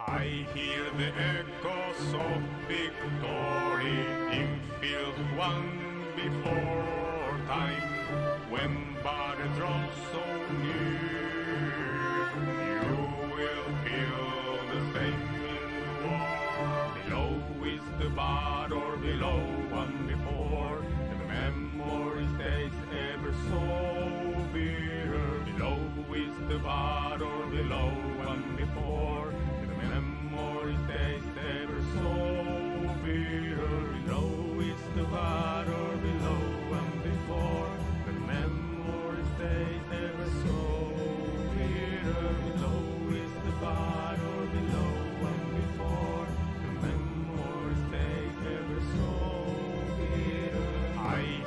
I hear the echoes of victory in field won before time. When battle draws so near, you will feel the same in war. Below is the battle, below one before, and the memory stays ever so bitter. Below is the battle, below one before, and the memory stays ever so bitter. Below is the battle, below one before, the memory stays ever so bitter. Below is the battle, below one before, the memory stays ever so bitter. I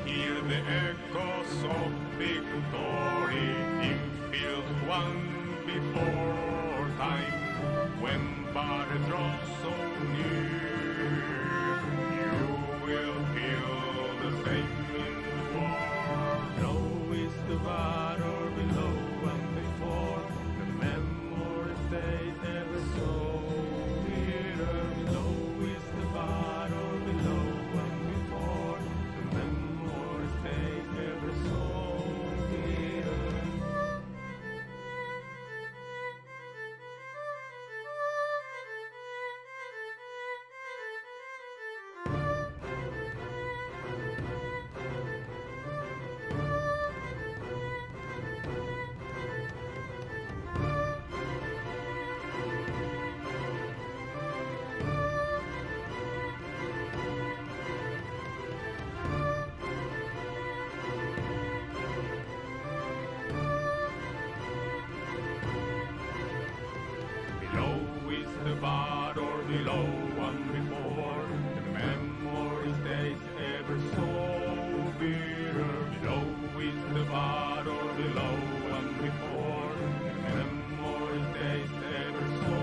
hear the echoes of victory in field won before time. When battle draws so near, you will feel the same in war. Below is the battle, below one before, the memory stays ever so bitter. Below is the battle, below one before, the memory stays ever so bitter. Below is the battle, below one before, and the memory stays ever so bitter. Below is the battle, below one before, and the memory stays ever so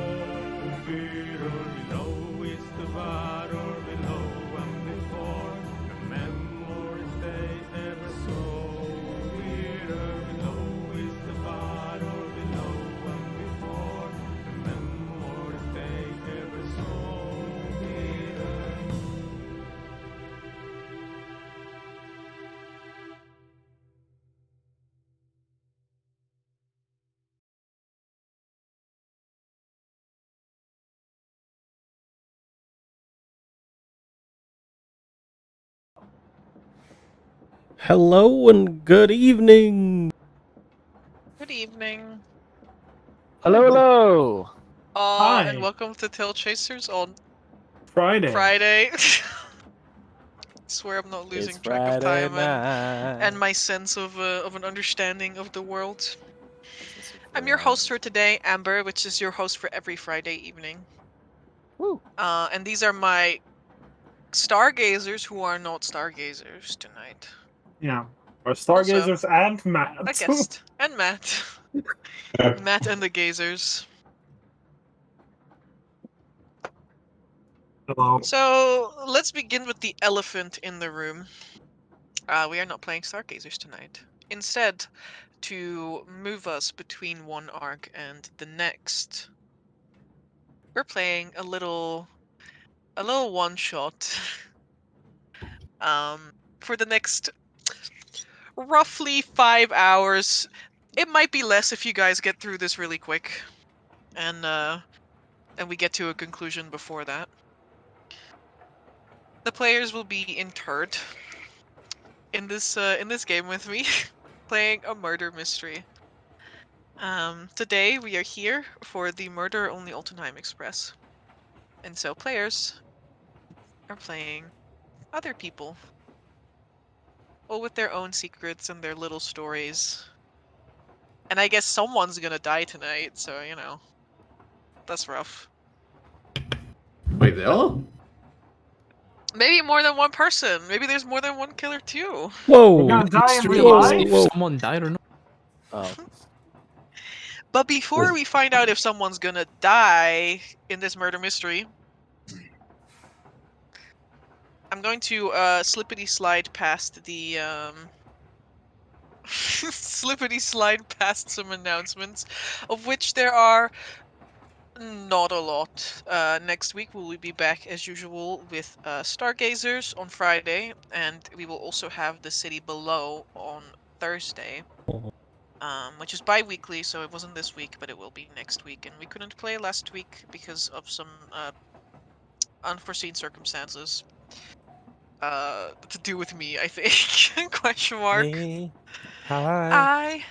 bitter. Below is the battle, below one before, the memory stays ever so bitter. Below is the battle, below one before, the memory stays ever so bitter. Hello and good evening. Good evening. Hello. Hi. And welcome to Tail Chasers on Friday. Friday. Swear I'm not losing It's track of Friday time night. and my sense of an understanding of the world. I'm your host for today, Amber, which is your host for every Friday evening. Woo. And these are my stargazers who are not stargazers tonight. Yeah. Or Stargazers and Matt. A guest. And Matt. Matt and the Gazers. Hello. So let's begin with the elephant in the room. We are not playing Stargazers tonight. Instead, to move us between one arc and the next, we're playing a little one shot. For the next roughly 5 hours. It might be less if you guys get through this really quick, and we get to a conclusion before that. The players will be interred in this game with me, playing a murder mystery. Today we are here for the Murder on the Altenheim Express. And so players are playing other people. All with their own secrets and their little stories. And I guess someone's gonna die tonight, so you know. That's rough. Wait, they are? Maybe more than one person. Maybe there's more than one killer too. Whoa. We're gonna die in real Whoa, life? whoa. If someone died or not. Oh. But before we find out if someone's gonna die in this murder mystery, I'm going to slippity slide past the slippity slide past some announcements, of which there are Not a lot. Next week we will be back as usual with Stargazers on Friday, and we will also have the City Below on Thursday. Which is bi-weekly, so it wasn't this week, but it will be next week. And we couldn't play last week because of some unforeseen circumstances. To do with me, I think. Question mark. Me. Hi.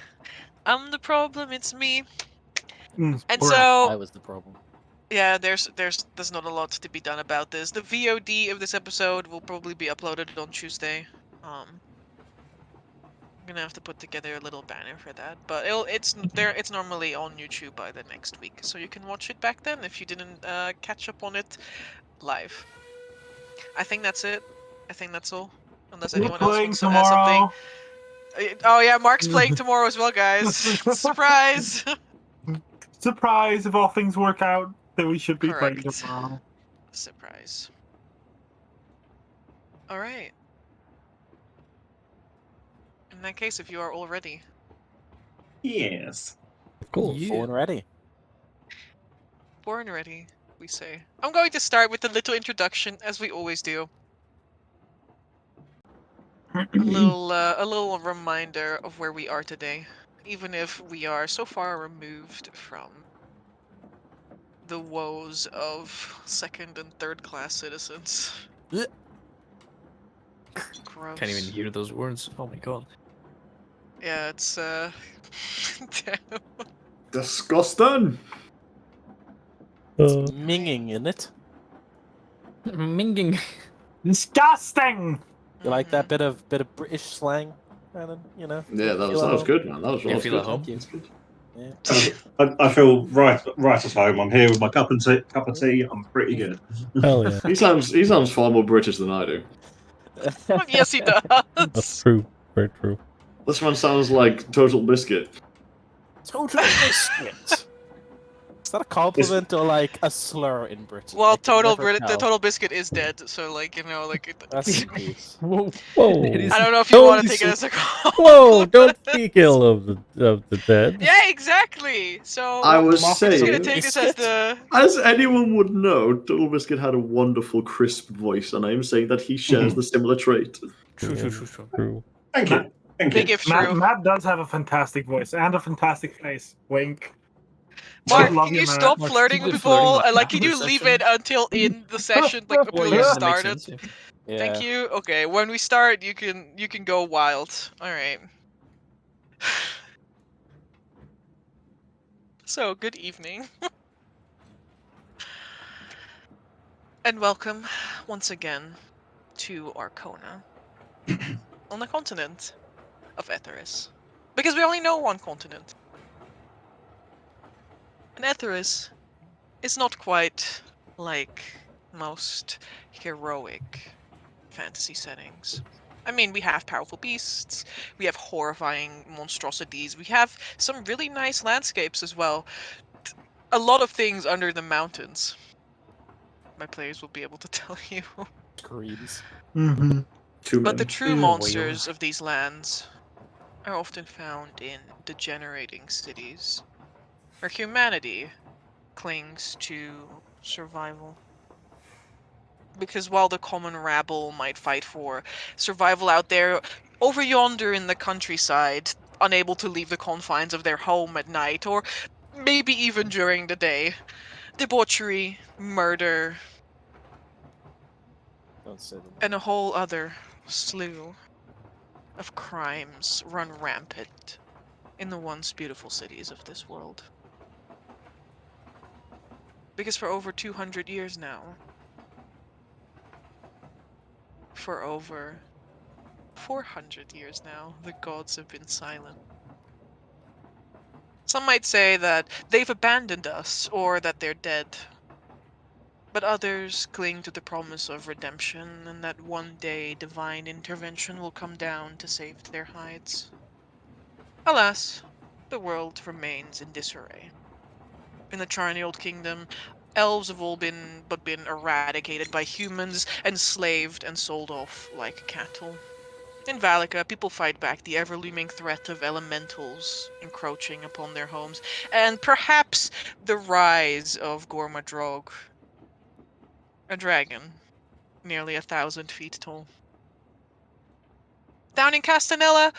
I'm the problem. It's me. And Brett. so I was the problem. yeah, there's not a lot to be done about this. The VOD of this episode will probably be uploaded on Tuesday. I'm gonna have to put together a little banner for that, but it's normally on YouTube by the next week, so you can watch it back then if you didn't catch up on it live. I think that's it. I think that's all. Unless You're anyone else playing wants to add something. tomorrow. Oh yeah, Mark's playing tomorrow as well, guys. Surprise! Surprise! If all things work out, then we should be playing Correct. tomorrow. Surprise. All right. In that case, if you are all ready. Yes. Of course. Full and ready. Born ready, we say. I'm going to start with a little introduction, as we always do. A little reminder of where we are today, even if we are so far removed from the woes of second and third class citizens. Blech. Gross. Can't even hear those words. Oh my god. Yeah, it's damn. Disgusting. Minging in it. Minging. Disgusting! You like that Mhm. bit of British slang, Brandon? You know. Yeah, that was good, man. That was You feel good. at home? That's good. Yeah. I feel right at home. I'm here with my cup of tea. I'm pretty good. Hell yeah. He sounds far more British than I do. Yes, he does. That's true. Very true. This one sounds like Total Biscuit. Total biscuit. Is that a compliment or like a slur in Britain? Well, I can never the tell. Total Biscuit is dead, so like That's the case. Whoa. Whoa. It is- I don't know if you Don't want to be take it as a Whoa! Don't speak ill of the dead. Yeah, exactly. So I was I'm just gonna saying, take this as the. as anyone would know, Total Biscuit had a wonderful, crisp voice, and I am saying that he shares the similar trait. True. True. Thank you. Thank Big you. if true. Matt does have a fantastic voice and a fantastic face. Wink. Mark, Love can you, you Matt. stop Mark, flirting keep with it flirting people? with Like, Matt can for you a leave session. it until in the session, like Well, until yeah, you that makes started? sense. Yeah. Thank you. Okay, when we start, you can go wild. All right. So, good evening. And welcome once again to Arkhona on the continent of Etheris. Because we only know one continent. And Etheris is not quite like most heroic fantasy settings. I mean, we have powerful beasts, we have horrifying monstrosities, we have some really nice landscapes as well. A lot of things under the mountains. My players will be able to tell you. Screams. Mm-hmm. Too But the many. true Ew, monsters of these lands are often found in degenerating cities, where humanity clings to survival. Because while the common rabble might fight for survival out there, over yonder in the countryside, unable to leave the confines of their home at night, or maybe even during the day, debauchery, murder, Don't say them. and a whole other slew of crimes run rampant in the once beautiful cities of this world. Because for over 200 years now, for over 400 years now, the gods have been silent. Some might say that they've abandoned us, or that they're dead. But others cling to the promise of redemption, and that one day divine intervention will come down to save their hides. Alas, the world remains in disarray. In the Charney Old Kingdom, elves have all been eradicated by humans, enslaved and sold off like cattle. In Valika, people fight back the ever-looming threat of elementals encroaching upon their homes, and perhaps the rise of Gormadrog, a dragon, nearly 1,000 feet tall. Down in Castanella,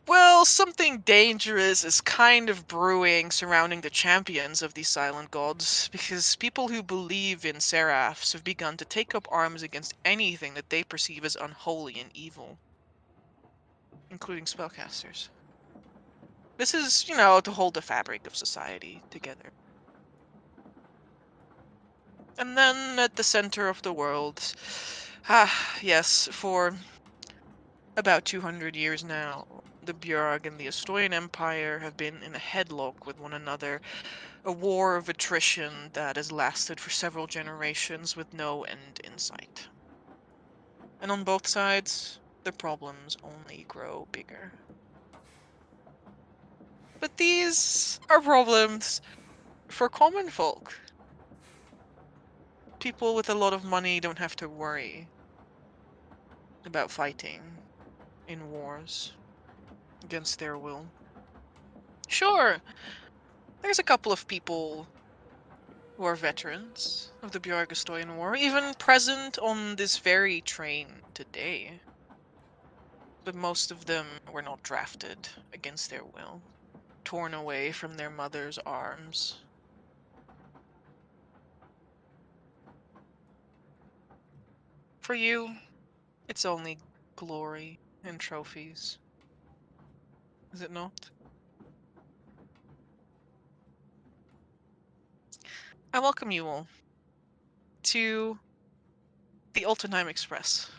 well, something dangerous is kind of brewing surrounding the champions of these silent gods, because people who believe in seraphs have begun to take up arms against anything that they perceive as unholy and evil, including spellcasters. This is, to hold the fabric of society together. And then at the center of the world, yes, for about 200 years now, the Björg and the Estoyan Empire have been in a headlock with one another, a war of attrition that has lasted for several generations with no end in sight. And on both sides, the problems only grow bigger. But these are problems for common folk. People with a lot of money don't have to worry about fighting in wars against their will. Sure, there's a couple of people who are veterans of the Björgestoyan War, even present on this very train today. But most of them were not drafted against their will, torn away from their mother's arms. For you, it's only glory and trophies, is it not? I welcome you all to the Altenheim Express,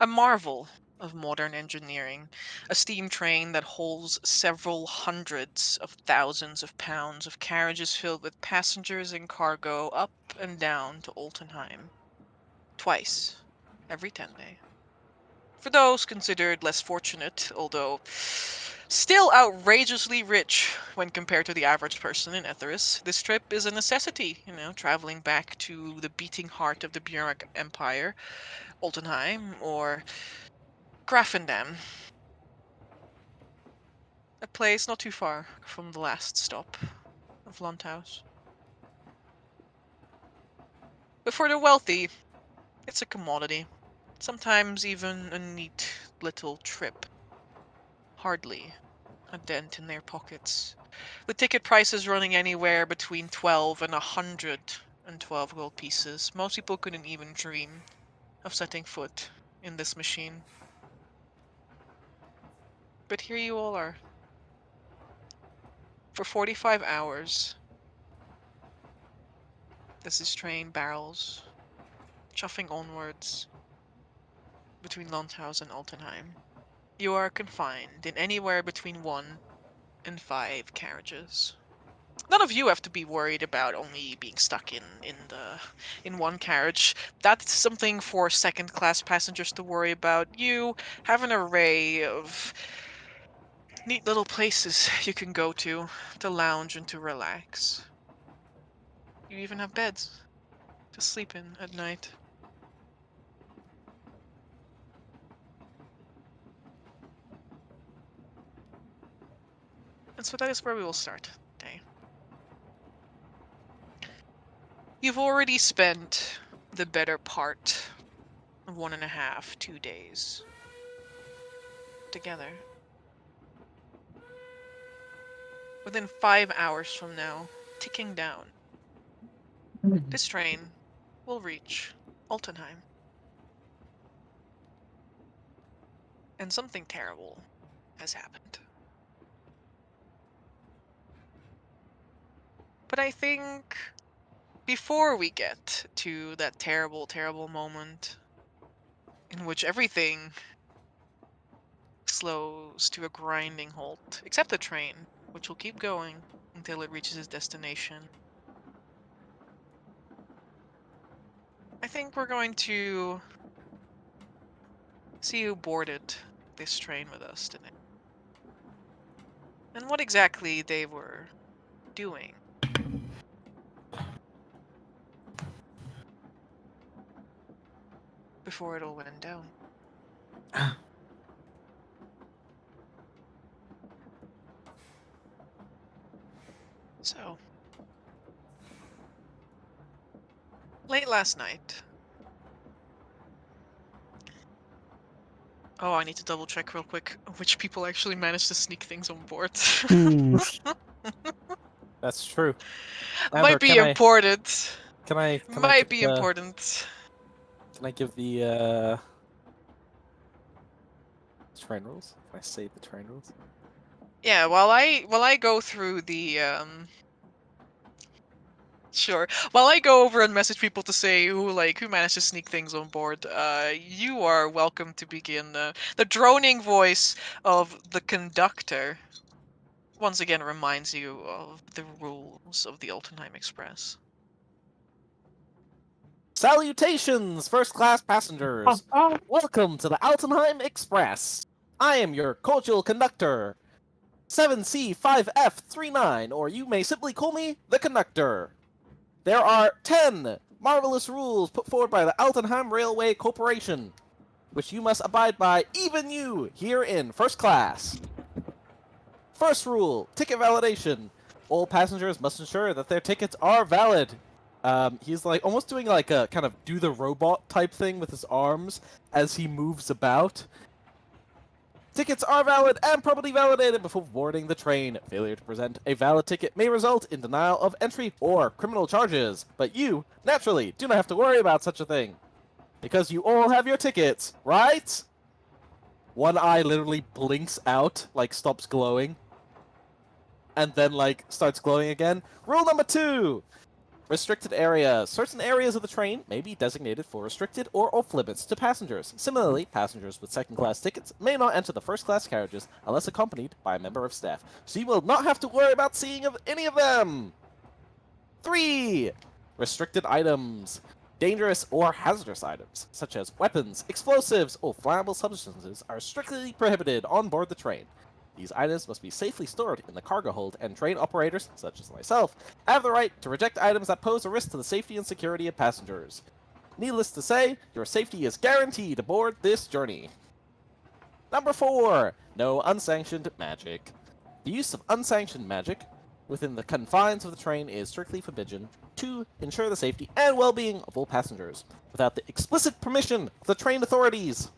a marvel of modern engineering, a steam train that holds several hundreds of thousands of pounds of carriages filled with passengers and cargo up and down to Altenheim, twice every 10 days. For those considered less fortunate, although still outrageously rich when compared to the average person in Etheris, this trip is a necessity, traveling back to the beating heart of the Björk Empire, Altenheim, or Grafendam, a place not too far from the last stop of Landhaus. But for the wealthy, it's a commodity, sometimes even a neat little trip. Hardly a dent in their pockets, with ticket prices running anywhere between 12 and 112 gold pieces. Most people couldn't even dream of setting foot in this machine. But here you all are. For 45 hours, as this train barrels, chuffing onwards between Landhaus and Altenheim. You are confined in anywhere between 1 and 5 carriages. None of you have to be worried about only being stuck in one carriage. That's something for second-class passengers to worry about. You have an array of neat little places you can go to lounge and to relax. You even have beds to sleep in at night. And so that is where we will start today. You've already spent the better part of 1.5, 2 days together. Within 5 hours from now, ticking down, this train will reach Altenheim. And something terrible has happened. But I think before we get to that terrible, terrible moment in which everything slows to a grinding halt, except the train, which will keep going until it reaches its destination, I think we're going to see who boarded this train with us today. And what exactly they were doing. Before it all went down. So, late last night. Oh, I need to double check real quick which people actually managed to sneak things on board. Hmm. That's true. Amber, Might be important. Can I Might be give, important. Can I give the train rules? Can I say the train rules? Yeah, while I go through the sure. While I go over and message people to say who managed to sneak things on board, you are welcome to begin. The droning voice of the conductor once again reminds you of the rules of the Altenheim Express. Salutations, first-class passengers! Welcome to the Altenheim Express. I am your cordial conductor, 7C5F39, or you may simply call me the conductor. There are 10 marvelous rules put forward by the Altenheim Railway Corporation, which you must abide by, even you, here in first class. First rule, ticket validation. All passengers must ensure that their tickets are valid. He's like almost doing like a kind of do the robot type thing with his arms as he moves about. Tickets are valid and properly validated before boarding the train. Failure to present a valid ticket may result in denial of entry or criminal charges. But you, naturally, do not have to worry about such a thing. Because you all have your tickets, right? One eye literally blinks out, like stops glowing. And then, like, starts glowing again. Rule number 2! Restricted areas. Certain areas of the train may be designated for restricted or off-limits to passengers. Similarly, passengers with second-class tickets may not enter the first-class carriages unless accompanied by a member of staff, so you will not have to worry about seeing any of them! 3. Restricted items. Dangerous or hazardous items, such as weapons, explosives, or flammable substances, are strictly prohibited on board the train. These items must be safely stored in the cargo hold, and train operators, such as myself, have the right to reject items that pose a risk to the safety and security of passengers. Needless to say, your safety is guaranteed aboard this journey. Number 4. No unsanctioned magic. The use of unsanctioned magic within the confines of the train is strictly forbidden to ensure the safety and well-being of all passengers, without the explicit permission of the train authorities.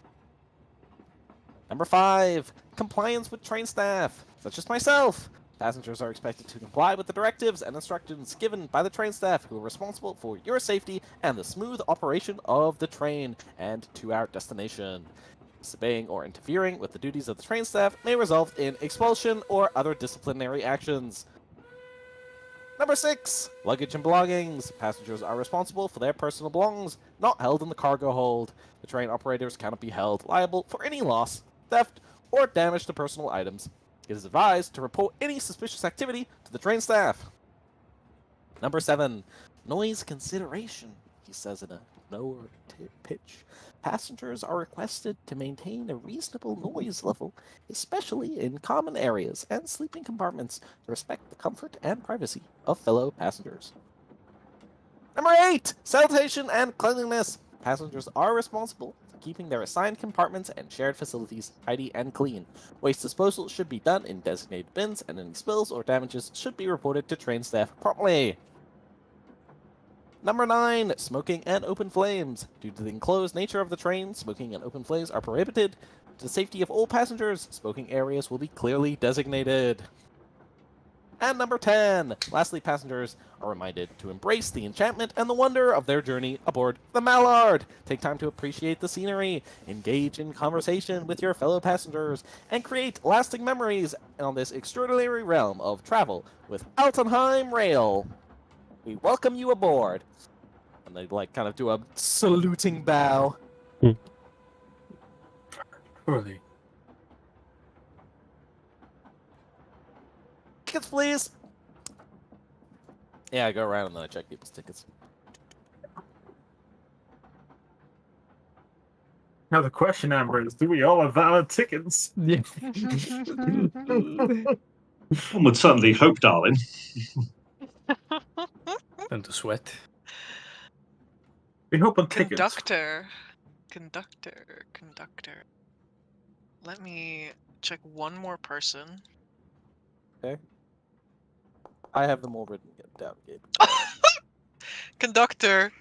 Number 5. Compliance with train staff, such as myself. Passengers are expected to comply with the directives and instructions given by the train staff, who are responsible for your safety and the smooth operation of the train and to our destination. Disobeying or interfering with the duties of the train staff may result in expulsion or other disciplinary actions. Number 6. Luggage and belongings. Passengers are responsible for their personal belongings, not held in the cargo hold. The train operators cannot be held liable for any loss, theft, or damage to personal items. It is advised to report any suspicious activity to the train staff. Number 7. Noise consideration, he says in a lower pitch. Passengers are requested to maintain a reasonable noise level, especially in common areas and sleeping compartments, to respect the comfort and privacy of fellow passengers. Number 8. Sanitation and cleanliness. Passengers are responsible for keeping their assigned compartments and shared facilities tidy and clean. Waste disposal should be done in designated bins, and any spills or damages should be reported to train staff promptly. Number 9. Smoking and open flames. Due to the enclosed nature of the train, smoking and open flames are prohibited. To the safety of all passengers, smoking areas will be clearly designated. And number 10. Lastly, passengers are reminded to embrace the enchantment and the wonder of their journey aboard the Mallard. Take time to appreciate the scenery, engage in conversation with your fellow passengers, and create lasting memories on this extraordinary realm of travel with Altenheim Rail. We welcome you aboard. And they like kind of do a saluting bow. Surely. Tickets, please. Yeah, I go around and then I check people's tickets. Now the question, Amber, is do we all have valid tickets? Yeah. One would certainly hope, darling. And to sweat. We hope on tickets. Conductor. let me check one more person. I have them all written down, Gabe. Conductor.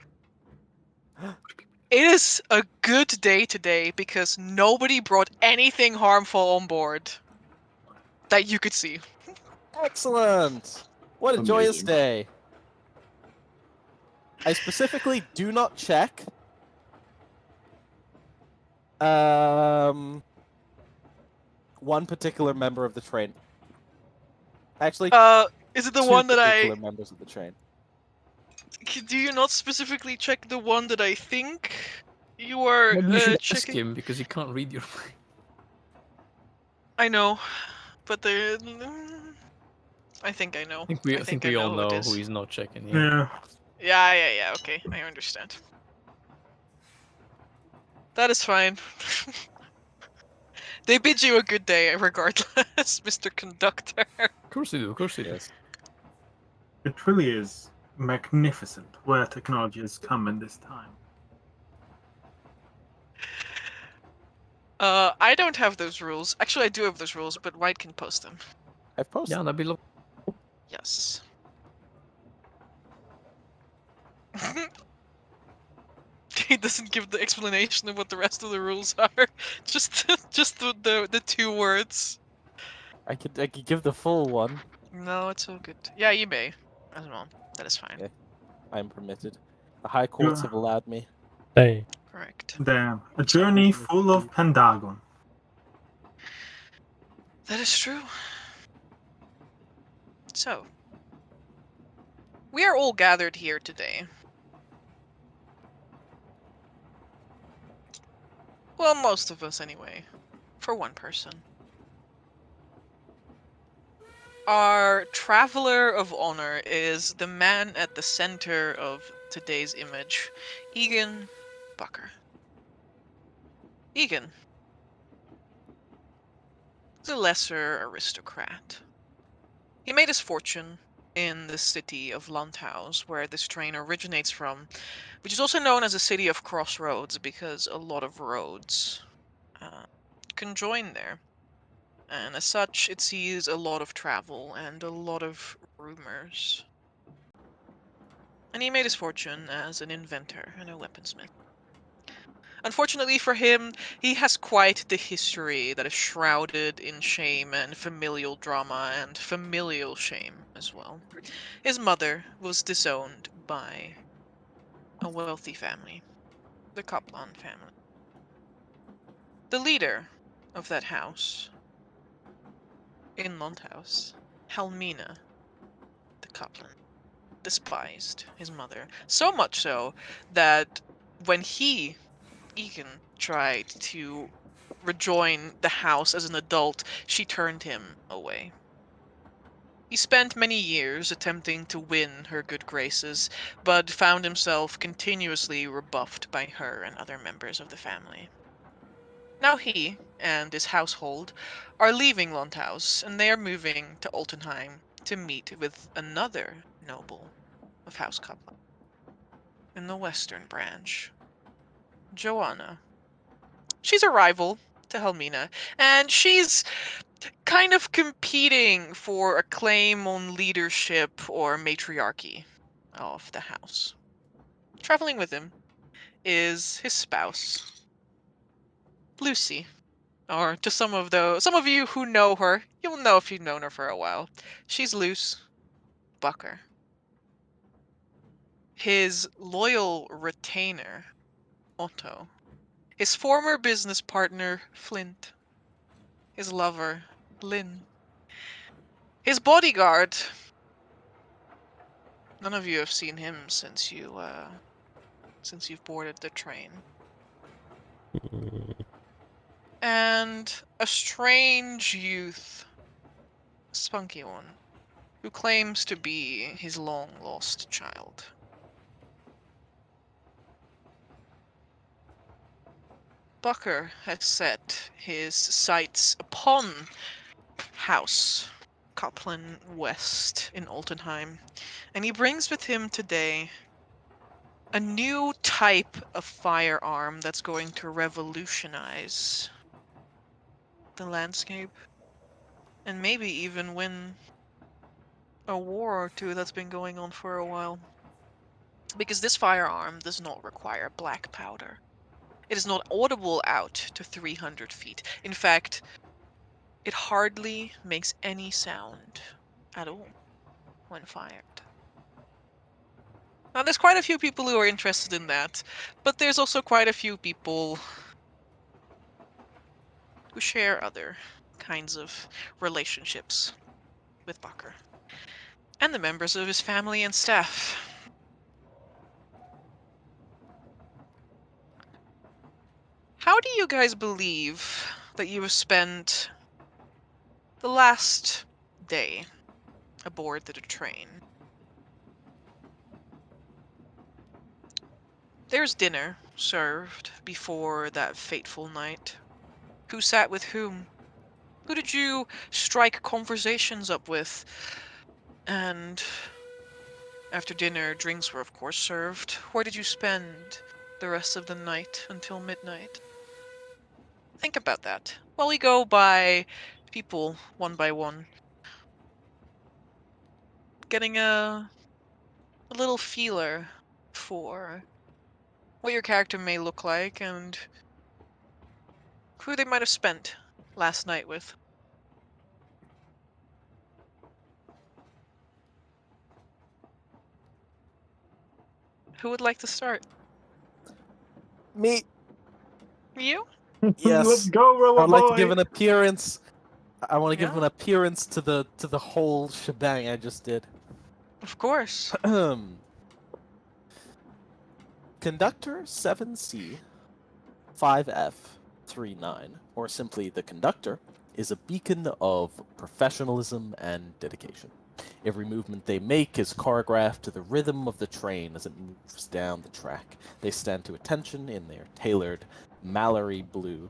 It is a good day today because nobody brought anything harmful on board that you could see. Excellent! What a joyous Amazing. day. I specifically do not check one particular member of the train. Actually, Is it the two one that particular members of the train. do you not specifically check the one that I think you are Maybe you should ask checking? him because he can't read your mind. I know, but the I think I know. I think we all who it know who is. he's not checking. Yeah. Yeah. Yeah. Okay, I understand. That is fine. They bid you a good day, regardless, Mr. Conductor. Of course they do. Of course they do. Yes. It really is magnificent where technology has come in this time. I don't have those rules. Actually, I do have those rules, but White can post them. I've posted. Yeah, that'd be lovely. Yes. He doesn't give the explanation of what the rest of the rules are. Just the two words. I could give the full one. No, it's all good. Yeah, you may as well. That is fine. Yeah. I'm permitted. The high courts have allowed me. Hey. Correct. Damn. A journey full of Pendagon. That is true. So, we are all gathered here today. Well, most of us anyway. For one person. Our Traveler of Honor is the man at the center of today's image, Egan Bakker. Egan is a lesser aristocrat. He made his fortune in the city of Landhaus, where this train originates from, which is also known as the City of Crossroads because a lot of roads conjoin there. And as such, it sees a lot of travel and a lot of rumors. And he made his fortune as an inventor and a weaponsmith. Unfortunately for him, he has quite the history that is shrouded in shame and familial drama and familial shame as well. His mother was disowned by a wealthy family, the Kaplan family. The leader of that house, in Landhaus, Helmina, the Kaplan, despised his mother. So much so that when he, Egan, tried to rejoin the house as an adult, she turned him away. He spent many years attempting to win her good graces, but found himself continuously rebuffed by her and other members of the family. Now he and his household are leaving Landhaus, and they are moving to Altenheim to meet with another noble of House Kaplan in the western branch, Joanna. She's a rival to Helmina, and she's kind of competing for a claim on leadership or matriarchy of the house. Traveling with him is his spouse, Lucy. Or to some of you who know her, you'll know if you've known her for a while. She's Luce Bakker. His loyal retainer, Otto. His former business partner, Flint. His lover, Lynn. His bodyguard. None of you have seen him since you've boarded the train. And a strange youth, spunky one, who claims to be his long-lost child. Bakker has set his sights upon House Kaplan West in Altenheim, and he brings with him today a new type of firearm that's going to revolutionize the landscape, and maybe even win a war or two that's been going on for a while. Because this firearm does not require black powder. It is not audible out to 300 feet. In fact, it hardly makes any sound at all when fired. Now, there's quite a few people who are interested in that, but there's also quite a few people who share other kinds of relationships with Bakker and the members of his family and staff. How do you guys believe that you have spent the last day aboard the train? There's dinner served before that fateful night. Who sat with whom? Who did you strike conversations up with? And after dinner, drinks were of course served. Where did you spend the rest of the night until midnight? Think about that while we go by people one by one, getting a little feeler for what your character may look like and who they might have spent last night with. Who would like to start? Me. You? Yes. Let's go, Roller I'd like to Boy. give an appearance. I want to give Yeah. an appearance to the whole shebang I just did. Of course. Conductor 7C 5F39, or simply the conductor, is a beacon of professionalism and dedication. Every movement they make is choreographed to the rhythm of the train as it moves down the track. They stand to attention in their tailored mallard blue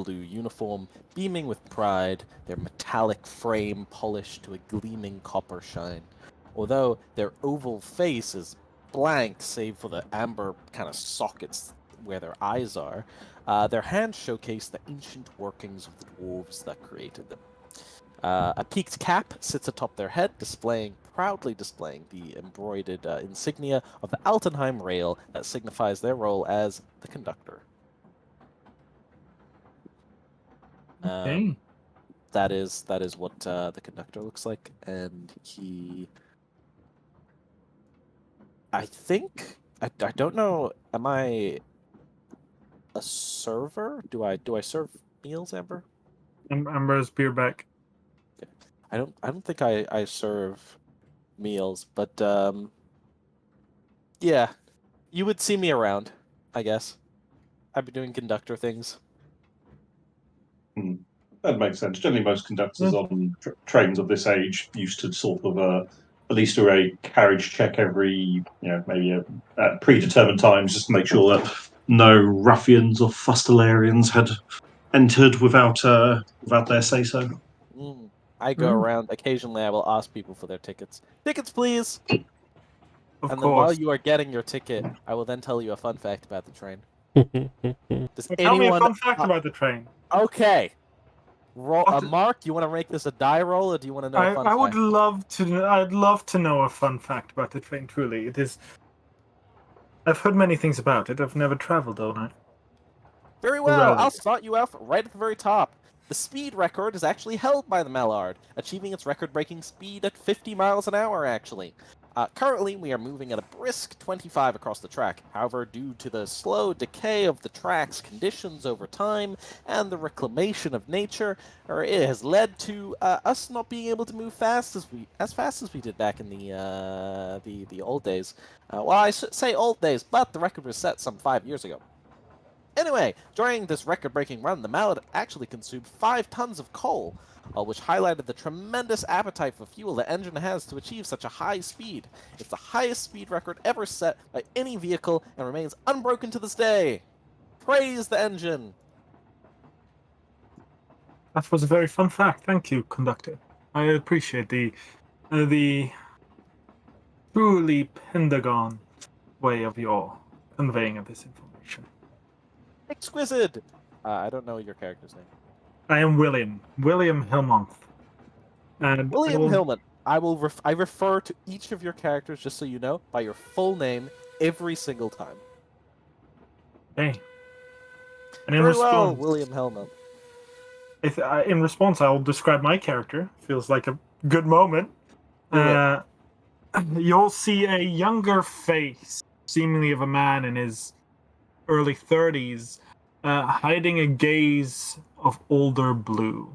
uniform, beaming with pride, their metallic frame polished to a gleaming copper shine. Although their oval face is blank save for the amber kind of sockets where their eyes are, their hands showcase the ancient workings of the dwarves that created them. A peaked cap sits atop their head, proudly displaying the embroidered insignia of the Altenheim rail that signifies their role as the conductor. Okay. That is what the conductor looks like, and he. I think I don't know. Am I a server? Do I serve meals, Amber? Amber's beer back. I don't think I serve meals, but yeah, you would see me around, I guess. I'd be doing conductor things. That makes sense. Generally, most conductors on trains of this age used to sort of at least do a carriage check every, maybe at predetermined times, just to make sure that no ruffians or fustelarians had entered without their say-so. I go around. Occasionally, I will ask people for their tickets. Tickets, please! Of and course. then while you are getting your ticket, I will then tell you a fun fact about the train. Tell me a fun fact about the train. Okay. Mark, you want to make this a die roll, or do you want to know a fun fact? I would love to. I'd love to know a fun fact about the train. Truly, it is. I've heard many things about it. I've never traveled on it. Very well. I'll start you off right at the very top. The speed record is actually held by the Mallard, achieving its record-breaking speed at 50 miles an hour, actually. Currently, we are moving at a brisk 25 across the track. However, due to the slow decay of the track's conditions over time and the reclamation of nature, it has led to us not being able to move as fast as we did back in the old days. Well, I should say old days, but the record was set some 5 years ago. Anyway, during this record-breaking run, the Mallard actually consumed 5 tons of coal, which highlighted the tremendous appetite for fuel the engine has to achieve such a high speed. It's the highest speed record ever set by any vehicle and remains unbroken to this day. Praise the engine! That was a very fun fact. Thank you, conductor. I appreciate the truly Pentagon way of your conveying of this information. Exquisite! I don't know your character's name. I am William Helmont. And William Hillman. I refer to each of your characters, just so you know, by your full name every single time. Okay. And in Very well, response, William Hillman. in response, I will describe my character. Feels like a good moment. You'll see a younger face, seemingly of a man in his early 30s, hiding a gaze of older blue.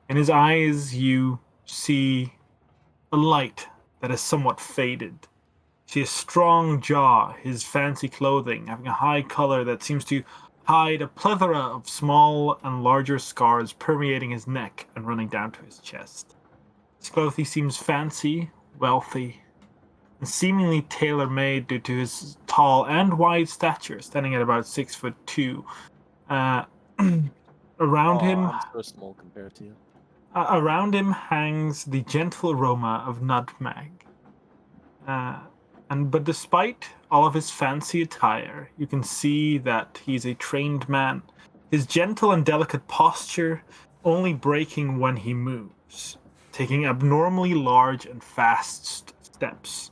In his eyes, you see a light that is somewhat faded. See a strong jaw, his fancy clothing having a high color that seems to hide a plethora of small and larger scars permeating his neck and running down to his chest. His clothing seems fancy, wealthy, and seemingly tailor-made due to his tall and wide stature, standing at about 6'2". Around him, I'm so small compared to you. Around him hangs the gentle aroma of nutmeg. But despite all of his fancy attire, you can see that he's a trained man. His gentle and delicate posture only breaking when he moves, taking abnormally large and fast steps.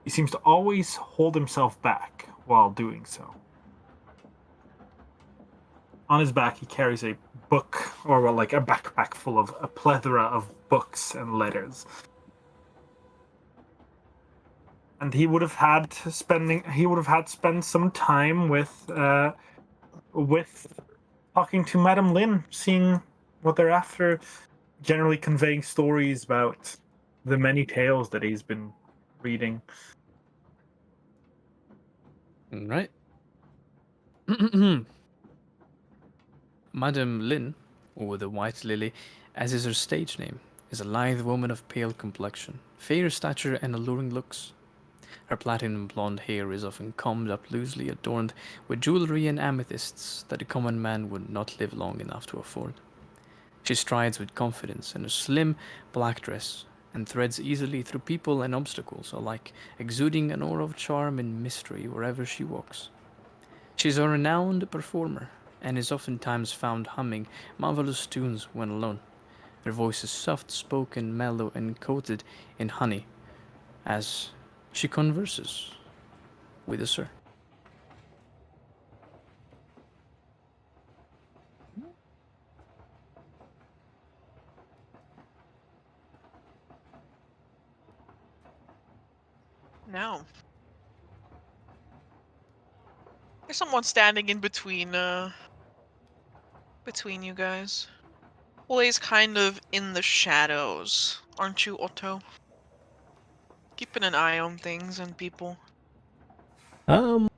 He seems to always hold himself back while doing so. On his back, he carries a book, or like a backpack full of a plethora of books and letters. And he would have had spent some time with talking to Madame Lynn, seeing what they're after, generally conveying stories about the many tales that he's been reading. Right. Madame Lynn, or the White Lily, as is her stage name, is a lithe woman of pale complexion, fair stature, and alluring looks. Her platinum blonde hair is often combed up loosely, adorned with jewelry and amethysts that a common man would not live long enough to afford. She strides with confidence in a slim black dress and threads easily through people and obstacles alike, exuding an aura of charm and mystery wherever she walks. She is a renowned performer and is oftentimes found humming marvelous tunes when alone. Her voice is soft-spoken, mellow, and coated in honey as she converses with the sir. Now, there's someone standing in between you guys. Always kind of in the shadows, aren't you, Otto? Keeping an eye on things and people. That's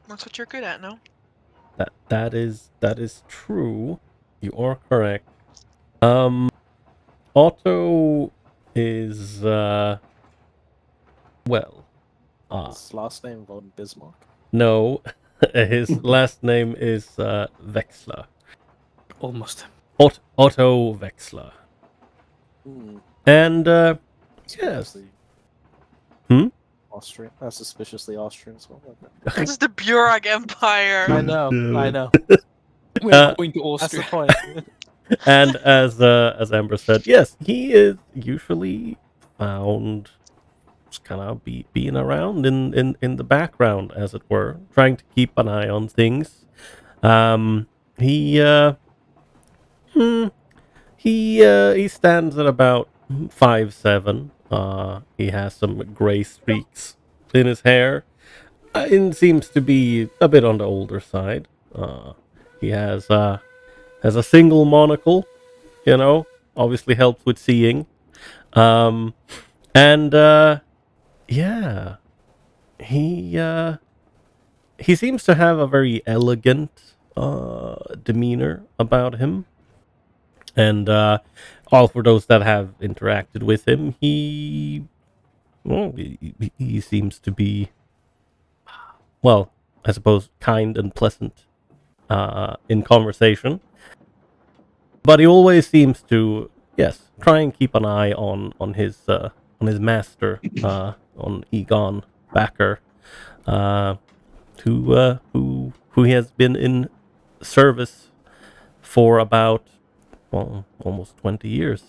what you're good at, no? That is true. You are correct. Otto is His last name von Bismarck. no, his last name is Wechsler. Almost. Otto Wechsler. And yes. Suspiciously Austrian. That's suspiciously Austrian as well. This is the Burag Empire. I know. We're going to That's the Austria. point. And as Amber said, yes, he is usually found just kind of being around in the background, as it were, trying to keep an eye on things. He stands at about 5'7". He has some gray streaks in his hair. And seems to be a bit on the older side. He has a single monocle, obviously helps with seeing. Yeah, he seems to have a very elegant demeanor about him. And all for those that have interacted with him, he seems to be, well, I suppose, kind and pleasant in conversation. But he always seems to, yes, try and keep an eye on his master, on Egan Bakker, who he has been in service for about, well, almost 20 years.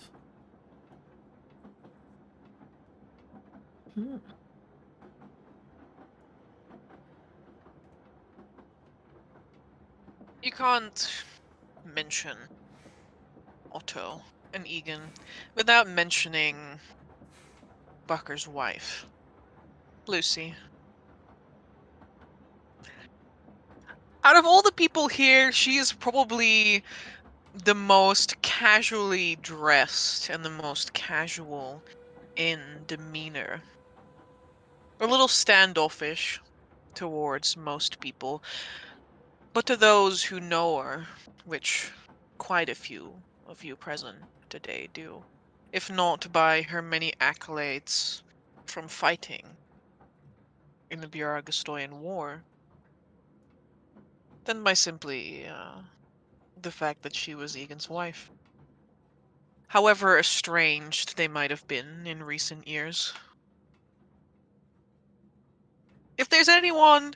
You can't mention Otto and Egan without mentioning Bakker's wife, Lucy. Out of all the people here, she is probably the most casually dressed and the most casual in demeanor. A little standoffish towards most people, but to those who know her, which quite a few of you present today do, if not by her many accolades from fighting in the Björgastoyan War, then by simply the fact that she was Egan's wife. However estranged they might have been in recent years. If there's anyone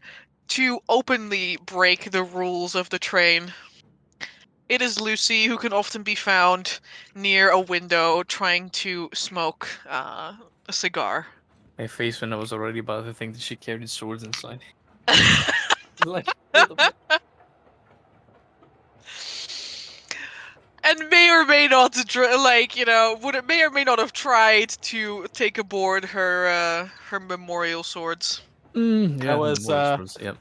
to openly break the rules of the train, it is Lucy, who can often be found near a window trying to smoke a cigar. My face when I was already about to think that she carried swords inside. Like, what the And may or may not, may or may not have tried to take aboard her memorial swords. yeah, was, more swords, yep.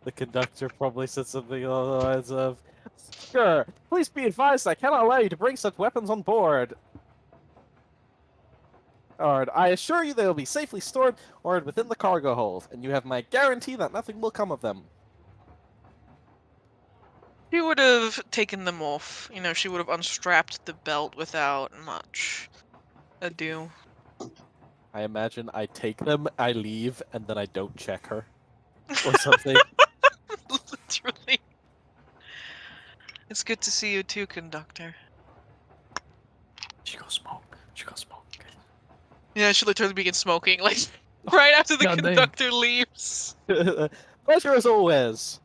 The conductor probably said something along the lines of, "Sir, please be advised I cannot allow you to bring such weapons on board. Or, I assure you they will be safely stored or within the cargo hold, and you have my guarantee that nothing will come of them." She would have taken them off. She would have unstrapped the belt without much ado. I imagine I take them, I leave, and then I don't check her. Or something. Literally. It's good to see you too, conductor. She go smoke. She go smoke. Yeah, she literally begins smoking, like, right after the God damn. conductor leaves. Pleasure as always.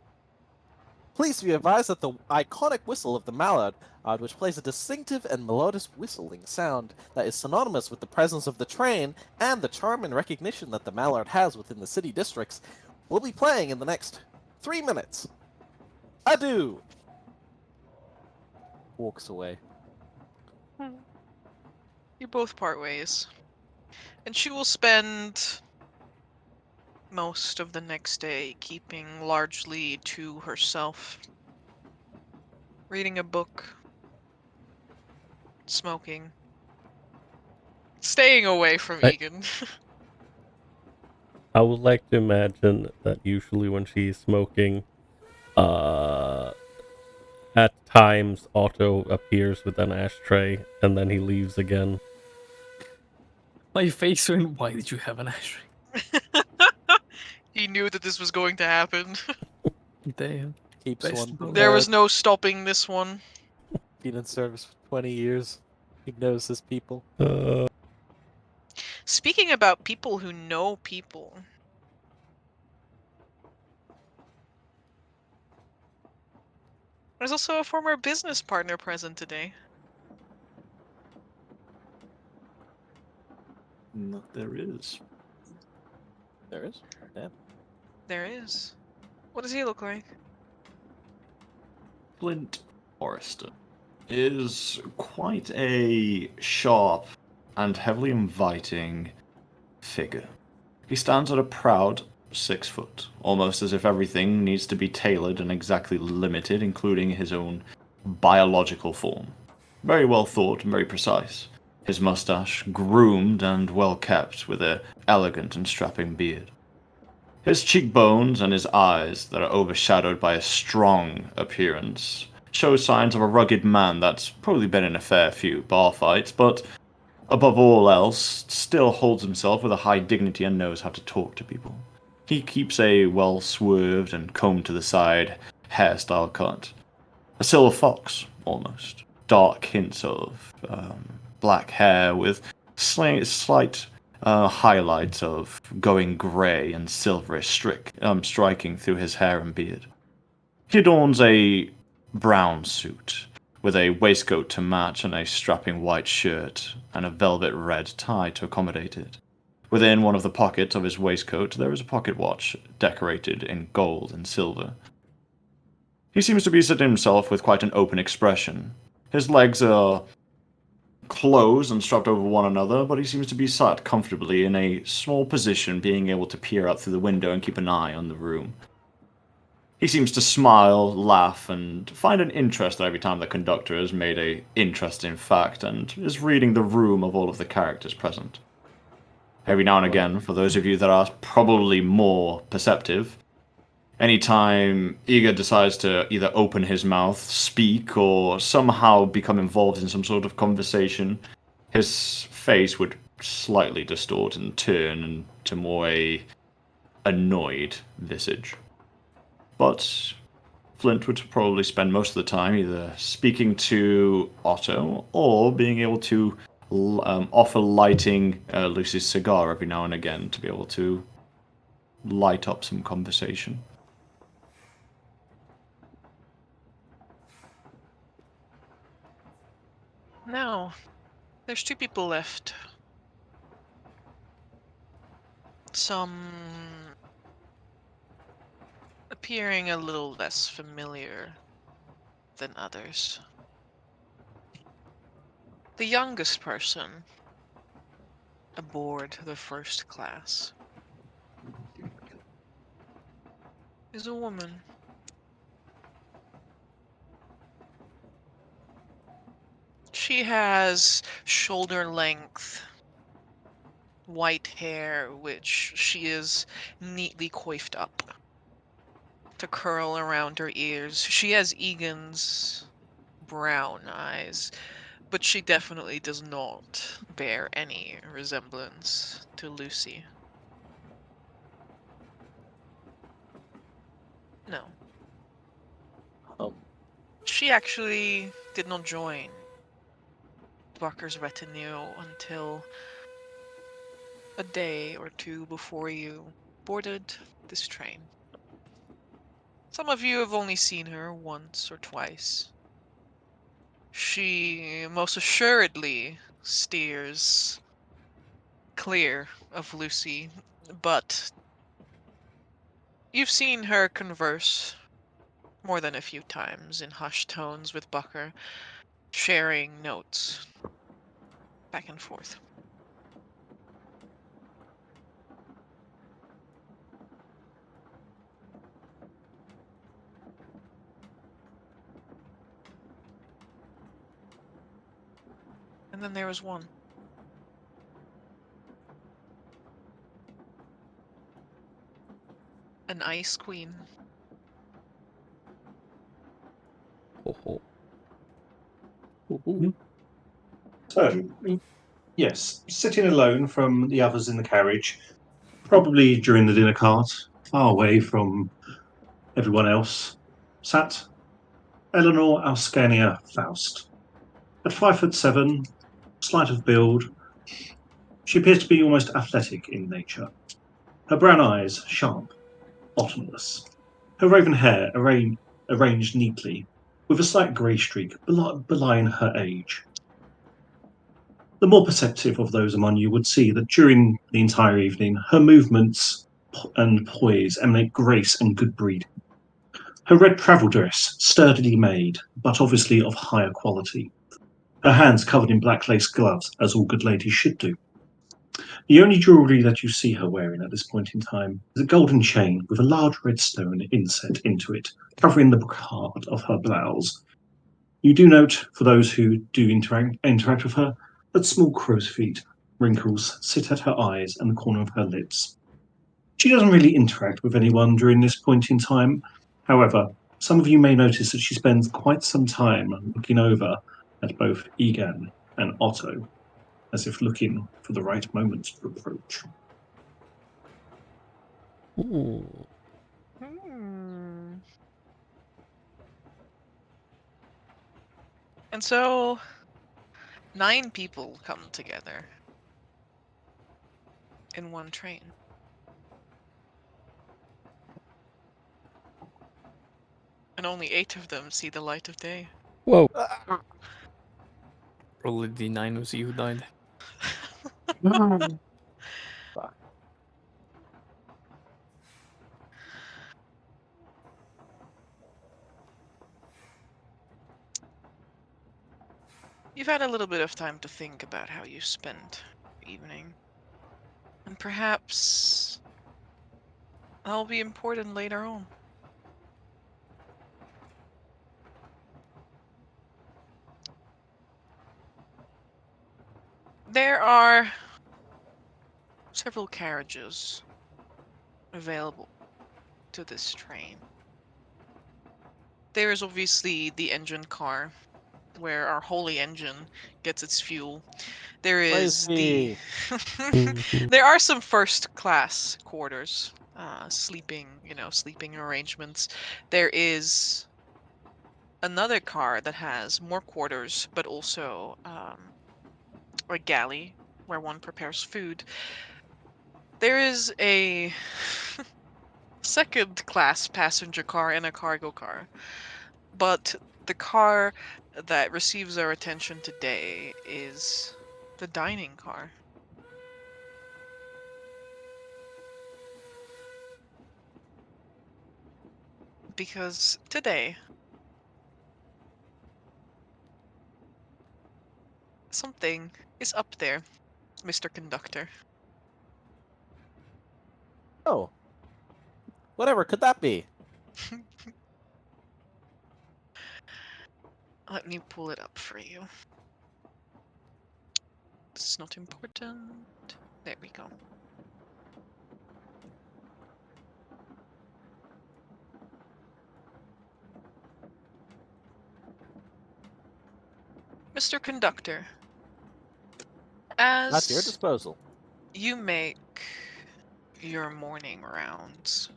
Please be advised that the iconic whistle of the mallard, which plays a distinctive and melodious whistling sound that is synonymous with the presence of the train and the charm and recognition that the mallard has within the city districts, will be playing in the next 3 minutes. Adieu! Walks away. You both part ways. And she will spend most of the next day keeping largely to herself. Reading a book. Smoking. Staying away from Egan. I would like to imagine that usually when she's smoking, at times Otto appears with an ashtray and then he leaves again. My face when, why did you have an ashtray? He knew that this was going to happen. Damn. Keeps Best one. book. There was no stopping this one. Been in service for 20 years. He knows his people. Speaking about people who know people. There's also a former business partner present today. There is. There is? Yeah. There is. What does he look like? Flint Forrester is quite a sharp and heavily inviting figure. He stands at a proud 6 foot, almost as if everything needs to be tailored and exactly limited, including his own biological form. Very well thought and very precise. His mustache groomed and well kept, with an elegant and strapping beard. His cheekbones and his eyes, that are overshadowed by a strong appearance, show signs of a rugged man that's probably been in a fair few bar fights, but above all else, still holds himself with a high dignity and knows how to talk to people. He keeps a well-swerved and combed to the side hairstyle cut. A silver fox, almost. Dark hints of black hair with slight highlights of going grey and silverish striking through his hair and beard. He adorns a brown suit, with a waistcoat to match and a strapping white shirt, and a velvet red tie to accommodate it. Within one of the pockets of his waistcoat there is a pocket watch, decorated in gold and silver. He seems to be sitting himself with quite an open expression. His legs are closed and strapped over one another, but he seems to be sat comfortably in a small position, being able to peer out through the window and keep an eye on the room. He seems to smile, laugh, and find an interest every time the conductor has made a interesting fact and is reading the room of all of the characters present. Every now and again, for those of you that are probably more perceptive, anytime Egan decides to either open his mouth, speak, or somehow become involved in some sort of conversation, his face would slightly distort and turn into more a annoyed visage. But Flint would probably spend most of the time either speaking to Otto or being able to offer lighting Lucy's cigar every now and again to be able to light up some conversation. Now, there's 2 people left. Some appearing a little less familiar than others. The youngest person aboard the first class is a woman. She has shoulder-length white hair, which she is neatly coiffed up to curl around her ears. She has Egan's brown eyes, but she definitely does not bear any resemblance to Lucy. No. She actually did not join Bakker's retinue until a day or 2 before you boarded this train. Some of you have only seen her once or twice. She most assuredly steers clear of Lucy, but you've seen her converse more than a few times in hushed tones with Bakker, sharing notes back and forth. And then there was one. An ice queen. Oh, So, yes, sitting alone from the others in the carriage, probably during the dinner cart, far away from everyone else, sat Eleanor Alscania Faust. At 5'7", slight of build, she appears to be almost athletic in nature. Her brown eyes, sharp, bottomless. Her raven hair arranged neatly, with a slight grey streak belying her age. The more perceptive of those among you would see that during the entire evening, her movements and poise emanate grace and good breeding. Her red travel dress, sturdily made, but obviously of higher quality. Her hands covered in black lace gloves, as all good ladies should do. The only jewellery that you see her wearing at this point in time is a golden chain with a large red stone inset into it, covering the brocade of her blouse. You do note, for those who do interact with her, that small crow's feet wrinkles sit at her eyes and the corner of her lips. She doesn't really interact with anyone during this point in time. However, some of you may notice that she spends quite some time looking over at both Egan and Otto, as if looking for the right moment to approach. ooh. And so 9 people come together in one train. And only 8 of them see the light of day. Whoa. Roll a d9 was you who died. You've had a little bit of time to think about how you spent your evening. And perhaps that'll be important later on. There are several carriages available to this train. There is obviously the engine car, where our holy engine gets its fuel. There is the Mhm. there are some first class quarters, sleeping arrangements. There is another car that has more quarters, but also a galley where one prepares food. There is a second class passenger car and a cargo car. But the car that receives our attention today is the dining car. Because today, something is up there, Mr. Conductor. Oh, whatever could that be? Let me pull it up for you. It's not important. There we go. Mr. Conductor, At your as disposal. you make your morning rounds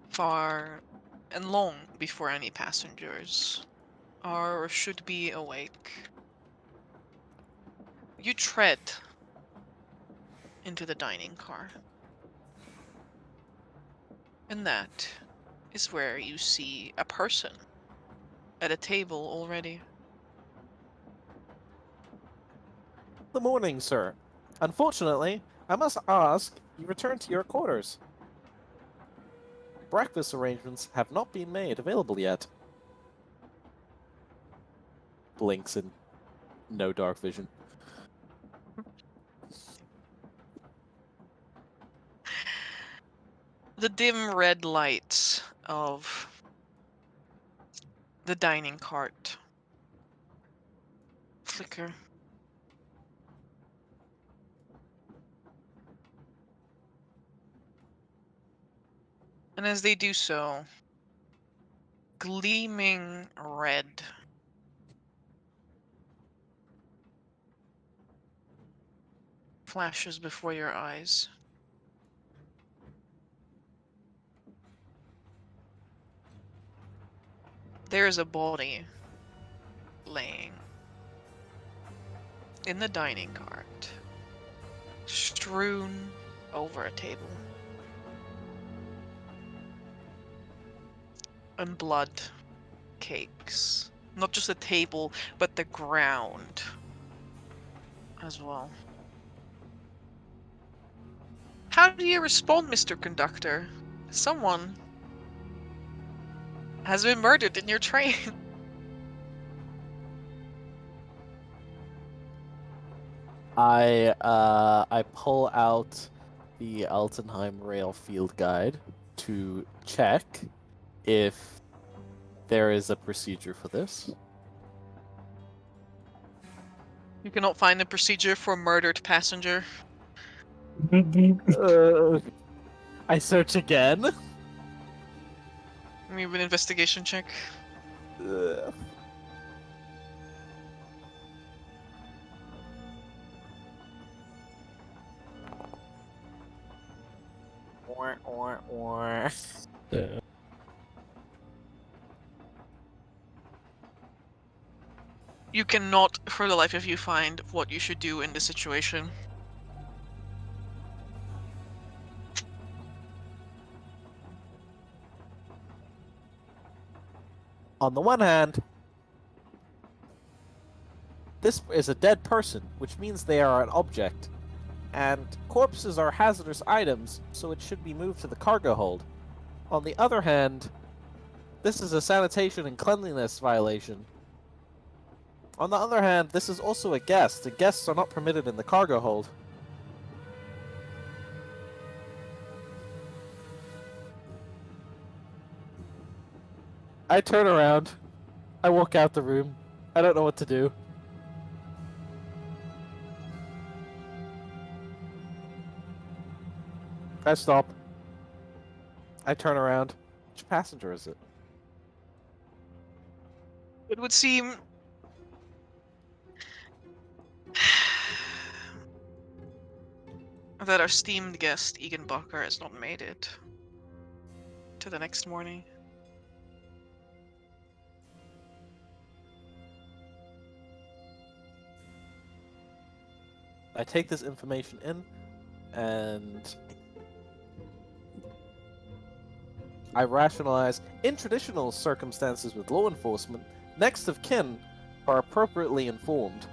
far and long before any passengers are or should be awake, you tread into the dining car. And that is where you see a person at a table already. Good morning, sir. Unfortunately, I must ask you return to your quarters. Breakfast arrangements have not been made available yet. Blinks in no dark vision. The dim red lights of the dining cart flicker. And as they do so, gleaming red flashes before your eyes. There is a body laying in the dining cart, strewn over a table. And blood cakes. Not just the table, but the ground as well. How do you respond, Mr. Conductor? Someone has been murdered in your train. I pull out the Altenheim Rail Field Guide to check if there is a procedure for this. You cannot find a procedure for murdered passenger. I search again. Give me an investigation check. Ugh. Yeah. You cannot, for the life of you, find what you should do in this situation. On the one hand, this is a dead person, which means they are an object. And corpses are hazardous items, so it should be moved to the cargo hold. On the other hand, this is a sanitation and cleanliness violation. On the other hand, this is also a guest. The guests are not permitted in the cargo hold. I turn around. I walk out the room. I don't know what to do. I stop. I turn around. Which passenger is it? It would seem that our esteemed guest, Egan Bakker, has not made it to the next morning. I take this information in, and I rationalize. In traditional circumstances with law enforcement, next of kin are appropriately informed.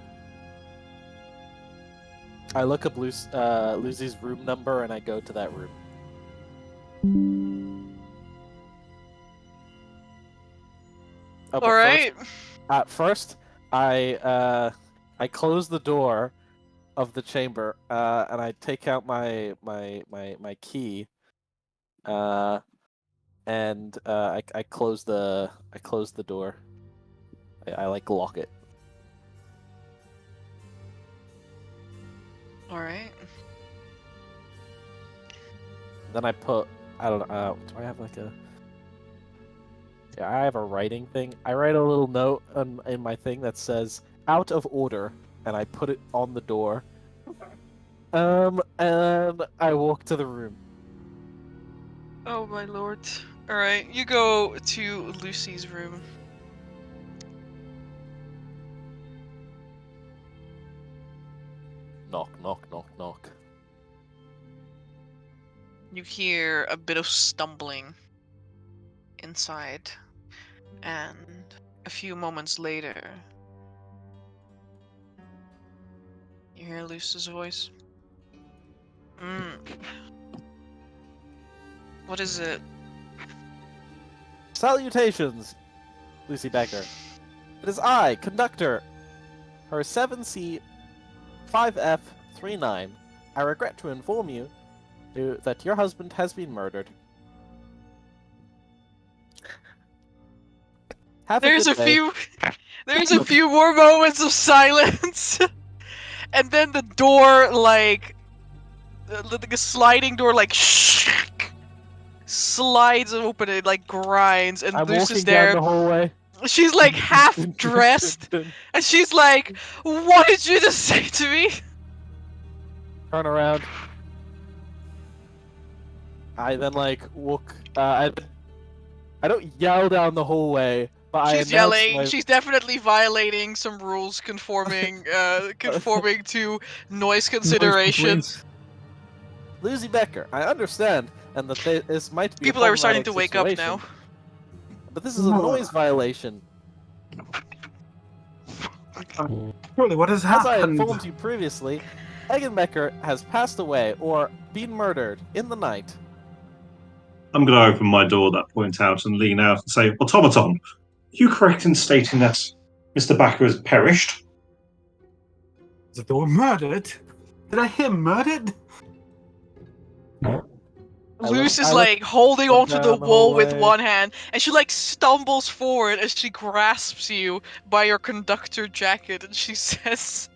I look up Lucy's room number, and I go to that room. Oh, but All right. First, I close the door of the chamber, and I take out my key, and I close the door. I like lock it. All right. Then I put, I don't know, do I have like a... Yeah, I have a writing thing. I write a little note in my thing that says, out of order, and I put it on the door. And I walk to the room. Oh my lord. All right, you go to Lucy's room. Knock, knock, knock, knock. You hear a bit of stumbling inside, and a few moments later, you hear Lucy's voice. What is it? Salutations, Lucy Bakker. It is I, conductor, her 7C 5F39. I regret to inform you that your husband has been murdered. There's a few more moments of silence, and then the door, like a sliding door, like slides open. It like grinds, and I'm Lucy's walking there. down the hallway. She's like half dressed, and she's like, "What did you just say to me?" Turn around. I then like walk. I don't yell down the hallway, but She's I announce yelling. my... She's definitely violating some rules conforming to noise considerations. Lucy Bakker, I understand, and that this might be People a are starting to problematic wake up situation, now. but this is a noise violation. Surely, what has As I happened? informed you previously, Egan Bakker has passed away or been murdered in the night. I'm going to open my door at that point out and lean out and say, Automaton, are you correct in stating that Mr. Bakker has perished? That they were murdered? Did I hear murdered? Luce is like holding onto the down the wall with hallway. one hand, and she like stumbles forward as she grasps you by your conductor jacket, and she says,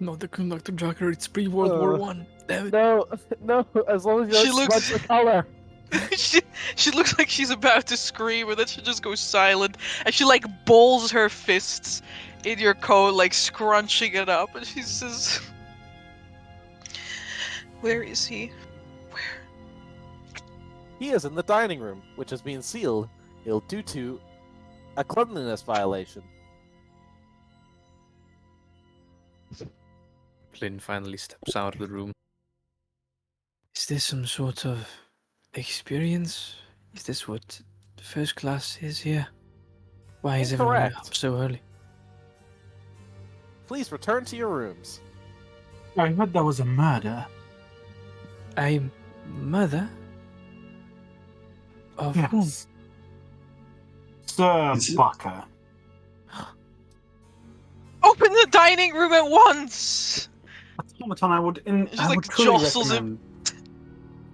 Not the conductor jacket, it's pre-World War One. Damn it. No, as long as you She don't looks- smudge the color. she looks like she's about to scream, and then she just goes silent, and she like balls her fists in your coat, like scrunching it up, and she says, "Where is he? Where?" He is in the dining room, which has been sealed due to a cleanliness violation. Flynn finally steps out of the room. Is this some sort of experience? Is this what The first class is here. Why is everyone Incorrect. up so early? Please return to your rooms. I heard that was a murder. A mother? Of whom? Yes. Sir It's- Bakker. Open the dining room at once! Automaton, I would Just I like would truly jostles him. recommend.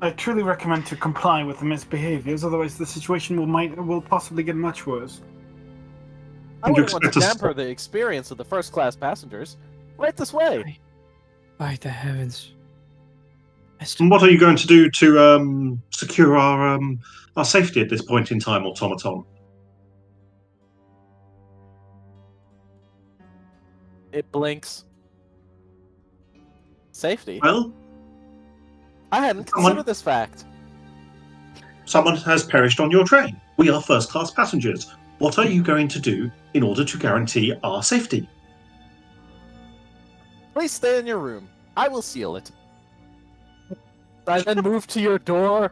I truly recommend to comply with the misbehaviors, otherwise the situation will possibly get much worse. I You wouldn't want to expect us- damper the experience of the first class passengers. Right this way. By the heavens. And what are you going to do to secure our safety at this point in time, Automaton? It blinks. Safety? Well, I hadn't Someone- considered this fact. someone has perished on your train. We are first class passengers. What are you going to do in order to guarantee our safety? Please stay in your room. I will seal it. I then move to your door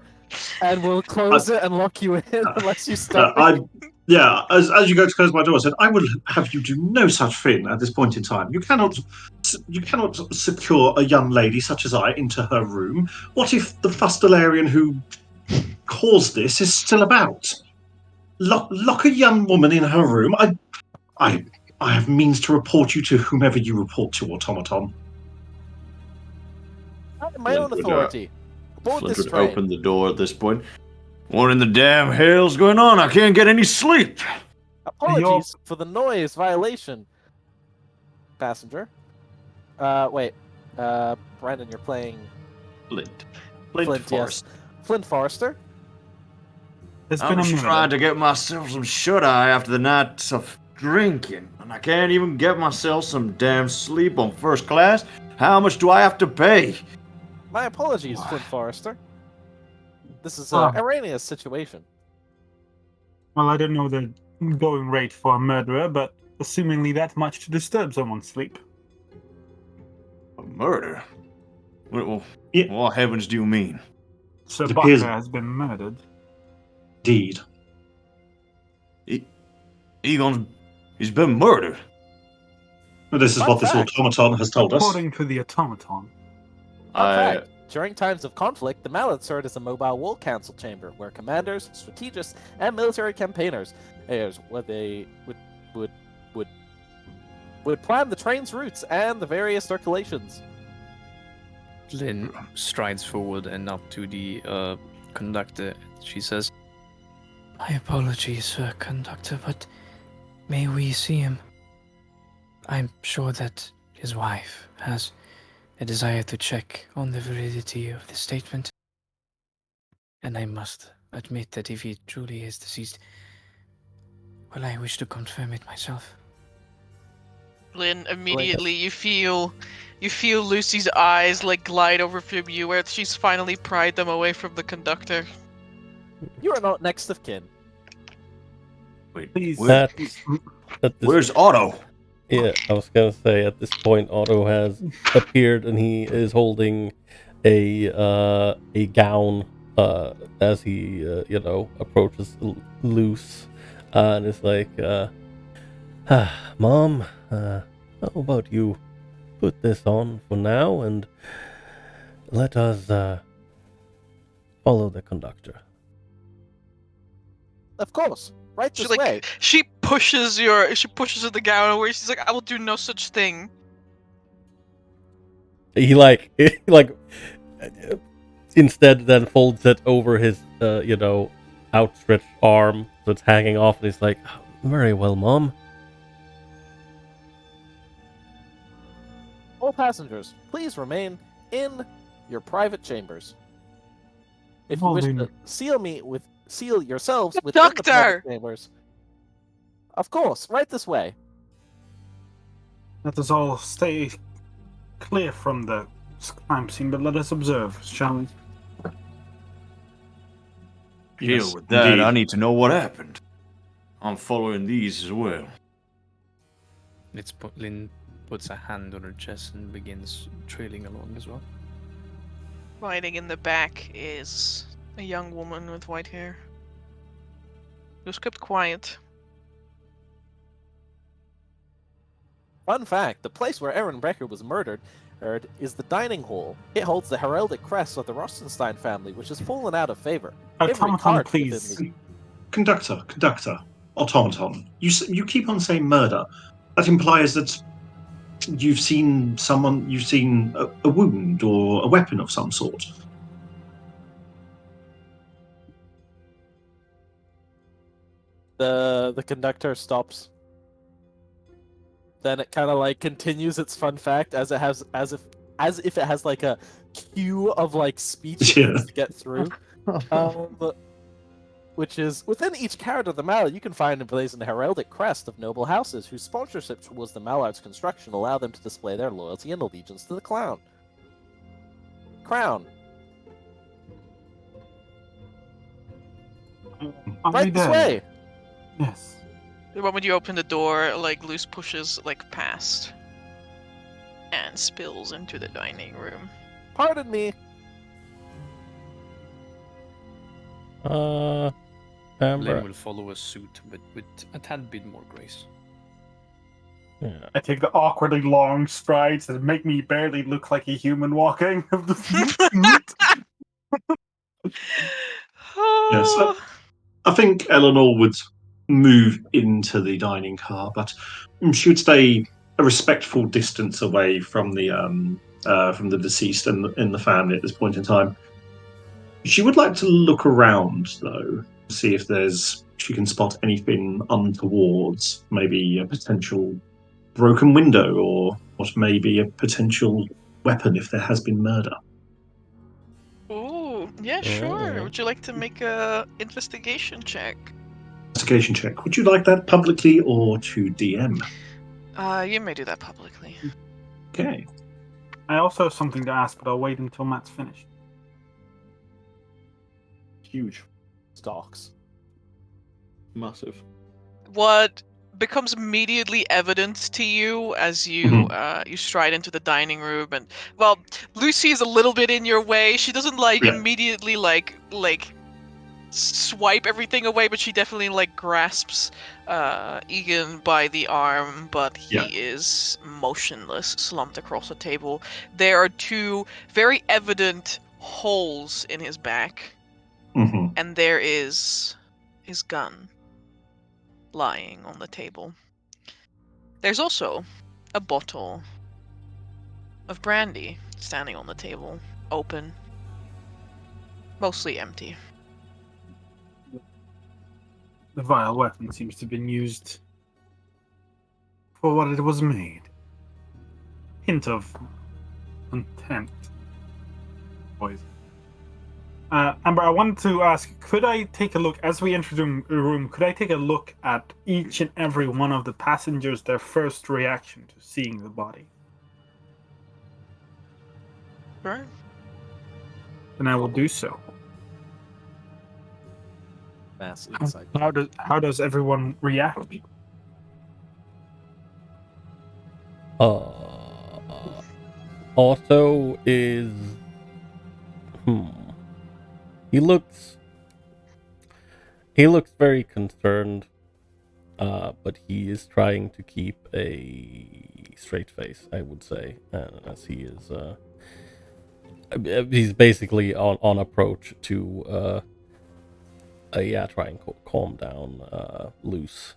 and will close it and lock you in unless you stop. As you go to close my door, I said, I will have you do no such thing at this point in time. You cannot secure a young lady such as I into her room. What if the Fustelarian who caused this is still about? Lock a young woman in her room. I have means to report you to whomever you report to, Automaton. I have my own Flint would, authority. Board Flint this would train. open the door at this point. What in the damn hell's going on? I can't get any sleep. Apologies for the noise violation, passenger. Wait. Brandon, you're playing Flint. Flint, yes. Forrest. Flint Forrester. There's I been a was murder. trying to get myself some shut-eye after the night of drinking, and I can't even get myself some damn sleep on first class. How much do I have to pay? My apologies, Flint Forrester. This is Ah. Irania's situation. Well, I don't know the going rate for a murderer, but assumingly that much to disturb someone's sleep. A murder? What Yeah. heavens do you mean? Sir It appears- Bakker has been murdered. Indeed. He's been murdered. Well, this is Fun what this fact. automaton has told us. According to the automaton. I, Fact. During times of conflict, the Mallet served as a mobile war council chamber where commanders, strategists, and military campaigners would plan the train's routes and the various circulations. Lynn strides forward and up to the conductor. She says, "My apologies, sir, conductor, but may we see him? I'm sure that his wife has a desire to check on the validity of the statement. And I must admit that if he truly is deceased, well, I wish to confirm it myself." Lynn, immediately you feel Lucy's eyes like glide over from you, where she's finally pried them away from the conductor. You are not next of kin. wait, Please. where- At this, where's Otto? yeah, I was gonna say at this point Otto has appeared and he is holding a gown as he approaches Luce and it's like Mom, how about you put this on for now and let us follow the conductor. Of course. Right She this way. she pushes her the gown away. She's like, "I will do no such thing." He instead then folds it over his outstretched arm so it's hanging off and he's like, "Very well, Mom." All passengers, please remain in your private chambers. If you wish to Holding- seal yourselves within the Doctor! private chambers. Of course, right this way. Let us all stay clear from the crime scene, but let us observe, shall we? Deal Yes, with that. indeed. I need to know what happened. I'm following these as well. Lynn puts a hand on her chest and begins trailing along as well. Riding in the back is a young woman with white hair. Just kept quiet. Fun fact, the place where Egan Bakker was murdered is the dining hall. It holds the heraldic crest of the Rosenstein family, which has fallen out of favor. Every Automaton, card please. within Conductor, automaton. You keep on saying murder. That implies that you've seen someone. You've seen a wound or a weapon of some sort. The conductor stops. Then it kind of like continues its fun fact as if it has like a queue of like speech it Yeah. needs to get through. Which is within each carat of the mallet you can find emblazoned the heraldic crest of noble houses whose sponsorship towards the mallard's construction allow them to display their loyalty and allegiance to the crown. Right this way. Yes. The moment you open the door, like Luce pushes like past and spills into the dining room. Pardon me. Amber. Lynn will follow us suit, but with a tad bit more grace. Yeah. I take the awkwardly long strides that make me barely look like a human walking. Yes. I think Eleanor would move into the dining car, but she would stay a respectful distance away from the deceased and in the family at this point in time. She would like to look around, though, to see if she can spot anything untowards, maybe a potential broken window or what may be a potential weapon if there has been murder. Ooh, yeah, sure. Oh. Would you like to make a investigation check? Investigation check. Would you like that publicly or to DM? You may do that publicly. Okay. I also have something to ask, but I'll wait until Matt's finished. Huge. Stalks. Massive. What becomes immediately evident to you as you you stride into the dining room, and well, Lucy is a little bit in your way. She doesn't immediately like swipe everything away, but she definitely like grasps Egan by the arm, but he is motionless, slumped across the table. There are two very evident holes in his back, and there is his gun lying on the table. There's also a bottle of brandy standing on the table, open, mostly empty. The vile weapon seems to have been used for what it was made. Hint of contempt. Poison. Amber, I wanted to ask, could I take a look, as we enter the room, could I take a look at each and every one of the passengers, their first reaction to seeing the body? Sure. And I will do so. Mass insight. How does everyone react? Otto is... He looks very concerned, but he is trying to keep a straight face, I would say, as he is. He's basically on approach to try and calm down Luce.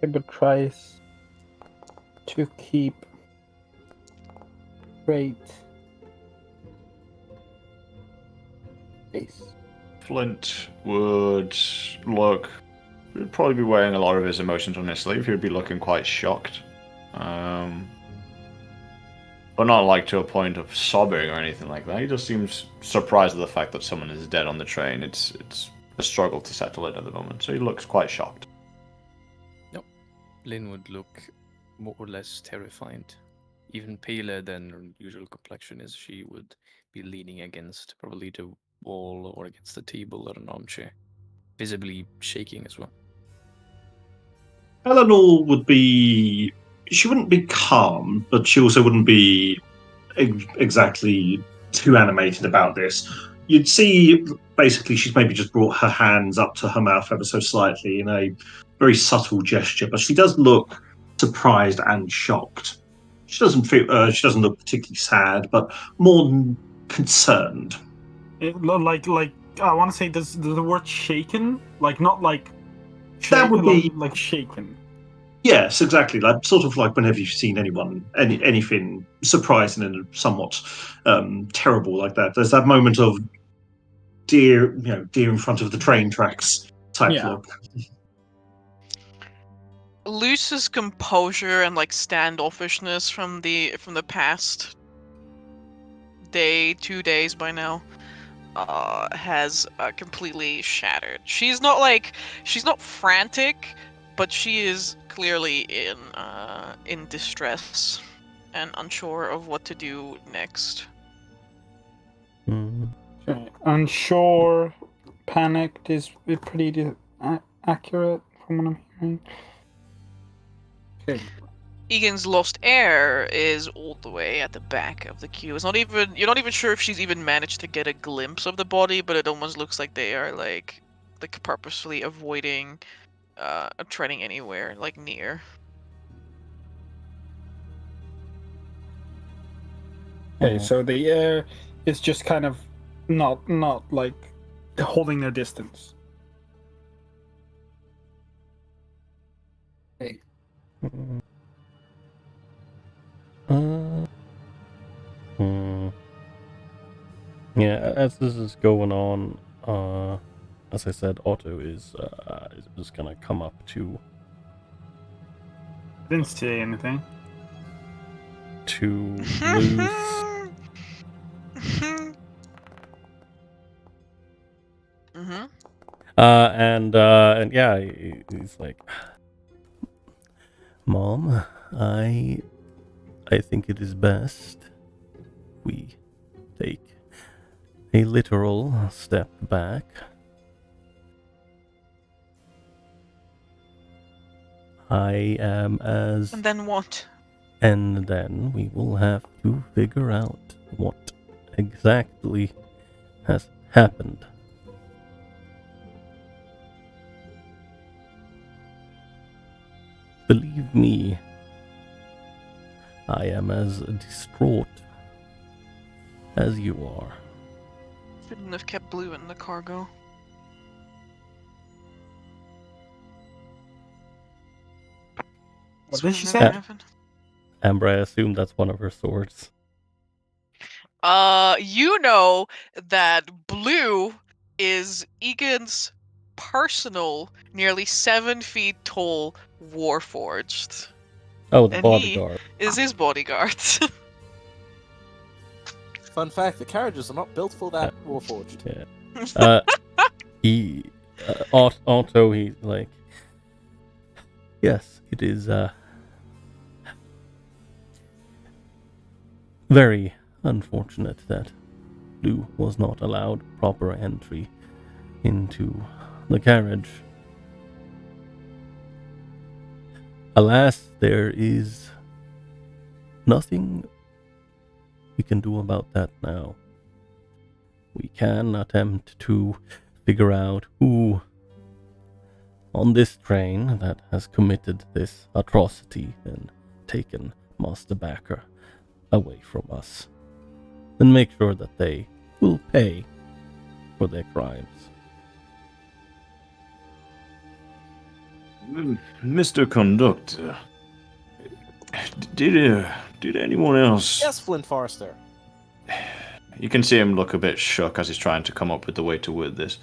But tries to keep straight face. Flint would look. He'd probably be wearing a lot of his emotions on his sleeve. He'd be looking quite shocked. But not like to a point of sobbing or anything like that. He just seems surprised at the fact that someone is dead on the train. It's a struggle to settle it at the moment, so he looks quite shocked. Lynn would look more or less terrified, even paler than her usual complexion, as she would be leaning against probably the wall or against the table or an armchair, visibly shaking as well. Eleanor would be... She wouldn't be calm, but she also wouldn't be exactly too animated about this. you'd see basically she's maybe just brought her hands up to her mouth ever so slightly in a very subtle gesture, but she does look surprised and shocked. She doesn't feel. She doesn't look particularly sad, but more concerned. Like I want to say, does the word shaken, like not like That would be like shaken. yes, exactly. Like sort of like whenever you've seen anything surprising and somewhat terrible like that. There's that moment of deer in front of the train tracks type Yeah. look. Luce's composure and like standoffishness from the past day, 2 days by now, has completely shattered. She's not frantic, but she is clearly in distress and unsure of what to do next. Mm. Okay. Unsure, panicked is pretty accurate from what I'm hearing. Okay. Egan's lost heir is all the way at the back of the queue. You're not even sure if she's even managed to get a glimpse of the body, but it almost looks like they are like purposefully avoiding treading anywhere like near. Okay, so the air is just kind of not like holding their distance. Okay. Mm. Yeah, as this is going on, as I said, Otto is just gonna come up to Didn't say anything. Luce. Mm-hmm. And yeah, he's like, Mom, I think it is best we take a literal step back. I am as... And then what? And then we will have to figure out what exactly has happened. Believe me, I am as distraught as you are. Shouldn't have kept Blue in the cargo. What did she Never say? happened. Amber, I assume that's one of her swords. You know that Blue is Egan's personal, nearly 7 feet tall Warforged. Oh, the And bodyguard. he is his bodyguard. Fun fact: the carriages are not built for that Warforged. Yeah. Otto, he's like, yes, it is, very unfortunate that Blue was not allowed proper entry into the carriage. Alas, there is nothing we can do about that now. We can attempt to figure out who on this train that has committed this atrocity and taken Master Bakker away from us, and make sure that they will pay for their crimes. Mr. Conductor, did anyone else... Yes, Flint Forrester. You can see him look a bit shook as he's trying to come up with the way to word this.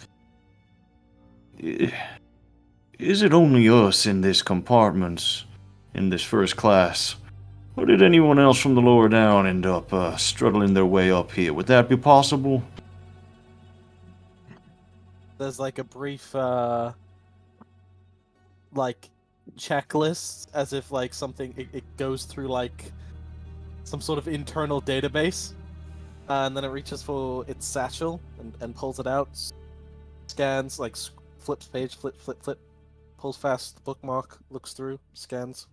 Is it only us in this compartment, in this first class? Or did anyone else from the lower down end up struggling their way up here? Would that be possible? There's like a brief, like, checklist, as if like something, it goes through like some sort of internal database, and then it reaches for its satchel and pulls it out, scans, like flips page, flip, pulls fast, bookmark, looks through, scans.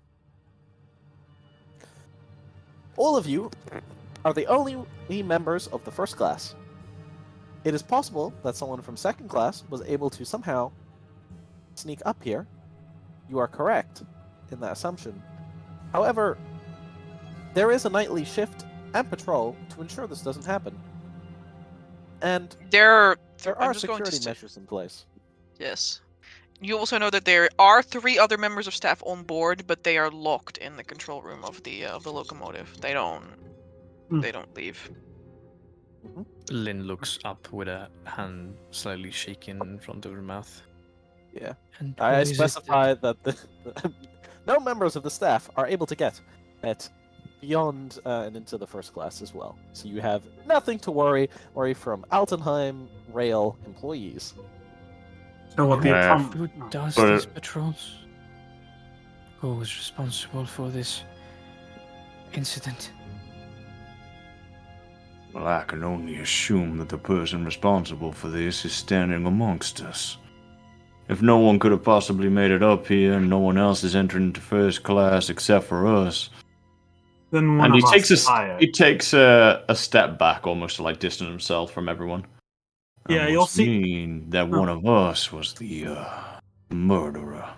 All of you are the only members of the first class. It is possible that someone from second class was able to somehow sneak up here. You are correct in that assumption. However, there is a nightly shift and patrol to ensure this doesn't happen. And there are just going to security measures in place. Yes. You also know that there are 3 other members of staff on board, but they are locked in the control room of the locomotive. They don't leave. Lynn looks up with a hand slightly shaking in front of her mouth. Yeah. And I what is it specify that no members of the staff are able to get beyond and into the first class as well. So you have nothing to worry from Altenheim rail employees. So what the Who does But- these patrols? Who was responsible for this incident? Well, I can only assume that the person responsible for this is standing amongst us. If no one could have possibly made it up here, and no one else is entering into first class except for us. Then one And of he us takes fired. a step back, almost to like distance himself from everyone. Yeah, I you'll must see- mean that one of us was the murderer.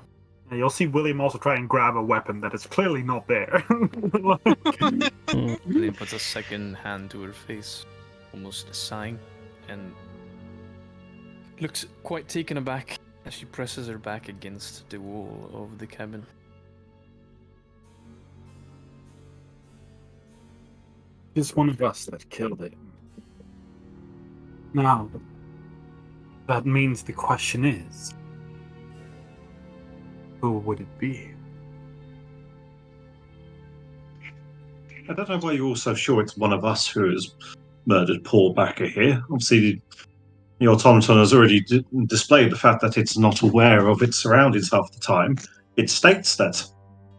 Yeah, you'll see William also try and grab a weapon that is clearly not there. Lynn puts a second hand to her face, almost sighing, and looks quite taken aback as she presses her back against the wall of the cabin. It's one of us that killed it. Now, that means the question is, who would it be? I don't know why you're all so sure it's one of us who has murdered poor Bakker here. Obviously, the automaton has already displayed the fact that it's not aware of its surroundings half the time. It states that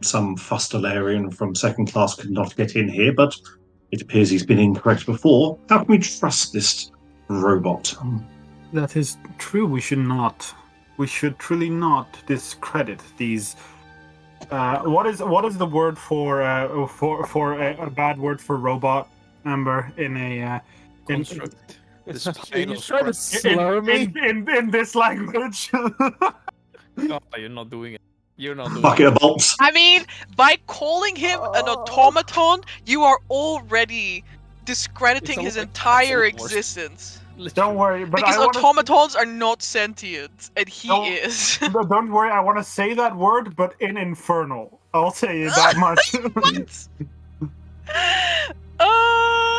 some Fustelarian from second class could not get in here, but it appears he's been incorrect before. How can we trust this robot? That is true. We should truly not discredit these. What is the word for a bad word for robot? Amber in a Construct. The Are spinal you trying to structure. slur me? in this language. Oh, you're not doing it. You're not doing Bucket it. of bolts. I mean, by calling him an automaton, you are already discrediting It's his like entire Axel Wars. existence. Don't Literally. worry, but Because I want to. automatons are not sentient, and he Don't- is. Don't worry, I want to say that word, but in infernal. I'll tell you that much. What?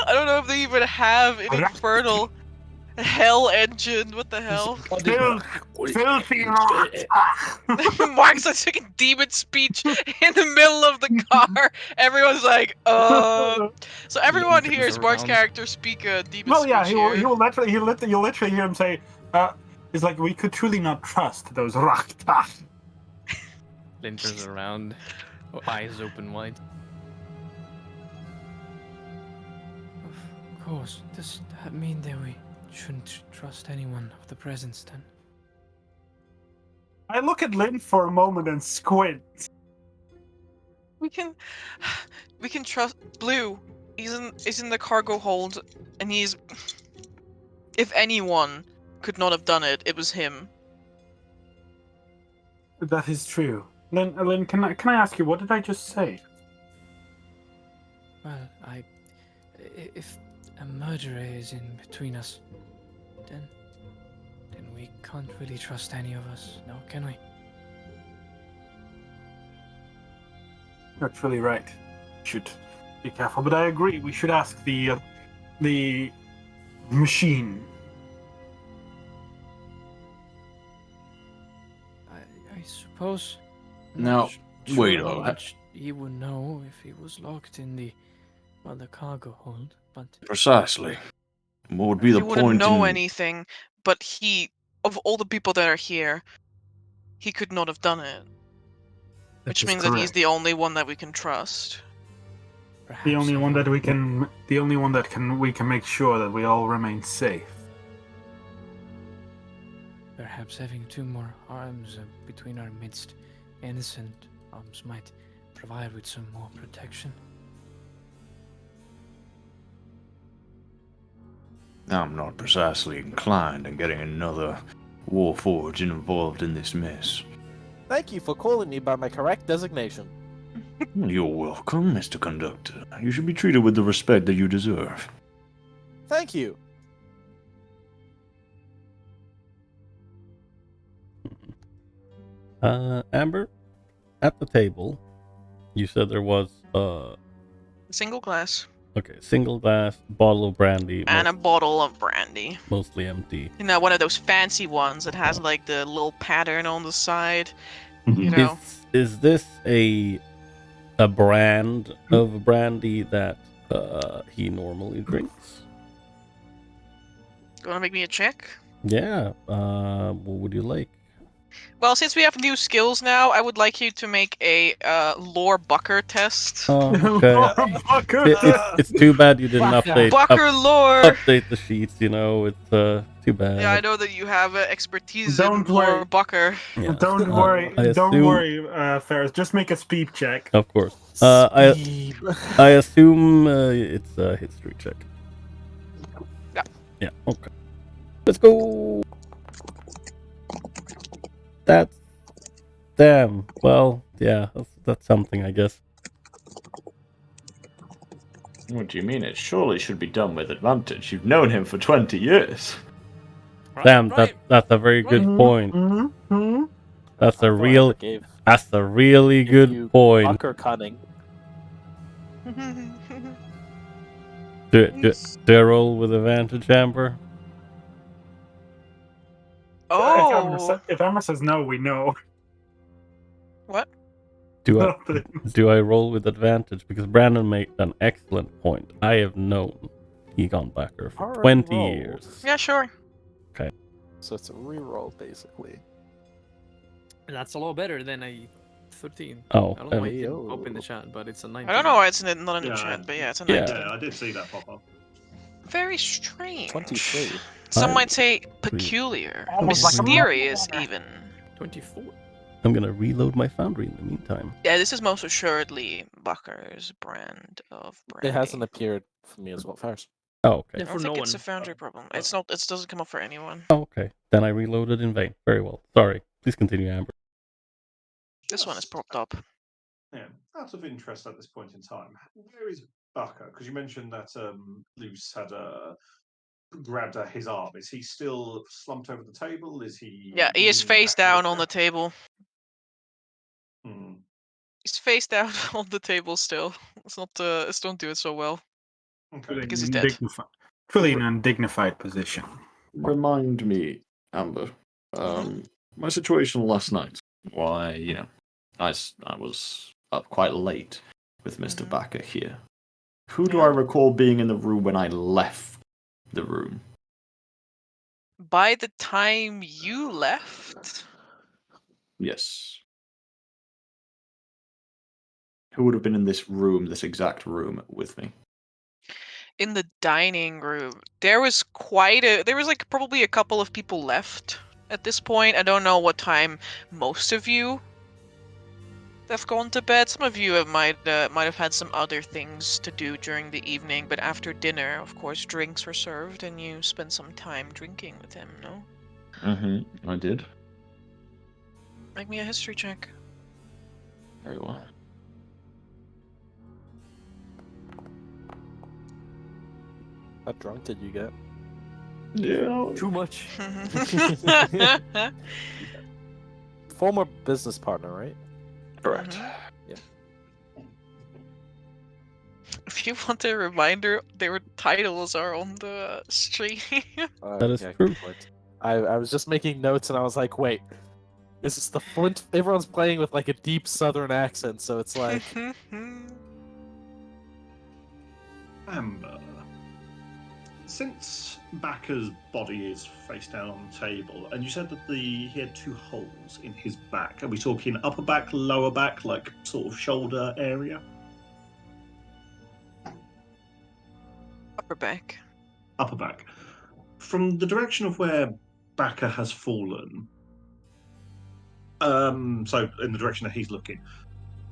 I don't know if they even have an infernal hell engine. What the hell? Filthy Mark's like speaking demon speech in the middle of the car. Everyone's like, So everyone Lynn hears turns Mark's around. character speak a demon Well, speech yeah, here. you'll literally hear him say, "It's like we could truly not trust those Rakta." Lynn turns around, eyes open wide. Of course, does that mean that we shouldn't trust anyone of the presence then? I look at Lynn for a moment and squint. We can trust Blue. He's in the cargo hold, and he's. If anyone could not have done it, it was him. That is true. Lynn, can I ask you, what did I just say? Well, if a murderer is in between us, then we can't really trust any of us, now can we? You're truly right. Should be careful, but I agree. We should ask the machine. I suppose. Now, Not sure wait how a minute. much he would know if he was locked in the cargo hold, but Precisely. What would be the He wouldn't point know in... anything, but of all the people that are here, he could not have done it. Which is means that he's correct. the only one that we can trust. perhaps The only one that having- we can make sure that we all remain safe. Perhaps having 2 more arms between our midst, innocent arms, might provide with some more protection. I'm not precisely inclined in getting another warforged involved in this mess. Thank you for calling me by my correct designation. You're welcome, Mr. Conductor. You should be treated with the respect that you deserve. Thank you. Amber, at the table, you said there was Single glass single glass bottle of brandy, and a bottle of brandy. mostly empty. You know, one of those fancy ones that has like the little pattern on the side. You know, Is this a brand of brandy that he normally drinks? you want to make me a check? Yeah. What would you like? Well, since we have new skills now, I would like you to make a lore Bakker test. Oh, okay. Bakker. It's too bad you didn't update Bakker lore. update the sheets. You know, it's too bad. Yeah, I know that you have expertise Don't in lore worry. Bakker. Yeah. Don't worry, I don't assume- worry, Ferris. Just make a speed check. Of course. I assume it's a history check. Yeah. Yeah. Okay. Let's go. That's damn. Well, yeah. That's something, I guess. What do you mean? It surely should be done with advantage. You've known him for 20 years. Damn. That's a very good point. Mm-hmm. That's a real. Gave That's a really you good point. Bakker cunning. Do I roll with advantage, Amber? Oh, If Emma says no, we know. what? Do I Nothing. do I roll with advantage? Because Brandon made an excellent point. I have known Egan Bakker for Alright, 20 roll. years. Yeah, sure. So it's a reroll, basically. That's a lot better than a 13. Oh, I don't know why and- you didn't open the chat, but it's a 19. I don't know why it's not in the Yeah. chat, but yeah, it's a Yeah. 19. Yeah, I did see that pop up. Very strange. 23. Some I- might say peculiar, Almost like a mysterious, monster. even. 24. I'm gonna reload my foundry in the meantime. Yeah, this is most assuredly Bakker's brand of brandy. It hasn't appeared for me as well first. Oh, okay. I Yeah, don't for think no it's one. a foundry problem. It's not. It doesn't come up for anyone. Oh, okay. Then I reloaded in vain. Very well. Sorry. Please continue, Amber. This one is propped up. Yeah, out of interest at this point in time, where is Bakker? Because you mentioned that Luce had grabbed his arm. Is he still slumped over the table? Is he? Yeah, he is leaning face back a down on the little? table. Hmm. He's face down on the table still. It's not. It's don't do it so well. Okay. Because he's dead. Truly an undignified position. Remind me, Amber, my situation last night. Why, I was up quite late with Mr. Bakker here. Who do I recall being in the room when I left the room? By the time you left, Yes. Who would have been in this room, this exact room, with me? in the dining room, there was like probably a couple of people left at this point. I don't know what time most of you have gone to bed. Some of you might have had some other things to do during the evening, but after dinner, of course, drinks were served, and you spent some time drinking with him. No, Mm-hmm. I did. make me a history check. Very well. How drunk did you get? Yeah. Too much. Former business partner, right? Correct. If you want a reminder, their titles are on the stream. That is Yeah, true. good point. I was just making notes and I was like, wait, this is the Flint. Everyone's playing with like a deep southern accent, so it's like. Amber, since Bakker's body is face down on the table, and you said that he had two holes in his back. Are we talking upper back, lower back, like sort of shoulder area? Upper back. Upper back. From the direction of where Bakker has fallen, so in the direction that he's looking,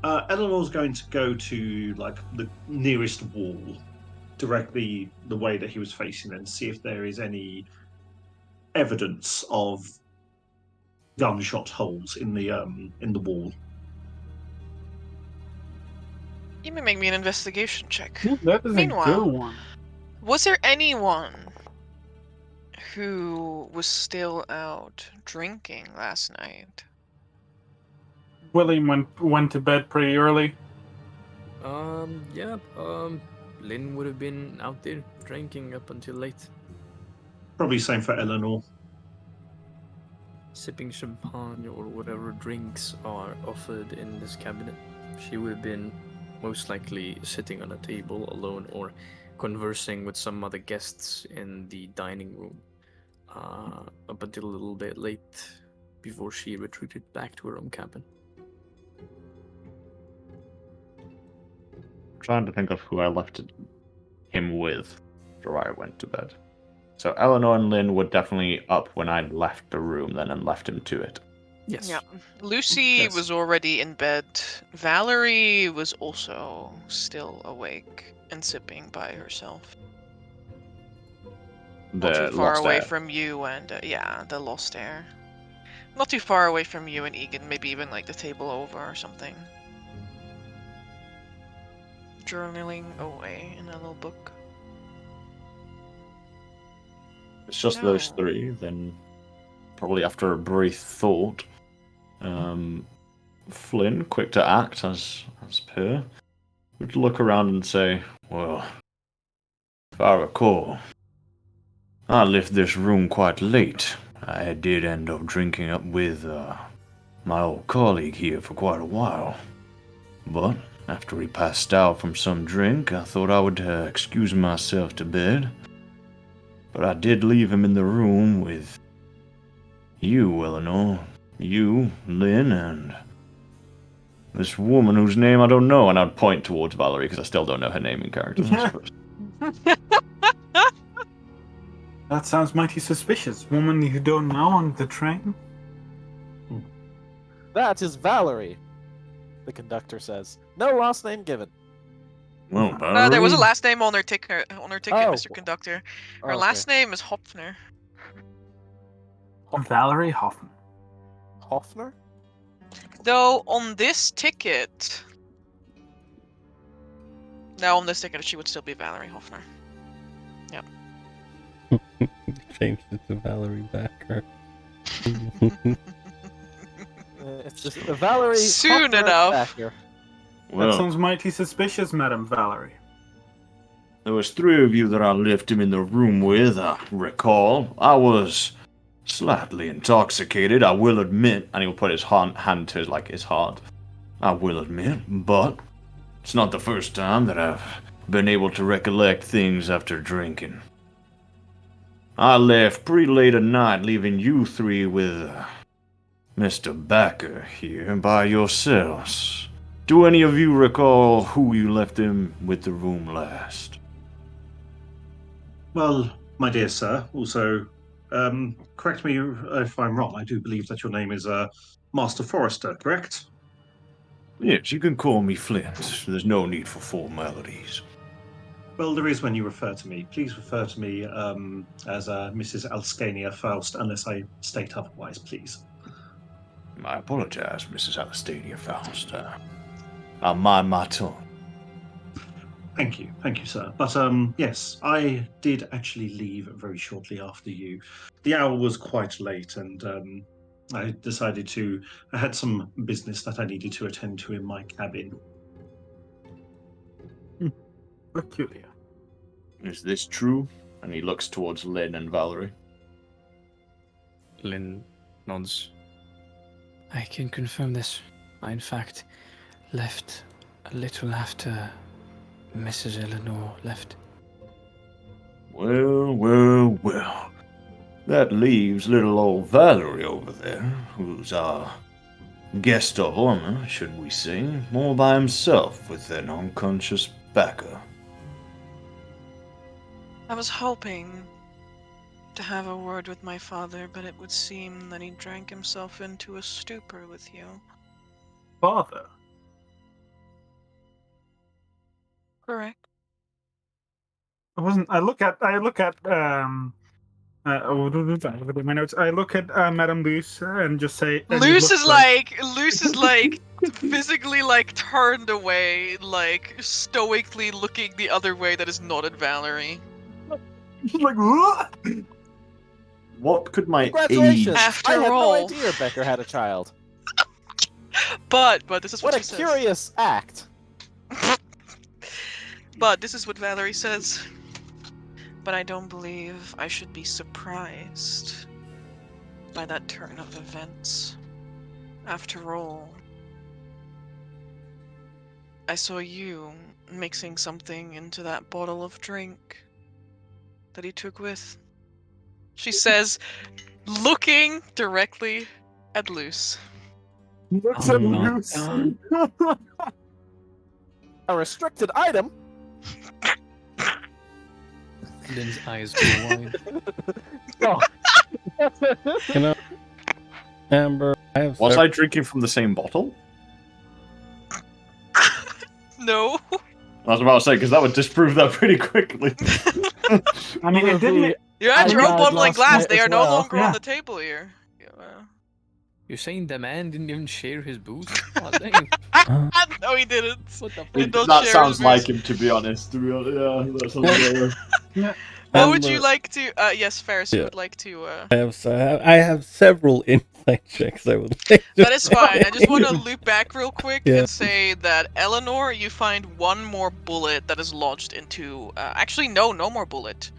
Eleanor's going to go to like the nearest wall directly the way that he was facing and see if there is any evidence of gunshot holes in the wall. You may make me an investigation check. That is a Meanwhile, good one. was there anyone who was still out drinking last night? William went to bed pretty early. Yeah, Lynn would have been out there drinking up until late. Probably same for Eleanor. Sipping champagne or whatever drinks are offered in this cabinet. She would have been most likely sitting on a table alone or conversing with some other guests in the dining room up until a little bit late before she retreated back to her own cabin. Trying to think of who I left him with after I went to bed. So Eleanor and Lynn were definitely up when I left the room then and left him to it. Yes. Yeah. Lucy Yes. was already in bed. Valerie was also still awake and sipping by herself. Not The too far lost away heir. from you and, the lost heir. Not too far away from you and Egan, maybe even like the table over or something. Journaling away in a little book. It's just those No. three, then probably after a brief thought, Flynn, quick to act as per, would look around and say, well, if I recall, I left this room quite late. I did end up drinking up with my old colleague here for quite a while. But after he passed out from some drink, I thought I would excuse myself to bed. But I did leave him in the room with you, Eleanor, you, Lynn, and this woman whose name I don't know. And I'd point towards Valerie because I still don't know her name in character. I suppose. That sounds mighty suspicious. Woman you don't know on the train? That is Valerie, the conductor says. No last name given. Well, There was a Valerie? last name on her ticket, Oh. Mr. Conductor. Her Okay. last name is Hopfner. Valerie Hoffman. Hoffner? Though on this ticket... No, on this ticket she would still be Valerie Hoffner. Yep. Changed it to Valerie Bakker. It's just Valerie Soon Hoffner enough. Bakker. That Well, sounds mighty suspicious, Madam Valerie. there was three of you that I left him in the room with, I recall. I was slightly intoxicated, I will admit, and he'll put his hand to his heart. I will admit, but it's not the first time that I've been able to recollect things after drinking. I left pretty late at night, leaving you three with Mr. Bakker here by yourselves. Do any of you recall who you left him with the room last? Well, my dear sir, also, correct me if I'm wrong. I do believe that your name is Master Forrester, correct? Yes, you can call me Flint. There's no need for formalities. Well, there is when you refer to me. Please refer to me as Mrs. Alskania Faust, unless I state otherwise, please. I apologize, Mrs. Alastania Faust. I'll mind my tongue. Thank you, sir. But yes, I did actually leave very shortly after you. The hour was quite late, and I decided to. I had some business that I needed to attend to in my cabin. Peculiar. Is this true? And he looks towards Lynn and Valerie. Lynn nods. I can confirm this. I, in fact, left a little after Mrs. Eleanor left. Well. That leaves little old Valerie over there, who's our guest of honor, should we say, all by himself with an unconscious Bakker. I was hoping to have a word with my father, but it would seem that he drank himself into a stupor with you. Father? Correct. I look at my notes. I look at Madame Luce and just say. And Luce is like physically like turned away, like stoically looking the other way that is not at Valerie. She's like, what? What could my Congratulations! age... After I had no all. idea Becker had a child. But this is what, What a she curious act. says. But this is what Valerie says. But I don't believe I should be surprised by that turn of events. After all, I saw you mixing something into that bottle of drink that he took with. She says, looking directly at Luce. Looks Oh at my Luce. God. A restricted item? Lynn's eyes go wide. You know, Amber, I have. Was I drinking from the same bottle? No. I was about to say, because that would disprove that pretty quickly. I mean, it didn't. You had your I own bottle and lost glass. it They as are no well. longer Yeah. on the table here. Yeah, well. You're saying the man didn't even share his booze? Oh, dang. No, he didn't. What the We fuck? don't That share sounds his like booze. him, to be honest. Yeah, that sounds like What would you Amber- like to? Yes, Ferris, you Yeah. would like to. I have several insight checks I would like to That is fine. I just want to loop back real quick Yeah. and say that Eleanor, you find one more bullet that is lodged into. Actually, no more bullet.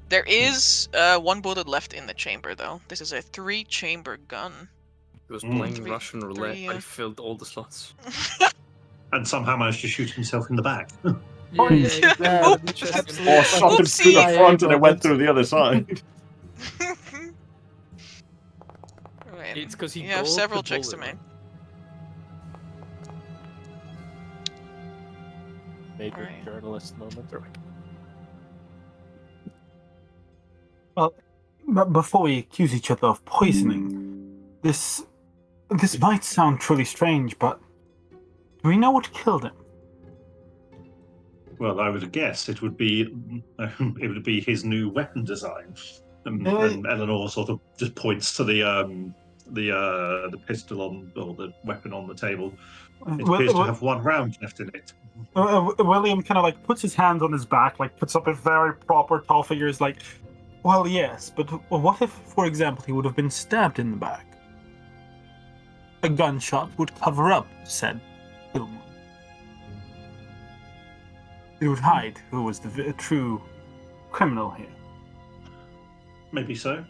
There is one bullet left in the chamber, though. This is a 3-chamber gun. He was Mm. playing Three- Russian roulette, three, but he filled all the slots. And somehow managed to shoot himself in the back. Oh, Yeah, yeah. interesting. Or shot him through the Oopsie. front and it went through the other side. Right. It's because he You have gulped several the checks to bullet. make. Major Alright. journalist moment. But before we accuse each other of poisoning, this might sound truly strange, but do we know what killed him? Well, I would guess it would be his new weapon design. And Eleanor sort of just points to the pistol or the weapon on the table. It appears to have one round left in it. William kind of like puts his hands on his back, like puts up a very proper tall figure. Is like, well, yes, but what if, for example, he would have been stabbed in the back? A gunshot would cover up said kill wound. It would hide who was the true criminal here. Maybe so.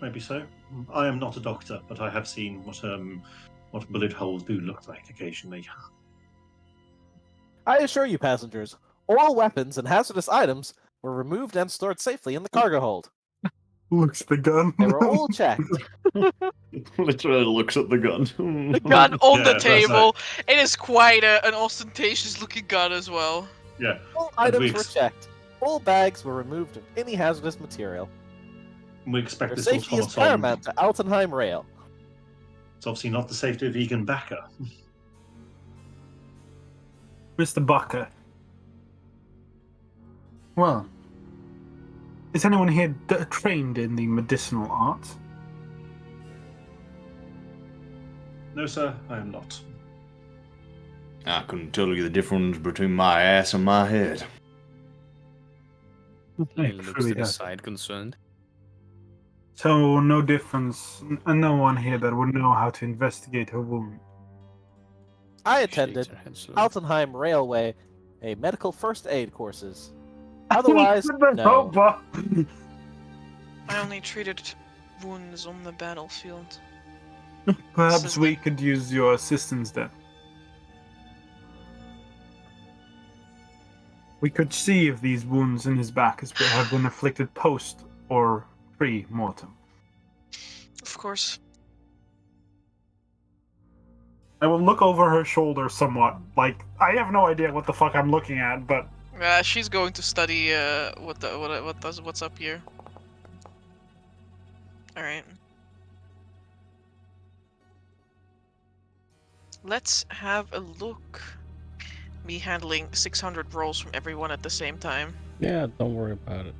I am not a doctor, but I have seen what bullet holes do look like occasionally. I assure you, passengers, all weapons and hazardous items were removed and stored safely in the cargo hold. Looks at the gun. They were all checked. Literally looks at the gun. The gun on Yeah, the that's table. It is quite an ostentatious looking gun as well. Yeah. All And items we were checked. All bags were removed of any hazardous material. We expect Their this safety is automaton. paramount to Altenheim Rail. It's obviously not the safety of Egan Bakker. Mr. Bakker. Well, is anyone here trained in the medicinal arts? No, sir, I am not. I couldn't tell you the difference between my ass and my head. He It looks really to the does. side concerned. So no difference, and no one here that would know how to investigate her wound. I Shakes attended her head slowly. Altenheim Railway, a medical first aid courses. Otherwise, The no. robot. I only treated wounds on the battlefield. Perhaps is we could use your assistance then. We could see if these wounds in his back have been afflicted post or pre-mortem. Of course. I will look over her shoulder somewhat. Like, I have no idea what the fuck I'm looking at, but She's going to study what's up here. All right. Let's have a look. Me handling 600 rolls from everyone at the same time. Yeah, don't worry about it.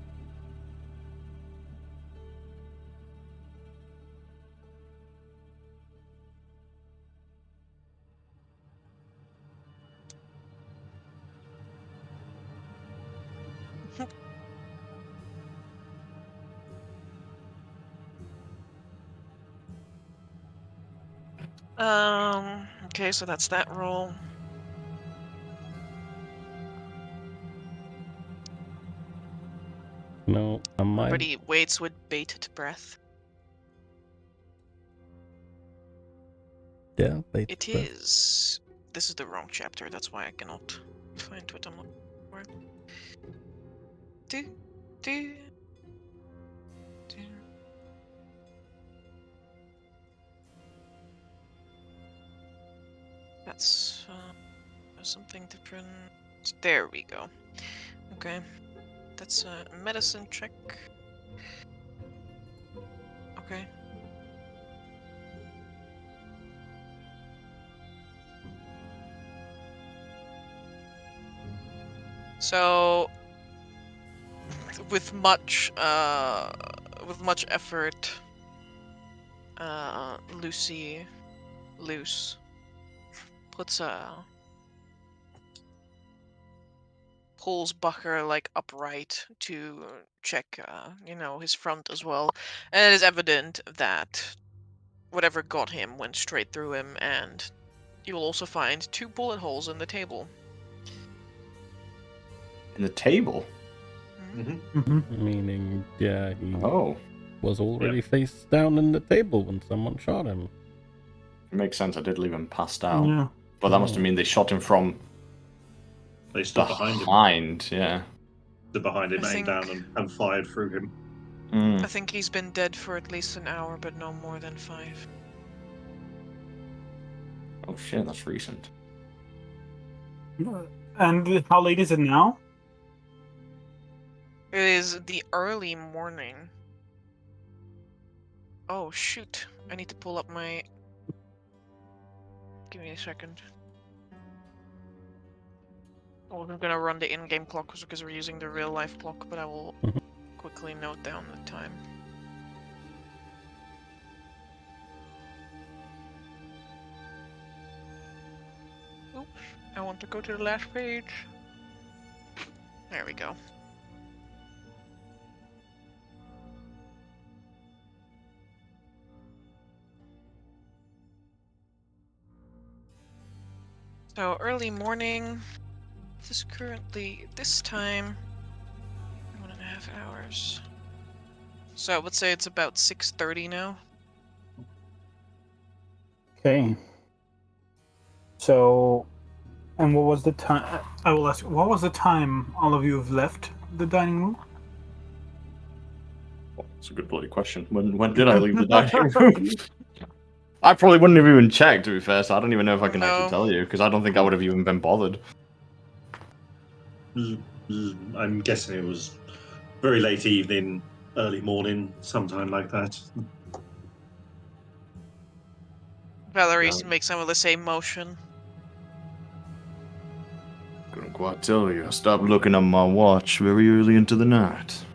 Okay, so that's that roll. No, I might. Everybody waits with bated breath. Yeah, wait. It is. This is the wrong chapter. That's why I cannot find what I'm looking for. Do, do, do. That's something different. There we go. Okay, that's a medicine check. Okay. So, with much effort, Luce puts pulls Bakker like upright to check, his front as well, and it is evident that whatever got him went straight through him, and you will also find 2 bullet holes in the table. In the table? Meaning, yeah, he Oh. was already face down in the table when someone shot him. It makes sense, I did leave him passed out. Yeah. But that must have mean they shot him from They stood behind him. behind, yeah. Stood behind him, I aimed think- down and fired through him. I think he's been dead for at least an hour, but no more than 5. Oh shit, that's recent. And how late is it now? It is the early morning. Oh shoot, I need to pull up my... Give me a second. I wasn't gonna run the in-game clock because we're using the real-life clock, but I will quickly note down the time. Oops, I want to go to the last page. There we go. So early morning. This is currently this time 1.5 hours. So I would say it's about 6:30 now. Okay. So, and what was the time? I will ask. What was the time all of you have left the dining room? Well, that's a good bloody question. When did I leave the dining room? I probably wouldn't have even checked, to be fair, so I don't even know if I can actually No. tell you, because I don't think I would have even been bothered. I'm guessing it was very late evening, early morning, sometime like that. Valerie No. makes some of the same motion. Couldn't quite tell you. I stopped looking at my watch very early into the night.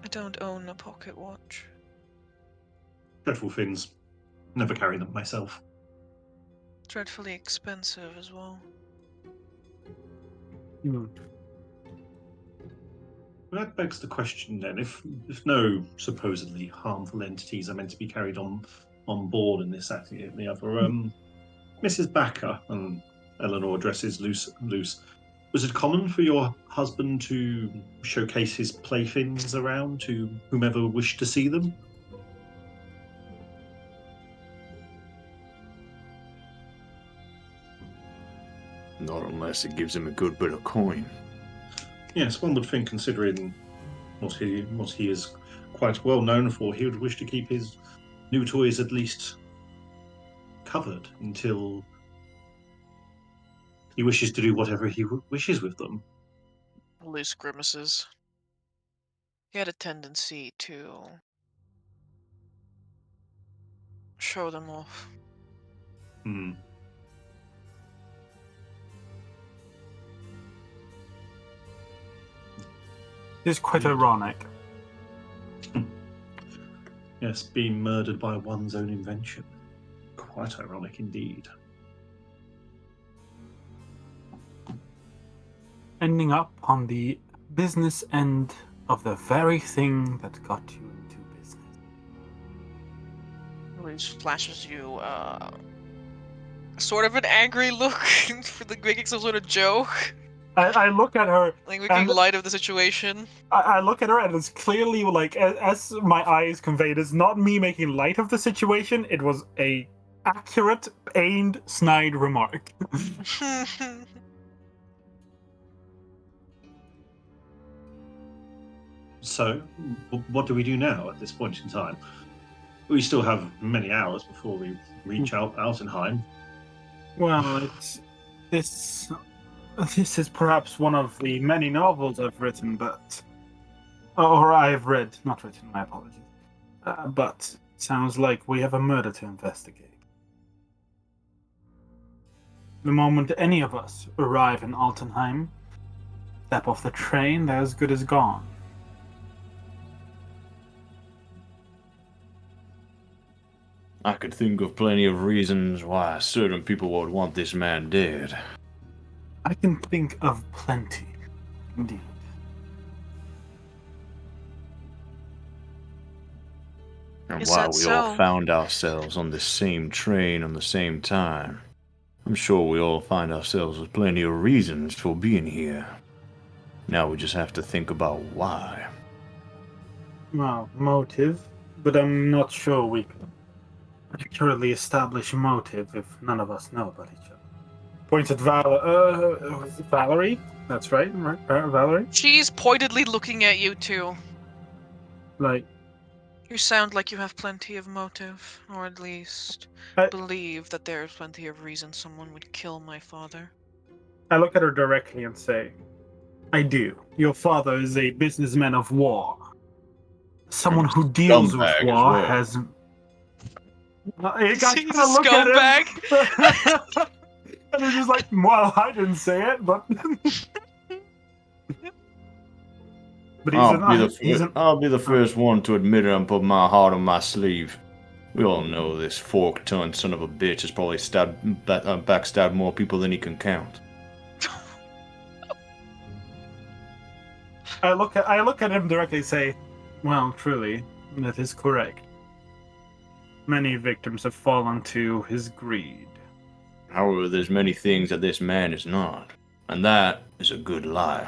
I don't own a pocket watch. Dreadful things. Never carry them myself. Dreadfully expensive as well. That begs the question then, if no supposedly harmful entities are meant to be carried on board in this, that, and the other, Mrs. Bakker, and Eleanor addresses Luce, was it common for your husband to showcase his playthings around to whomever wished to see them? Not unless it gives him a good bit of coin. Yes, one would think, considering what he is quite well known for, he would wish to keep his new toys at least covered until he wishes to do whatever he wishes with them. Loose grimaces. He had a tendency to show them off. It's quite ironic. Yes, being murdered by one's own invention. Quite ironic indeed. Ending up on the business end of the very thing that got you into business. Loose flashes you sort of an angry look for the making some sort of joke, I look at her. like making And light of the situation. I look at her, and it's clearly like, as my eyes conveyed, it's not me making light of the situation. It was a accurate, aimed, snide remark. So, what do we do now at this point in time? We still have many hours before we reach Altenheim. Well, this is perhaps one of the many novels I've written, or I've read, not written. My apologies. But it sounds like we have a murder to investigate. The moment any of us arrive in Altenheim, step off the train, they're as good as gone. I could think of plenty of reasons why certain people would want this man dead. I can think of plenty, indeed. And Is while that we all so? found ourselves on the same train on the same time, I'm sure we all find ourselves with plenty of reasons for being here. Now we just have to think about why. Well, motive, but I'm not sure we can accurately establish motive if none of us know about each other. Points at Valerie? That's right, Valerie? She's pointedly looking at you too. Like, You sound like you have plenty of motive, or at least I- believe that there is plenty of reason someone would kill my father. I look at her directly and say, I do. Your father is a businessman of war. Someone who deals with Scumbag as war well. has... I He's kind a of look at him. scumbag. And he's just like, well, I didn't say it, but... But I'll be the first one to admit it and put my heart on my sleeve. We all know this fork-tongued son of a bitch has probably backstabbed more people than he can count. I look at him directly and say, well, truly, that is correct. Many victims have fallen to his greed. However, there's many things that this man is not, and that is a good lie.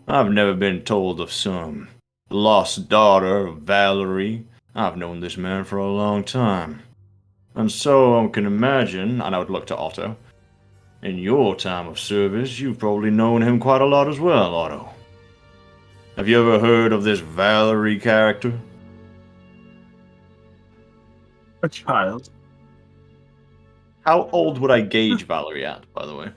I've never been told of some lost daughter of Valerie. I've known this man for a long time. And so I can imagine, and I would look to Otto, in your time of service, you've probably known him quite a lot as well, Otto. Have you ever heard of this Valerie character? A child. How old would I gauge Valerie at, by the way?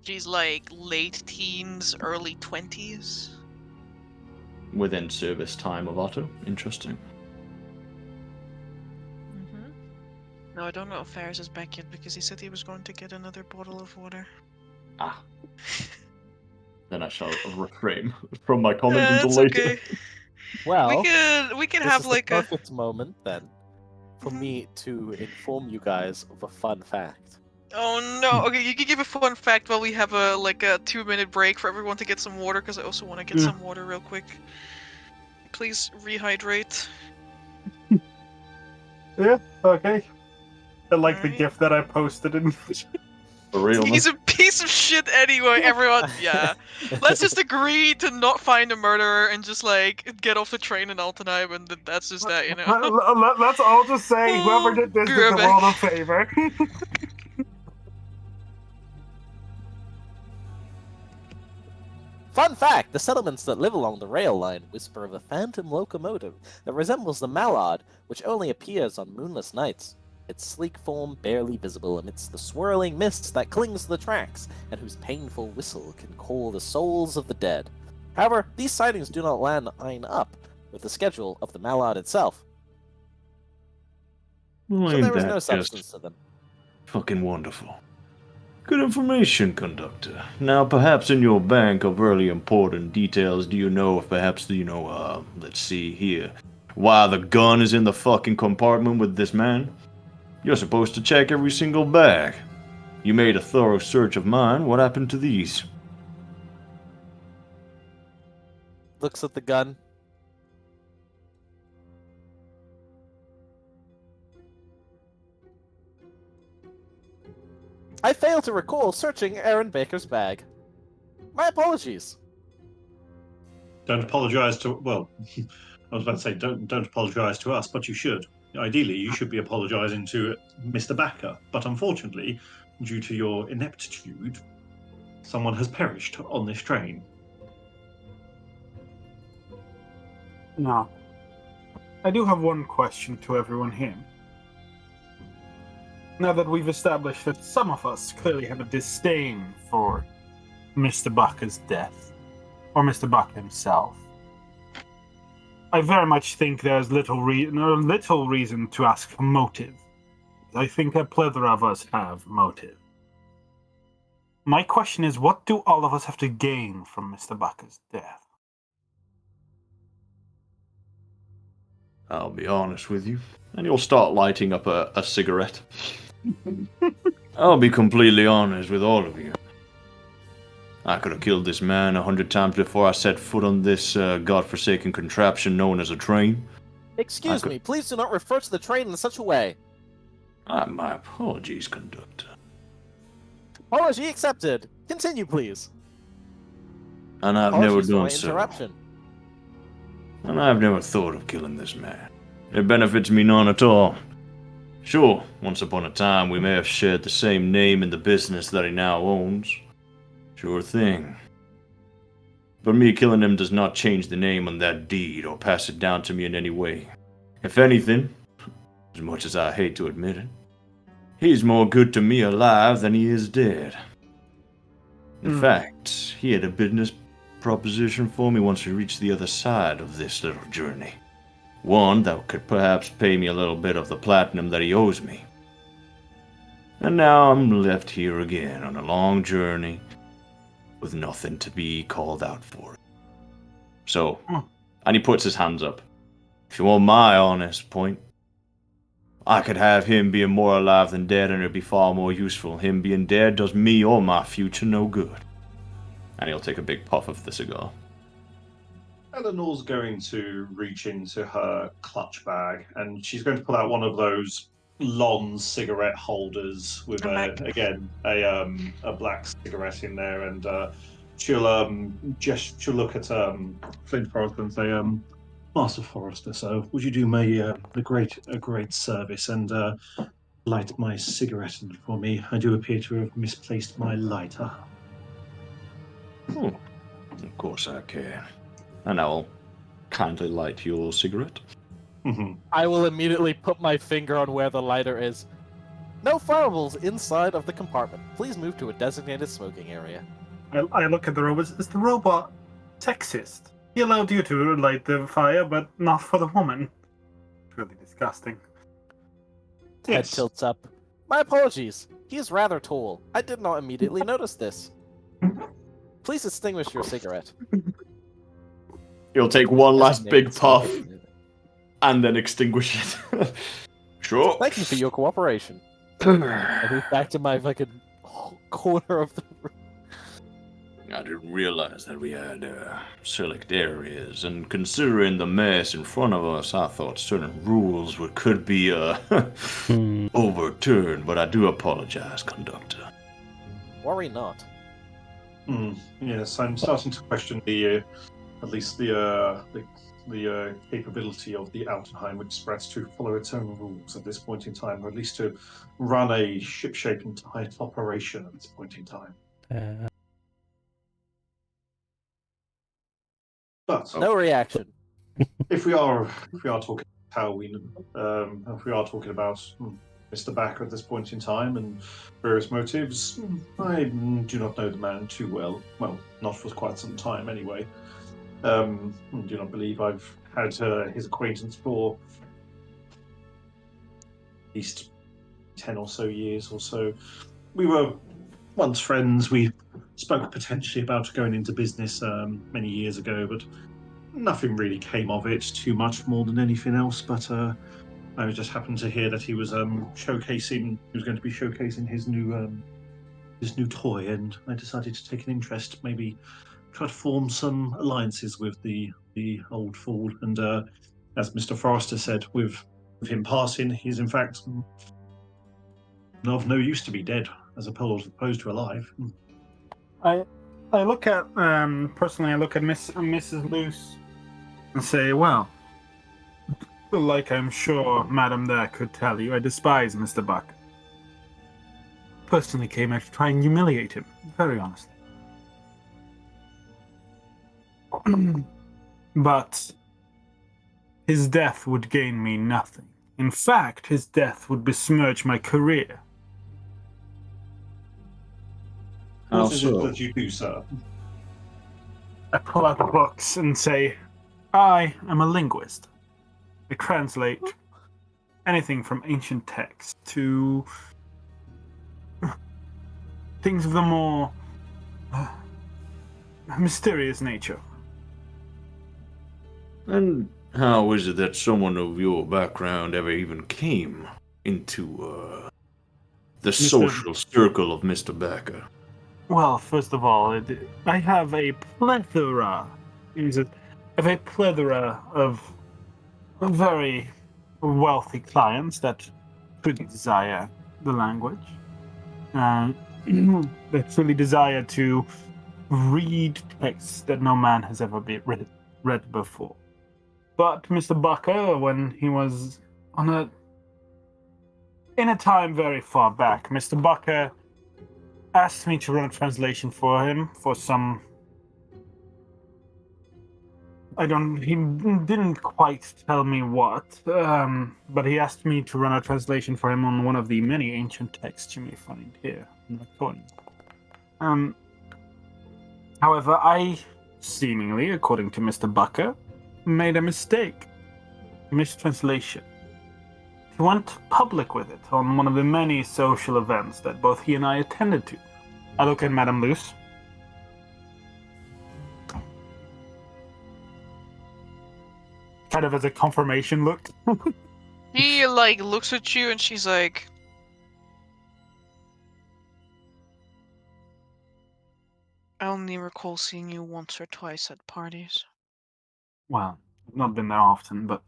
She's like late teens, early 20s. Within service time of Otto. Interesting. No, I don't know if Ferris is back yet because he said he was going to get another bottle of water. Ah. Then I shall refrain from my comment Yeah, until it's later. okay. Well, We can this have is like the a. perfect moment then for me to inform you guys of a fun fact. Oh no! Okay, you can give a fun fact while we have a 2-minute break for everyone to get some water because I also want to get some water real quick. Please rehydrate. Yeah, okay. I like the Alright. gift that I posted in... For real, man. He's a piece of shit anyway. Everyone, yeah. Let's just agree to not find a murderer and just get off the train in Altenheim, and that's just that, you know. Let's all just say whoever did this did the Grubbe. world a favor. Fun fact, the settlements that live along the rail line whisper of a phantom locomotive that resembles the mallard, which only appears on moonless nights. Its sleek form barely visible amidst the swirling mist that clings to the tracks, and whose painful whistle can call the souls of the dead. However, these sightings do not line up with the schedule of the mallard itself, Well, so ain't there is that no just substance to them. fucking wonderful. Good information, Conductor. Now, perhaps in your bank of really important details, do you know if perhaps, let's see here, why the gun is in the fucking compartment with this man? You're supposed to check every single bag. You made a thorough search of mine. What happened to these? Looks at the gun. I fail to recall searching Aaron Baker's bag. My apologies. Don't apologise to. Well, I was about to say don't apologise to us, but you should. Ideally, you should be apologising to Mr. Bakker, but unfortunately, due to your ineptitude, someone has perished on this train. Now, I do have one question to everyone here. Now that we've established that some of us clearly have a disdain for Mr. Bakker's death, or Mr. Bakker himself, I very much think there's little reason to ask for motive. I think a plethora of us have motive. My question is, what do all of us have to gain from Mr. Bakker's death? I'll be honest with you. And you'll start lighting up a cigarette. I'll be completely honest with all of you. I could have killed this man 100 times before I set foot on this godforsaken contraption known as a train. Excuse me, please do not refer to the train in such a way. My apologies, conductor. Apology accepted. Continue, please. And I've never Apologies for done my so. interruption. And I've never thought of killing this man. It benefits me none at all. Sure, once upon a time we may have shared the same name in the business that he now owns. Sure thing. But me killing him does not change the name on that deed or pass it down to me in any way. If anything, as much as I hate to admit it, he's more good to me alive than he is dead. In fact, he had a business proposition for me once we reached the other side of this little journey. One that could perhaps pay me a little bit of the platinum that he owes me. And now I'm left here again on a long journey with nothing to be called out for. So, and he puts his hands up. If you want my honest point, I could have him being more alive than dead and it'd be far more useful. Him being dead does me or my future no good. And he'll take a big puff of the cigar. Eleanor's going to reach into her clutch bag and she's going to pull out one of those Lon cigarette holders with a black cigarette in there, and she'll look at Flint Forrester and say, Master Forrester, so would you do me a great service and light my cigarette for me? I do appear to have misplaced my lighter. Oh, of course I can. And I'll kindly light your cigarette. I will immediately put my finger on where the lighter is. No fireballs inside of the compartment. Please move to a designated smoking area. I look at the robot. Is the robot sexist? He allowed you to light the fire, but not for the woman. It's really disgusting. Head tilts up. My apologies. He is rather tall. I did not immediately notice this. Please extinguish your cigarette. He'll take one last big puff and then extinguish it. Sure. Thank you for your cooperation. I move back to my fucking corner of the room. I didn't realize that we had select areas, and considering the mess in front of us, I thought certain rules could be overturned, but I do apologize, conductor. Worry not. Yes, I'm starting to question the capability of the Altenheim Express to follow its own rules at this point in time, or at least to run a ship-shape and tight operation at this point in time. But No reaction. if we are talking about Mr. Bakker at this point in time and various motives, I do not know the man too well. Well, not for quite some time anyway. Do not believe I've had his acquaintance for at least 10 or so years or so. We were once friends. We spoke potentially about going into business many years ago, but nothing really came of it too much more than anything else. But I just happened to hear that he was going to be showcasing his new toy, and I decided to take an interest, maybe try to form some alliances with the old fool. And as Mr. Forrester said, with him passing, he's in fact of no use to be dead as opposed to alive. I look at personally. I look at Mrs. Luce and say, well, like I'm sure Madam there could tell you, I despise Mr. Buck. Personally came out to try and humiliate him, very honestly. But his death would gain me nothing. In fact, his death would besmirch my career. What is it that you do, sir? I pull out the books and say, I am a linguist. I translate anything from ancient texts to things of the more mysterious nature. And how is it that someone of your background ever even came into the social circle of Mr. Bakker? Well, first of all, I have a plethora of very wealthy clients that truly desire the language. That truly desire to read texts that no man has ever read before. But Mr. Bakker, when he was in a time very far back, Mr. Bakker asked me to run a translation for him for some... he didn't quite tell me what, but he asked me to run a translation for him on one of the many ancient texts you may find here in Arkhona. However, I, seemingly, according to Mr. Bakker, made a mistake. Mistranslation. He went public with it on one of the many social events that both he and I attended to. I look at Madame Luce. Kind of as a confirmation look. He looks at you and she's like, I only recall seeing you once or twice at parties. Well, I've not been there often, but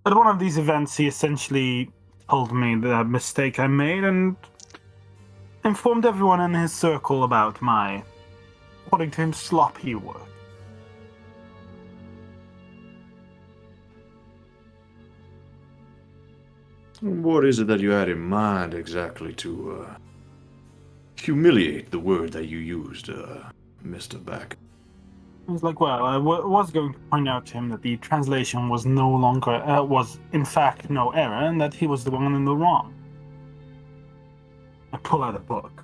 at one of these events he essentially told me the mistake I made and informed everyone in his circle about my, according to him, sloppy work. What is it that you had in mind exactly to humiliate the word that you used, Mr. Bakker? I was like, well, I was going to point out to him that the translation was no longer, was in fact no error, and that he was the one in the wrong. I pull out a book.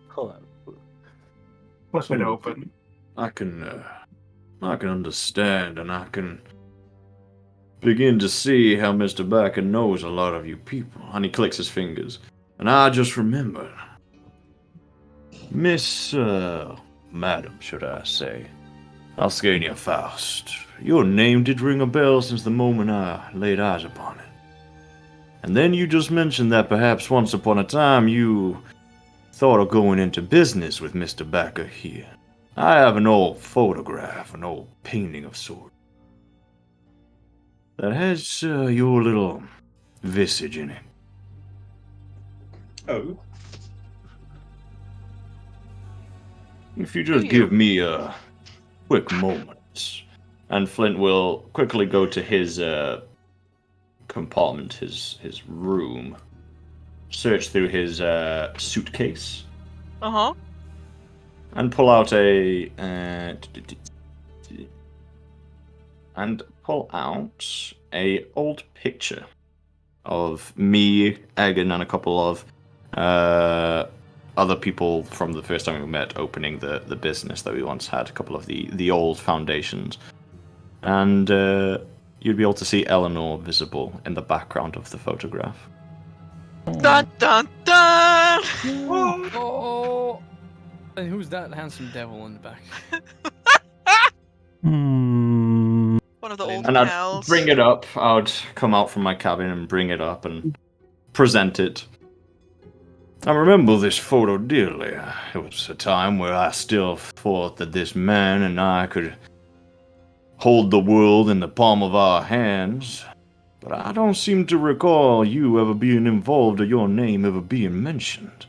Pull out a book. Flip it open. I can understand, and I can begin to see how Mr. Bakker knows a lot of you people. And he clicks his fingers. And I just remembered. Miss, Madam, should I say, Alskania Faust. Your name did ring a bell since the moment I laid eyes upon it. And then you just mentioned that perhaps once upon a time you thought of going into business with Mr. Bakker here. I have an old photograph, an old painting of sorts, that has your little visage in it. Oh. If you just give me a quick moment. And Flint will quickly go to his compartment, his room, search through his suitcase. Uh-huh. And pull out a old picture of me, Egan, and a couple of other people from the first time we met opening the business that we once had, a couple of the old foundations. And you'd be able to see Eleanor visible in the background of the photograph. Dun dun dun! Oh! And who's that handsome devil in the back? Hmm. One of the old And I'd pals. bring it up. I'd come out from my cabin and bring it up and present it. I remember this photo dearly. It was a time where I still thought that this man and I could hold the world in the palm of our hands. but I don't seem to recall you ever being involved or your name ever being mentioned.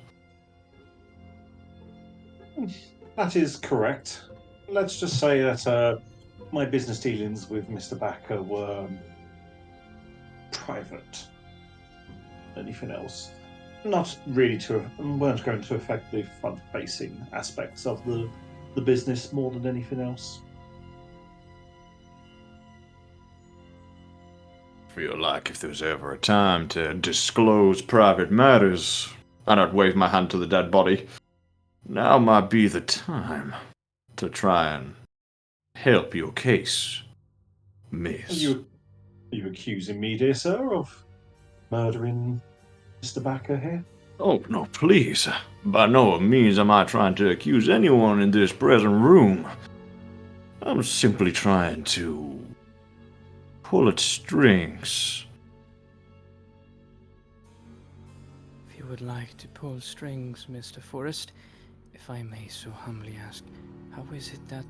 That is correct. Let's just say that my business dealings with Mr. Bakker were private. Anything else? Not really weren't going to affect the front-facing aspects of the business more than anything else. Feel like if there's ever a time to disclose private matters, and I'd wave my hand to the dead body, now might be the time to try and help your case, miss. Are you accusing me, dear sir, of murdering Mr. Bakker here? Oh, no, please. By no means am I trying to accuse anyone in this present room. I'm simply trying to pull at strings. If you would like to pull strings, Mr. Forrest, if I may so humbly ask, how is it that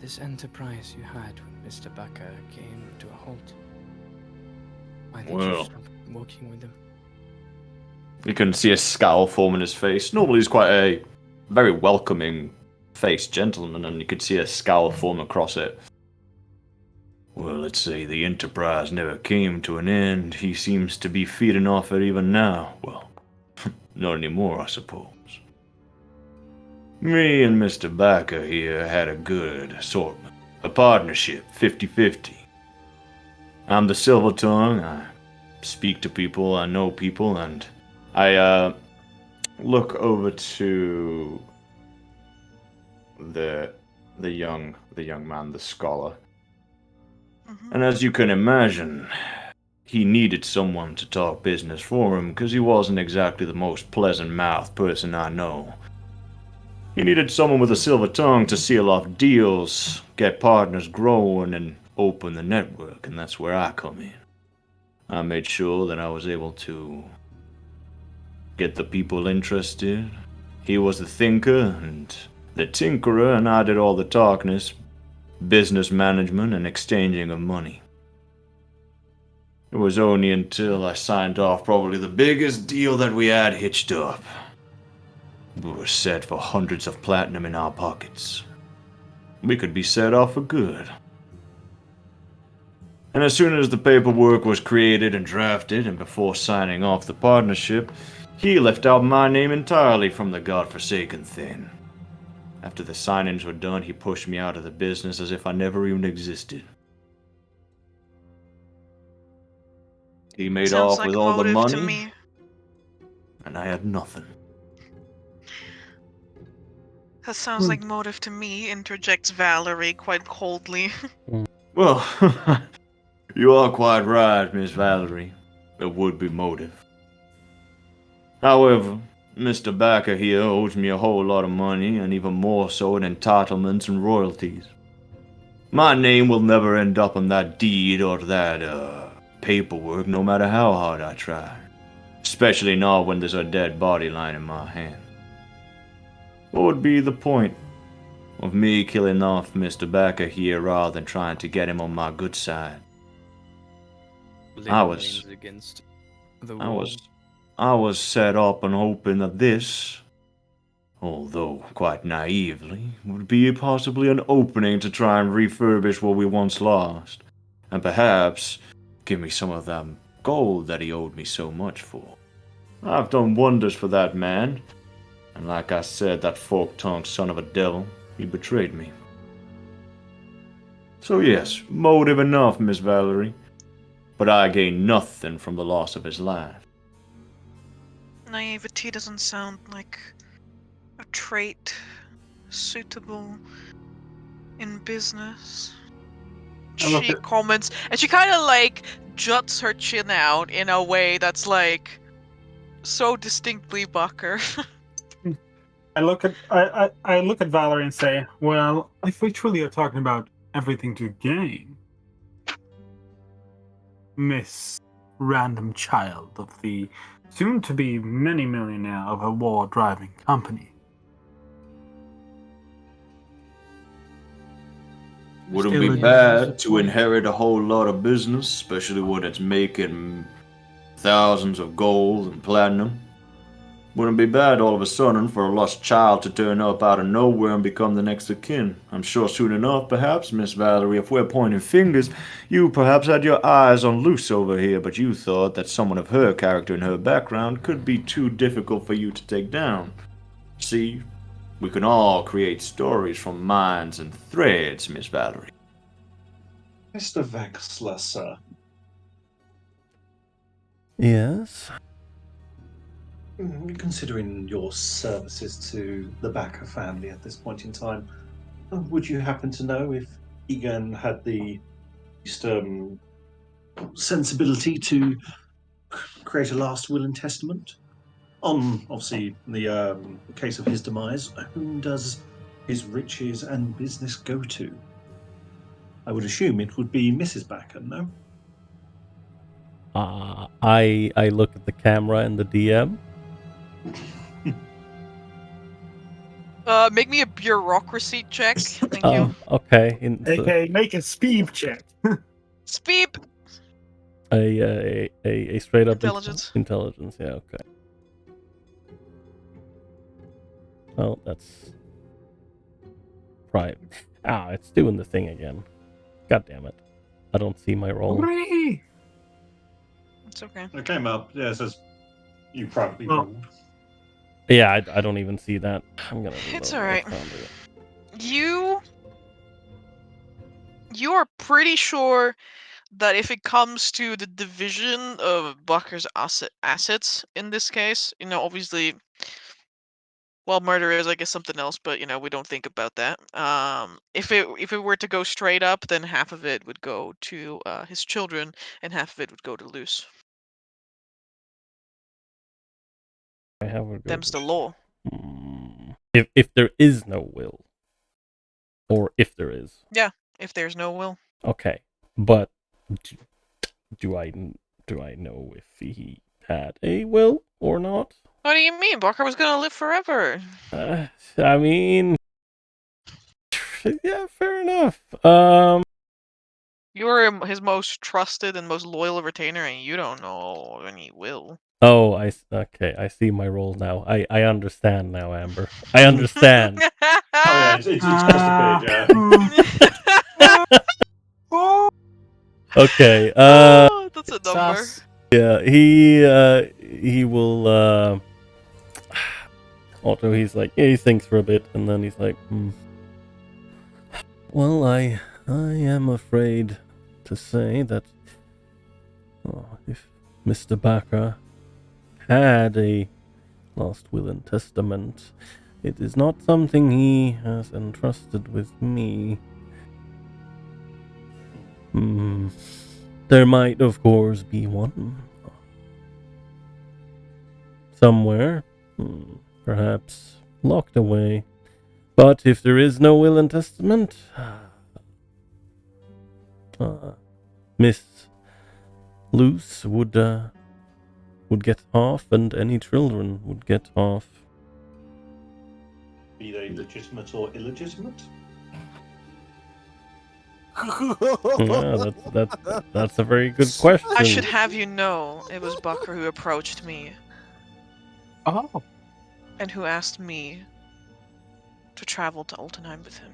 this enterprise you had with Mr. Bakker came to a halt? Why did you stop working with him? You can see a scowl form in his face. Normally he's quite a very welcoming faced gentleman, and you could see a scowl form across it. Well, let's say the enterprise never came to an end. He seems to be feeding off it even now. Well, not anymore, I suppose. Me and Mr. Bakker here had a good assortment. A partnership, 50-50. I'm the silver tongue. I speak to people, I know people, and I look over to the young man, the scholar. And as you can imagine, he needed someone to talk business for him because he wasn't exactly the most pleasant-mouthed person I know. He needed someone with a silver tongue to seal off deals, get partners growing, and open the network, and that's where I come in. I made sure that I was able to get the people interested. He was the thinker and the tinkerer, and I did all the talkness, business management, and exchanging of money. It was only until I signed off probably the biggest deal that we had hitched up. We were set for hundreds of platinum in our pockets. We could be set off for good. And as soon as the paperwork was created and drafted, and before signing off the partnership, he left out my name entirely from the godforsaken thing. After the signings were done, he pushed me out of the business as if I never even existed. He made Sounds off like with all the motive to money, me. and I had nothing. That sounds like motive to me, interjects Valerie quite coldly. Well, you are quite right, Miss Valerie. It would be motive. However, Mr. Bakker here owes me a whole lot of money, and even more so in entitlements and royalties. My name will never end up on that deed or that, paperwork, no matter how hard I try. Especially not when there's a dead body lying in my hand. What would be the point of me killing off Mr. Bakker here rather than trying to get him on my good side? I was set up on hoping that this, although quite naively, would be possibly an opening to try and refurbish what we once lost, and perhaps give me some of that gold that he owed me so much for. I've done wonders for that man, and like I said, that fork-tongued son of a devil, he betrayed me. So yes, motive enough, Miss Valerie, but I gained nothing from the loss of his life. Naivety doesn't sound like a trait suitable in business. She comments, and she kind of like juts her chin out in a way that's like so distinctly Bakker. I look at Valerie and say, well, if we truly are talking about everything to gain, Miss Random Child of the soon-to-be many millionaire of a war-driving company, Wouldn't Still be a bad to disappointment. inherit a whole lot of business, especially when it's making thousands of gold and platinum. Wouldn't be bad all of a sudden for a lost child to turn up out of nowhere and become the next of kin. I'm sure soon enough, perhaps, Miss Valerie, if we're pointing fingers, you perhaps had your eyes on Luce over here, but you thought that someone of her character and her background could be too difficult for you to take down. See, we can all create stories from minds and threads, Miss Valerie. Mr. Vexler, sir. Yes. Considering your services to the Bakker family at this point in time, would you happen to know if Egan had the sensibility to create a last will and testament? On, obviously, the case of his demise, whom does his riches and business go to? I would assume it would be Mrs. Bakker, no? I look at the camera and the DM. Make me a bureaucracy check. Thank you. Okay. Okay, make a speed check. Speep. A straight up Intelligence. Intelligence. Yeah. Okay. Oh, that's right. It's doing the thing again. God damn it! I don't see my roll. Hooray! It's okay. It came up, yeah, it says you privately Oh. rolled. Yeah, I don't even see that. I'm gonna. It's reload alright. my combo. You are pretty sure that if it comes to the division of Bakker's assets in this case, obviously, well, murder is, I guess, something else, but we don't think about that. If it were to go straight up, then half of it would go to his children, and half of it would go to Luce. I have a Them's the law. If there is no will, or if there is. Yeah, if there's no will. Okay, but do I know if he had a will or not? What do you mean? Bakker was gonna live forever. I mean, yeah, fair enough. You were his most trusted and most loyal retainer, and you don't know any will. Oh, okay. I see my role now. I understand now, Amber. I understand. Oh yeah, it's just appeared, yeah. Okay. Oh, that's a number. Sus. Yeah. He will. Otto, he's like, he thinks for a bit, and then he's like, Well, I am afraid to say that if Mr. Bakker had a last will and testament, it is not something he has entrusted with me. There might, of course, be one somewhere, perhaps locked away. But if there is no will and testament, Miss Luce would get half, and any children would get half. Be they legitimate or illegitimate? Yeah, that's a very good question. I should have you know, it was Bakker who approached me. Oh. And who asked me to travel to Altenheim with him.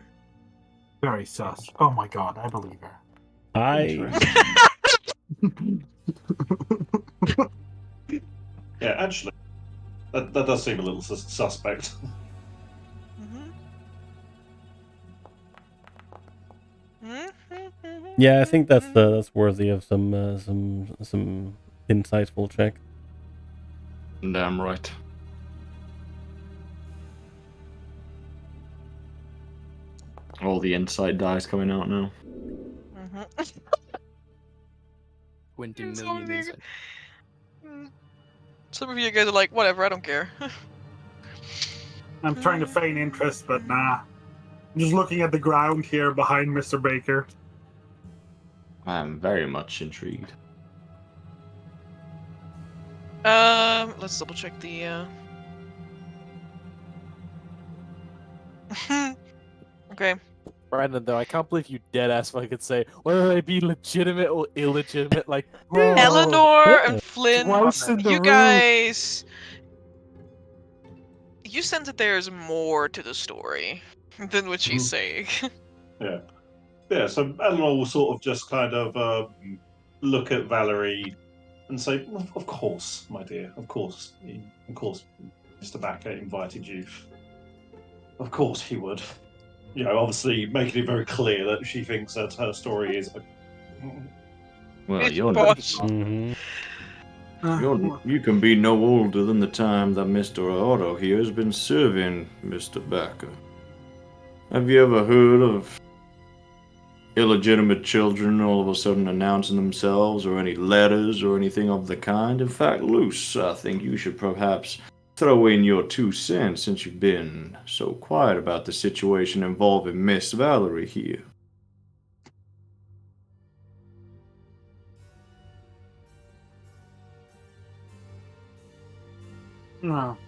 Very sus. Oh my god, I believe her. Yeah, actually, that does seem a little suspect. Yeah, I think that's worthy of some insightful check. Damn right. All the insight dice coming out now. 20 It's million so inside. Some of you guys are like, whatever, I don't care. I'm trying to feign interest, but nah. I'm just looking at the ground here behind Mr. Baker. I am very much intrigued. Let's double check the okay. Brandon, though, I can't believe you deadass fucking say whether they be legitimate or illegitimate. Like, bro, Eleanor and Flynn, twice in the you room. guys, you sense that there's more to the story than what she's saying. Yeah. Yeah, so Eleanor will sort of just kind of look at Valerie and say, of course, my dear, of course, Mr. Bakker invited you. Of course he would. You know, obviously making it very clear that she thinks that her story is... Well, It's you're bosh. you can be no older than the time that Mr. Otto here has been serving Mr. Bakker. Have you ever heard of illegitimate children all of a sudden announcing themselves, or any letters or anything of the kind? In fact, Luce, I think you should perhaps throw in your 2 cents since you've been so quiet about the situation involving Miss Valerie here. No.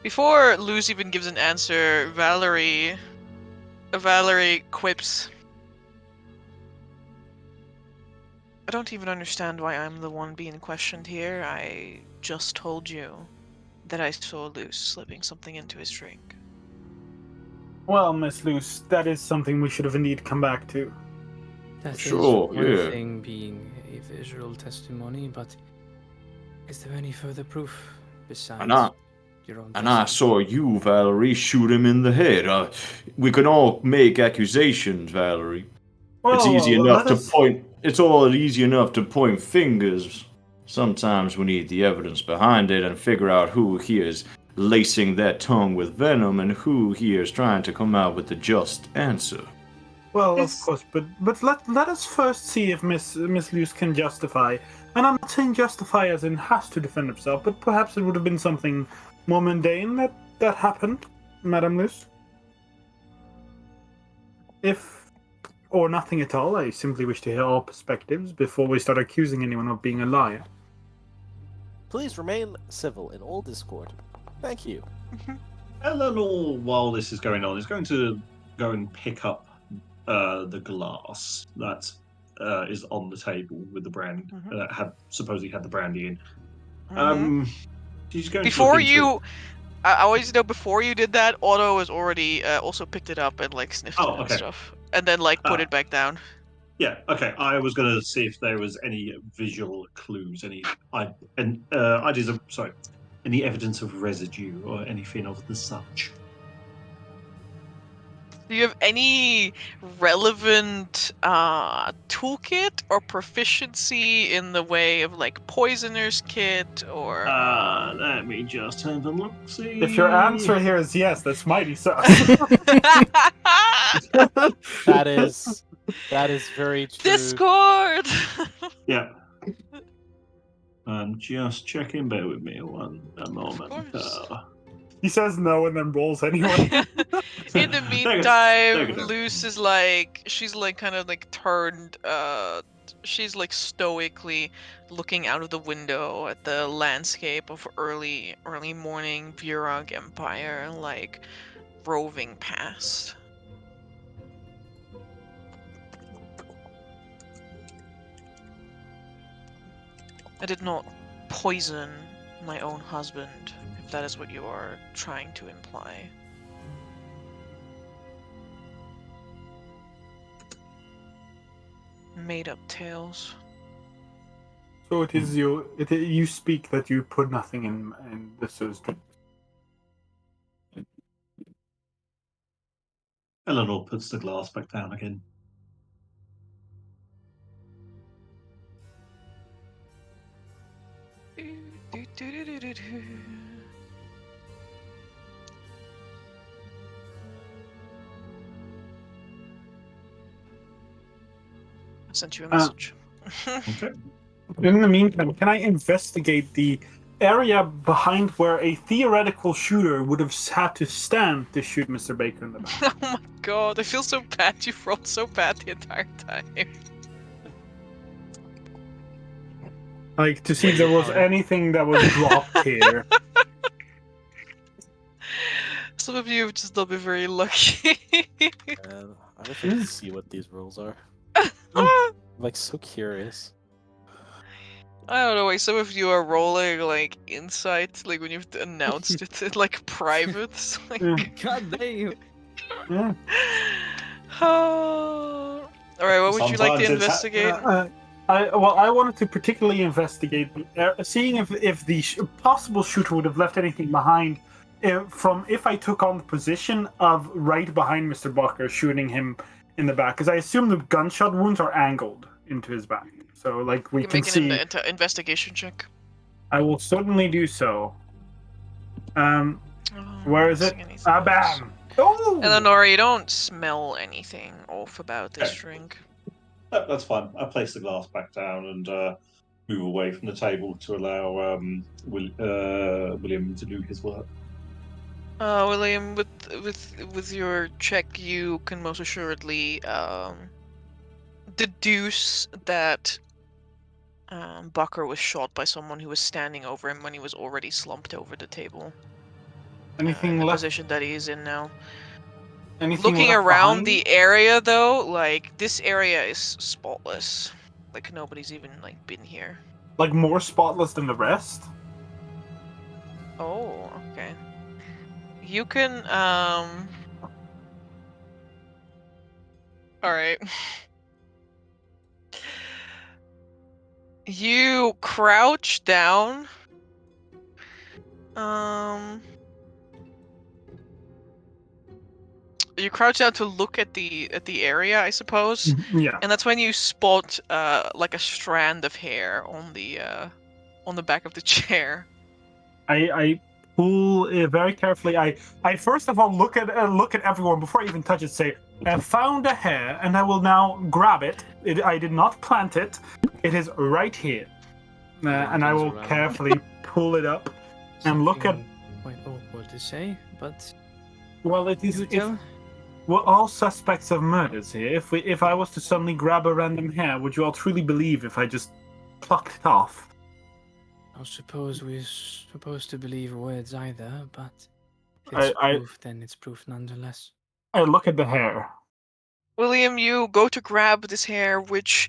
Before Luz even gives an answer, Valerie quips, I don't even understand why I'm the one being questioned here. I just told you that I saw Luz slipping something into his drink. Well, Miss Luce, that is something we should have indeed come back to. That is Sure, one yeah. thing being a visual testimony, but is there any further proof besides your own And I testimony? saw you, Valerie, shoot him in the head. We can all make accusations, Valerie. It's easy enough to point. It's all easy enough to point fingers. Sometimes we need the evidence behind it and figure out who here is lacing their tongue with venom and who here is trying to come out with the just answer. Well, of course, but let us first see if Miss Luce can justify. And I'm not saying justify as in has to defend himself, but perhaps it would have been something more mundane that happened, Madame Luce. If, or nothing at all, I simply wish to hear all perspectives before we start accusing anyone of being a liar. Please remain civil in all discord. Thank you. Eleanor, while this is going on, is going to go and pick up the glass that is on the table with the brandy that supposedly had the brandy in. She's going Before to look into I always know before you did that, Otto has already also picked it up and like sniffed it and stuff, and then like put it back down. Yeah, okay. I was going to see if there was any visual clues, any ideas of any evidence of residue or anything of the such. Do you have any relevant toolkit or proficiency in the way of like poisoner's kit or? Let me just have a look. See. If your answer here is yes, that's mighty sus. That is very true. Discord. Yeah. I'm just checking. Bear with me a moment. He says no and then rolls anyway. In the meantime, Luce is like, she's like kind of like turned, she's like stoically looking out of the window at the landscape of early morning Burog Empire, like roving past. I did not poison my own husband, if that is what you are trying to imply. Made up tales. So it is you speak that you put nothing in the Sue's drink. Eleanor puts the glass back down again. I sent you a message. Okay. In the meantime, can I investigate the area behind where a theoretical shooter would have had to stand to shoot Mr. Baker in the back? Oh my god, I feel so bad. You've rolled so bad the entire time. Like, to see if there was anything that was dropped here. Some of you have just not been very lucky. Man, I wish I could see what these rules are. I'm like so curious. I don't know why some of you are rolling like insight, like when you've announced it in like private. Like, God damn. Yeah. all right, what would you like to Sometimes it's investigate? I wanted to particularly investigate seeing if the possible shooter would have left anything behind if I took on the position of right behind Mr. Bakker, shooting him in the back, because I assume the gunshot wounds are angled into his back, so like we You can make see. an investigation check. I will certainly do so. Oh, Where is it? Bam! Oh! Eleanor, you don't smell anything off about this Okay. drink. That's fine. I place the glass back down and move away from the table to allow William to do his work. William, with your check, you can most assuredly deduce that Bakker was shot by someone who was standing over him when he was already slumped over the table. Anything in the left? position that he's in now. Anything Looking left around behind? the area, though, like this area is spotless. Like nobody's even like been here. Like more spotless than the rest? Oh, okay. You can Alright. You crouch down. You crouch down to look at the area, I suppose. Yeah. And that's when you spot like a strand of hair on the back of the chair. I pull very carefully. I first of all look at everyone before I even touch it. Say, I found a hair, and I will now grab it. I did not plant it. It is right here, and I will carefully pull it up and look at. Quite awkward to say, but Well, it is. you tell. We're all suspects of murders here. If I was to suddenly grab a random hair, would you all truly believe if I just plucked it off? I suppose we're supposed to believe words either, but if it's proof, then it's proof nonetheless. I look at the hair. William, you go to grab this hair, which,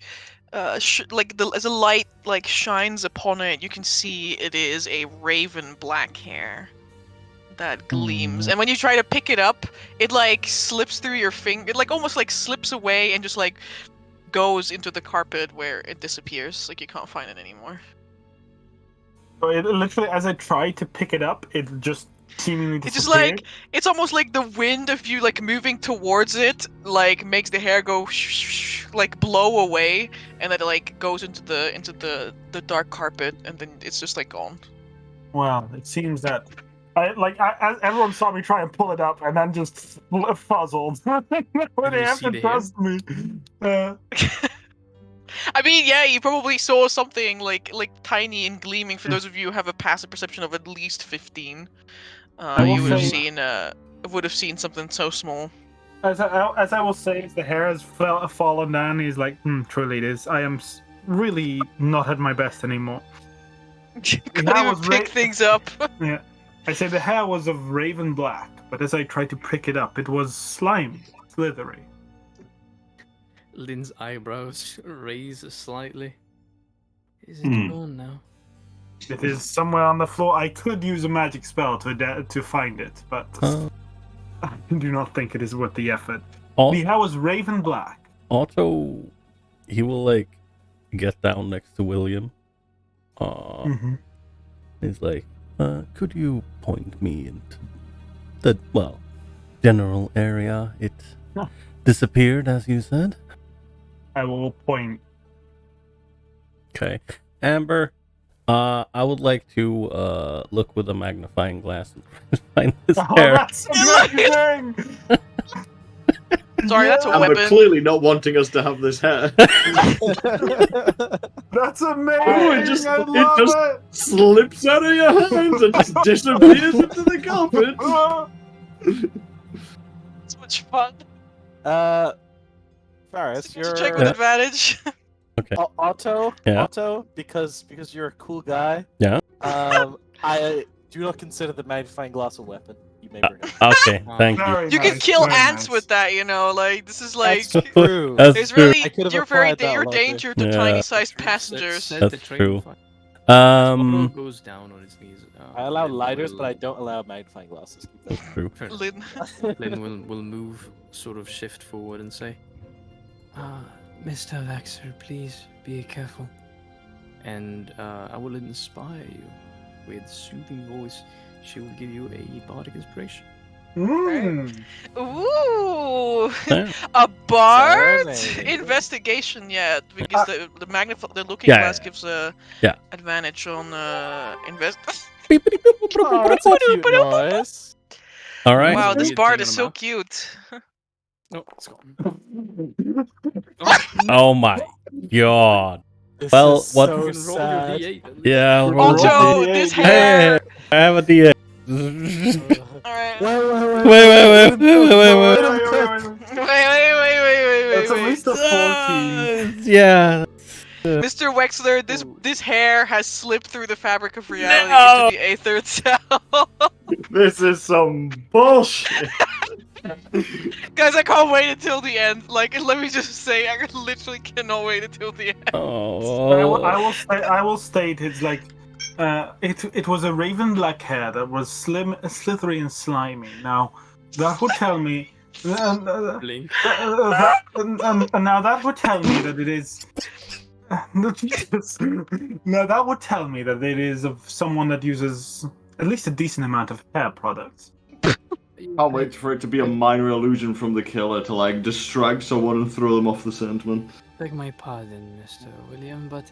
as the light like shines upon it, you can see it is a raven black hair that gleams. And when you try to pick it up, it like slips through your finger. It like almost like slips away and just like goes into the carpet where it disappears. Like you can't find it anymore. So it literally, as I try to pick it up, it just seemingly It's just disappeared. like it's almost like the wind of you like moving towards it like makes the hair go like blow away, and then it like goes into the dark carpet, and then it's just like gone. Well, it seems that everyone saw me try and pull it up, and then just fuzzled. They have to trust me. I mean, yeah, you probably saw something like tiny and gleaming. For those of you who have a passive perception of at least 15, you would have seen something so small. As I will say, the hair has fallen down. He's like, truly it is. I am really not at my best anymore. You couldn't even pick things up. Yeah. I say the hair was of raven black, but as I tried to pick it up, it was slimy, slithery. Lynn's eyebrows raise slightly. Is it gone now? It is somewhere on the floor. I could use a magic spell to find it, but I do not think it is worth the effort. The hair was raven black. Otto, he will like get down next to William. He's like, could you point me into the general area? It disappeared, as you said. I will point. Okay, Amber. I would like to look with a magnifying glass and find this hair. That's amazing! Sorry, that's a Amber weapon. clearly not wanting us to have this hair. That's amazing! it just I love it! slips out of your hands and just disappears into the carpet. It's much fun. Faris, you're Check with advantage. Okay. Otto. Yeah. Otto, because you're a cool guy. Yeah. I do not consider the magnifying glass a weapon. You neighborhood. Okay, thank you. Very You can nice, kill very ants nice. with that, you know. Like this is like That's true. That's there's true. really I could have you're very applied that you're logic. danger to Yeah. tiny-sized Set- passengers. set the That's train true. on fire. Otto Um, goes down on his knees. I allow Lynn lighters, will- but I don't allow magnifying glasses. Keep that. true. Fair enough. Lynn. Lynn will move, sort of shift forward and say, Mr. Vaxer, please be careful. And I will inspire you with soothing voice. She will give you a bardic inspiration. Mm. Ooh, Yeah. a bard Serenade. investigation yet because the the looking Yeah, glass yeah. gives Yeah. advantage on invest. Oh, that's a cute noise. All right. Wow, this Weird bard thing is on so a map. cute. No, it's gone. Oh my god. This Well, is what- so You can roll your sad. D8 at least. Yeah. Roll Also, the this D8, hair. Hey, I have a D8. Alright. Wait, wait. Wait. It's at least a 14. Yeah. Mr. Wexler, Ooh. this hair has slipped through the fabric of reality No! into the aether itself. This is some bullshit. Guys, I can't wait until the end. Like, let me just say, I literally cannot wait until the end. Oh. I will state it's like it was a raven black hair that was slithery and slimy. Now that would tell me Blink. now that would tell me that it is. Now that would tell me that it is of someone that uses at least a decent amount of hair products. Can't wait for it to be a minor illusion from the killer to like distract someone and throw them off the sentiment. Beg my pardon, Mr. William, but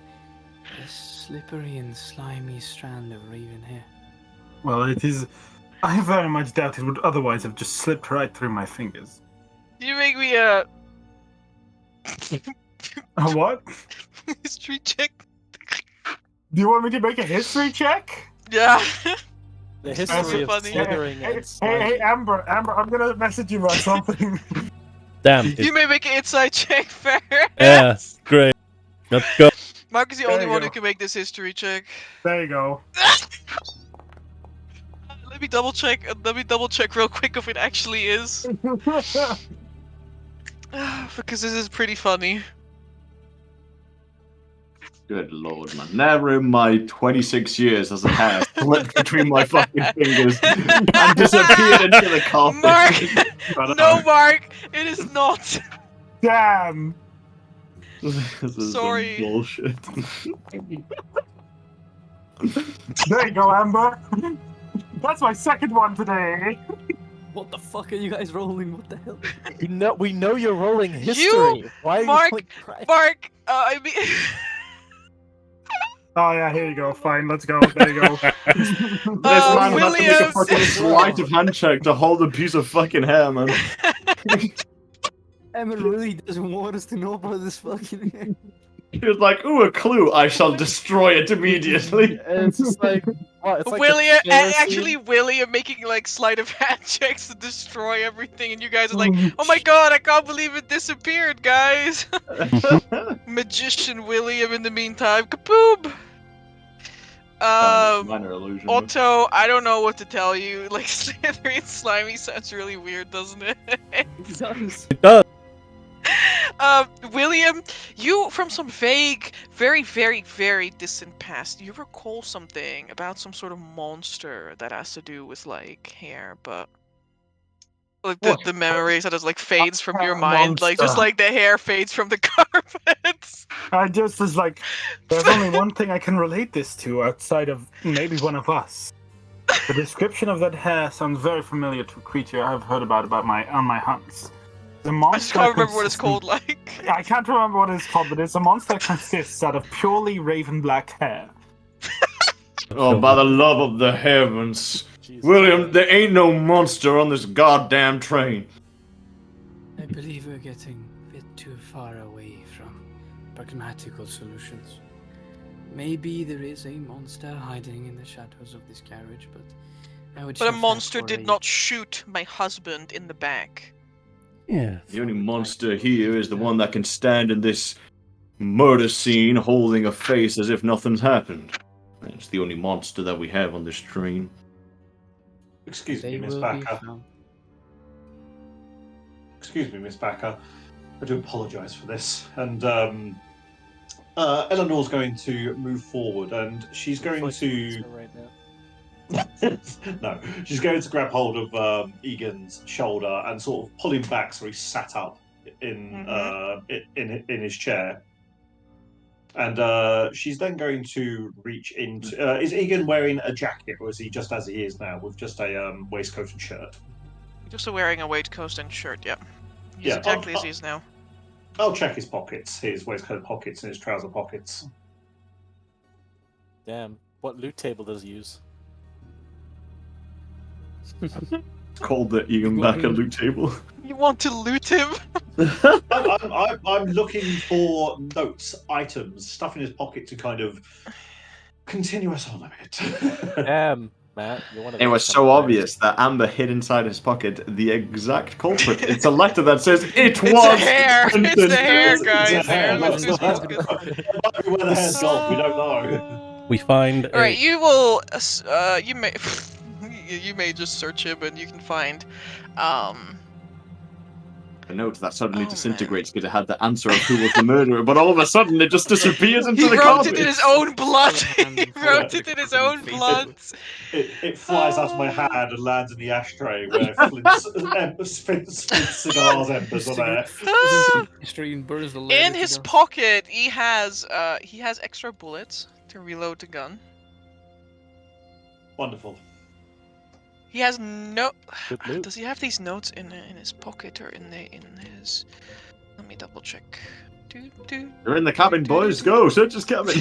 a slippery and slimy strand of raven hair. Well, it is. I very much doubt it would otherwise have just slipped right through my fingers. You make me A what? history check. Do you want me to make a history check? Yeah. The so history of funny. slithering Hey, and slimy. hey, Amber, I'm gonna message you about something. Damn. You may make an insight check, fair. Yeah. Great. Let's go. Mark is the There only you one go. who can make this history check. There you go. Let me double check. Let me double check real quick if it actually is, because this is pretty funny. Good lord, man. Never in my 26 years has a hair slipped between my fucking fingers and disappeared into the carpet. Mark, no, Mark, it is not. Damn. This is some Sorry. bullshit. There you go, Amber. That's my second one today. What the fuck are you guys rolling? What the hell? We know you're rolling history. Why are Mark, you rolling crap? Mark, I mean, Oh yeah, here you go. Fine, let's go. There you go. This man had to make a Williams. fucking sleight of hand check to hold a piece of fucking hair, man. Emma really doesn't want us to know about this fucking hair. He was like, ooh, a clue. I shall destroy it immediately. It's just like what? It's like the William, chair actually, scene. William making like sleight of hand checks to destroy everything, and you guys are like, "Oh my god, I can't believe it disappeared, guys!" Magician William, in the meantime, kaboom. Minor illusion. Otto, I don't know what to tell you. Like, slithery and slimy sounds really weird, doesn't it? It does. William, you, from some vague, very, very, very distant past, you recall something about some sort of monster that has to do with, like, hair, but... Like, the memories that just, like, fades from your mind, like, just Monster. like the hair fades from the carpets. I just was like, there's only one thing I can relate this to outside of maybe one of us. The description of that hair sounds very familiar to a creature I've heard about on my hunts. The monster I just can't remember what it's called, like. I can't remember what it's called, but it's a monster that consists out of purely raven black hair. Oh, by the love of the heavens. Jesus. William, there ain't no monster on this goddamn train. I believe we're getting a bit too far away from pragmatical solutions. Maybe there is a monster hiding in the shadows of this carriage, but I would. But a shove that monster for did a- not shoot my husband in the back. Yes. The only monster here is the one that can stand in this murder scene holding a face as if nothing's happened. It's the only monster that we have on this train. Excuse me, They Miss will be Bakker. found. Excuse me, Miss Bakker. I do apologise for this. And Eleanor's going to move forward, and she's going to. Right now. No, she's going to grab hold of Egan's shoulder and sort of pull him back so he's sat up in his chair. And she's then going to reach into. Is Egan wearing a jacket, or is he just as he is now, with just a waistcoat and shirt? Just wearing a waistcoat and shirt, yeah. He's Yeah, exactly as he is now. I'll check his pockets, his waistcoat pockets, and his trouser pockets. Damn, what loot table does he use? It's called the Egan Bakker loot table. You want to loot him? I'm looking for notes, items, stuff in his pocket to kind of continue us on a bit. Damn, Matt, you're one of It those was kind so of guys. obvious that Amber hid inside his pocket the exact culprit. It's a letter that says it It's was. the hair! It's the hair, It's guys! a The hair hair, was that's his the hair. pocket. It might be where the hair's gone, we don't know. We find All right, you will. You may. You may just search him, and you can find. A note that suddenly Oh, disintegrates because it had the answer of who was the murderer, but all of a sudden it just disappears into He the wrote carpet. it in his own blood. He Yeah. wrote it in his own blood. It flies out of my hand and lands in the ashtray where Flint's cigars embers are there. History and burns the In letter his together. pocket, he has extra bullets to reload the gun. Wonderful. He has no. Good loot. Does he have these notes in his pocket or in his? Let me double check. They're in the cabin, boys. Go, search his cabin.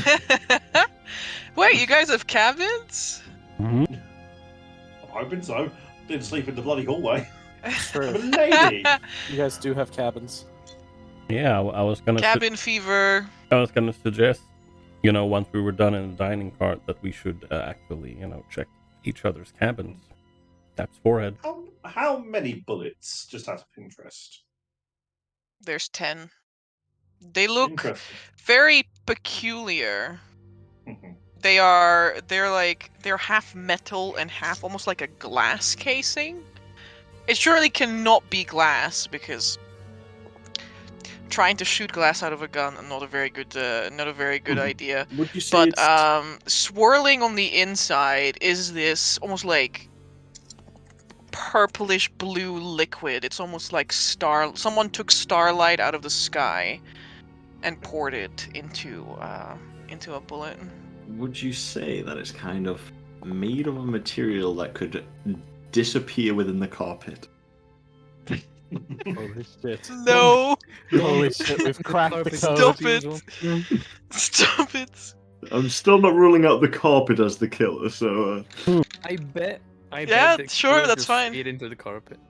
Wait, you guys have cabins? Mhm. I'm hoping so. Didn't sleep in the bloody hallway. True. I'm a lady. You guys do have cabins. Yeah, I was gonna. Cabin fever. I was gonna suggest, once we were done in the dining cart, that we should actually, check each other's cabins. Taps forehead. How many bullets, just out of interest? There's 10. They look Interesting. very peculiar. Mhm. They're half metal and half almost like a glass casing. It surely cannot be glass because trying to shoot glass out of a gun not a very good idea. Would you say But it's swirling on the inside is this almost like purplish blue liquid. It's almost like someone took starlight out of the sky and poured it into a bullet. Would you say that it's kind of made of a material that could disappear within the carpet? Holy shit. No! Holy shit, we've cracked the code. Stop it! Stop it! I'm still not ruling out the carpet as the killer, so I bet. Yeah, the sure, killer that's just fine. ate into the carpet.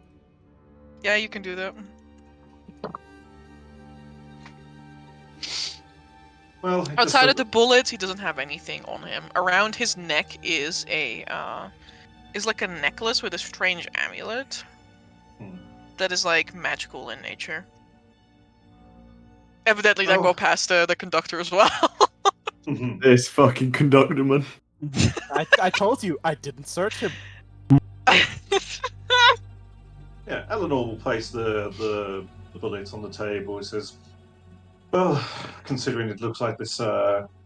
Yeah, you can do that. Well, it Outside just of the bullets, he doesn't have anything on him. Around his neck is like a necklace with a strange amulet that is like magical in nature. Evidently, that go past the conductor as well. Mhm. this fucking conductor man. I told you, I didn't search him. Yeah, Eleanor will place the bullets on the table. He says, well, considering it looks like this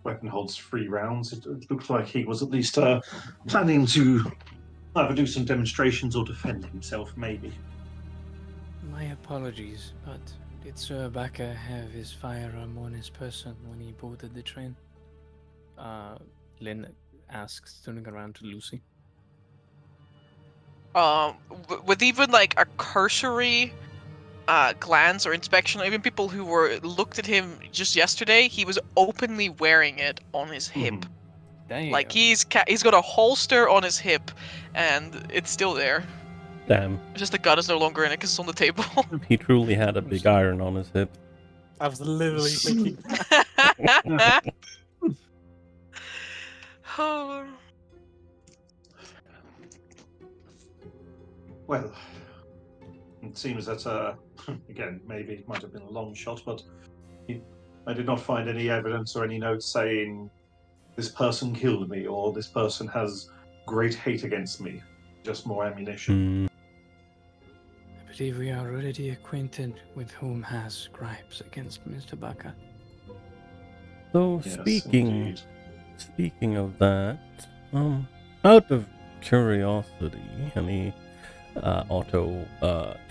weapon holds 3 rounds, it looks like he was at least planning to either do some demonstrations or defend himself, maybe. My apologies, but did Sir Bakker have his firearm on his person when he boarded the train? Lynn asks, turning around to Lucy. With even like a cursory glance or inspection, even people who looked at him just yesterday, he was openly wearing it on his hip. Damn. Like he's got a holster on his hip, and it's still there. Damn, It's just the gun is no longer in it because it's on the table. he truly had a big iron on his hip. I was literally thinking. Oh. Well, it seems that, again, maybe it might have been a long shot, but I did not find any evidence or any notes saying this person killed me or this person has great hate against me. just more ammunition. I believe we are already acquainted with whom has gripes against Mr. Bakker. So Yes, speaking indeed. of that, out of curiosity, and Otto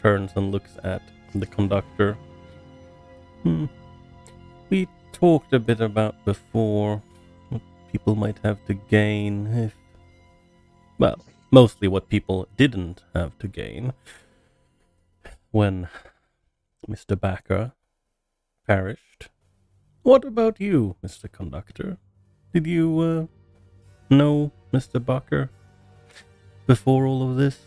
turns and looks at the conductor. We talked a bit about before what people might have to gain if, well, mostly what people didn't have to gain when Mr. Bakker perished. What about you, Mr. Conductor? Did you know Mr. Bakker before all of this?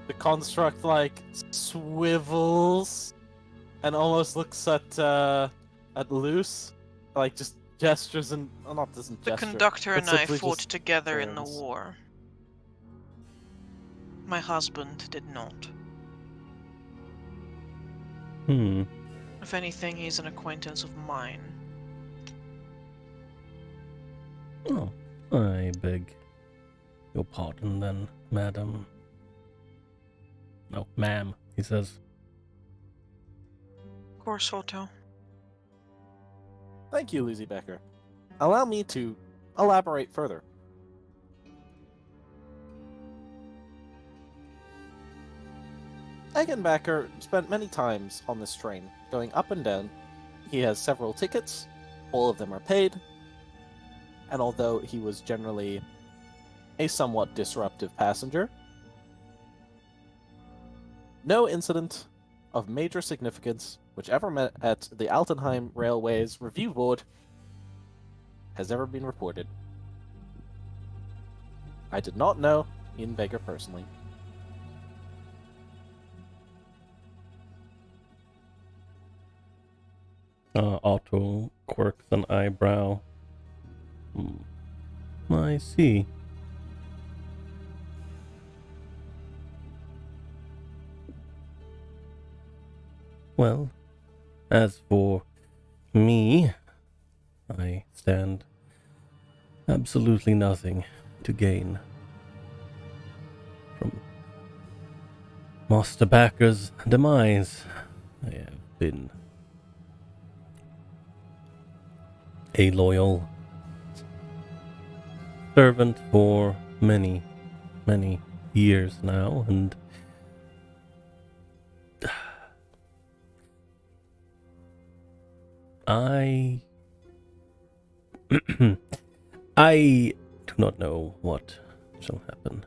The construct like swivels and almost looks at Luce, like just gestures and not doesn't The gesture. conductor but and I simply fought just together in the turns. war. My husband did not. If anything, he's an acquaintance of mine. Oh, I beg your pardon then, madam. No, ma'am, he says. Of course, Otto. Thank you, Lizzie Bakker. Allow me to elaborate further. Egan Bakker spent many times on this train, going up and down. He has several tickets, all of them are paid, and although he was generally a somewhat disruptive passenger, no incident of major significance which ever met at the Altenheim Railway's review board has ever been reported. I did not know Ian Baker personally. Otto quirks an eyebrow. I see. Well, as for me, I stand absolutely nothing to gain from Master Bakker's demise. I have been a loyal servant for many, many years now, and I I do not know what shall happen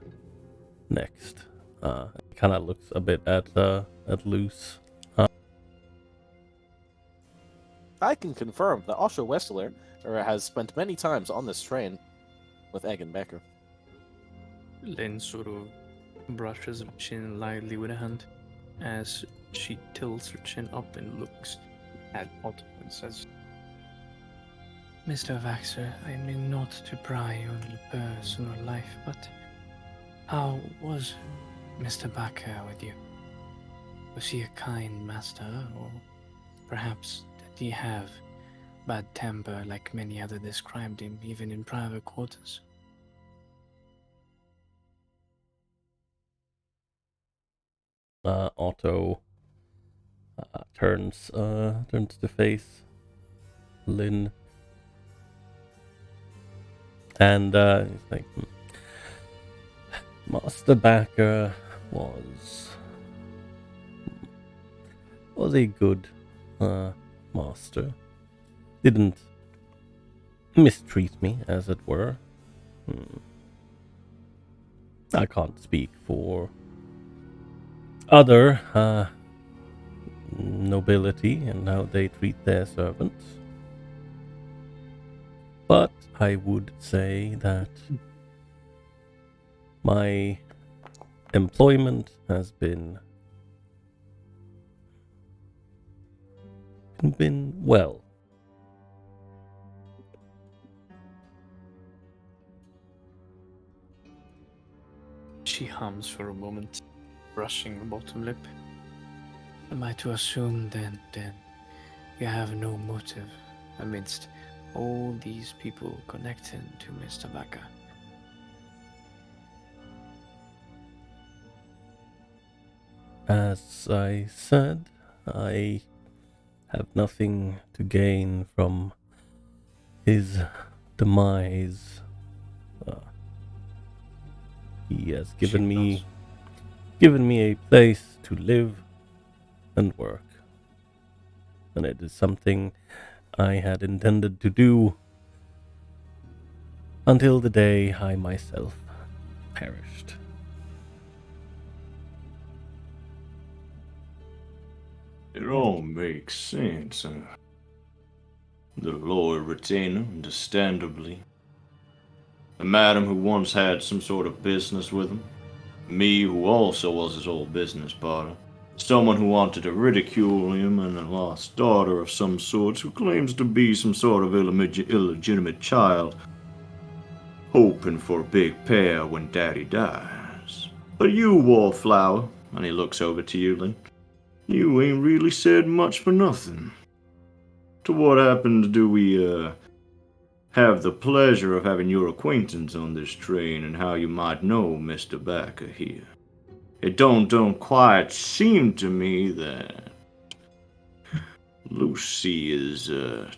next. Kind of looks a bit at Luce. I can confirm that Osho Westler has spent many times on this train with Egan Bakker. Lynn sort of brushes her chin lightly with a hand as she tilts her chin up and looks at Otto and says, Mr. Vaxer, I mean not to pry on your personal life, but how was Mr. Bakker with you? Was he a kind master, or perhaps did he have bad temper like many others described him, even in private quarters? Otto turns to face Lynn, and he's like, Master Bakker was a good master. Didn't mistreat me, as it were. I can't speak for other nobility and how they treat their servants, but I would say that my employment has been well. She hums for a moment, brushing her bottom lip. Am I to assume then you have no motive amidst all these people connected to Mr. Bakker? As I said, I have nothing to gain from his demise. He has given me a place to live and work, and it is something I had intended to do until the day I myself perished. It all makes sense. The loyal retainer, understandably. The madam who once had some sort of business with him. Me, who also was his old business partner. Someone who wanted to ridicule him, and a lost daughter of some sort who claims to be some sort of illegitimate child, hoping for a big pair when daddy dies. But you, Wallflower, and he looks over to you, Lynn, you ain't really said much for nothing. To what happened do we, have the pleasure of having your acquaintance on this train, and how you might know Mr. Bakker here? It don't quite seem to me that Lucy is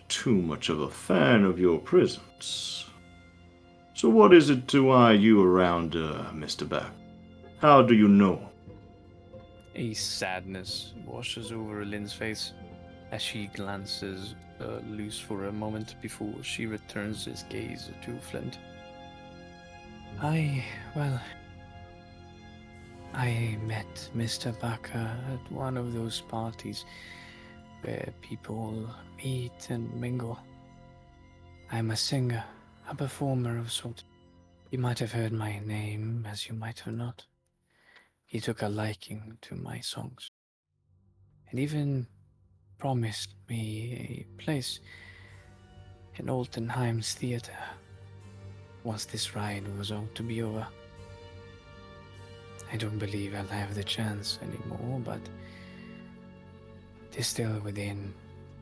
too much of a fan of your presence. So what is it to eye you around, Mr. Bakker? How do you know? A sadness washes over Lynn's face as she glances loose for a moment before she returns his gaze to Flint. I met Mr. Bakker at one of those parties where people meet and mingle. I'm a singer, a performer of sorts. You might have heard my name, as you might have not. He took a liking to my songs, and even promised me a place in Altenheim's theater once this ride was all to be over. I don't believe I'll have the chance anymore, but it is still within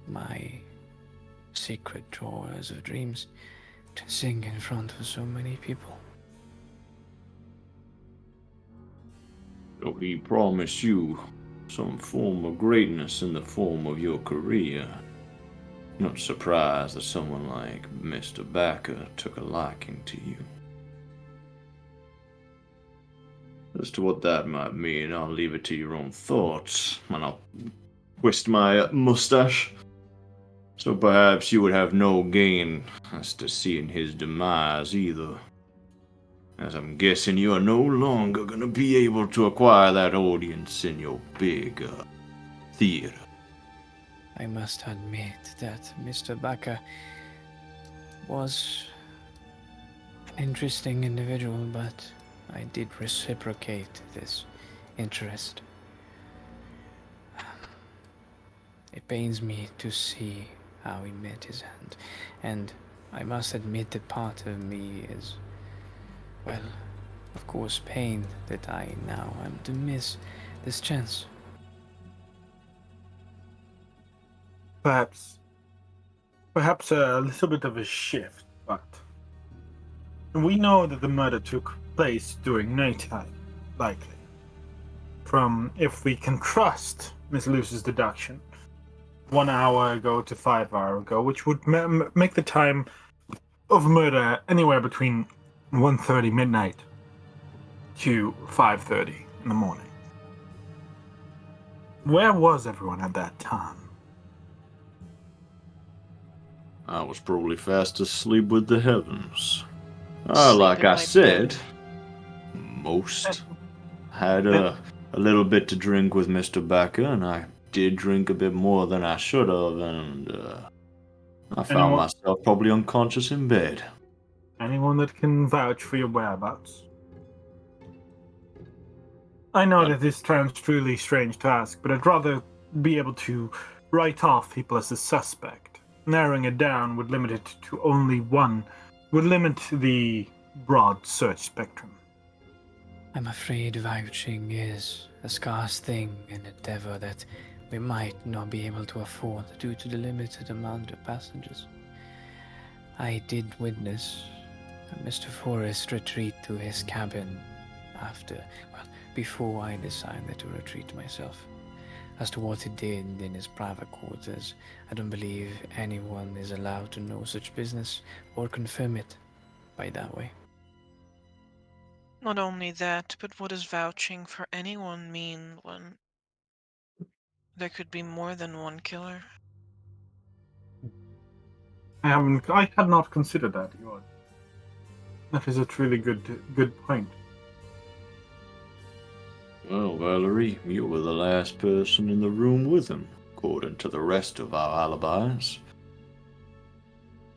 my secret drawers of dreams to sing in front of so many people. So he promised you some form of greatness in the form of your career. Not surprised that someone like Mr. Bakker took a liking to you. As to what that might mean, I'll leave it to your own thoughts, and I'll twist my mustache. So perhaps you would have no gain as to seeing his demise either. As I'm guessing you are no longer gonna be able to acquire that audience in your big theater. I must admit that Mr. Bakker was an interesting individual, but I did reciprocate this interest. It pains me to see how he met his hand, and I must admit that part of me is, well, of course, pained that I now am to miss this chance. Perhaps a little bit of a shift, but we know that the murder took place during nighttime, likely. From, if we can trust Miss Luce's deduction, 1 hour ago to 5 hours ago, which would make the time of murder anywhere between 1:30 midnight to 5:30 in the morning. Where was everyone at that time? I was probably fast asleep with the heavens. Sleep Like in I my said, most had a little bit to drink with Mr. Bakker, and I did drink a bit more than I should have, and I found myself probably unconscious in bed. Anyone that can vouch for your whereabouts? I know that this sounds truly strange to ask, but I'd rather be able to write off people as a suspect. Narrowing it down would limit it to only one, would limit the broad search spectrum. I'm afraid vouching is a scarce thing, an endeavor that we might not be able to afford due to the limited amount of passengers. I did witness Mr. Forrest retreat to his cabin before I decided to retreat myself. As to what he did in his private quarters, I don't believe anyone is allowed to know such business or confirm it by that way. Not only that, but what does vouching for anyone mean when there could be more than one killer? I had not considered that. That is a truly good point. Well, Valerie, you were the last person in the room with him, according to the rest of our alibis.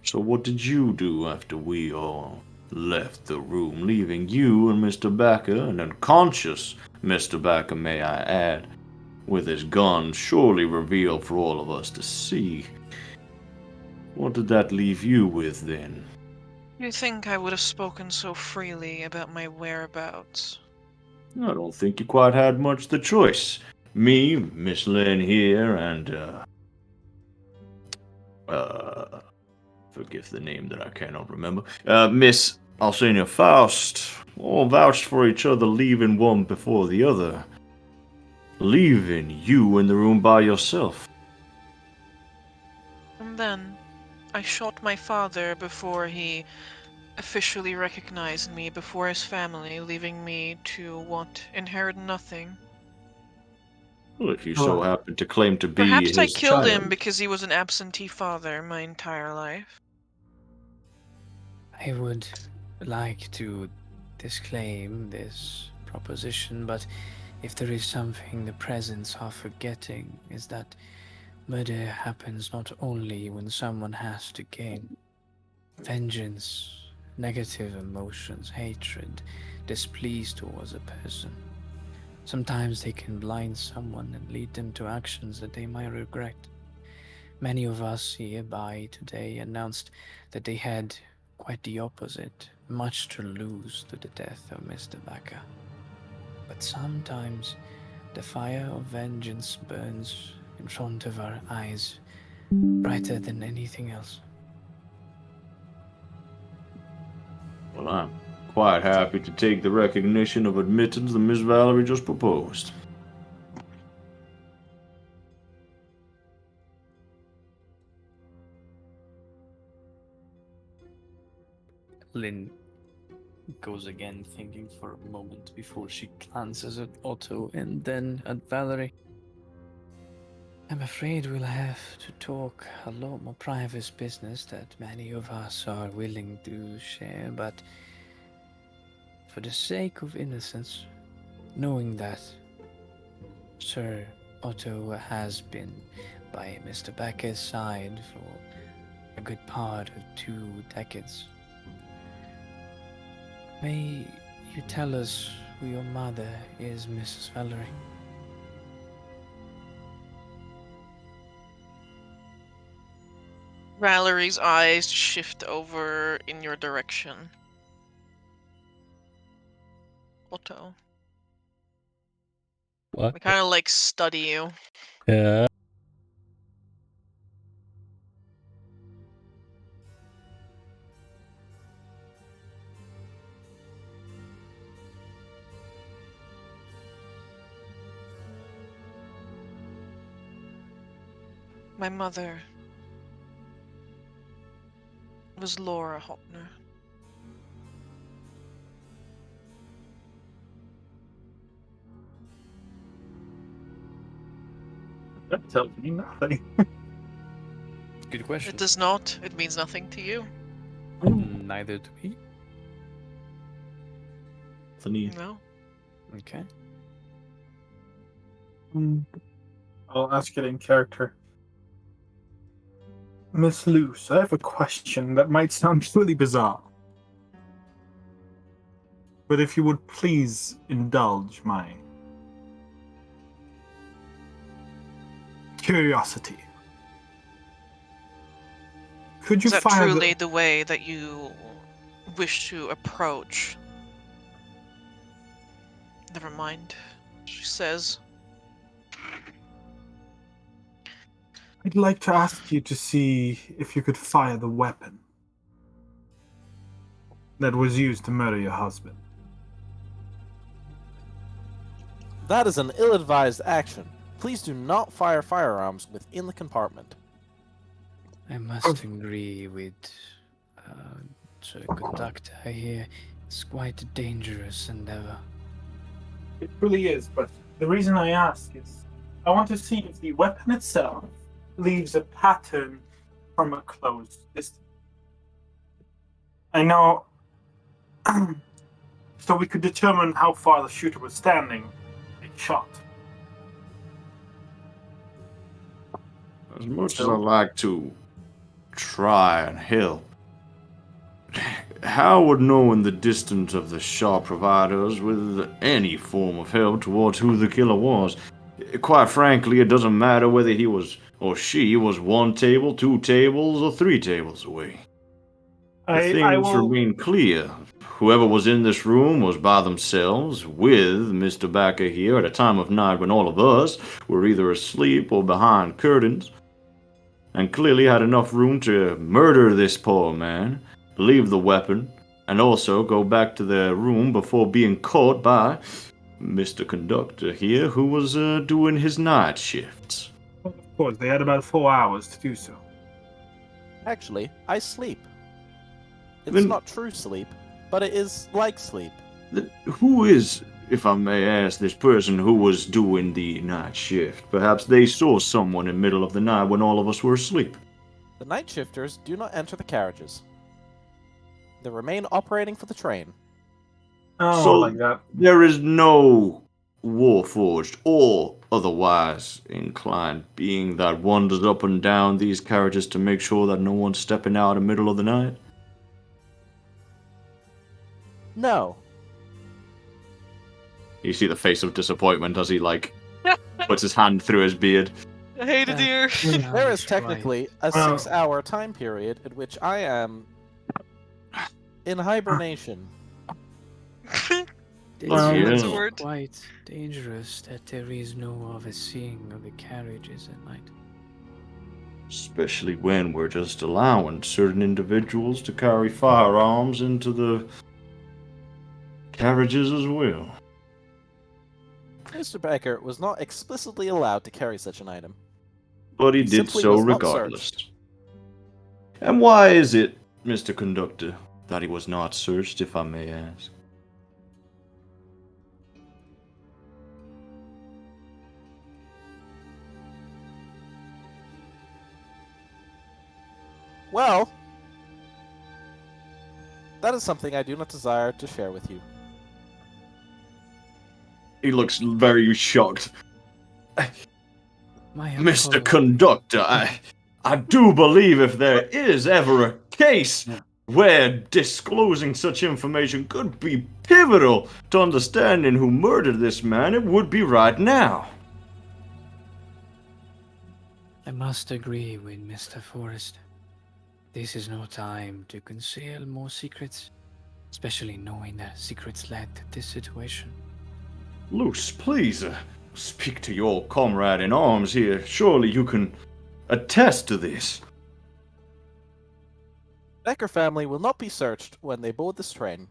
So what did you do after we all left the room, leaving you and Mr. Bakker, an unconscious Mr. Bakker, may I add, with his gun surely revealed for all of us to see? What did that leave you with then? You think I would have spoken so freely about my whereabouts? I don't think you quite had much the choice. Me, Miss Lynn here, and, forgive the name that I cannot remember, Miss Alsenia Faust, all vouched for each other, leaving one before the other. Leaving you in the room by yourself. And then I shot my father before he officially recognized me, before his family, leaving me to inherit nothing. Well, if you so happen to claim to be Perhaps I his killed child. him because he was an absentee father my entire life. I would like to disclaim this proposition, but if there is something the presents are forgetting, is that murder happens not only when someone has to gain. Vengeance, negative emotions, hatred, displeased towards a person. Sometimes they can blind someone and lead them to actions that they might regret. Many of us hereby today announced that they had quite the opposite, much to lose to the death of Mr. Bakker. But sometimes the fire of vengeance burns in front of our eyes, brighter than anything else. Well, I'm quite happy to take the recognition of admittance that Miss Valerie just proposed. Lynn goes again, thinking for a moment before she glances at Otto and then at Valerie. I'm afraid we'll have to talk a lot more private business that many of us are willing to share, but for the sake of innocence, knowing that Sir Otto has been by Mr. Bakker's side for a good part of 2 decades, may you tell us who your mother is, Mrs. Valerie? Valerie's eyes shift over in your direction. Otto. What? I kind of like study you. Yeah. My mother was Laura Hopner. That tells me nothing. Good question. It does not. It means nothing to you. Neither do we. No. Okay. I'll ask it in character. Miss Luce, I have a question that might sound truly bizarre. But if you would please indulge my curiosity. Could you Is that fire truly the way that you wish to approach? Never mind, she says. I'd like to ask you to see if you could fire the weapon. that was used to murder your husband. That is an ill-advised action. Please do not fire firearms within the compartment. I must agree with the conductor here. It's quite a dangerous endeavor. It really is, but the reason I ask is I want to see if the weapon itself leaves a pattern from a closed distance. I know, so we could determine how far the shooter was standing being shot. As much as I like to try and help, how would knowing the distance of the shot provide us with any form of help towards who the killer was? Quite frankly, it doesn't matter whether he was or she was 1 table, 2 tables, or 3 tables away. Things remain clear. Whoever was in this room was by themselves, with Mr. Bakker here at a time of night when all of us were either asleep or behind curtains, and clearly had enough room to murder this poor man, leave the weapon, and also go back to their room before being caught by Mr. Conductor here, who was doing his night shifts. Of course, they had about 4 hours to do so. Actually, I sleep. It's Then- not true sleep, but it is like sleep. Who is, if I may ask, this person who was doing the night shift? Perhaps they saw someone in the middle of the night when all of us were asleep. The night shifters do not enter the carriages. They remain operating for the train. Oh, So- like that. There is no warforged or otherwise inclined being that wanders up and down these carriages to make sure that no one's stepping out in the middle of the night? No. You see the face of disappointment as he, puts his hand through his beard. I hate it here. There is technically a Well- 6-hour time period in which I am in hibernation. It Well, is yeah. word. quite dangerous that there is no overseeing of the carriages at night. Especially when we're just allowing certain individuals to carry firearms into the carriages as well. Mr. Bakker was not explicitly allowed to carry such an item. But he He did simply so was not regardless. And why is it, Mr. Conductor, that he was not searched, if I may ask? Well, that is something I do not desire to share with you. He looks very shocked. My Mr. apologies. Conductor, I do believe if there is ever a case where disclosing such information could be pivotal to understanding who murdered this man, it would be right now. I must agree with Mr. Forrest. This is no time to conceal more secrets, especially knowing that secrets led to this situation. Luce, please, speak to your comrade in arms here. Surely you can attest to this. Bakker family will not be searched when they board this train.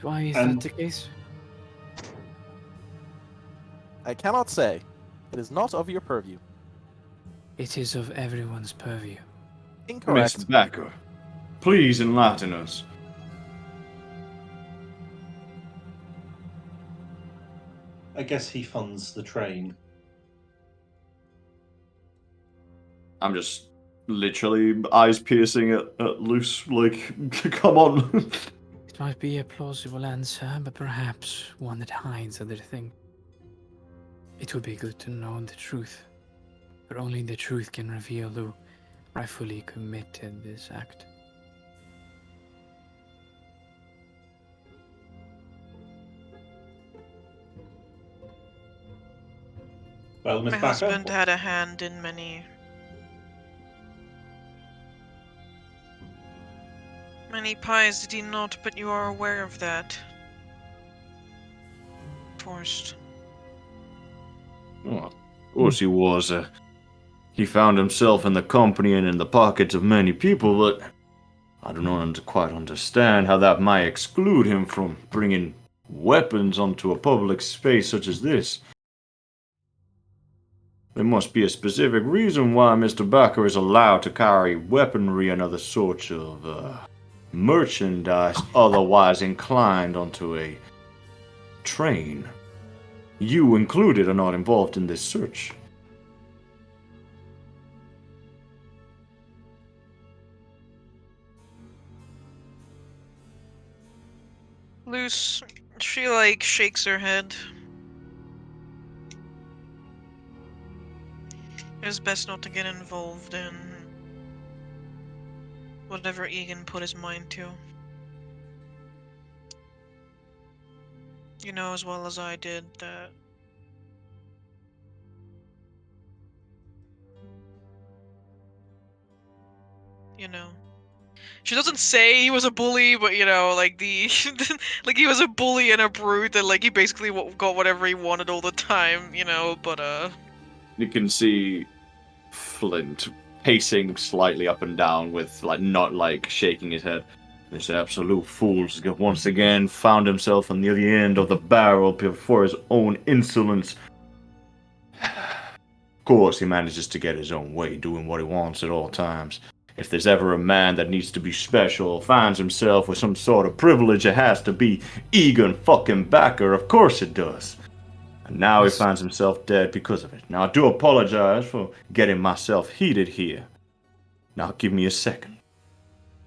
Why is And- that the case? I cannot say. It is not of your purview. It is of everyone's purview. Incorrect. Miss Bakker, please enlighten us. I guess he funds the train. I'm just literally eyes piercing at Luce, come on. It might be a plausible answer, but perhaps one that hides other things. It would be good to know the truth, but only the truth can reveal who rightfully committed this act. Well, Miss My Bakker, husband had a hand in many pies, did he not? But you are aware of that. Forced. Well, of course he was. He found himself in the company and in the pockets of many people, but I do not quite understand how that might exclude him from bringing weapons onto a public space such as this. There must be a specific reason why Mr. Bakker is allowed to carry weaponry and other sorts of merchandise otherwise inclined onto a train. You included are not involved in this search. Luce, she like shakes her head. It's best not to get involved in whatever Egan put his mind to. You know as well as I did that she doesn't say he was a bully, but like like he was a bully and a brute, and like he basically got whatever he wanted all the time, but You can see Flint pacing slightly up and down with, not shaking his head. This absolute fool's once again found himself on the other end of the barrel before his own insolence. Of course, he manages to get his own way, doing what he wants at all times. If there's ever a man that needs to be special, finds himself with some sort of privilege, it has to be Egan fucking Bakker. Of course it does. And now he finds himself dead because of it. Now, I do apologize for getting myself heated here. Now, give me a second.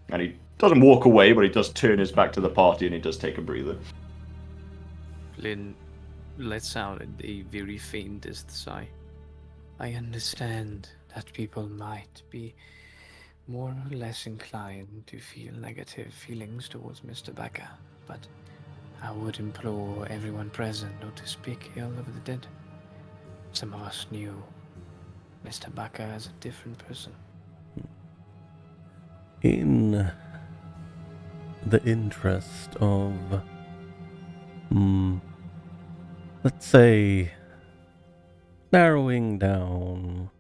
And he doesn't walk away, but he does turn his back to the party and he does take a breather. Flynn lets out a very faintest sigh. I understand that people might be more or less inclined to feel negative feelings towards Mr. Bakker, but I would implore everyone present not to speak ill of the dead. Some of us knew Mr. Bakker as a different person. In the interest of, let's say, narrowing down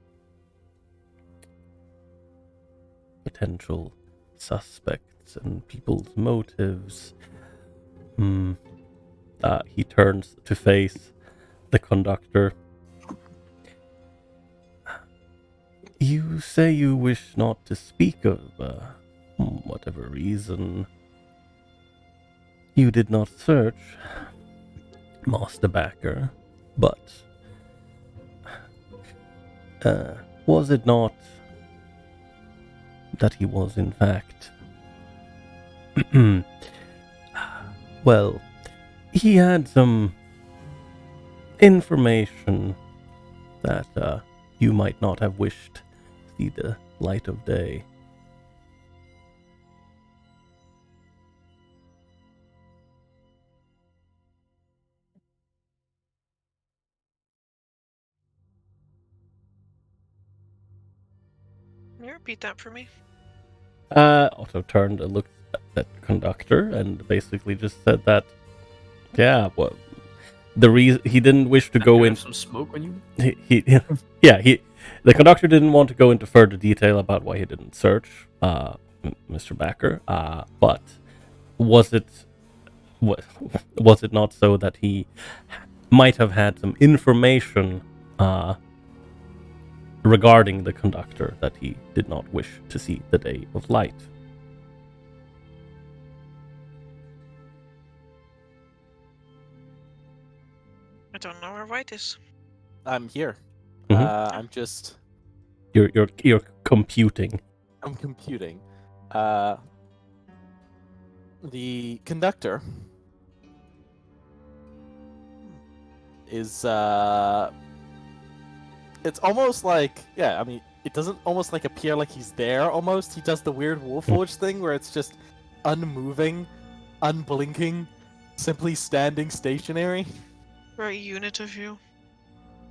potential suspects and people's motives, he turns to face the conductor. You say you wish not to speak of whatever reason you did not search Master Bakker, but was it not that he was in fact well, he had some information that you might not have wished to see the light of day. can you repeat that for me? Otto turned and looked at the conductor and basically just said that, yeah, well, the reason he didn't wish to go in. Some smoke on you? The conductor didn't want to go into further detail about why he didn't search Mr. Bakker. But was it not so that he might have had some information regarding the conductor that he did not wish to see the day of light? I don't know where White is. I'm here. Mhm. I'm just. You're computing. I'm computing. The conductor is it's almost like, yeah, I mean, it doesn't almost like appear like he's there almost. He does the weird Wolfforge thing where it's just unmoving, unblinking, simply standing stationary. For a unit of you.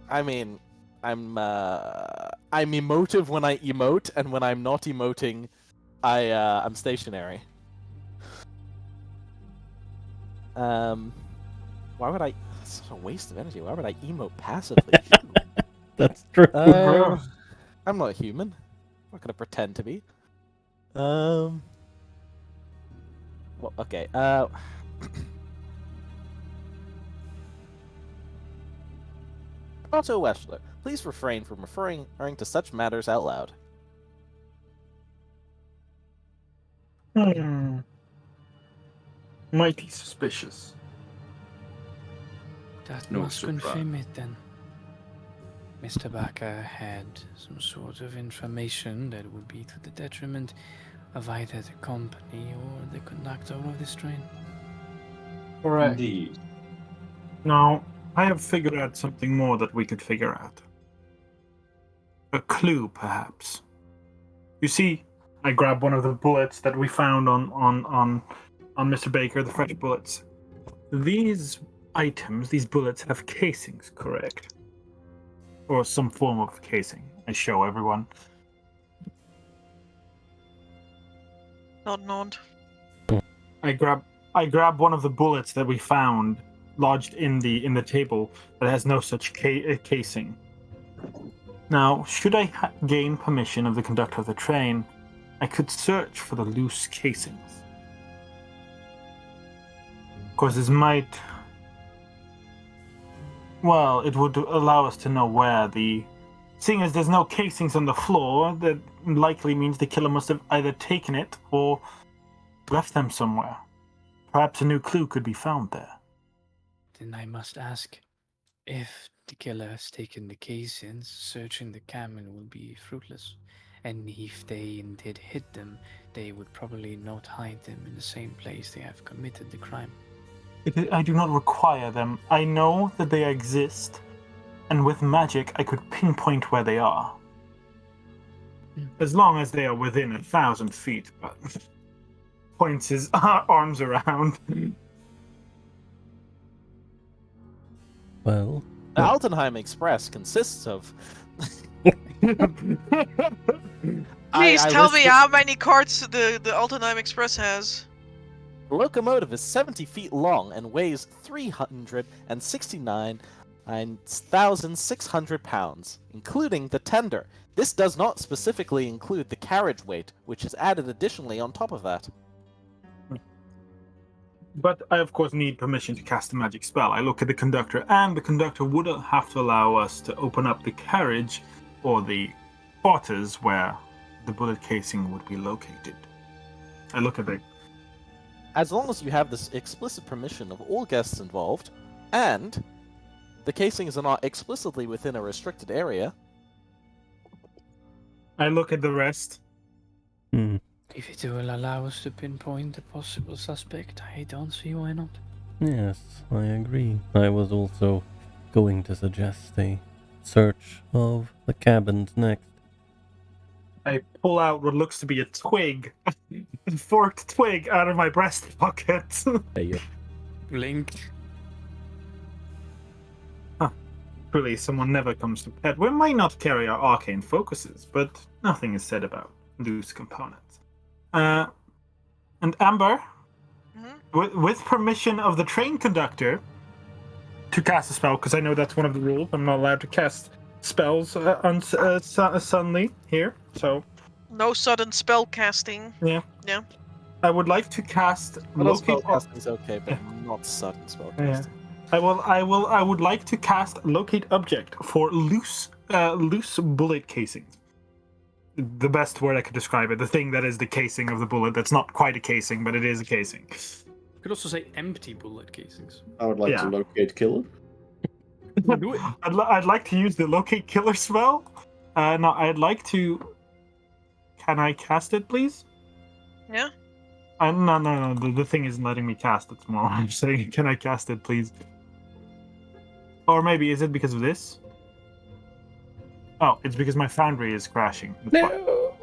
I mean, I'm emotive when I emote, and when I'm not emoting, I'm stationary. Why would I? It's such a waste of energy. Why would I emote passively? That's true. I'm not human. I'm not gonna pretend to be. Well, okay. Otto Weschler, please refrain from referring to such matters out loud. Mighty suspicious. That No must surprise. confirm it then. Mr. Bakker had some sort of information that would be to the detriment of either the company or the conductor of this train. Correct. Indeed. Now, I have figured out something more that we could figure out. A clue, perhaps. You see, I grab one of the bullets that we found on Mr. Baker, the fresh bullets. These items, these bullets, have casings, correct? Or some form of casing. I show everyone. Nod, nod. I grab one of the bullets that we found lodged in the table that has no such casing. Now, should I gain permission of the conductor of the train, I could search for the loose casings. Of course, this might... Well, it would allow us to know where the... Seeing as there's no casings on the floor, that likely means the killer must have either taken it or left them somewhere. Perhaps a new clue could be found there. Then I must ask, if the killer has taken the casings, searching the cabin will be fruitless. And if they indeed hid them, they would probably not hide them in the same place they have committed the crime. I do not require them. I know that they exist, and with magic I could pinpoint where they are. As long as they are within 1,000 feet, but points his arms around. Well, The Altenheim Express consists of... Please I tell me listed- how many carts the Altenheim Express has. The locomotive is 70 feet long and weighs 369,600 pounds, including the tender. This does not specifically include the carriage weight, which is added additionally on top of that. But I, of course, need permission to cast a magic spell. I look at the conductor, and the conductor would have to allow us to open up the carriage or the quarters where the bullet casing would be located. I look at it. As long as you have this explicit permission of all guests involved, and the casings are not explicitly within a restricted area. I look at the rest. If it will allow us to pinpoint a possible suspect, I don't see why not. yes, I agree. I was also going to suggest a search of the cabins next. I pull out what looks to be a twig, a forked twig, out of my breast pocket. Blink. Truly, someone never comes to pet. We might not carry our arcane focuses, but nothing is said about loose components. And Amber, with permission of the train conductor to cast a spell, because I know that's one of the rules. I'm not allowed to cast spells suddenly here, so... No sudden spell casting. Yeah. Yeah. I would like to cast Spell locate. casting is okay, but not sudden spell casting. I would like to cast locate object for loose bullet casings. The best word I could describe it. The thing that is the casing of the bullet. That's not quite a casing, but it is a casing. You could also say empty bullet casings. I would like Yeah. to locate killer. Do it. I'd like to use the locate killer spell. No, I'd like to. Can I cast it, please? Yeah. No. The thing isn't letting me cast it. It's more I'm saying, can I cast it, please? Or maybe is it because of this? Oh, it's because my foundry is crashing. No!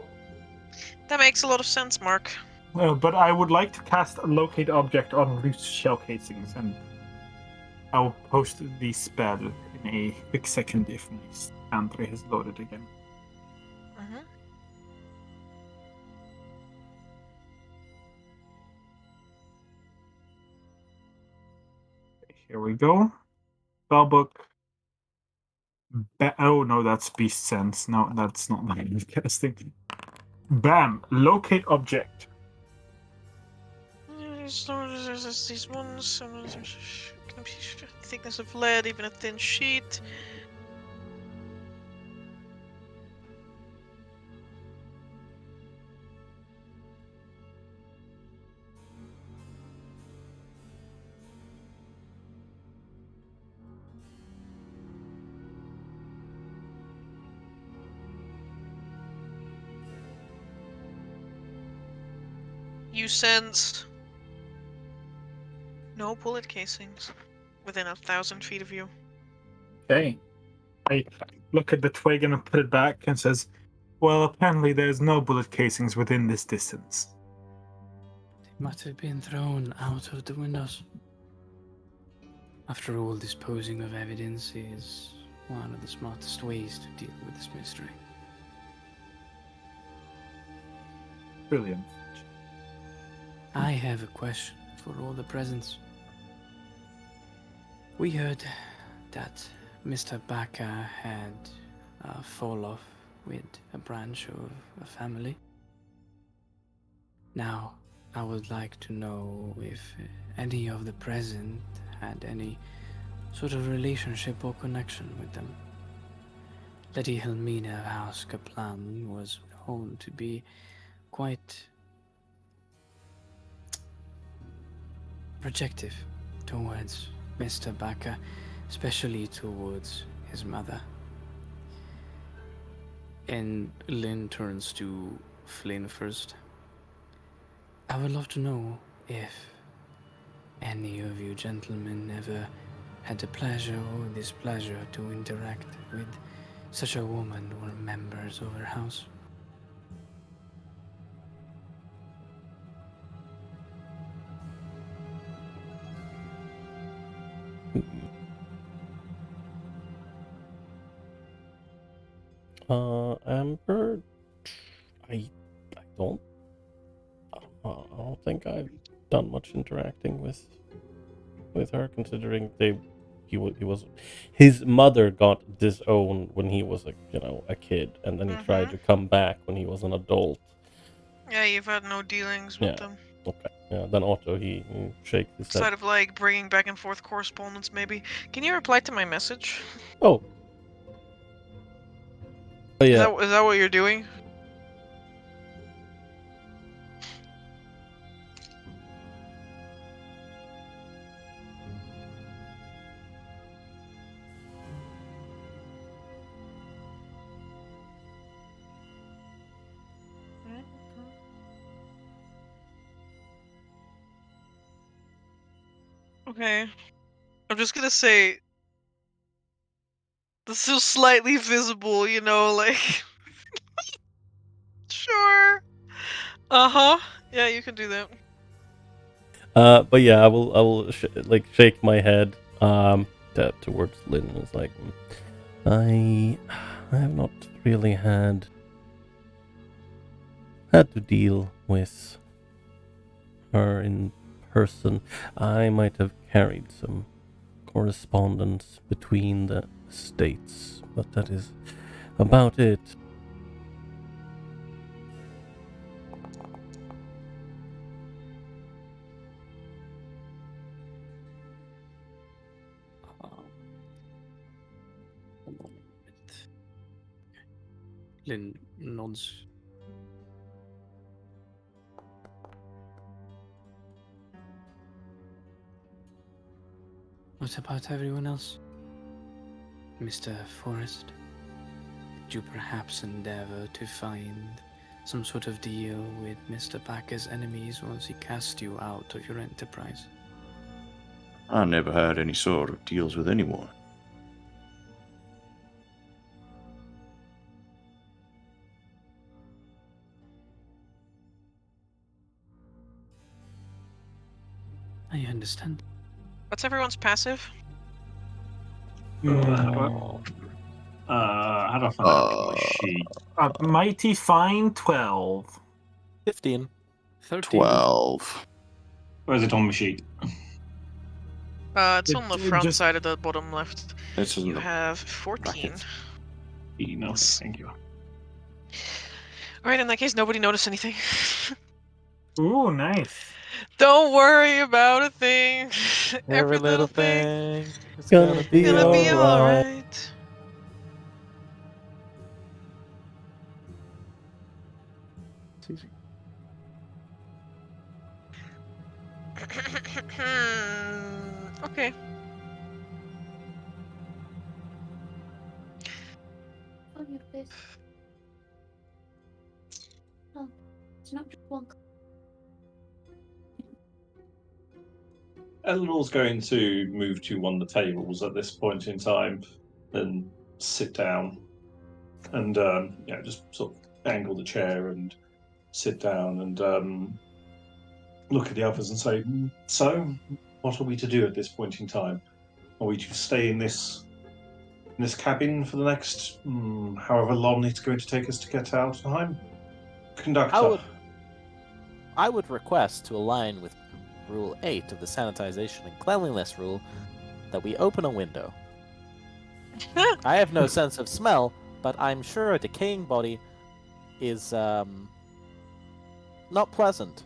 That makes a lot of sense, Mark. But I would like to cast a locate object on loose shell casings, and I will post the spell in a quick second if my foundry has loaded again. Mm-hmm. Here we go. Spellbook. Oh no, that's Beast Sense. No, that's not what I'm casting. Bam! Locate object. These ones. Thickness of lead, even a thin sheet. You sense no bullet casings within 1,000 feet of you. Okay. I look at the twig and put it back and says, well, apparently there's no bullet casings within this distance. They must have been thrown out of the windows. After all, disposing of evidence is one of the smartest ways to deal with this mystery. Brilliant. I have a question for all the presents. We heard that Mr. Bakker had a fall off with a branch of a family. Now, I would like to know if any of the present had any sort of relationship or connection with them. Lady Helmina of House Kaplan was known to be quite projective towards Mr. Bakker, especially towards his mother. And Lynn turns to Flynn first. I would love to know if any of you gentlemen ever had the pleasure or displeasure to interact with such a woman or members of her house. Amber, I don't think I've done much interacting with her, considering he was his mother got disowned when he was a kid, and then he tried to come back when he was an adult. Yeah, you've had no dealings with them. Okay. Yeah. Then Otto he shakes his head. Outside of like bringing back and forth correspondence, maybe. Can you reply to my message? Oh. Yeah. Is that what you're doing? Okay. I'm just gonna say this is slightly visible, like sure. Uh-huh. Yeah, you can do that. But yeah, I will shake my head towards Lynn, and it's like, I have not really had to deal with her in person. I might have carried some correspondence between the states, but that is about it. Lynn nods. What about everyone else? Mr. Forrest? Did you perhaps endeavor to find some sort of deal with Mr. Bakker's enemies once he cast you out of your enterprise? I never had any sort of deals with anyone. I understand. What's everyone's passive? How do I find out on my sheet? Mighty fine 12. 15. 13. 12. Where is it on my sheet? It's on the front just- side of the bottom left. This is You the have 14. brackets. No, thank you. Alright, in that case, nobody noticed anything. Ooh, nice. Don't worry about a thing. Every little thing is Gonna be gonna be alright. alright. Okay. On your face. Oh, it's not just one. Eleanor's going to move to one of the tables at this point in time and sit down and just sort of angle the chair and sit down and look at the others and say, so, what are we to do at this point in time? Are we to stay in this cabin for the next however long it's going to take us to get to Altenheim? Conductor. I would request to align with Rule 8 of the Sanitization and Cleanliness Rule that we open a window. I have no sense of smell, but I'm sure a decaying body is not pleasant.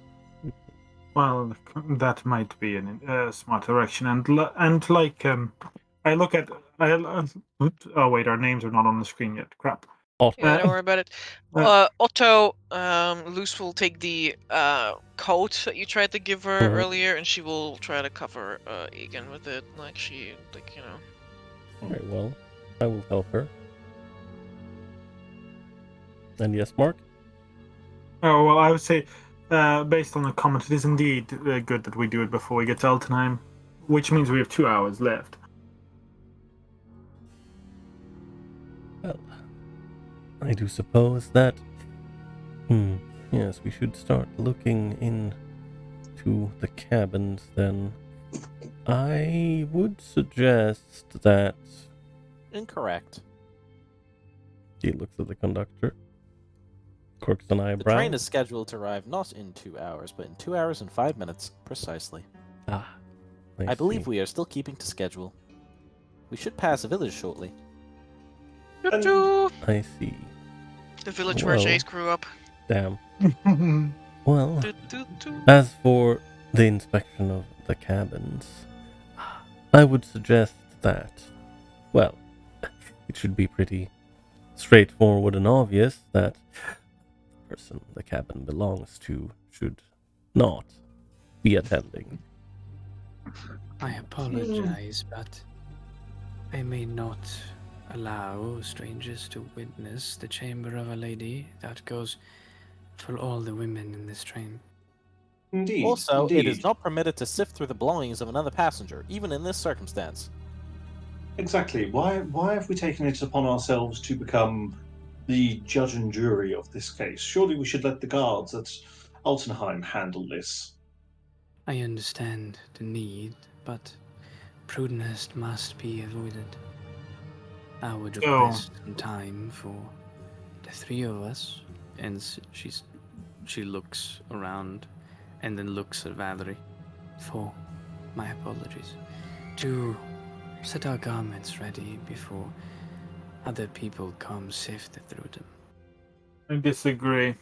Well, that might be a smart direction, and like I look at oops, oh wait, our names are not on the screen yet. Crap. Yeah, don't worry about it. Otto, Luce will take the coat that you tried to give her earlier, and she will try to cover Egan with it, Very well. I will help her. And yes, Mark? Oh well, I would say, based on the comment, it is indeed good that we do it before we get to Altenheim, which means we have 2 hours left. Well, I do suppose that, yes, we should start looking into the cabins then. I would suggest that... Incorrect. He looks at the conductor, quirks an The eyebrow. train is scheduled to arrive not in 2 hours, but in 2 hours and 5 minutes, precisely. I I believe see. we are still keeping to schedule. We should pass a village shortly. Choo-choo! I see. The village where Well. Jace grew up. Damn. Well, Doo-doo-doo. as for the inspection of the cabins, I would suggest that, well, it should be pretty straightforward and obvious that the person the cabin belongs to should not be attending. I apologize, but I may not allow strangers to witness the chamber of a lady. That goes for all the women in this train. Indeed. Also, indeed. it is not permitted to sift through the belongings of another passenger, even in this circumstance. Exactly. Why have we taken it upon ourselves to become the judge and jury of this case? Surely we should let the guards at Altenheim handle this. I understand the need, but prudence must be avoided. I would request some time for the three of us, and she looks around and then looks at Valerie for my apologies, to set our garments ready before other people come sifted through them. I disagree.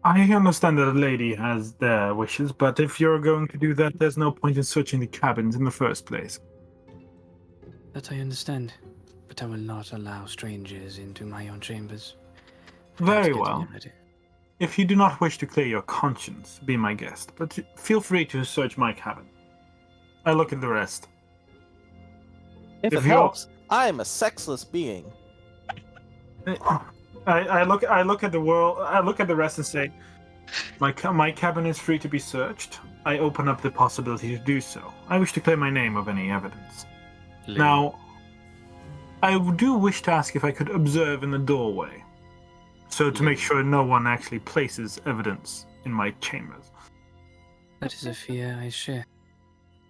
I understand that a lady has their wishes, but if you're going to do that, there's no point in searching the cabins in the first place. That I understand, but I will not allow strangers into my own chambers. Very Getting well. it ready. If you do not wish to clear your conscience, be my guest, but feel free to search my cabin. I look at the rest. If it If you- helps, I am a sexless being. I look at the world. I look at the rest and say, my cabin is free to be searched. I open up the possibility to do so. I wish to clear my name of any evidence. Lily, Now, I do wish to ask if I could observe in the doorway, so to make sure no one actually places evidence in my chambers. that is a fear I share.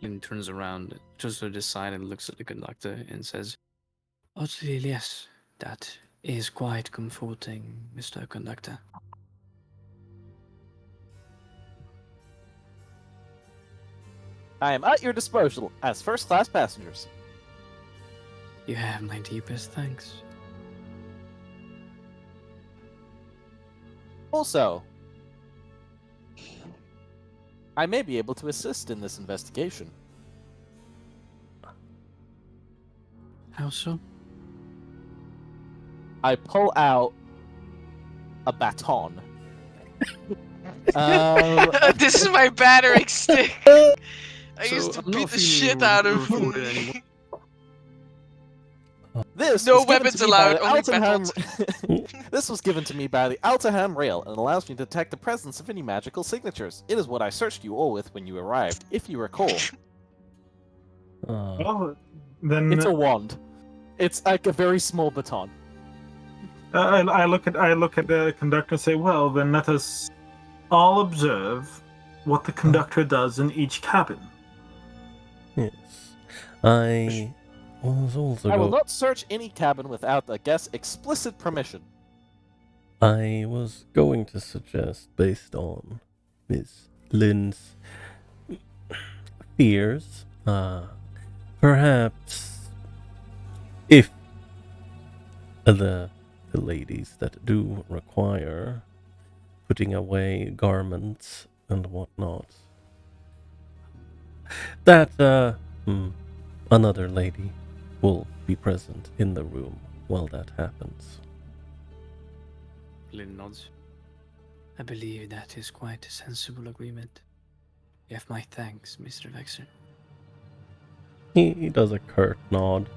Lynn turns around, just to the side, and looks at the conductor and says, "Oddly, yes, that is quite comforting, Mr. Conductor." I am at your disposal as first-class passengers. You have my deepest thanks. Also, I may be able to assist in this investigation. How so? I pull out a baton. This is my battering stick. I So, used to I'm not beat the feeling shit out of rewarded anymore. This No was given weapons to me by allowed, the only Altenheim... This was given to me by the Altenheim Rail and allows me to detect the presence of any magical signatures. It is what I searched you all with when you arrived, if you recall. Well, then It's a wand. It's like a very small baton. I look at the conductor and say, well, then let us all observe what the conductor does in each cabin. Yes. I was also. I will not search any cabin without the guest's explicit permission. I was going to suggest, based on Miss Lynn's fears, perhaps if the ladies that do require putting away garments and whatnot, that another lady will be present in the room while that happens. Lynn nods. I believe that is quite a sensible agreement. You have my thanks, Mr. Vexer. He does a curt nod.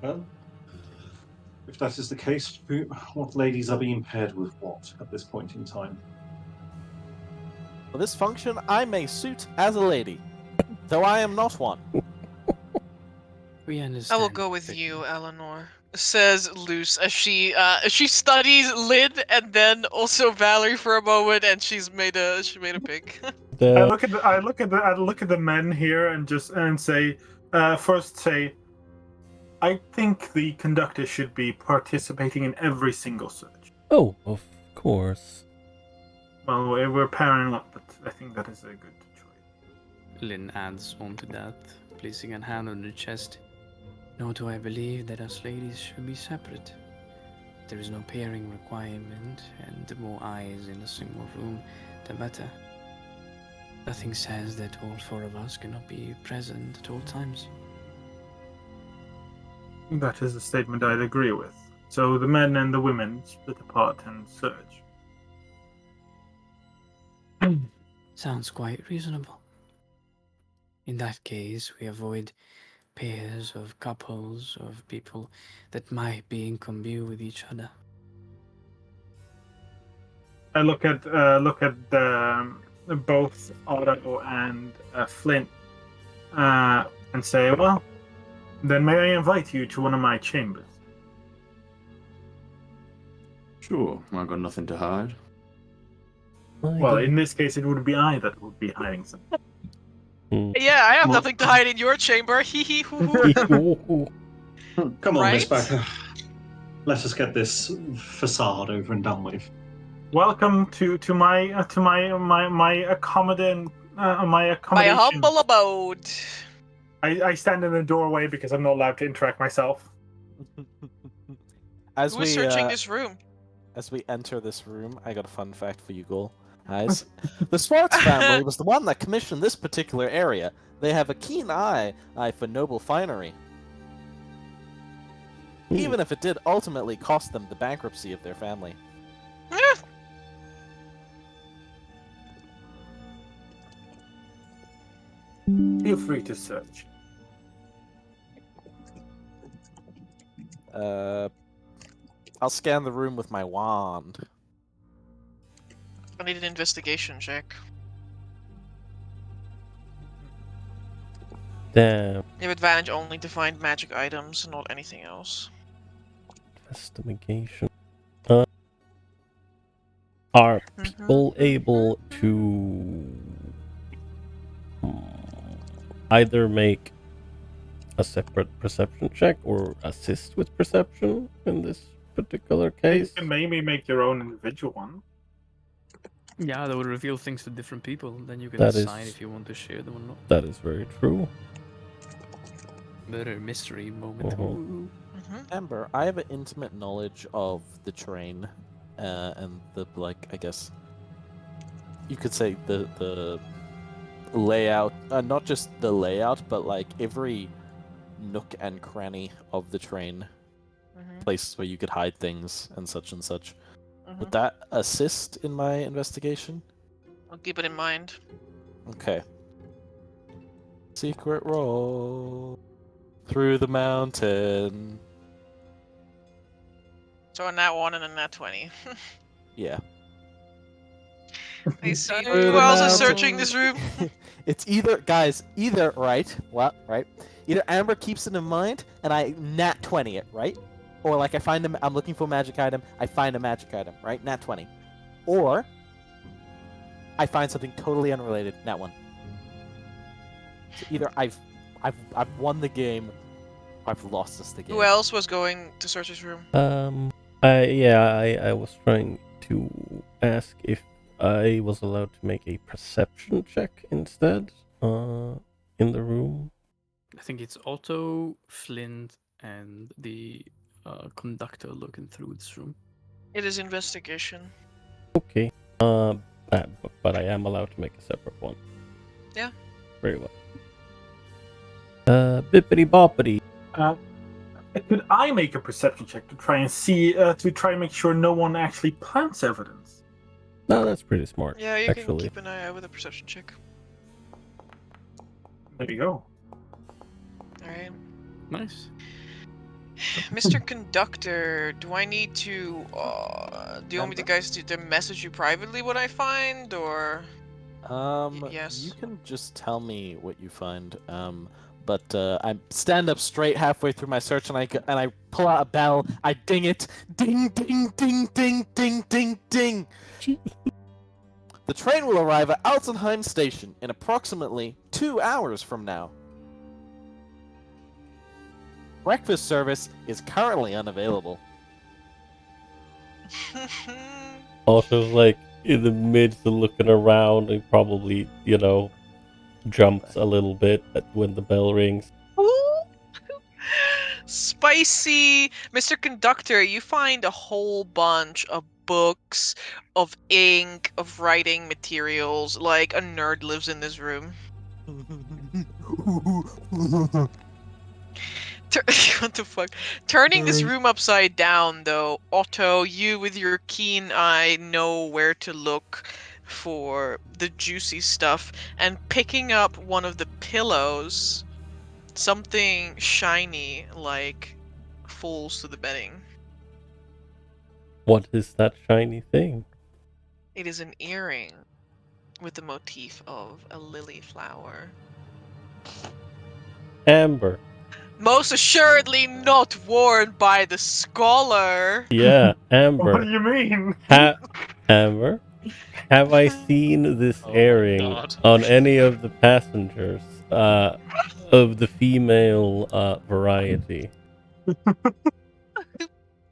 Well, if that is the case, what ladies are being paired with what at this point in time? For this function, I may suit as a lady, though I am not one. We understand. I will go with you, Eleanor. Says Luce as she studies Lynn and then also Valerie for a moment, and she made a pick. I look at the men here and say, I think the conductor should be participating in every single search. Oh, of course. Well, we're pairing up, but I think that is a good choice. Lynn adds on to that, placing a hand on her chest. Nor do I believe that us ladies should be separate. There is no pairing requirement, and the more eyes in a single room, the better. Nothing says that all four of us cannot be present at all times. That is a statement I'd agree with. So the men and the women split apart and search. Sounds quite reasonable. In that case, we avoid pairs of couples of people that might be in combune with each other. I look at both Otto and Flint and say, well, then may I invite you to one of my chambers? Sure, I got nothing to hide. Well, in this case, it would be I that would be hiding something. Yeah, I have nothing to hide in your chamber. Hee hee hoo hoo. Come on, Miss Right? Bakker. Let us get this facade over and done with. Welcome to my accommodation. My humble abode. I stand in the doorway because I'm not allowed to interact myself. As Who's we searching this room? as we enter this room, I got a fun fact for you, Ghoul. Guys, the Swartz family was the one that commissioned this particular area. They have a keen eye for noble finery. Even if it did ultimately cost them the bankruptcy of their family. Feel free to search. I'll scan the room with my wand. I need an investigation check. Damn. You have advantage only to find magic items, not anything else. Investigation. Are people able to either make a separate perception check or assist with perception in this particular case? You can maybe make your own individual one. Yeah, that would reveal things to different people. Then you can That decide is- if you want to share them or not. That is very true. Murder mystery moment. Uh-huh. Ooh. Amber, I have an intimate knowledge of the train and the I guess you could say the layout, not just the layout, but like every nook and cranny of the train, places where you could hide things and such and such. Would that assist in my investigation? I'll keep it in mind. Okay. Secret roll through the mountain. So a nat 1 and a nat 20. Yeah. I see. Through Who the else is mountain. searching this room? It's either right. Either Amber keeps it in mind and I nat 20 it, right? Or like I'm looking for a magic item, I find a magic item, right? Nat 20. Or I find something totally unrelated, nat 1. So either I've won the game, or I've lost us the game. Who else was going to search this room? I was trying to ask if I was allowed to make a perception check instead, in the room. I think it's Otto, Flint, and the conductor looking through this room. It is investigation. Okay. But I am allowed to make a separate one. Yeah. Very well. Bippity boppity. Could I make a perception check to try and see, to try and make sure no one actually plants evidence? No, that's pretty smart. Yeah, you actually. can keep an eye out with a perception check. There you go. Alright. Nice. Mr. Conductor, do I need to, do you want me to guys to message you privately what I find, or? Yes. You can just tell me what you find. But I stand up straight halfway through my search, and I pull out a bell. I ding it, ding, ding, ding, ding, ding, ding, ding. The train will arrive at Altenheim station in approximately 2 hours from now. Breakfast service is currently unavailable. Also, like, in the midst of looking around, he probably, jumps a little bit when the bell rings. Spicy! Mr. Conductor, you find a whole bunch of books, of ink, of writing materials, like a nerd lives in this room. What the fuck? Turning this room upside down, though, Otto, you with your keen eye know where to look for the juicy stuff, and picking up one of the pillows, something shiny, like, falls to the bedding. What is that shiny thing? It is an earring with the motif of a lily flower. Amber. Most assuredly not worn by the scholar. Yeah, Amber. What do you mean? Amber, have I seen this earring on any of the passengers of the female variety?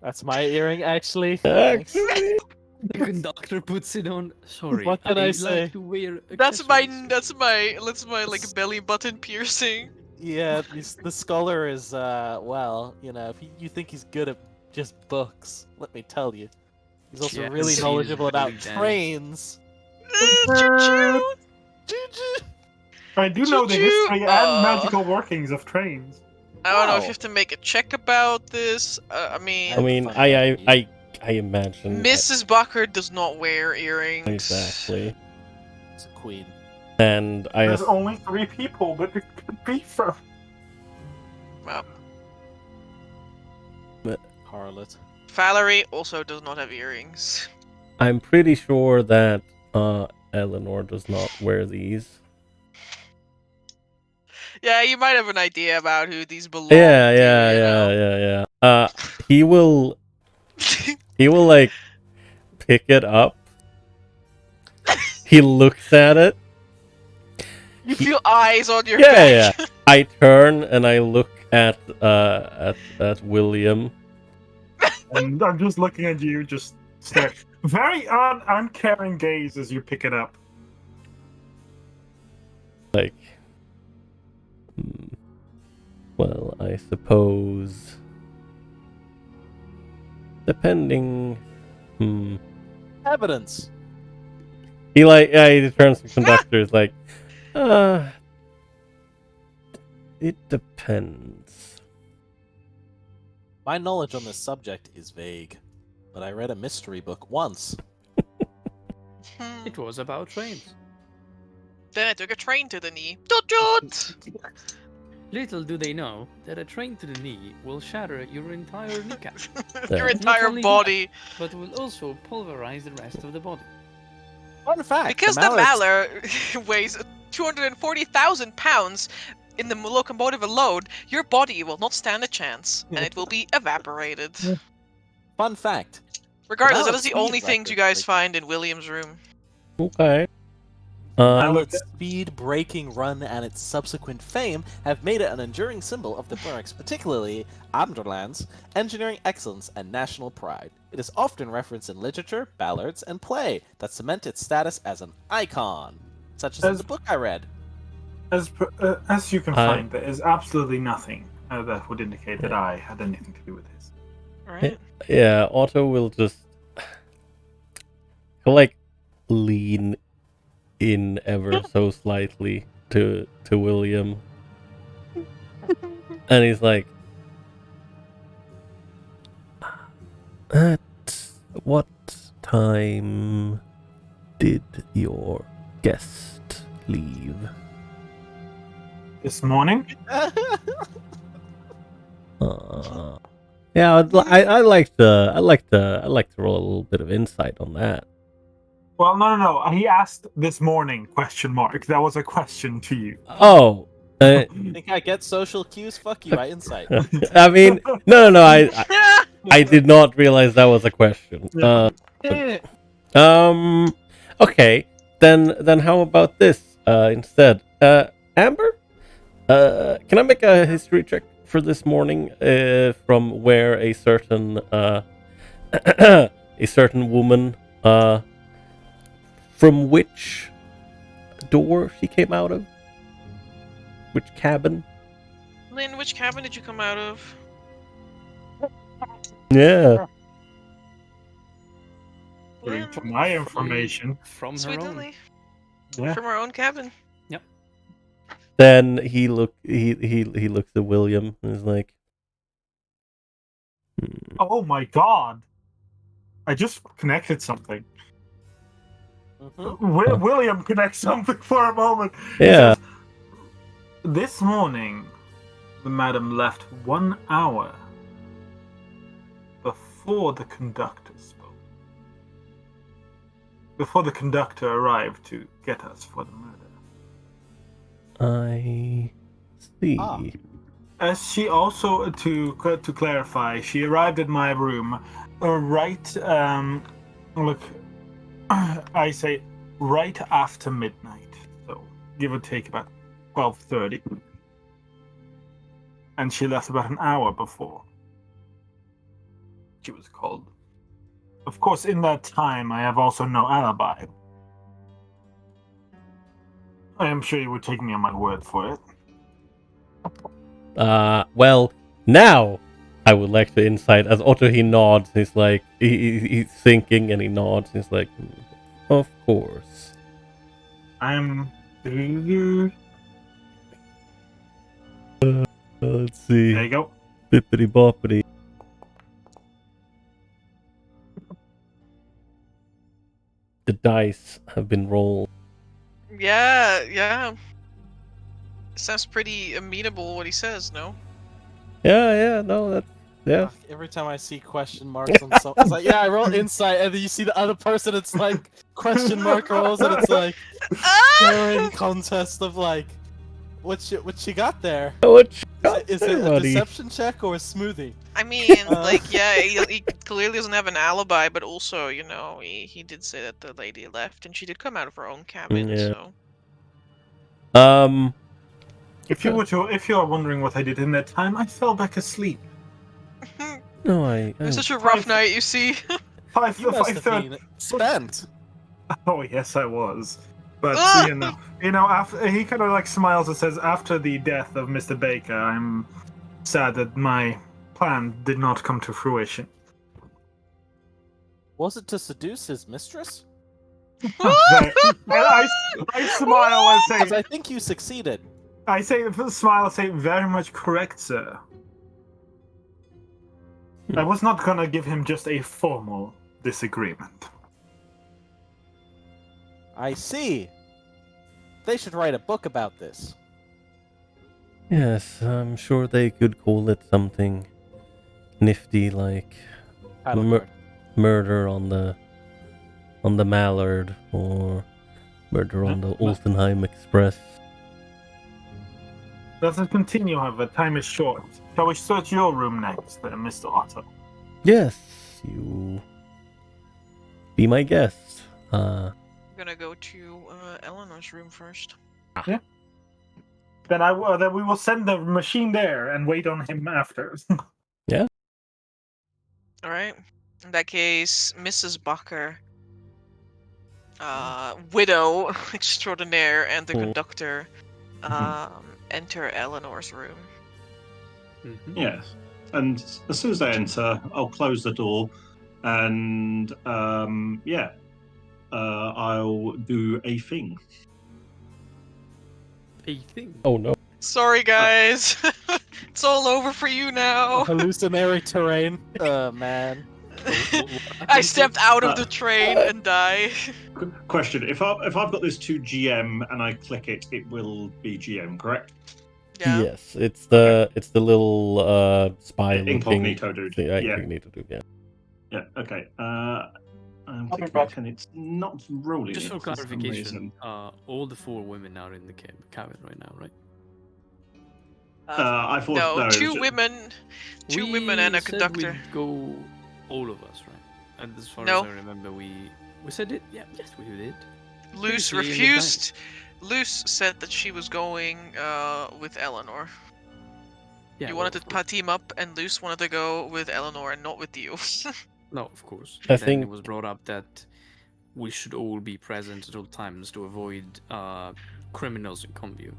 That's my earring, actually. Actually, The conductor puts it on. Sorry, What can I like say? to wear That's my accessories. like belly button piercing. Yeah, the scholar is, well, if you think he's good at just books, let me tell you. He's also Yeah, really he's knowledgeable about really dense. trains. Choo-choo. I do know the Choo-choo. history and magical workings of trains. I don't know if Wow. you have to make a check about this. I mean, I imagine Mrs. Bakker does not wear earrings. exactly, It's a queen. and There's only 3 people that it could be from. Well, Harlot. Valerie also does not have earrings. I'm pretty sure that Eleanor does not wear these. Yeah, you might have an idea about who these belong Yeah. He will like pick it up. He looks at it. You feel eyes on your Yeah. back. I turn and I look at William. And I'm just looking at you, just stare. Very uncaring gaze as you pick it up. Like, well, I suppose, depending Evidence. He he turns to conductor. Is like, it depends. My knowledge on this subject is vague, but I read a mystery book once. It was about trains. Then I took a train to the knee. Dot. Little do they know that a train to the knee will shatter your entire kneecap, Your Yeah. entire only body. but will also pulverize the rest of the body. Fun fact. Because the Valor weighs 240,000 pounds in the locomotive alone, your body will not stand a chance, and it will be evaporated. Fun fact. Regardless, Valid that is the speed only things you record guys breaking. find in William's room. Okay. Mallet's speed-breaking run and its subsequent fame have made it an enduring symbol of the Burks, particularly Amderland's engineering excellence and national pride. It is often referenced in literature, ballads, and play that cement its status as an icon, such as in the book I read. As you can find, there is absolutely nothing that would indicate that I had anything to do with this. Right? Yeah, Otto will just he'll like lean in ever so slightly to William, and he's like, "At what time did your guest leave?" This morning? Yeah, I like to roll a little bit of insight on that. Well, no. He asked this morning, question mark. That was a question to you. Oh, Think I get social cues? Fuck you, I insight. I mean, no, I did not realize that was a question. Okay, then how about this instead? Amber, can I make a history check for this morning from where a certain a certain woman from which door she came out of? Which cabin? Lynn, which cabin did you come out of? Yeah. According to my information. From her Sweet own. Lily. Yeah. From our own cabin. Then he looks at William and is like, Oh my god. I just connected something. William connects something for a moment. He yeah. says, this morning, the madam left 1 hour before the conductor spoke. Before the conductor arrived to get us for the murder. I see. As she also, to clarify, she arrived at my room right, look, I say right after midnight, so give or take about 12:30. And she left about an hour before she was called. Of course, in that time, I have also no alibi. I am sure you would take me on my word for it. Well, now I would like to insight. As Otto he nods, he's like he's thinking and he nods. He's like, of course. I'm. Let's see. There you go. Bippity boppity. The dice have been rolled. Yeah. Sounds pretty amenable what he says, no? Yeah, no, that's yeah. Every time I see question marks on something, it's like, yeah, I roll insight, and then you see the other person, it's like question mark rolls, and it's like scoring contest of like, what she got there? Is it a deception check or a smoothie? I mean, like, yeah, he clearly doesn't have an alibi, but also, you know, he did say that the lady left, and she did come out of her own cabin, Yeah. so. If you are wondering what I did in that time, I fell back asleep. No, It was such a rough night, you see. You must have been spent. Oh yes, I was. But after he kind of like smiles and says, "After the death of Mr. Baker, I'm sad that my plan did not come to fruition." Was it to seduce his mistress? I smile and Because say, I think you succeeded. I smile and say, very much correct, sir. I was not gonna give him just a formal disagreement. I see. They should write a book about this. Yes, I'm sure they could call it something nifty like Title Mur- card. murder on the Mallard or murder on the Altenheim Express. Let us continue, however. Time is short. Shall we search your room next, Mr. Otto? Yes, you be my guest. I'm gonna go to Eleanor's room first. Then then we will send the machine there and wait on him after. All right. In that case, Mrs. Bakker, widow extraordinaire, and the conductor enter Eleanor's room. Yes. And as soon as they enter, I'll close the door, and I'll do a thing. A thing. Oh no. Sorry, guys. It's all over for you now. Hallucinatory terrain. Man. I stepped out of the train and die. Question: If I've got this to GM and I click it, it will be GM, correct? Yeah. Yes, it's the little spy Incognito looking dude. thing. Yeah. Incognito dude. Yeah. Yeah. Okay. I'm I'll be thinking back. and it's not rolling. Just it for some clarification, reason. all the 4 women are in the cabin right now, right? I thought No, it was two ju- women and a said conductor. we'd go all of us, right? And as far No. as I remember, we said it. Yeah, yes, we did. Luce Previously in the refused. Luce said that she was going with Eleanor. Yeah, You well, wanted of to course. team up, and Luce wanted to go with Eleanor and not with you. No, of course. I And then it think- was brought up that we should all be present at all times to avoid criminals in Conview.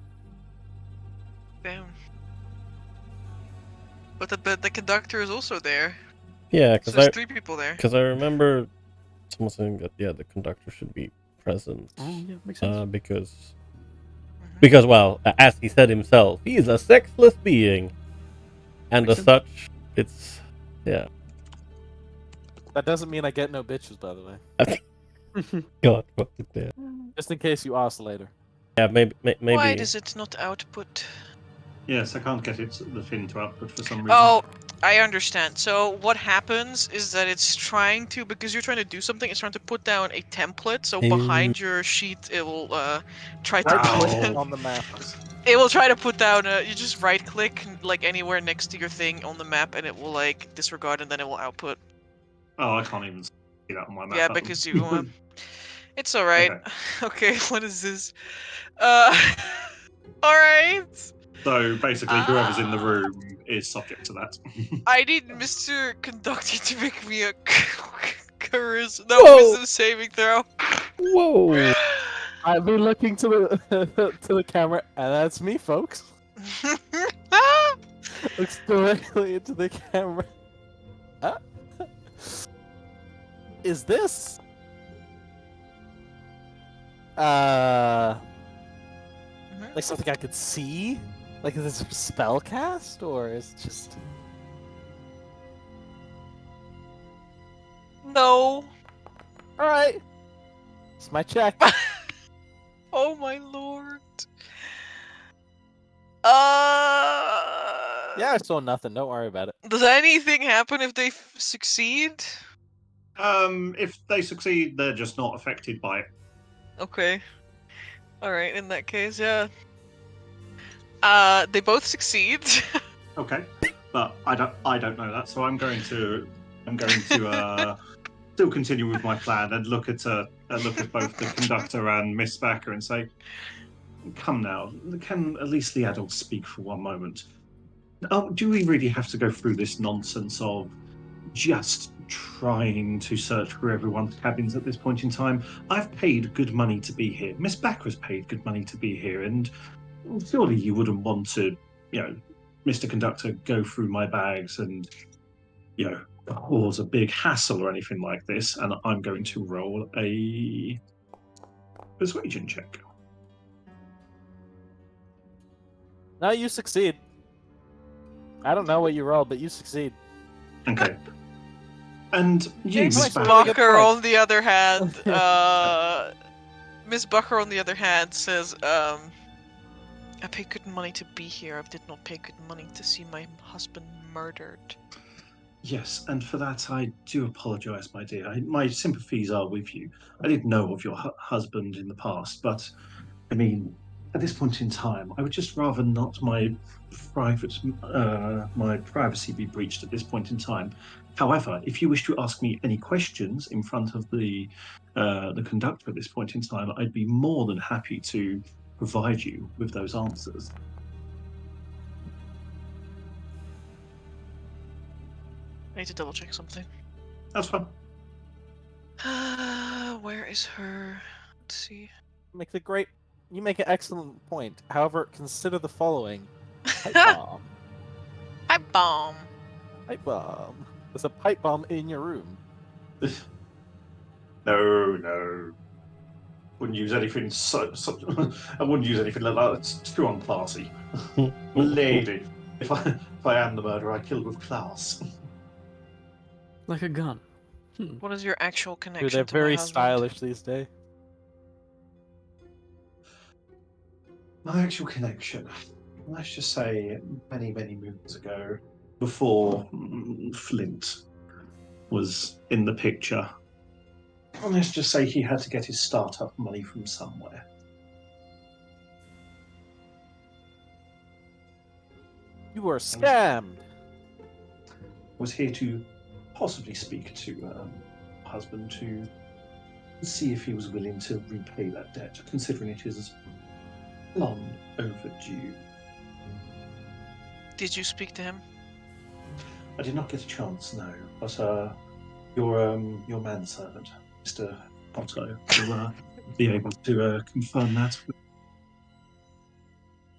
Damn. But the conductor is also there. Yeah, So there's 3 people there. because I remember someone saying that the conductor should be present. Oh, yeah, makes sense. Because well, as he said himself, he is a sexless being, and Makes as sense. such, it's yeah. That doesn't mean I get no bitches, by the way. God, what did that? Just in case you ask later. Yeah, maybe. Why does it not output? Yes, I can't get the fin to output for some reason. Oh, I understand. So what happens is that it's trying to, because you're trying to do something, it's trying to put down a template. So behind your sheet, it will try to Right put. click on the map. It will try to put down. You just right click like anywhere next to your thing on the map, and it will like disregard, and then it will output. Oh, I can't even see that on my map. Yeah, because you. It's all right. Okay, what is this? All right. So basically, whoever's in the room is subject to that. I need Mr. Conductor to make me a charisma. Whoa. No, wisdom saving throw. Whoa! I've been looking to the to the camera, and that's me, folks. Looks directly into the camera. Is this? Like something I could see? Like is this a spell cast, or is it just? No. All right. It's my check. Oh my lord. Yeah, I saw nothing. Don't worry about it. Does anything happen if they succeed? If they succeed, they're just not affected by it. Okay. All right. In that case, yeah. They both succeed. Okay, but I don't know that, so I'm going to still continue with my plan and look at both the conductor and Miss Bakker and say, "Come now, can at least the adults speak for one moment? Do we really have to go through this nonsense of just trying to search through everyone's cabins at this point in time? I've paid good money to be here. Miss Bakker's paid good money to be here, and surely you wouldn't want to, Mr. Conductor, go through my bags and, cause a big hassle or anything like this, and I'm going to roll a persuasion check. No, you succeed. I don't know what you rolled, but you succeed. Okay. And you, Miss Miss Really good Bakker, point. on the other hand, Miss Bakker, on the other hand, says, I paid good money to be here. I did not pay good money to see my husband murdered. Yes, and for that I do apologise, my dear. My sympathies are with you. I didn't know of your husband in the past, but I mean, at this point in time, I would just rather not my privacy be breached at this point in time. However, if you wish to ask me any questions in front of the conductor at this point in time, I'd be more than happy to provide you with those answers. I need to double check something. That's fine. Where is her? Let's see. You make an excellent point. However, consider the following. Pipe bomb. Pipe bomb. Pipe bomb. There's a pipe bomb in your room. No. Wouldn't use anything I wouldn't use anything like that. It's too unclassy. Lady, if I am the murderer, I killed with class. Like a gun. What is your actual connection Dude, they're to my very husband? stylish these days. My actual connection, let's just say many, many moons ago, before Flint was in the picture, let's just say he had to get his startup money from somewhere. You were scammed. Was here to possibly speak to husband to see if he was willing to repay that debt, considering it is long overdue. Did you speak to him? I did not get a chance, no. But your manservant, Mr. Otto, will be able to confirm that.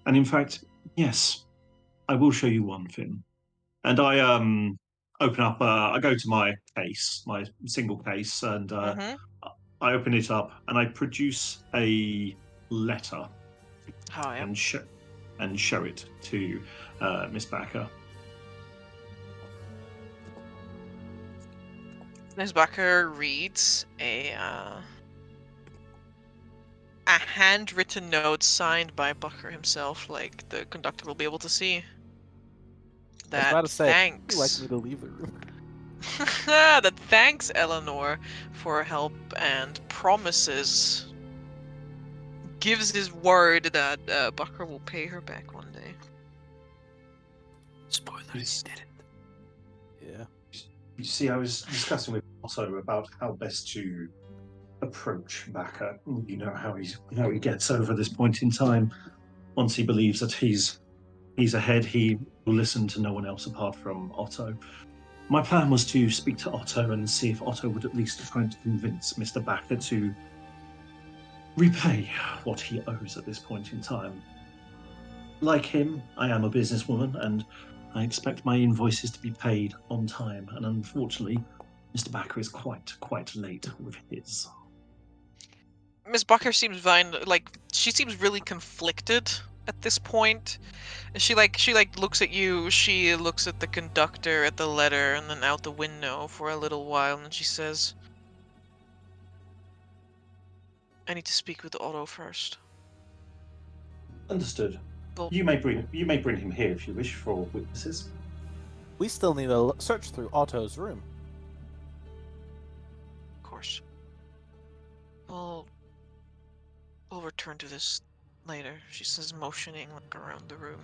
And in fact, yes, I will show you one thing. And I open up. I go to my case, my single case, and I open it up, and I produce a letter and show it to Miss Bakker. Miss Bakker reads a handwritten note signed by Bakker himself, like the conductor will be able to see. I was about to say, Thanks. would you like me to leave the room? That thanks Eleanor for her help and promises. Gives his word that Bakker will pay her back one day. Spoiler, he didn't. Yeah. You see, I was discussing with Otto about how best to approach Bakker. You know how he gets over this point in time. Once he believes that he's ahead, he will listen to no one else apart from Otto. My plan was to speak to Otto and see if Otto would at least try to convince Mr. Bakker to repay what he owes at this point in time. Like him, I am a businesswoman, and I expect my invoices to be paid on time. And unfortunately, Mr. Bakker is quite late with his. Miss Bakker seems she seems really conflicted at this point. She looks at you, she looks at the conductor, at the letter, and then out the window for a little while, and she says, I need to speak with Otto first. Understood. Well, You may bring him here if you wish for witnesses. We still need to search through Otto's room. of course. We'll return to this later, she says, motioning around the room.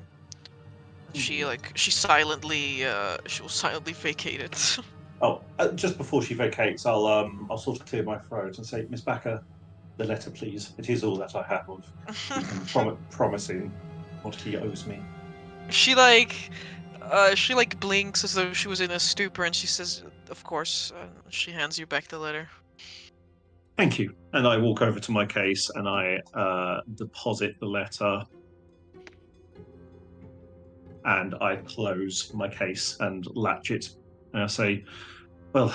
She will silently vacate it. Oh, just before she vacates, I'll sort of clear my throat and say, Miss Bakker, the letter, please. It is all that I have of promising what he owes me. She blinks as though she was in a stupor, and she says, "Of course." She hands you back the letter. Thank you. And I walk over to my case and I deposit the letter. And I close my case and latch it. And I say, Well,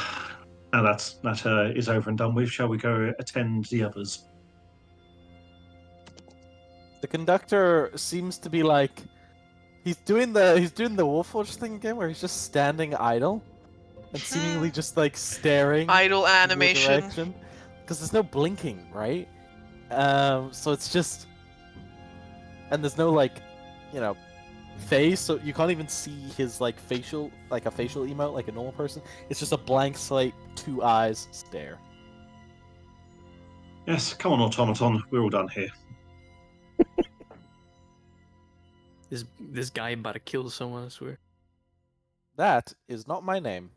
now that is over and done with, shall we go attend the others? The conductor seems to be like he's doing the Wolfforge thing again, where he's just standing idle and seemingly just like staring Idle in your animation. direction, because there's no blinking, right? So it's just, and there's no like, face, so you can't even see his like facial, like a facial emote like a normal person. It's just a blank slate, 2 eyes stare. Yes, come on, automaton. We're all done here. This guy about to kill someone, I swear. That is not my name.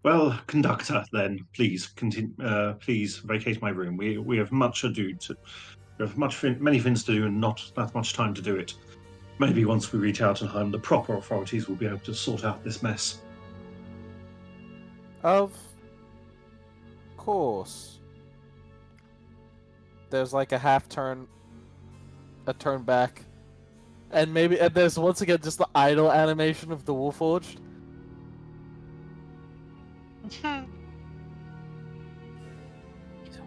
Well, conductor, then please continue. Please vacate my room. We have much ado to. We have many things to do, and not that much time to do it. Maybe once we reach Altenheim, the proper authorities will be able to sort out this mess. Of course. There's like a half turn, a turn back, and there's once again just the idle animation of the Wolfforged. And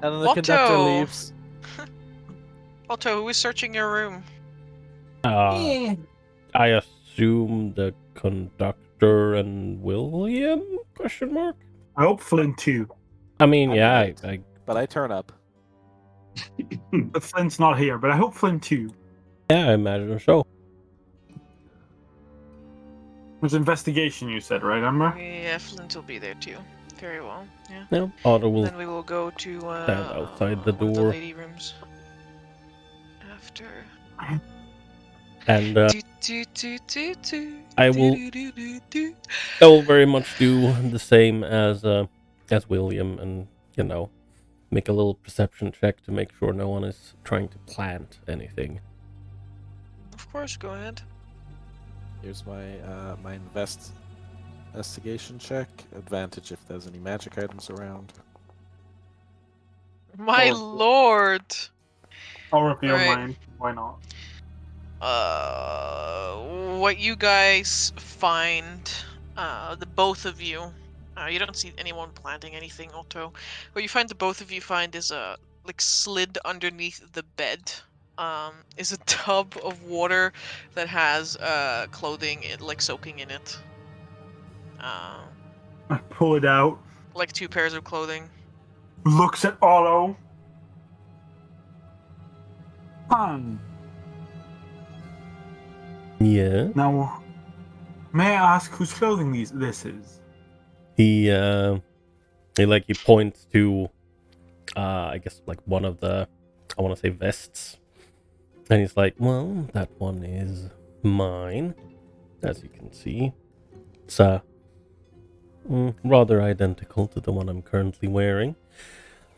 then the conductor Otto! leaves. Otto, who is searching your room? I assume the conductor and William? Question mark. I hope Flint too. I mean, I yeah, might. But I turn up. But Flint's not here, but I hope Flint too. I imagine so. It was investigation, you said, right, Emma? Yeah, Flint will be there too. Very well. Yeah. Yeah, Otto will Then we will go to stand outside the one of door. lady rooms. After. And I I will very much do the same as William, and make a little perception check to make sure no one is trying to plant anything. Of course, go ahead. Here's my investigation check. Advantage if there's any magic items around. My lord! I'll reveal Right. mine. Why not? What you guys find, the both of you, you don't see anyone planting anything, Otto. What you find the both of you find is like slid underneath the bed, is a tub of water that has clothing like soaking in it. I pull it out. Like 2 pairs of clothing. Looks at Otto. Yeah. Now, may I ask whose clothing this is? He points to I guess like one of the, I want to say, vests, and he's like, well, that one is mine, as you can see. It's rather identical to the one I'm currently wearing,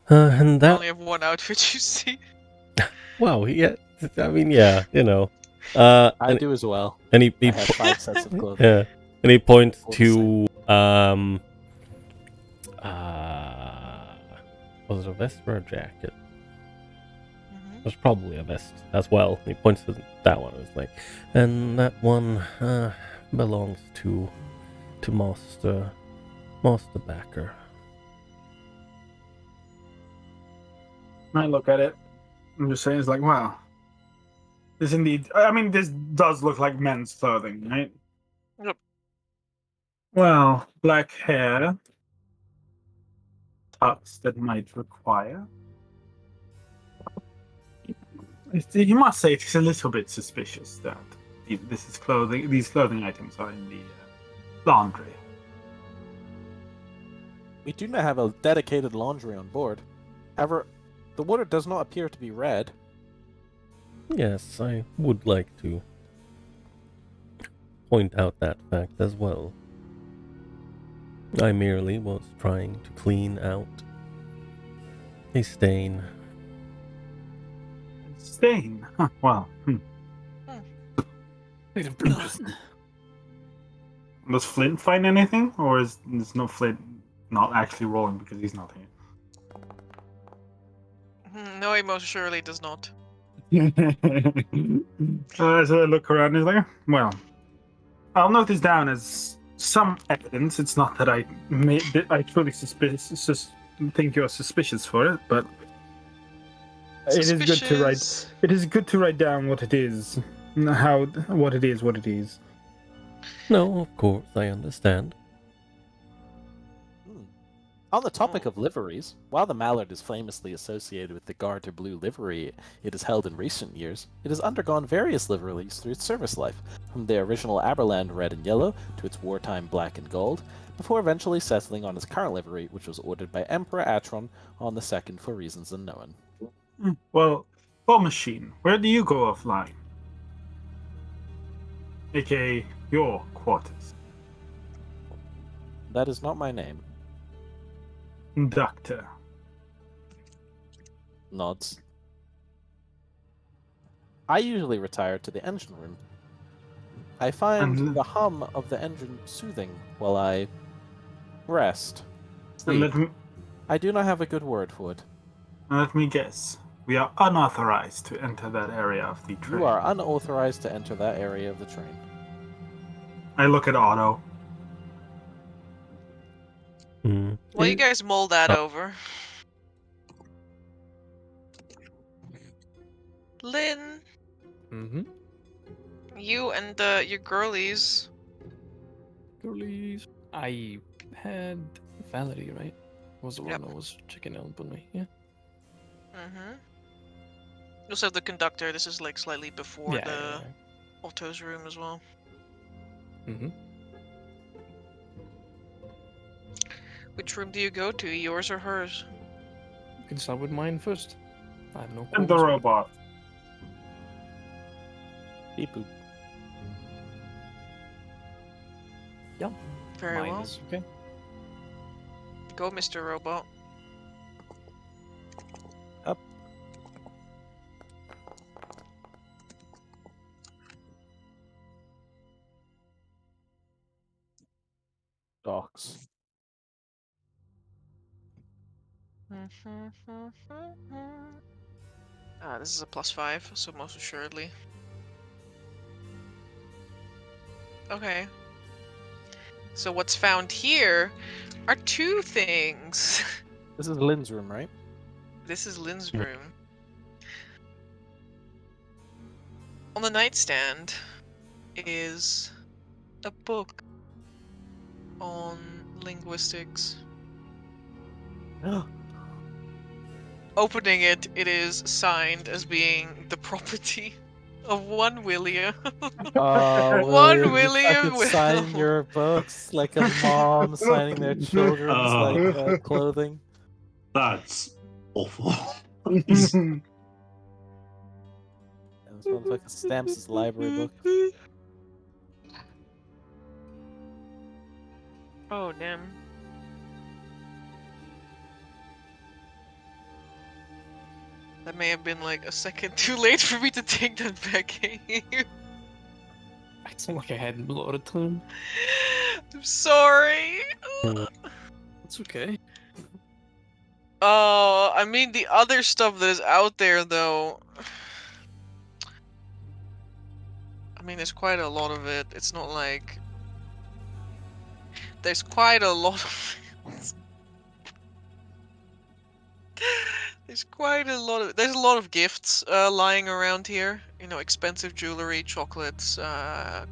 and I that, only have one outfit, you see. wow, yeah, I mean, yeah, I and, do as well. and he I have 5 sets of clothing. yeah, and he points All the to was it a vest or a jacket? It was probably a vest as well. He points to that one. It's like, and that one belongs to Master Bakker. I look at it. I'm just saying, it's like, wow. This indeed. I mean, this does look like men's clothing, right? Yep. Well, black hair. Tux that might require. You must say it's a little bit suspicious that these clothing items are in the laundry. We do not have a dedicated laundry on board. However, the water does not appear to be red. Yes, I would like to point out that fact as well. I merely was trying to clean out a stain. Stain? Huh, well, Bit of blood. Does Flint find anything? Or is no Flint not actually rolling because he's not here? No, he most surely does not. So I look around and he's like, well, I'll note this down as some evidence. It's not that I truly think you're suspicious for it, but it is good to write. Suspicious. It is good to write down what it is, what it is. No, of course, I understand. On the topic of liveries, while the mallard is famously associated with the garter blue livery it has held in recent years, it has undergone various liveries through its service life, from the original Aberland red and yellow to its wartime black and gold, before eventually settling on its current livery, which was ordered by Emperor Atron on the 2nd for reasons unknown. Well, War Machine, where do you go offline? AKA your quarters. That is not my name. Doctor. Nods. I usually retire to the engine room. I find And- the hum of the engine soothing while I rest. And Sleep. I do not have a good word for it. let me guess. We are unauthorized to enter that area of the train. You are unauthorized to enter that area of the train. I look at Otto. Well, you guys mull that over. Lynn, Mm-hmm. you and your girlies. Girlies. I had Valerie, right? Was the one Yep. that was checking out on me, yeah? Mm-hmm. You also have the conductor. This is like slightly before the Otto's room as well. Mm-hmm. Which room do you go to? Yours or hers? You can start with mine first. I have no And the qualms. robot. Beep boop. Yeah. Very Mine well. is okay. Go, Mr. Robot. Up. Docs. This is a +5, so most assuredly. Okay. So what's found here are two things. This is Lynn's room, right? This is Lynn's room. On the nightstand is a book on linguistics. Opening it, it is signed as being the property of one William. Oh, One William, you William fucking sign Will. your books like a mom signing their children's like clothing. That's awful. And this motherfucker stamps his library book. Oh, damn. That may have been like a second too late for me to take that back. I seem like I had a lot of time. I'm sorry. It's okay. Oh, I mean the other stuff that is out there though. I mean, there's quite a lot of it. It's not like there's quite a lot of it. There's quite a lot of there's a lot of gifts lying around here. You know, expensive jewelry, chocolates,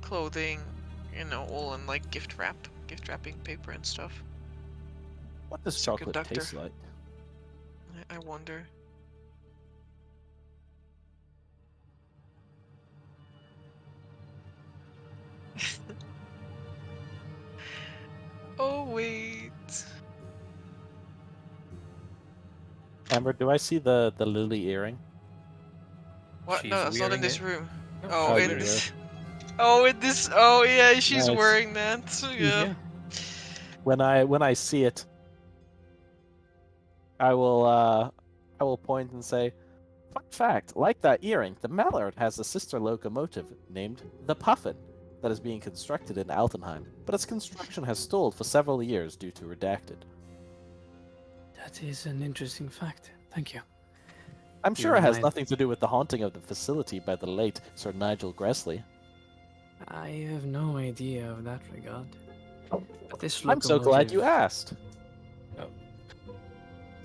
clothing. You know, all in like gift wrapping paper and stuff. What does It's a chocolate conductor. taste like? I wonder. Oh wait. Amber, do I see the lily earring? What? She's No, that's not in wearing this it. room. Oh, Oh, she's in wearing this. Oh, in this. Oh, yeah, she's Nice. wearing that. Yeah. Yeah. When I see it, I will point and say, fun fact, like that earring, the Mallard has a sister locomotive named the Puffin that is being constructed in Altenheim, but its construction has stalled for several years due to redacted. That is an interesting fact. Thank you. I'm sure it has remind- nothing to do with the haunting of the facility by the late Sir Nigel Gressley. I have no idea of that regard. But this I'm so glad you locomotive- asked. Oh.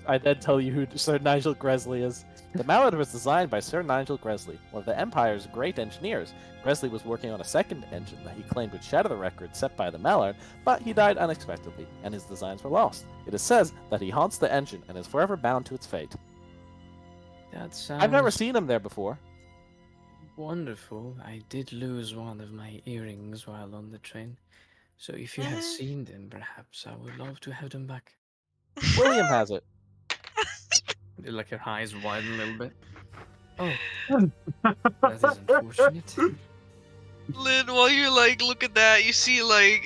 I then tell you who Sir Nigel Gresley is. The Mallard was designed by Sir Nigel Gresley, one of the Empire's great engineers. Gresley was working on a second engine that he claimed would shatter the record set by the Mallard, but he died unexpectedly, and his designs were lost. It is said that he haunts the engine and is forever bound to its fate. That sounds I've never seen him there before. wonderful. I did lose one of my earrings while on the train. So if you had seen them, perhaps I would love to have them back. William has it. Like your eyes widen a little bit. Oh, that is unfortunate. Lynn, while you like look at that, you see like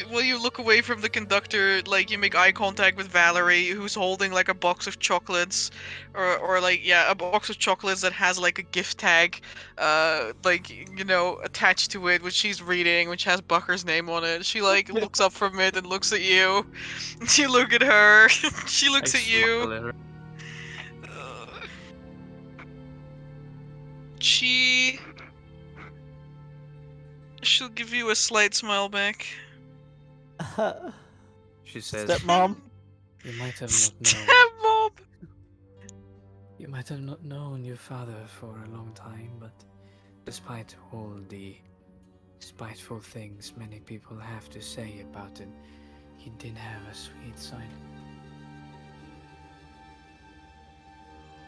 while you look away from the conductor, like you make eye contact with Valerie, who's holding like a box of chocolates, or like a box of chocolates that has like a gift tag, like attached to it, which she's reading, which has Bakker's name on it. She like looks up from it and looks at you. You look at her. She looks I at you. smile at her. She'll give you a slight smile back. She says, Stepmom. You might have not known. Stepmom! You might have not known your father for a long time, but despite all the spiteful things many people have to say about him, he did have a sweet side.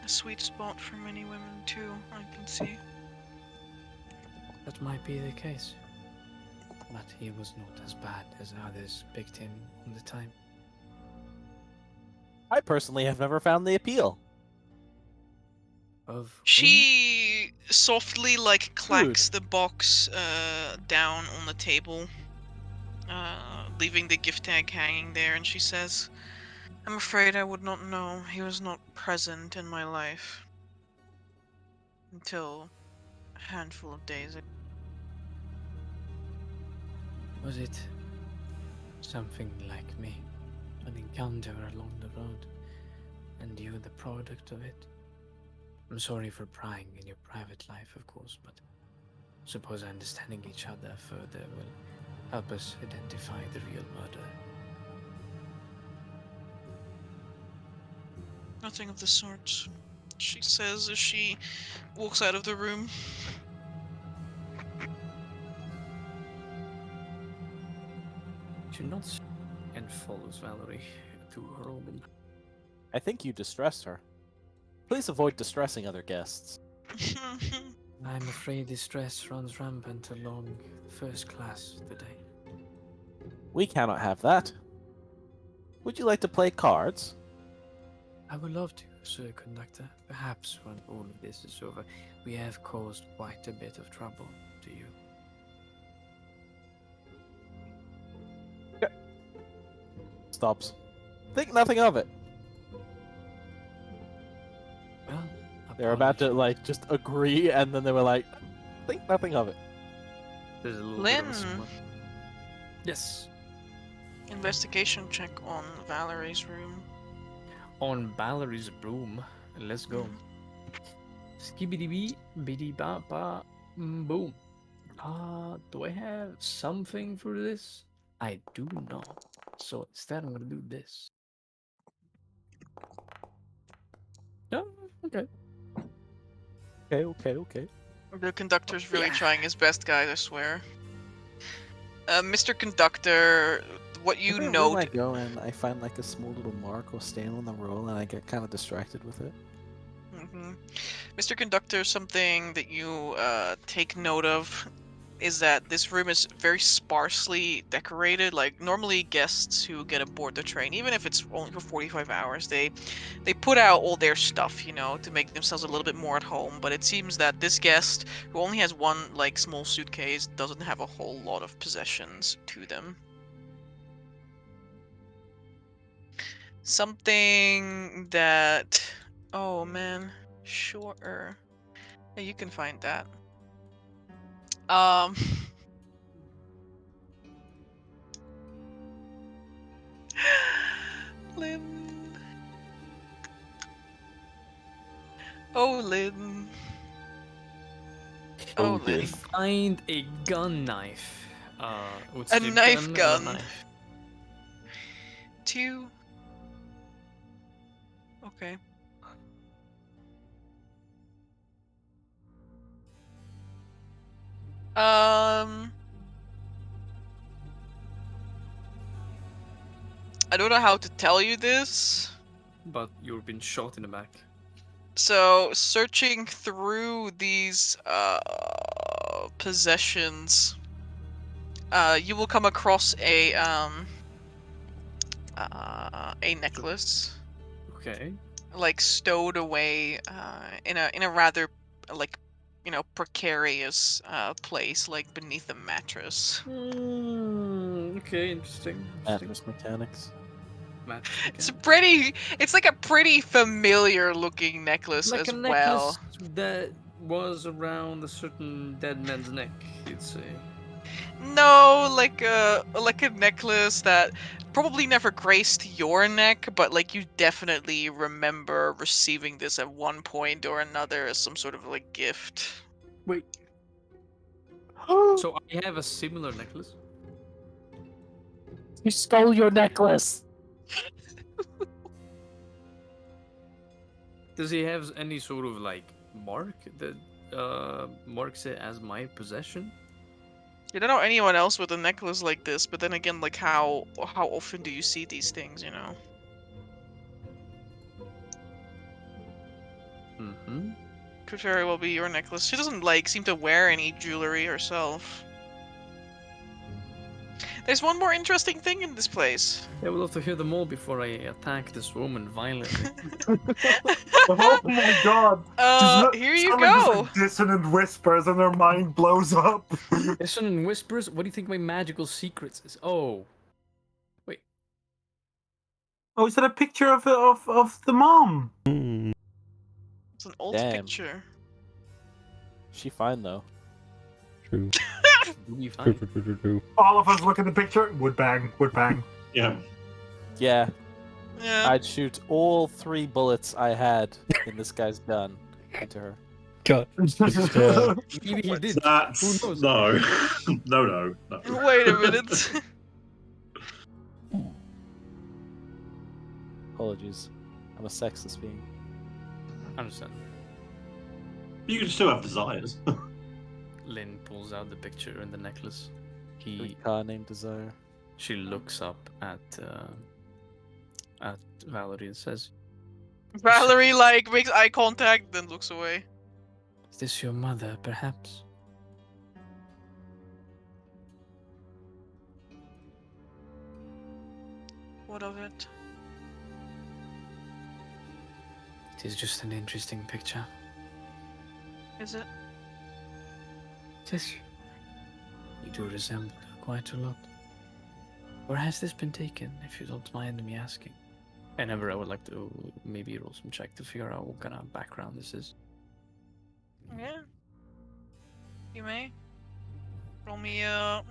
A sweet spot for many women too, I can see. That might be the case. But he was not as bad as others picked him on the time. I personally have never found the appeal. Of She softly like clacks the box down on the table, leaving the gift tag hanging there, and she says, I'm afraid I would not know. He was not present in my life until a handful of days ago. Was it something like me? An encounter along the road, and you the product of it? I'm sorry for prying in your private life, of course, but suppose understanding each other further will help us identify the real murderer. Nothing of the sort, she says as she walks out of the room. Do not and follows Valerie to her room. I think you distressed her. Please avoid distressing other guests. I'm afraid distress runs rampant along first class today. We cannot have that. Would you like to play cards? I would love to, Sir Conductor. Perhaps when all of this is over, we have caused quite a bit of trouble to you. Stops. Think nothing of it. Well, They're about to like just agree, and then they were like, think nothing of it. There's a little Lynn. bit of a smile. Yes. Investigation check on Valerie's room. On Valerie's broom. Let's go. Skibidi bee, bidi ba ba, boom. Do I have something for this? I do not. So instead, I'm gonna do this. Oh, okay. Okay. The conductor's really trying his best, guys, I swear. Mr. Conductor, what you Every room note... I go in, I find like a small little mark or stain on the roll, and I get kind of distracted with it. Mr. Conductor, something that you take note of is that this room is very sparsely decorated. Like, normally guests who get aboard the train, even if it's only for 45 hours, they put out all their stuff, to make themselves a little bit more at home. But it seems that this guest, who only has one, like, small suitcase, doesn't have a whole lot of possessions to them. Something that... Oh, man. Sure. Yeah, you can find that. Lynn. Oh, Lynn. Oh, Lynn. Find a gun knife. A knife gun. 2. Okay. I don't know how to tell you this. But you've been shot in the back. So, searching through these possessions, you will come across a necklace, Okay. like stowed away in a rather like precarious place, like beneath a mattress. Okay, interesting. Mattress mechanics. Mattress It's like a pretty familiar looking necklace like as a well. necklace that was around a certain dead man's neck, you'd say. No, like a necklace that probably never graced your neck, but like you definitely remember receiving this at one point or another as some sort of like gift. Wait. So I have a similar necklace. You stole your necklace. Does he have any sort of like mark that marks it as my possession? You don't know anyone else with a necklace like this, but then again, like how often do you see these things, you know? Mm-hmm. Could very well be your necklace. She doesn't like seem to wear any jewelry herself. There's one more interesting thing in this place. I would love to hear them all before I attack this woman violently. Oh my god! Here you Sound like just, go. like, dissonant whispers and their mind blows up. Dissonant whispers? What do you think my magical secrets is? Oh. Wait. Oh, is that a picture of the mom? It's an old Damn. picture. She fine though. True. You True, fine? true, true, true. All of us look at the picture. Would bang. Yeah. Yeah, Yeah. I'd shoot all 3 bullets I had in this guy's gun into her. God. Maybe he did. That's Who knows? no, no. Wait a minute. Apologies. I'm a sexist being. Understand. You can still have desires. Lynn pulls out the picture and the necklace. A car named Desire. She looks up at Valerie and says, Valerie like makes eye contact, then looks away. "Is this your mother, perhaps?" What of it? It is just an interesting picture. Is it? Yes. You do resemble her quite a lot. Where has this been taken, if you don't mind me asking? And ever, I would like to maybe roll some check to figure out what kind of background this is. Yeah. You may. Roll me a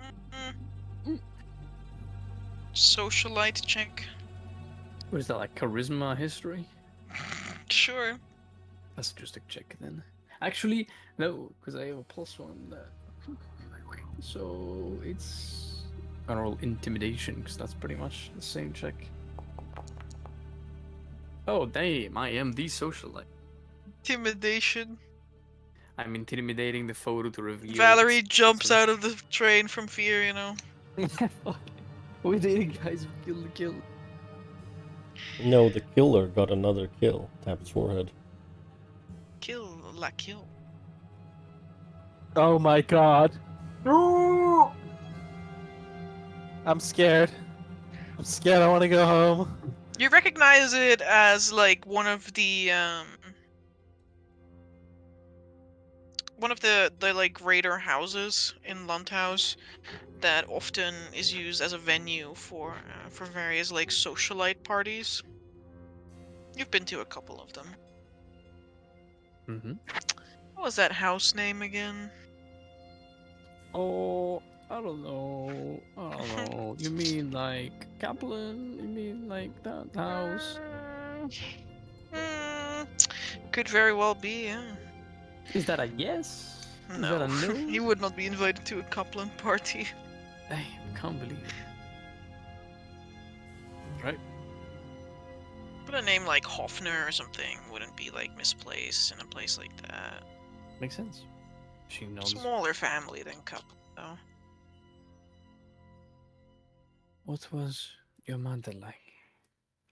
socialite check. What is that, like charisma history? Sure. That's just a check then. Actually, no, because I have a +1 there. So it's gonna roll intimidation, because that's pretty much the same check. Oh damn, I am the socialite. Intimidation. I'm intimidating the photo to reveal. Valerie jumps out of the train from fear, you know. We dating guys who kill the kill. No, the killer got another kill. Taps forehead. Kill la kill. Oh my god. No! I'm scared. I'm scared. I want to go home. You recognize it as like one of the like greater houses in Landhaus that often is used as a venue for various like socialite parties. You've been to a couple of them. Mm-hmm. What was that house name again? Oh, I don't know. You mean like Kaplan? You mean like that house? Could very well be, yeah. Is that a yes? No, Is that a no? you would not be invited to a Kaplan party. Damn, can't believe it. Right. But a name like Hofner or something wouldn't be like misplaced in a place like that. Makes sense. She nods. Smaller family than Kaplan, though. What was your mother like?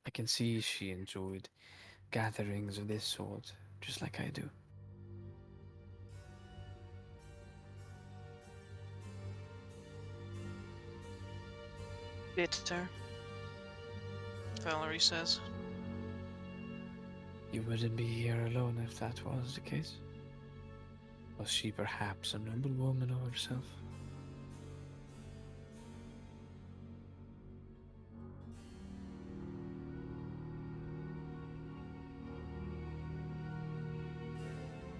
I can see she enjoyed gatherings of this sort, just like I do. Bitter, Valerie says. You wouldn't be here alone if that was the case. Was she perhaps a noble woman of herself?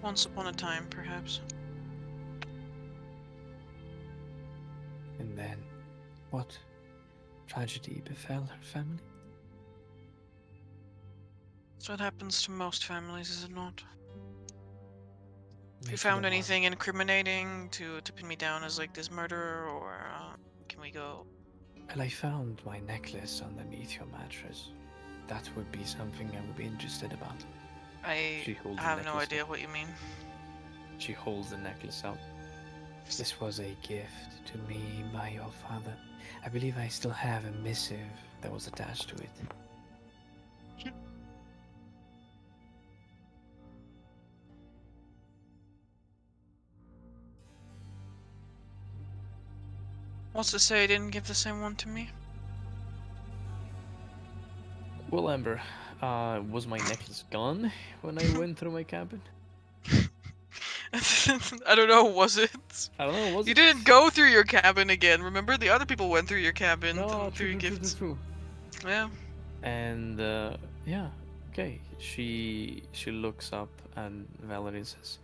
Once upon a time, perhaps. And then, what tragedy befell her family? That's what happens to most families, is it not? If you Maybe found the one- anything incriminating to pin me down as like this murderer, or can we go? Well, I found my necklace underneath your mattress. That would be something I would be interested about. I She holds the have no necklace idea up. what you mean. She holds the necklace out. This was a gift to me by your father. I believe I still have a missive that was attached to it. What's to say he didn't give the same one to me? Well, Amber, was my necklace gone when I went through my cabin? I don't know, was it? I don't know, was You it? didn't go through your cabin again, remember? The other people went through your cabin No, through your true. gifts. Yeah. And, yeah, okay. She looks up and Valerie says,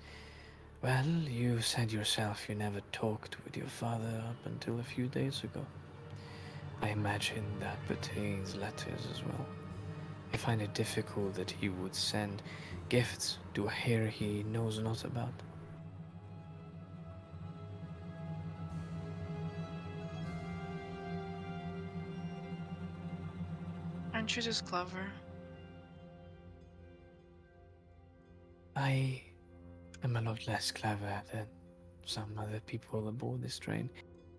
well, you said yourself you never talked with your father up until a few days ago. I imagine that pertains letters as well. I find it difficult that he would send gifts to a hair he knows not about. Aren't you just clever? I am a lot less clever than some other people aboard this train.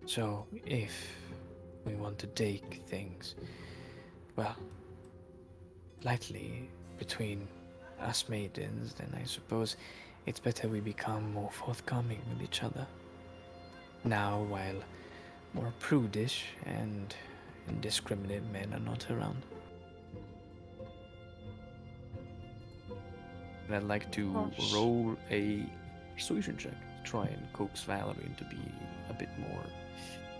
So if we want to take things, well, lightly between us maidens, then I suppose it's better we become more forthcoming with each other. Now, while more prudish and indiscriminate men are not around. And I'd like to roll a persuasion check to try and coax Valerie to be a bit more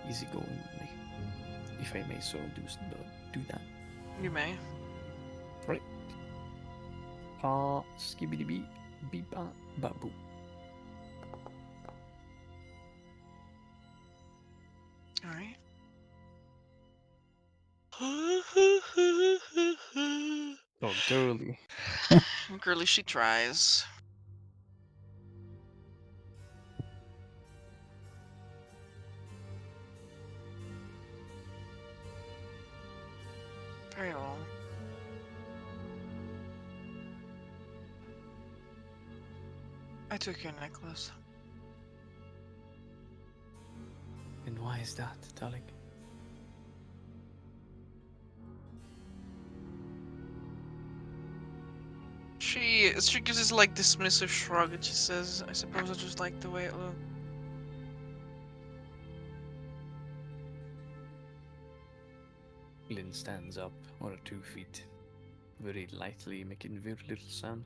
easygoing with me, if I may so do that. You may. Right. Skibbity beep, beep, babu. Alright. Oh, girly. Girly, she tries. Very well. I took your necklace. And why is that, darling? She gives this like dismissive shrug and she says, I suppose I just like the way it looked. Lynn stands up on her 2 feet, very lightly, making very little sound.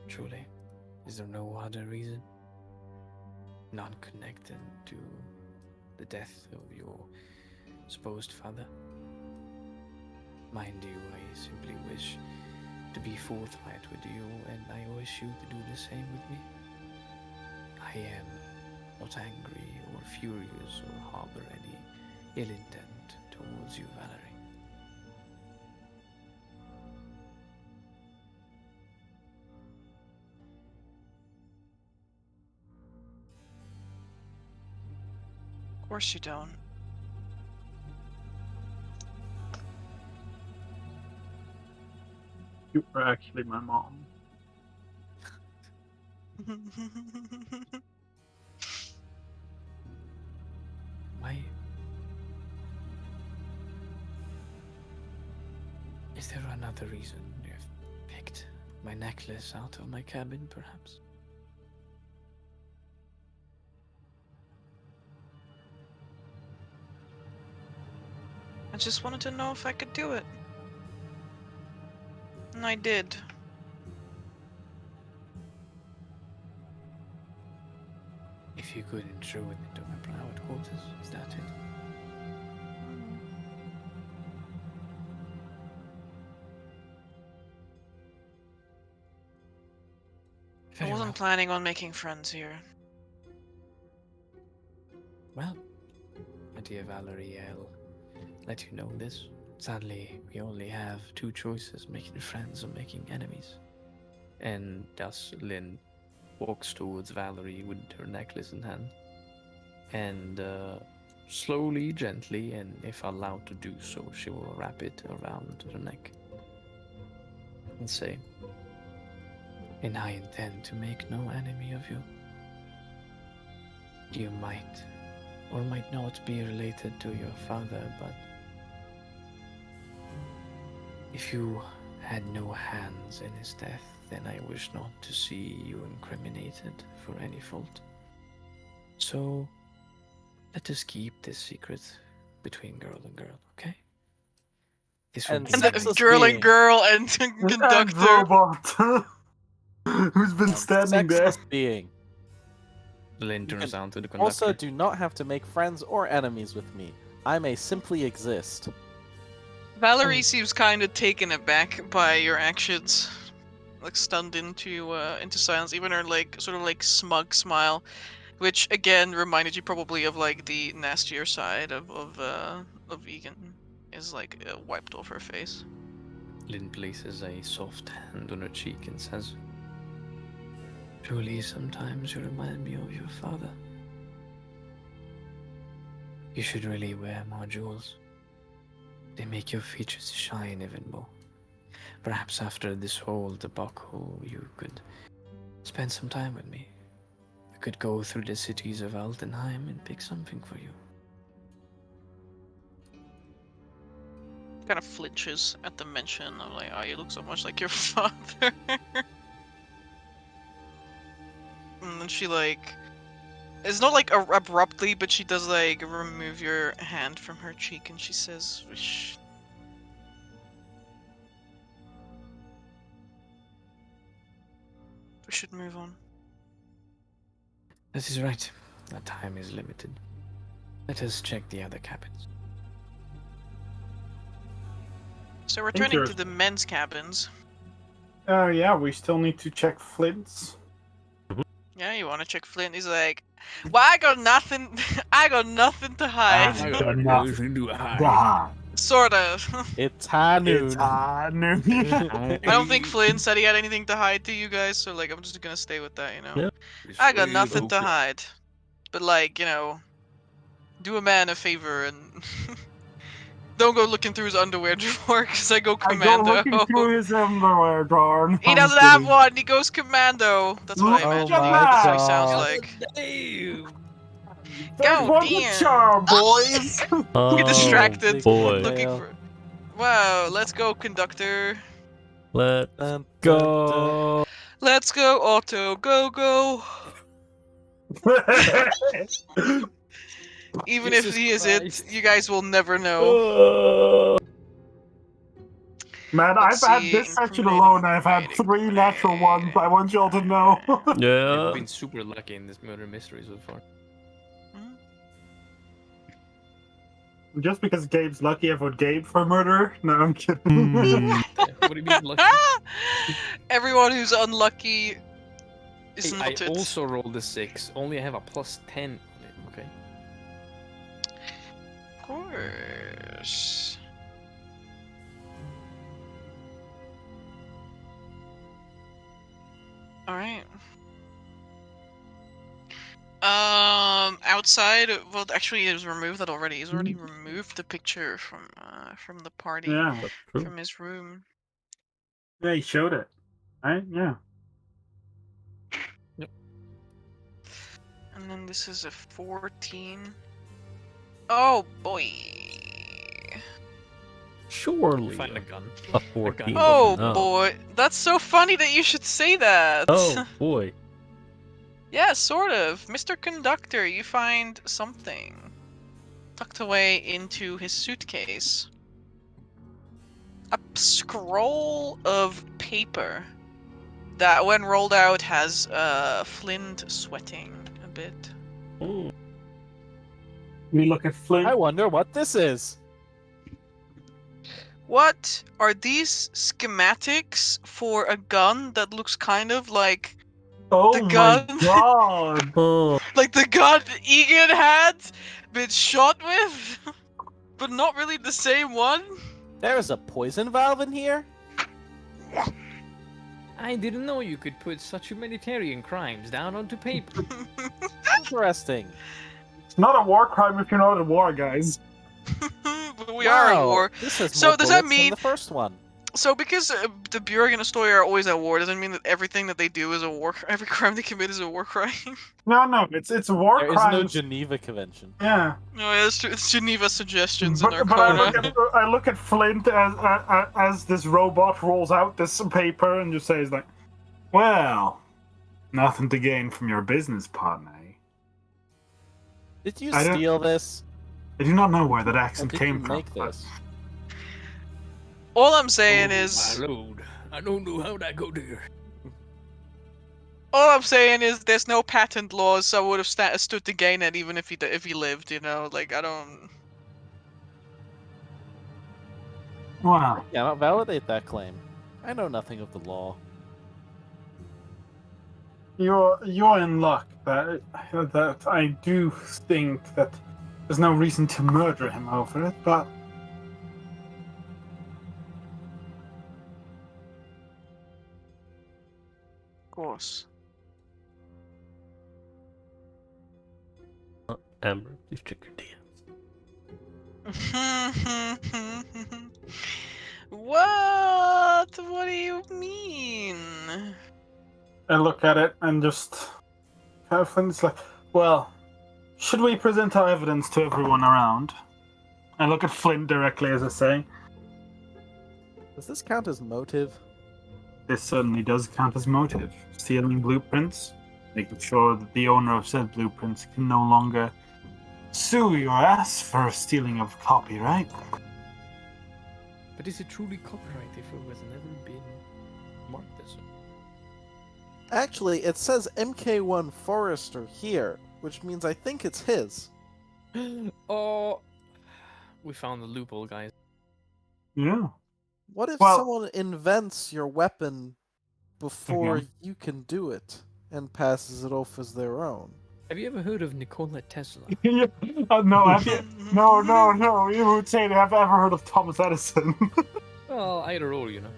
Truly, is there no other reason? Not connected to the death of your supposed father? Mind you, I simply wish to be forthright with you, and I wish you to do the same with me. I am not angry or furious or harbor any ill intent towards you, Valerie. Of course you don't. You were actually my mom. Why? Is there another reason you've picked my necklace out of my cabin, perhaps? I just wanted to know if I could do it. And I did. If you could intrude into my private quarters, is that it? I Very wasn't well. planning on making friends here. Well, my dear Valerie, I'll let you know this. Sadly, we only have two choices, making friends or making enemies. And thus Lynn walks towards Valerie with her necklace in hand. And slowly, gently, and if allowed to do so, she will wrap it around her neck. And say, and I intend to make no enemy of you. You might or might not be related to your father, but if you had no hands in his death, then I wish not to see you incriminated for any fault. So, let us keep this secret between girl and girl, okay? This will And be And my- the sexless girl being. and girl and And conductor. robot. Who's been And standing there? sexless being. Lynn You turns can down to the conductor. Also, do not have to make friends or enemies with me. I may simply exist. Valerie seems kind of taken aback by your actions, like stunned into silence. Even her like sort of like smug smile, which again reminded you probably of like the nastier side of Egan, is like wiped off her face. Lynn places a soft hand on her cheek and says, truly, sometimes you remind me of your father. You should really wear more jewels. They make your features shine even more. Perhaps after this whole debacle, you could spend some time with me. We could go through the cities of Altenheim and pick something for you. Kind of flinches at the mention of like, oh, you look so much like your father. And then she like, it's not like abruptly, but she does like remove your hand from her cheek and she says, "Shh." We should move on. That is right. Our time is limited. Let us check the other cabins. So returning to Interesting. the men's cabins. Yeah, we still need to check Flint's. Yeah, you want to check Flint? He's like, well, I got nothing. I got nothing to hide. I got nothing. Sort of. It's high noon. It's high noon. I don't think Flynn said he had anything to hide to you guys, so like I'm just gonna stay with that, you know. Yeah. I got nothing to hide, but like you know, do a man a favor and don't go looking through his underwear drawer because I go I go commando. looking through his underwear drawer. He I'm doesn't have kidding. one. He goes commando. That's what I Look imagine. at That's that. what he sounds like. There's Go, one with damn. charm, boys. Oh, Get distracted. boy. Looking for. Wow, let's go, conductor. Let's Dun, go. Let's go, auto, go, go. Even if Jesus he is Christ. it, you guys will never know. Man, Let's I've had see, this section incriminating alone. I've had writing. 3 natural ones. I want y'all to know. Yeah. We've been super lucky in this murder mystery so far. Just because Gabe's lucky, I vote Gabe for murder. No, I'm kidding. What do you mean lucky? Everyone who's unlucky is Hey, I noted. also rolled a 6. Only I have a plus 10 on it, okay? Of course. Alright. Outside, well, actually, it was removed that already. He's already removed the picture from the party Yeah. from his room. Yeah, he showed it. Right? Yeah. And then this is a 14. Oh boy. Surely Find a gun. a 14 is Oh enough. boy. That's so funny that you should say that. Oh boy. Yeah, sort of. Mr. Conductor, you find something tucked away into his suitcase. A scroll of paper that, when rolled out, has Flint sweating a bit. Ooh. We look at Flint. I wonder what this is. What are these schematics for a gun that looks kind of like Oh the my gun? god! Oh, Like the gun Egan had been shot with, but not really the same one? There's a poison valve in here? I didn't know you could put such humanitarian crimes down onto paper. Interesting. It's not a war crime if you're not at war, guys. But we are at Wow, war. This has So more does that bullets than mean- the first one? So because the Bureau and Astoria are always at war, doesn't mean that everything that they do is a war. Every crime they commit is a war crime. No, it's a war There is crime. no Geneva Convention. Yeah. No, it's true. It's Geneva suggestions in But I Arkhona. look at Flint as this robot rolls out this paper and just says like, "Well, nothing to gain from your business partner." Eh? Did you I don't- steal this? I do not know where that Or accent did came you from. make this? All I'm saying is, My lord, I don't know how that got there. all I'm saying is, there's no patent laws, so I would have stood to gain it even if he lived. You know, like I don't. Wow. Cannot validate that claim. I know nothing of the law. You're in luck. That I do think that there's no reason to murder him over it, but Of course. Amber, please check your DMs. What? What do you mean? I look at it and just kind of think it's like, well, should we present our evidence to everyone around? I look at Flint directly as I say, Does this count as motive? this certainly does count as motive. Stealing blueprints, making sure that the owner of said blueprints can no longer sue your ass for stealing of copyright. But is it truly copyright if it has never been marked as Actually, it says MK1 Forester here, which means I think it's his. a... Oh, we found the loophole, guys. Yeah. What if Well- someone invents your weapon before you can do it and passes it off as their own? Have you ever heard of Nikola Tesla? No, have you? No. You would say, have I ever heard of Thomas Edison? Well, either or, you know.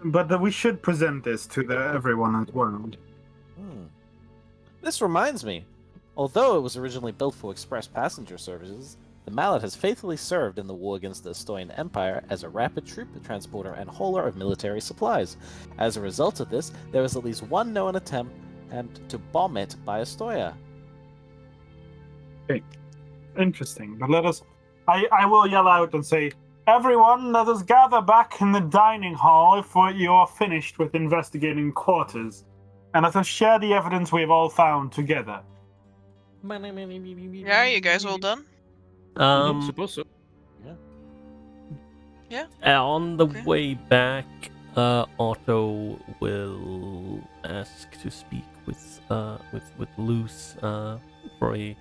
But we should present this to everyone as well. This reminds me. Although it was originally built for express passenger services, the Mallet has faithfully served in the war against the Estonian Empire as a rapid troop transporter and hauler of military supplies. As a result of this, there is at least one known attempt to bomb it by Astoria. Interesting. But let us. I will yell out and say, everyone, let us gather back in the dining hall if you are finished with investigating quarters, and let us share the evidence we have all found together. Yeah, are you guys all done? Suppose so. On the Okay. way back, Otto will ask to speak with Luce for a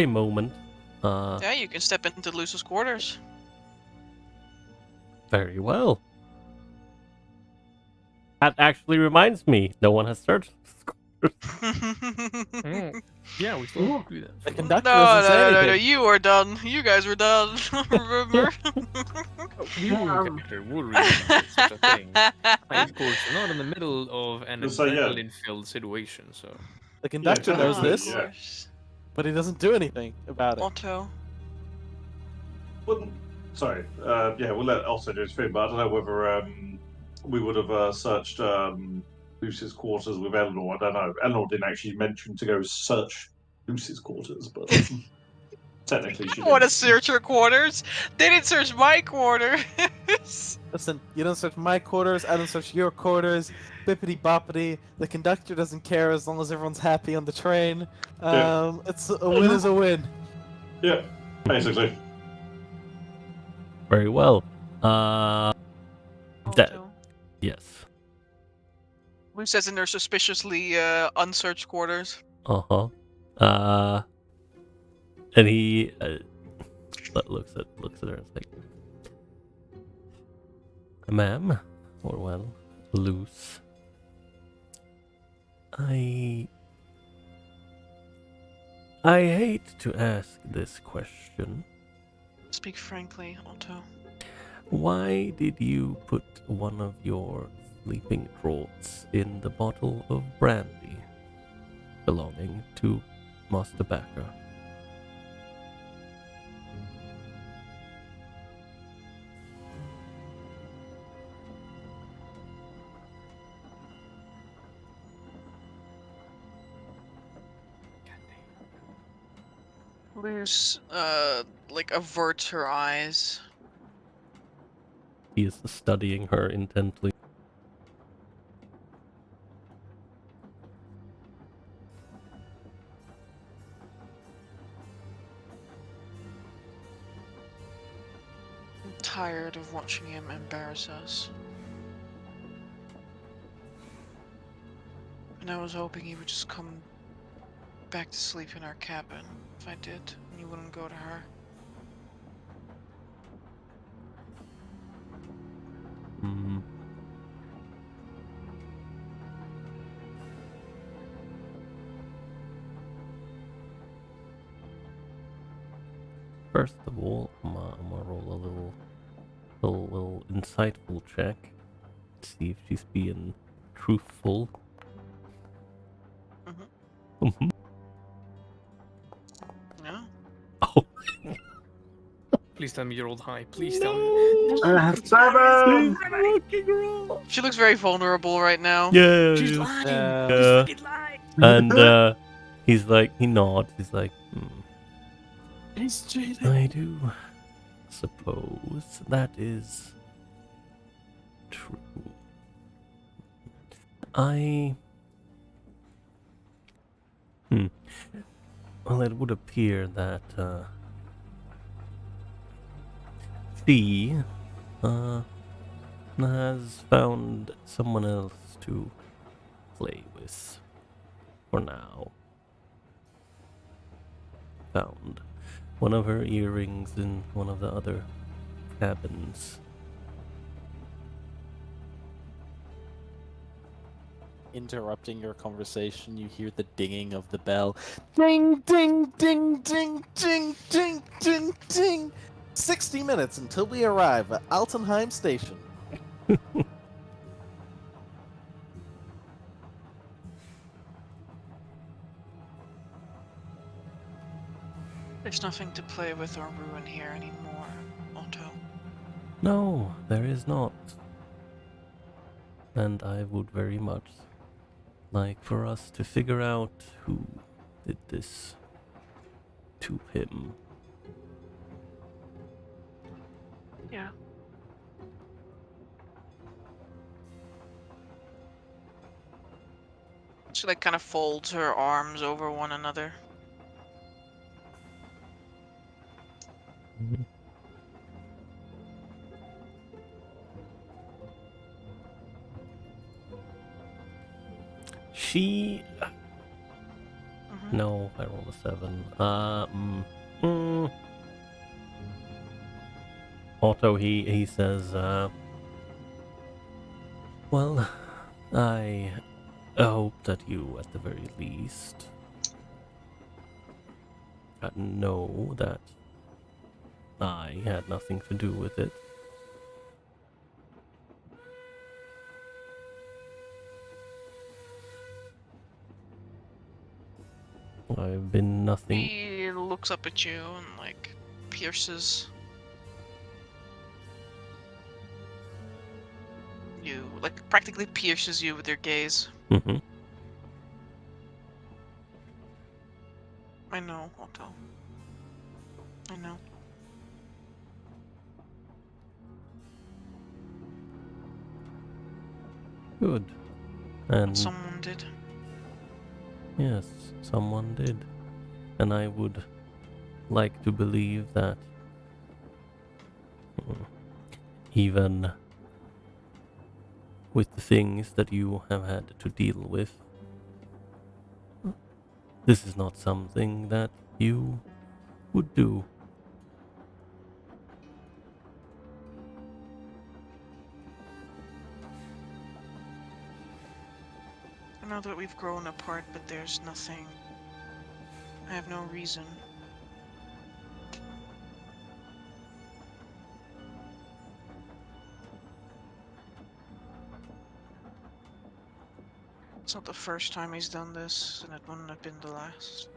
moment. Yeah, you can step into Luce's quarters. Very well. That actually reminds me, no one has searched. Yeah, we still do that. The conductor No, doesn't say no, anything. you are done. You guys were done. Remember? We would really do such a thing. Of course, we're not in the middle of an So, yeah. adrenaline-filled situation, so... The conductor Yeah, knows technically, this, yeah. but he doesn't do anything about it. Otto. Well, Sorry. Yeah, we'll let also do his thing, but I don't know whether we would have searched Lucy's quarters with Eleanor. I don't know. Eleanor didn't actually mention to go search Lucy's quarters, but technically I she don't want to didn't. search her quarters. They didn't search my quarters. Listen, you don't search my quarters, I don't search your quarters. Bippity boppity. The conductor doesn't care as long as everyone's happy on the train. Yeah. It's a win is a win. Yeah, basically. Very well. That Alto. yes. Who says in their suspiciously unsearched quarters? Uh-huh. And he looks at her and is like, "Ma'am, or well, Luce, I hate to ask this question. Speak frankly, Alto. Why did you put one of your sleeping draughts in the bottle of brandy belonging to Master Bakker?" Luce, like averts her eyes. He is studying her intently. I'm tired of watching him embarrass us. And I was hoping he would just come back to sleep in our cabin. If I did, and you wouldn't go to her. Hmm. First of all, I'm gonna roll a little insightful check. See if she's being truthful. Mm-hmm. Yeah. Oh, Please tell me you rolled high. Please tell me. 7! She looks very vulnerable right now. yeah, She's yeah. lying. Yeah. She's fucking lying. And he's like, he nods. He's like, He's cheating. I do suppose that is true. Well, it would appear that she has found someone else to play with for now. Found one of her earrings in one of the other cabins. Interrupting your conversation, you hear the dinging of the bell. Ding, ding, ding, ding, ding, ding, ding, ding. 60 minutes until we arrive at Altenheim Station. There's nothing to play with or ruin here anymore, Otto. No, there is not. And I would very much like for us to figure out who did this to him. Yeah. She like kind of folds her arms over one another. Mhm. She... Mm-hmm. No, I rolled a 7. Otto, he says, well, I hope that you, at the very least, know that I had nothing to do with it. I've been nothing. He looks up at you and like pierces you, like, practically pierces you with their gaze. Mm-hmm. I know, Otto. I know. Good. And Someone did. yes, someone did. And I would like to believe that even with the things that you have had to deal with, this is not something that you would do. I know that we've grown apart, but there's nothing. I have no reason. It's not the first time he's done this, and it wouldn't have been the last.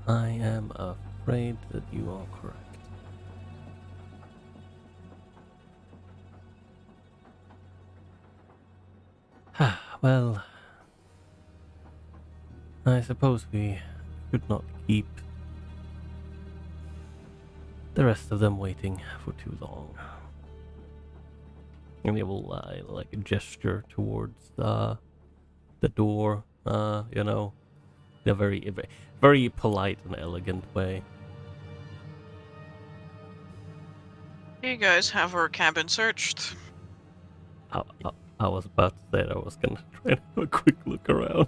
I am afraid that you are correct. Well, I suppose we could not keep the rest of them waiting for too long. And he will like gesture towards the door, you know, in a very polite and elegant way. You guys have her cabin searched. I was about to say that I was gonna try to have a quick look around.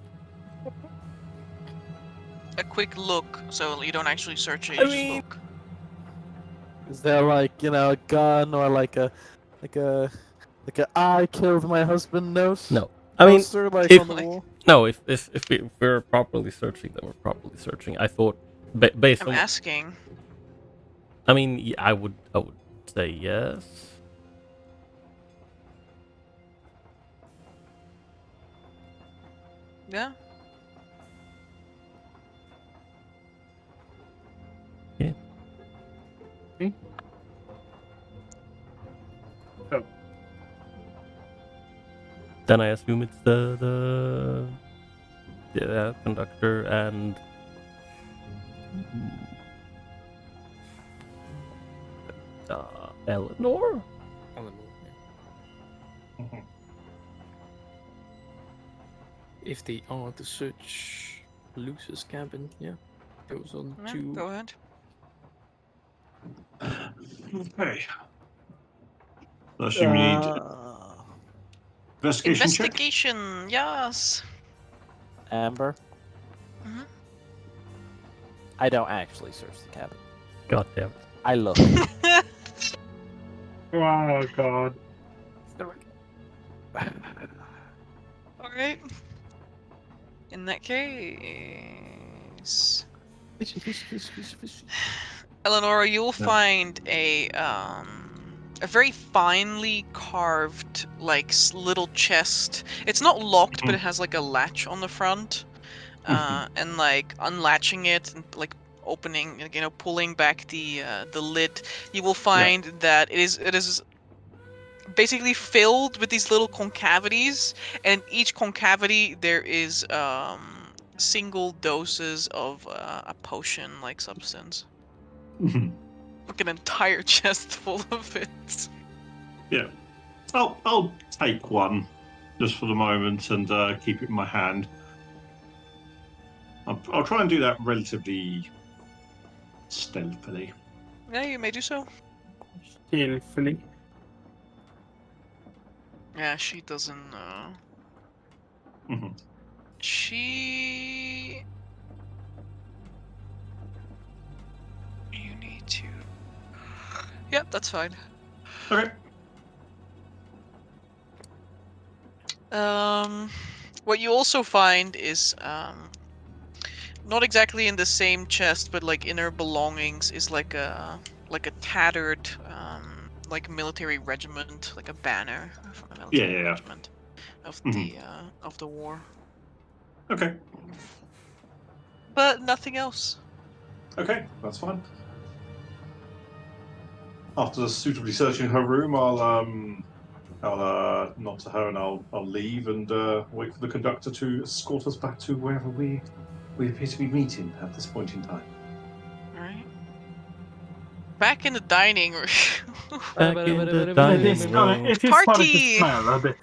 A quick look, so you don't actually search it, I you just mean- look. Is there like, you know, a gun or like a I killed my husband note? No, I mean, Poster, like if- on the wall? no. If we're properly searching, then we're properly searching. I thought, based I'm on, asking. I mean, yeah, I would say yes. Yeah? Yeah. Oh. Then I assume it's the conductor and Eleanor. Eleanor, yeah. If they are to search Luce's cabin, yeah, those are the Yeah, two. go ahead. Okay. I assume you need investigation check. Investigation, yes. Amber? Mhm. I don't actually search the cabin. God damn it. I look. Oh god. Alright. In that case, Eleonora, you'll find a very finely carved, like, little chest. It's not locked, but it has like a latch on the front. And like unlatching it and like opening, you know, pulling back the lid, you will find that it is basically filled with these little concavities, and in each concavity there is single doses of a potion like substance. Like an entire chest full of it. Yeah. I'll take one just for the moment and keep it in my hand. I'll try and do that relatively stealthily. Yeah, you may do so. Stealthily. Yeah, she doesn't Mhm. She... You need to... Yep, that's fine. Okay. What you also find is, not exactly in the same chest, but like in her belongings is like a tattered, like military regiment, like a banner from a military Yeah. regiment of the war. Okay. But nothing else. Okay, that's fine. after suitably searching her room, I'll nod to her and I'll leave and wait for the conductor to escort us back to wherever we appear to be meeting at this point in time. All right. Back in the dining room. Back in the It dining is, room. it is starting to Party! smell a bit.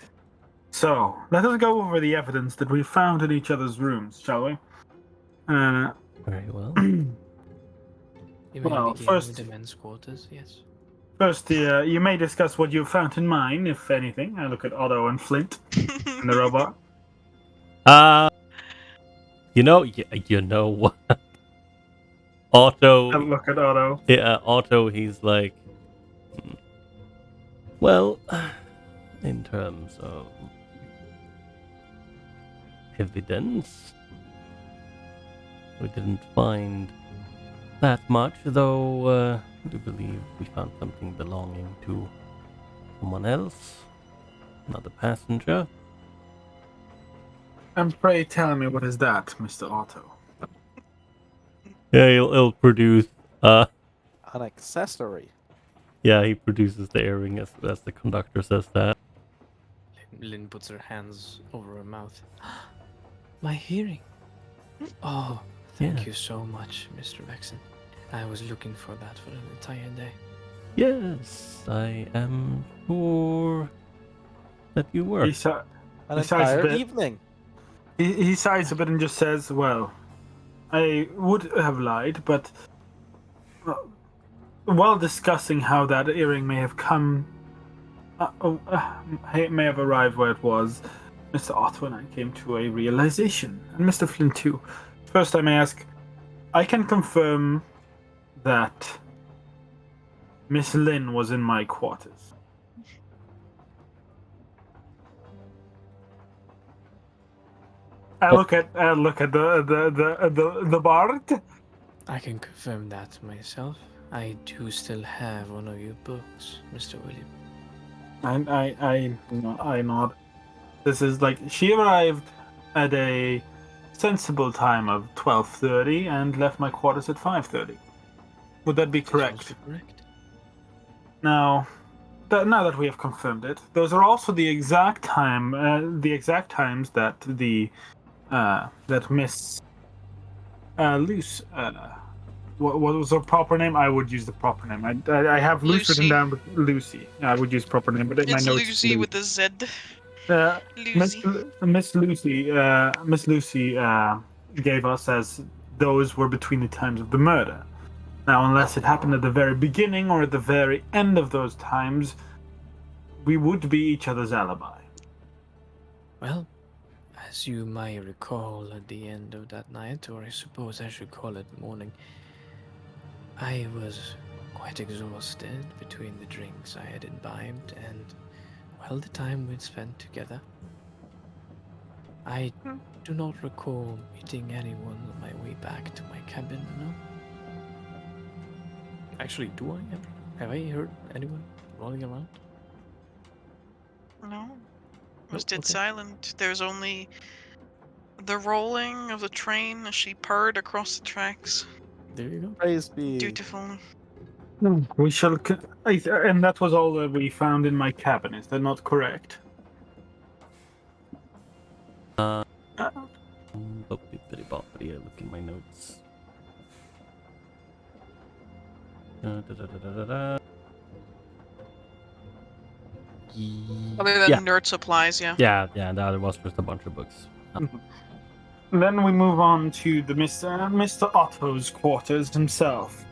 So, let us go over the evidence that we found in each other's rooms, shall we? Very well. You may Well, begin first- with the men's quarters, yes. First, you may discuss what you found in mine, if anything. I look at Otto and Flint and the robot. You know what? Otto. I look at Otto. Yeah, Otto. He's like, well, in terms of evidence, we didn't find that much, though. I do believe we found something belonging to someone else, another passenger. And pray tell me, what is that, Mr. Otto? Yeah, he'll produce. An accessory. Yeah, he produces the earring as the conductor says that. Lynn puts her hands over her mouth. My hearing. Oh, thank Yeah. you so much, Mr. Vexen. I was looking for that for an entire day. Yes, I am sure that you were. He, si- An He sighs a entire bit. evening. he sighs a bit and just says, well, I would have lied, but while discussing how that earring may have come, may have arrived where it was, Mr. Otto and I came to a realization, and Mr. Flint too. First, I may ask, I can confirm that Miss Lynn was in my quarters. I look at the bard. I can confirm that myself. I do still have one of your books, Mr. William. I nod. This is like she arrived at a sensible time of 12:30 and left my quarters at 5:30. Would that be That's correct? also correct. Now that we have confirmed it, those are also the exact times that that Miss Luce. What was her proper name? I would use the proper name. I have Luce written Lucy. down, but Lucy. I would use proper name, but in my It's notes. Lucy with a Z. Miss Lucy. Miss Lucy gave us as those were between the times of the murder. Now, unless it happened at the very beginning or at the very end of those times, we would be each other's alibi. Well, as you may recall at the end of that night, or I suppose I should call it morning, I was quite exhausted between the drinks I had imbibed and, well, the time we'd spent together. I do not recall meeting anyone on my way back to my cabin, no? Actually, do I ever? Have I heard anyone rolling around? No. It was Nope, dead okay. silent. There's only the rolling of the train as she purred across the tracks. There you go. Praise be. Dutiful. We shall, and that was all that we found in my cabin. Is that not correct? Boppity, I look in my notes. Other than Yeah, nerd supplies, yeah. yeah, there was just a bunch of books. Then we move on to the Mr. Otto's quarters himself.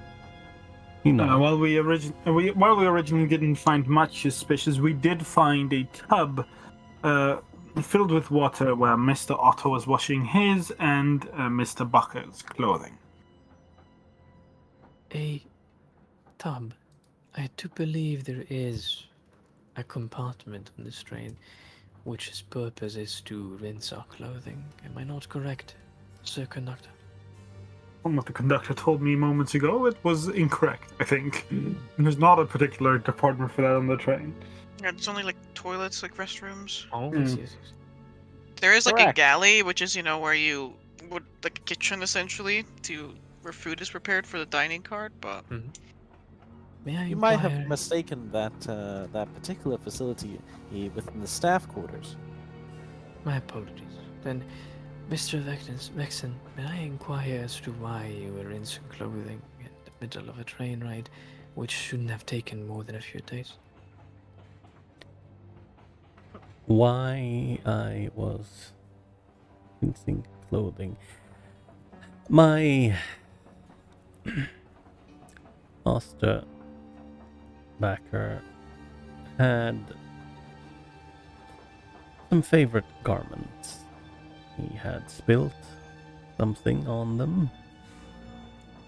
You know, While we originally didn't find much suspicious, we did find a tub filled with water where Mr. Otto was washing his and Mr. Bakker's clothing. A tub. I do believe there is a compartment on this train which's purpose is to rinse our clothing. Am I not correct, Sir Conductor? From what the conductor told me moments ago, it was incorrect, I think. There's not a particular department for that on the train. Yeah, it's only like toilets, like restrooms. Oh, yes, yes. There is like a Correct. galley, which is, where you would, like a kitchen essentially, where food is prepared for the dining cart, but May I You might inquire? have mistaken that particular facility within the staff quarters. My apologies. Then, Mr. Vexen, may I inquire as to why you were in some clothing in the middle of a train ride, which shouldn't have taken more than a few days? Why I was in sync clothing. My master Bakker had some favorite garments. He had spilt something on them,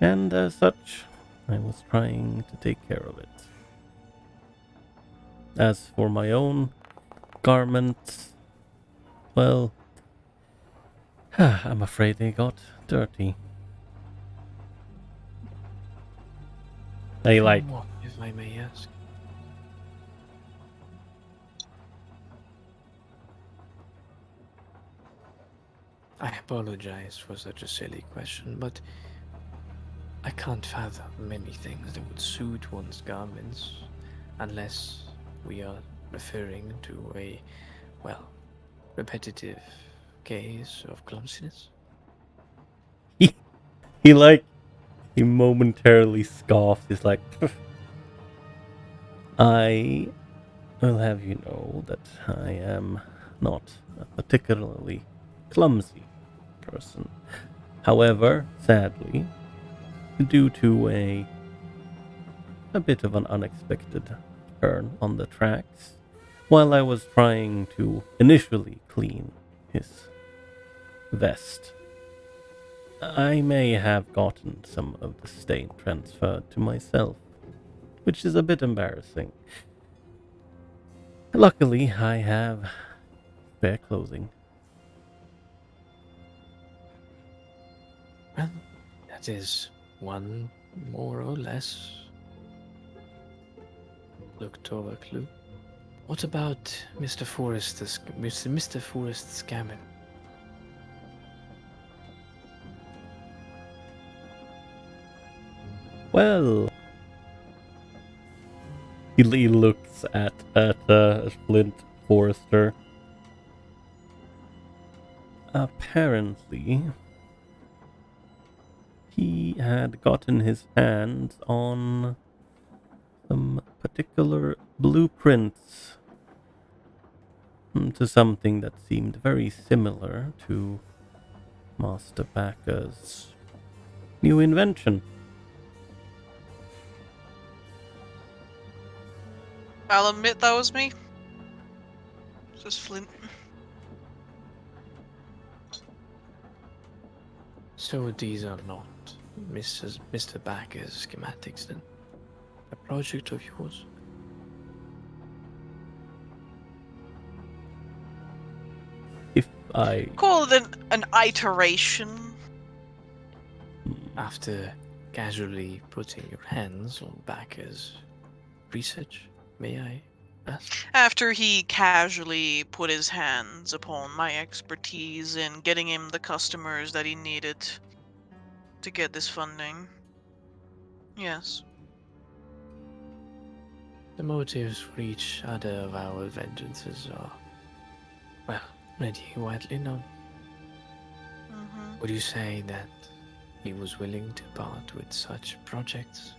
and as such, I was trying to take care of it. As for my own garments, well, I'm afraid they got dirty. They like What, if I may ask? I apologize for such a silly question, but I can't fathom many things that would suit one's garments unless we are referring to a, well, repetitive case of clumsiness. he momentarily scoffed. He's like, I will have you know that I am not a particularly clumsy person. However, sadly, due to a bit of an unexpected turn on the tracks, while I was trying to initially clean his vest, I may have gotten some of the stain transferred to myself, which is a bit embarrassing. Luckily, I have spare clothing. Well, that is one more or less looked over clue. What about Mr. Forrest's cabin? Well, he looks at Flint Forrester. Apparently, he had gotten his hands on some particular blueprints to something that seemed very similar to Master Bakker's new invention. I'll admit that was me. This is Flint. So these are not Mr. Bakker's schematics then? A project of yours? If I... Call it an iteration. After casually putting your hands on Bakker's research, may I ask? After he casually put his hands upon my expertise in getting him the customers that he needed to get this funding. Yes. The motives for each other of our vengeances are, well, already widely known. Mm-hmm. Would you say that he was willing to part with such projects?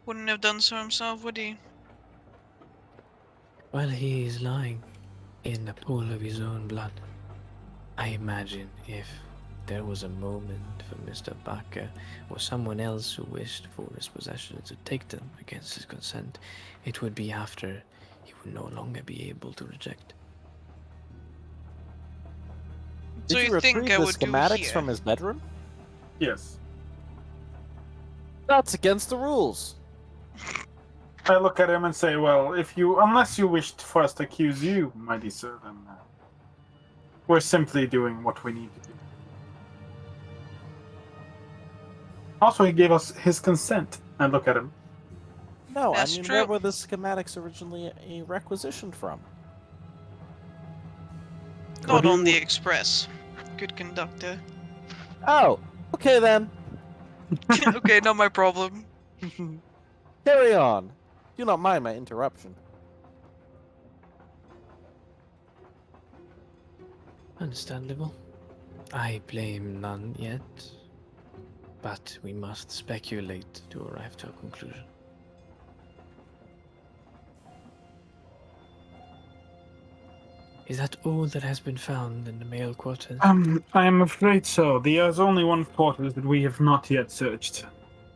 Wouldn't have done so himself, would he? Well, he is lying in a pool of his own blood. I imagine if there was a moment for Mr. Bakker or someone else who wished for his possessions to take them against his consent, it would be after he would no longer be able to reject. So Did you you think retrieve I the would do schematics here? from his bedroom? Yes. That's against the rules. I look at him and say, well, unless you wished for us to accuse you, mighty sir, then we're simply doing what we need to do. Also, he gave us his consent. I look at him. No, That's I mean, true. where were the schematics originally requisitioned from? Not do on the you- express. Good conductor. Oh, okay then. Okay, not my problem. Carry on. Do not mind my interruption. Understandable. I blame none yet, but we must speculate to arrive to a conclusion. Is that all that has been found in the male quarters? I am afraid so. There's only one quarters that we have not yet searched,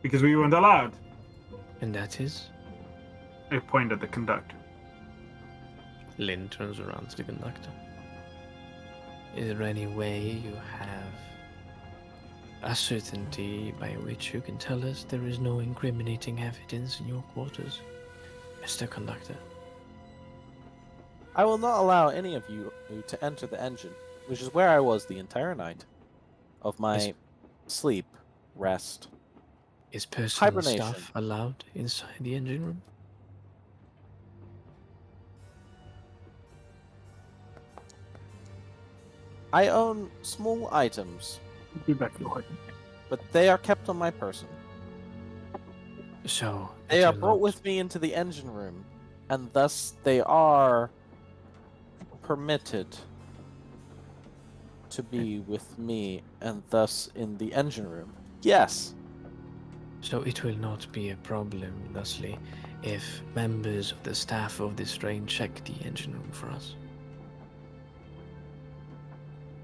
because we weren't allowed. And that is? I point at the conductor. Lynn turns around to the conductor. Is there any way you have a certainty by which you can tell us there is no incriminating evidence in your quarters, Mr. Conductor? I will not allow any of you to enter the engine, which is where I was the entire night of my Is- sleep, rest. Is personal Hibernation. stuff allowed inside the engine room? I own small items, Be back to work. but they are kept on my person. So They it are will brought not- with me into the engine room, and thus they are permitted to be with me, and thus in the engine room. Yes. So it will not be a problem, thusly, if members of the staff of this train check the engine room for us.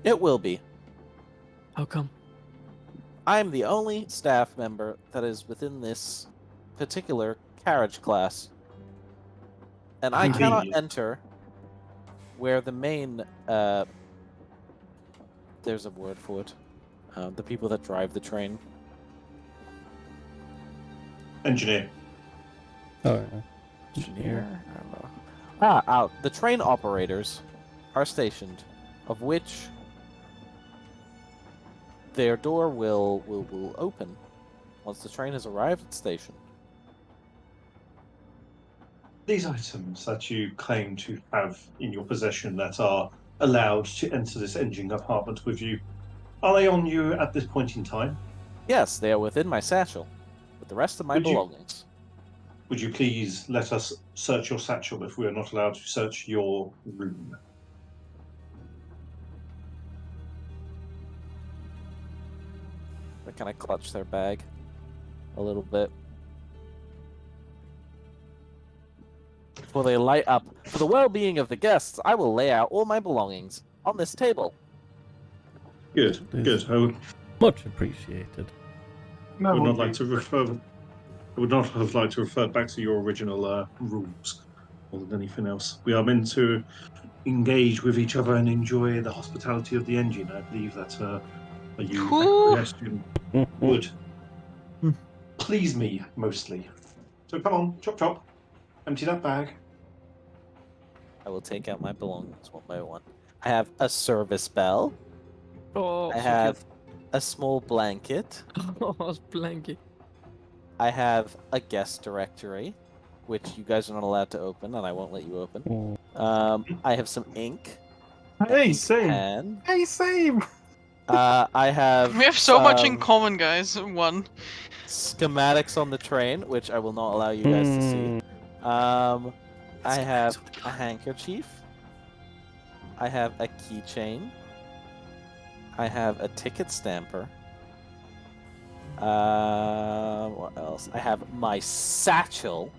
It will be. How come? I'm the only staff member that is within this particular carriage class. And I cannot Indeed. enter where the main, there's a word for it. The people that drive the train. Engineer. Oh, yeah. Engineer? I don't know. The train operators are stationed, of which their door will open once the train has arrived at station. These items that you claim to have in your possession that are allowed to enter this engine compartment with you, are they on you at this point in time? Yes, they are within my satchel, with the rest of my Would you- belongings. Would you please let us search your satchel if we are not allowed to search your room? They kind of clutch their bag a little bit. Before they light up, for the well-being of the guests, I will lay out all my belongings on this table. Good, Yes. good. I would Much appreciated. No, not like to refer. I would not have liked to refer back to your original rules more than anything else. We are meant to engage with each other and enjoy the hospitality of the engine. I believe that you Who? acquiesced would please me mostly. So come on, chop chop, empty that bag. I will take out my belongings one by one. I have a service bell. Oh, I have a small blanket. Oh, blanket. I have a guest directory, which you guys are not allowed to open, and I won't let you open. I have some ink. an Hey, ink same. pen. Hey, same. I have. We have so much in some common, guys. One. schematics on the train, which I will not allow you guys to see. I have a handkerchief. I have a keychain. I have a ticket stamper. What else? I have my satchel.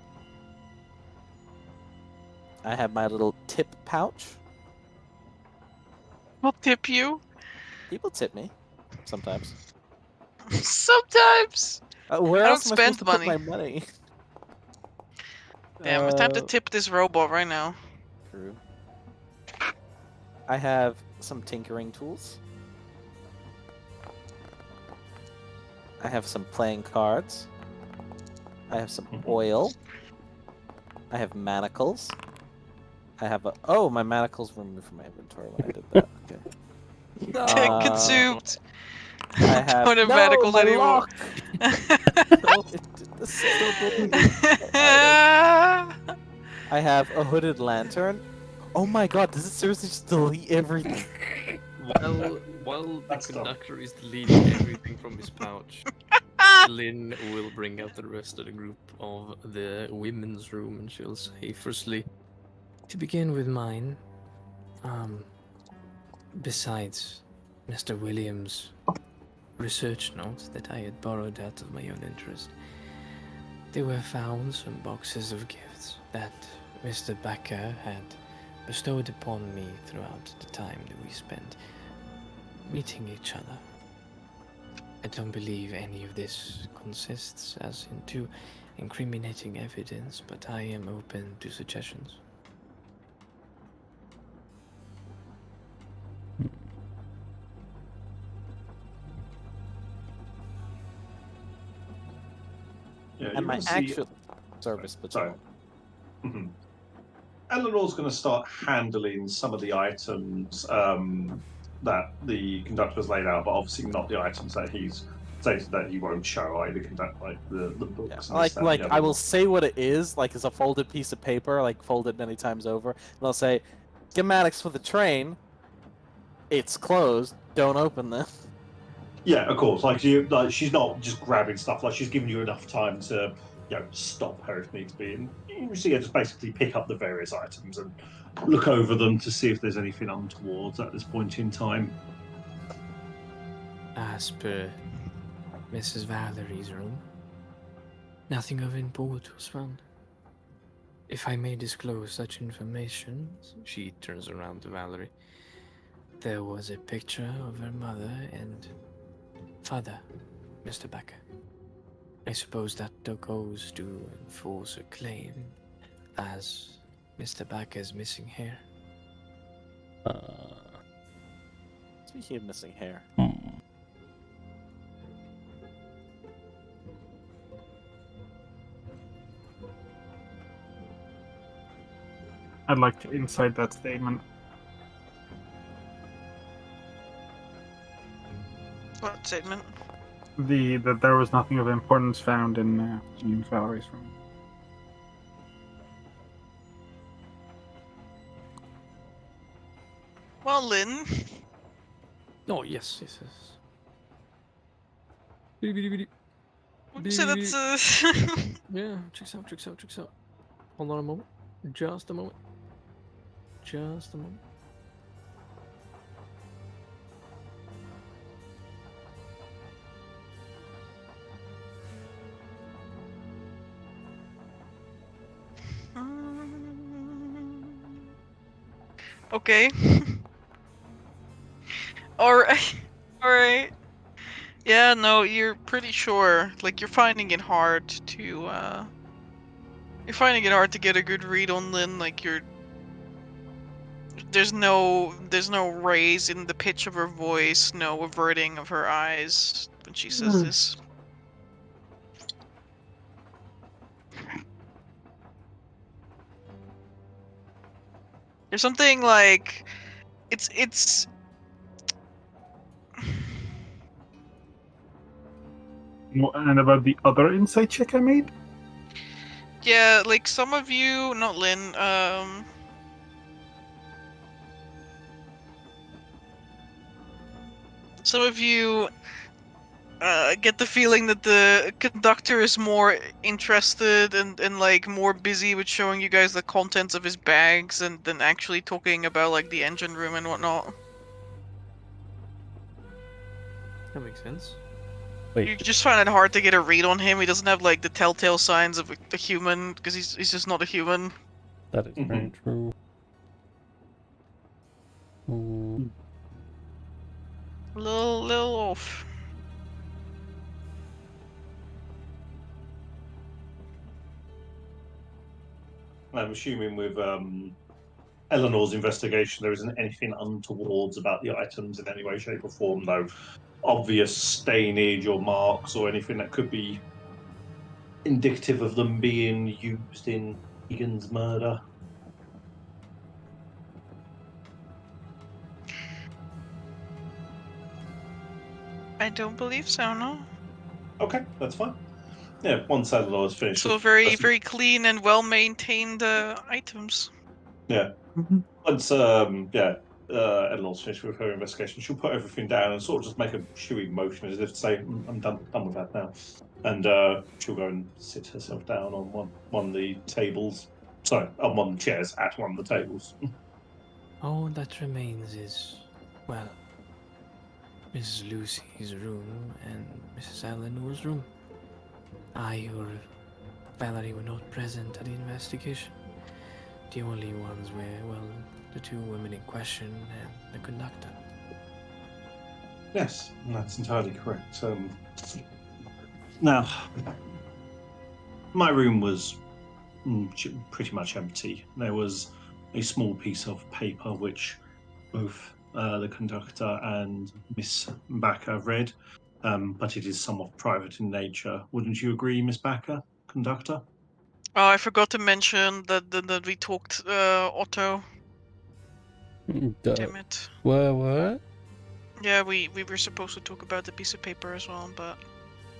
I have my little tip pouch. We'll tip you. People tip me sometimes. Sometimes. Where I else don't am I supposed spend to put money. my money? Damn, it's time to Uh, tip this robot right now. True. I have some tinkering tools. I have some playing cards. I have some oil. I have manacles. I have a... Oh, my manacles were removed from my inventory when I did that. Okay. Consumed. I have... Don't have no, manacles my anymore. lock! No, this still didn't- I have a hooded lantern. Oh my god, does it seriously just delete everything? Well, While the That's dumb. conductor is deleting everything from his pouch, Lynn will bring out the rest of the group of the women's room, and she'll say, firstly, to begin with mine, besides Mr. Williams' research notes that I had borrowed out of my own interest, there were found some boxes of gifts that Mr. Bakker had bestowed upon me throughout the time that we spent meeting each other. I don't believe any of this consists as into incriminating evidence, but I am open to suggestions. Yeah, you And my wanna see- actual service Sorry. baton. Mhm. Eleanor's going to start handling some of the items that the conductor's laid out, but obviously not the items that he's stated that he won't show, either conduct like the books. Yeah, and this, like that, and the I other. will say what it is, like it's a folded piece of paper, like folded many times over, and I'll say, schematics for the train. It's closed. Don't open them. Yeah, of course. Like she's not just grabbing stuff. Like she's giving you enough time to, stop her if needs be. And you see her just basically pick up the various items and look over them to see if there's anything untoward at this point in time. As per Mrs. Valerie's room, nothing of import was found. If I may disclose such information, she turns around to Valerie. There was a picture of her mother and father, Mr. Bakker. I suppose that goes to enforce a claim as Mr. Bakker's missing hair. Speaking of missing hair, I'd like to inside that statement. What statement? That there was nothing of importance found in Valerie's room. Well, Lynn. Oh, yes. Would you say that's Yeah, checks out. Hold on a moment. Just a moment. Okay. Alright. Yeah, no, you're pretty sure. Like, you're finding it hard to, You're finding it hard to get a good read on Lynn, like, There's no raise in the pitch of her voice, no averting of her eyes when she says this. There's something like... It's... And about the other insight check I made? Yeah, like, some of you... Not Lynn, some of you get the feeling that the conductor is more interested and like more busy with showing you guys the contents of his bags than actually talking about like the engine room and whatnot. That makes sense. Wait, You just find it hard to get a read on him. He doesn't have like the telltale signs of a human because he's just not a human. that is very true. Hmm. Little off. I'm assuming with Eleanor's investigation, there isn't anything untowards about the items in any way, shape, or form. No obvious stainage or marks or anything that could be indicative of them being used in Egan's murder. I don't believe so, no. Okay, that's fine. Yeah, once Eleanor's finished. So very clean and well maintained items. Yeah. Once Eleanor's finished with her investigation, she'll put everything down and sort of just make a shooey motion as if to say, I'm done with that now. And she'll go and sit herself down on one of the tables. Sorry, on one of the chairs at one of the tables. All that remains is, well, Mrs. Lucy's room and Mrs. Eleanor's room. I or Valerie were not present at the investigation. The only ones were, well, the two women in question and the conductor. Yes, that's entirely correct. Now, my room was pretty much empty. There was a small piece of paper which both the conductor and Miss Bakker read, but it is somewhat private in nature. Wouldn't you agree, Miss Bakker, conductor? Oh, I forgot to mention that we talked Otto. Damn it. What? Yeah, we were supposed to talk about the piece of paper as well, but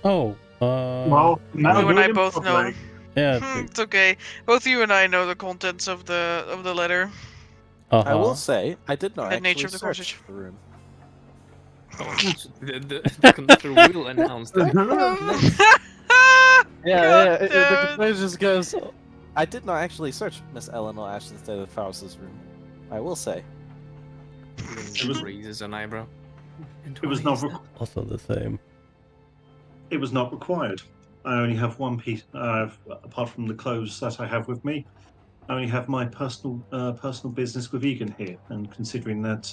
Oh, Well, now you and do I it in both know. public. yeah. It's okay. Both you and I know the contents of the letter. I will say, I did not The actually nature of the search conversation. the room. The conductor will announce that. The conductor just goes, I did not actually search Miss Eleanor Ashtonstead of Faust's room. I will say. Raises an eyebrow. It was not. Also the same. It was not required. I only have one piece. Apart from the clothes that I have with me, I only have my personal business with Egan here. And considering that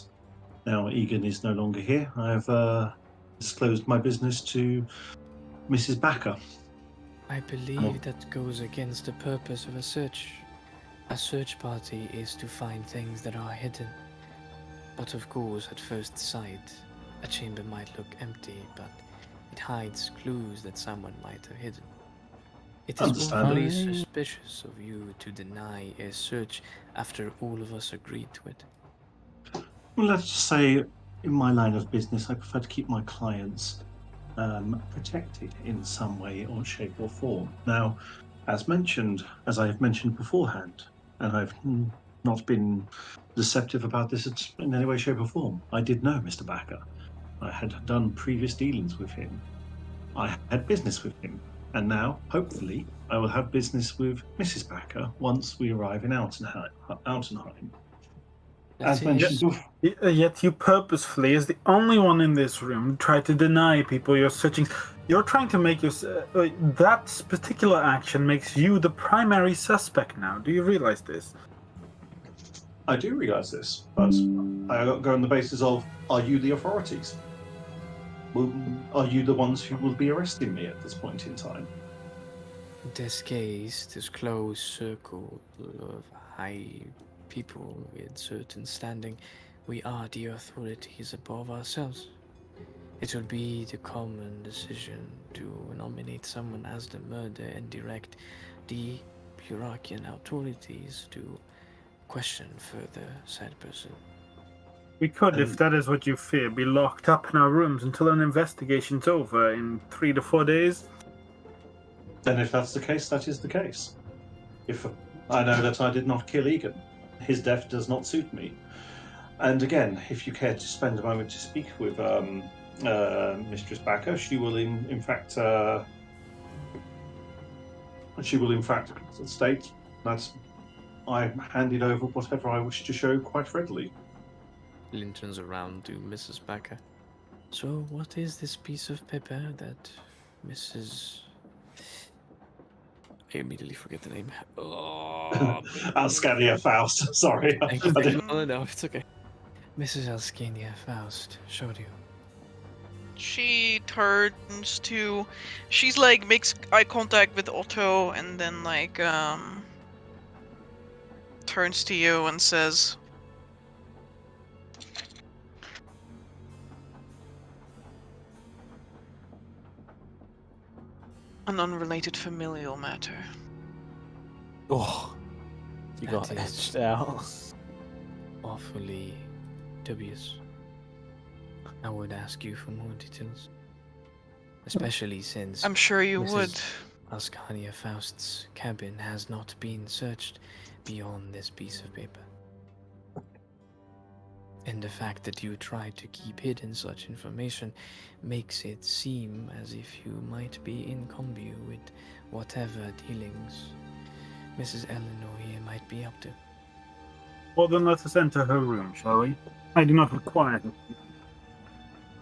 now Egan is no longer here, I have disclosed my business to Mrs. Bakker. I believe that goes against the purpose of a search. A search party is to find things that are hidden. But of course, at first sight, a chamber might look empty, but it hides clues that someone might have hidden. It is Understandable. awfully suspicious of you to deny a search after all of us agreed to it. Well, let's just say, in my line of business, I prefer to keep my clients protected in some way or shape or form. Now, as I have mentioned beforehand, and I've not been deceptive about this in any way, shape or form, I did know Mr. Bakker. I had done previous dealings with him. I had business with him. And now, hopefully, I will have business with Mrs. Bakker once we arrive in Altenheim. As mentioned before. Yet you purposefully, as the only one in this room, try to deny people you're searching. You're trying to make that particular action makes you the primary suspect now. Do you realize this? I do realise this, but I go on the basis of, are you the authorities? Are you the ones who will be arresting me at this point in time? This case, this close circle of high people with certain standing, we are the authorities above ourselves. It will be the common decision to nominate someone as the murderer and direct the bureaucratic authorities to question further said person. We could, if that is what you fear, be locked up in our rooms until an investigation's over in 3 to 4 days. Then if that's the case, that is the case. If I know that I did not kill Egan, his death does not suit me. And again, if you care to spend a moment to speak with Mistress Bakker, she will in fact state that I handed over whatever I wish to show quite readily. Lynn turns around to Mrs. Bakker. So what is this piece of paper that Mrs. I immediately forget the name. Oh, Alscania Faust, sorry. No, it's okay. Mrs. Alscania Faust showed you. She turns to, she's like makes eye contact with Otto and then like turns to you and says, an unrelated familial matter. Oh, you got That is- edged out. Awfully dubious. I would ask you for more details. Especially since I'm sure you Mrs. would. Alscania Faust's cabin has not been searched beyond this piece of paper. And the fact that you tried to keep hidden such information makes it seem as if you might be in combu with whatever dealings Mrs. Eleanor here might be up to. Well, then let us enter her room, shall we? I do not require her.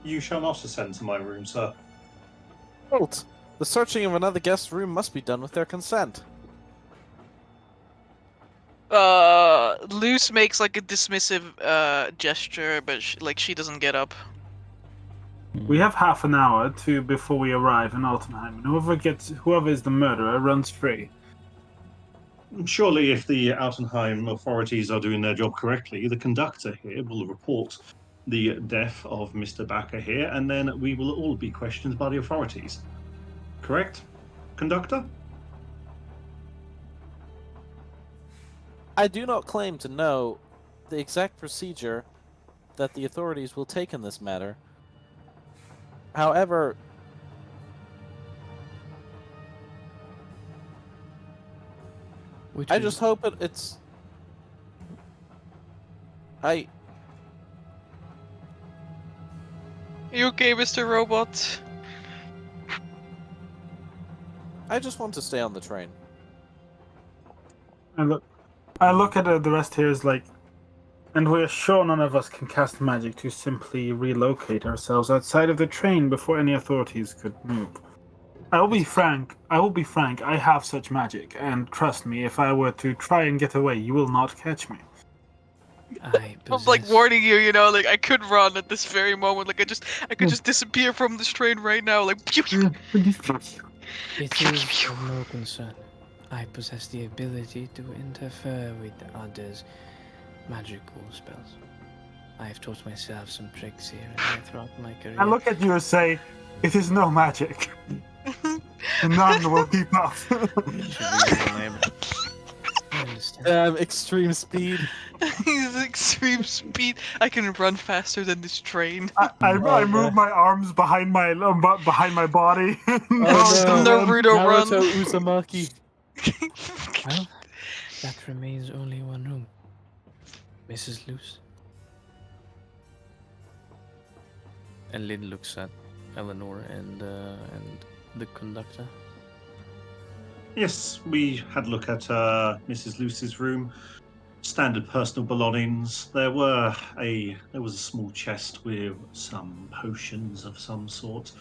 You shall not ascend to my room, sir. Halt! The searching of another guest's room must be done with their consent. Luce makes like a dismissive gesture, but she doesn't get up. We have half an hour before we arrive in Altenheim, and whoever is the murderer runs free. Surely, if the Altenheim authorities are doing their job correctly, the conductor here will report the death of Mr. Bakker here, and then we will all be questioned by the authorities. Correct, conductor? I do not claim to know the exact procedure that the authorities will take in this matter. However, I just hope it's... You okay, Mr. Robot? I just want to stay on the train. I look at the rest here as like, and we're sure none of us can cast magic to simply relocate ourselves outside of the train before any authorities could move. I will be frank. I have such magic, and trust me, if I were to try and get away, you will not catch me. I'm like warning you, you know, like I could run at this very moment, like I could just disappear from this train right now, like pew, pew. It is of no concern. I possess the ability to interfere with others' magical spells. I have taught myself some tricks here and there throughout my career. I look at you and say, it is no magic. None will keep up. Extreme speed. He's extreme speed. I can run faster than this train. I move my arms behind my body. Naruto run. Uzumaki. Well, that remains only one room. Mrs. Luce. And Lynn looks at Eleanor and the conductor. Yes, we had a look at Mrs. Luce's room. Standard personal belongings. There was a small chest with some potions of some sort.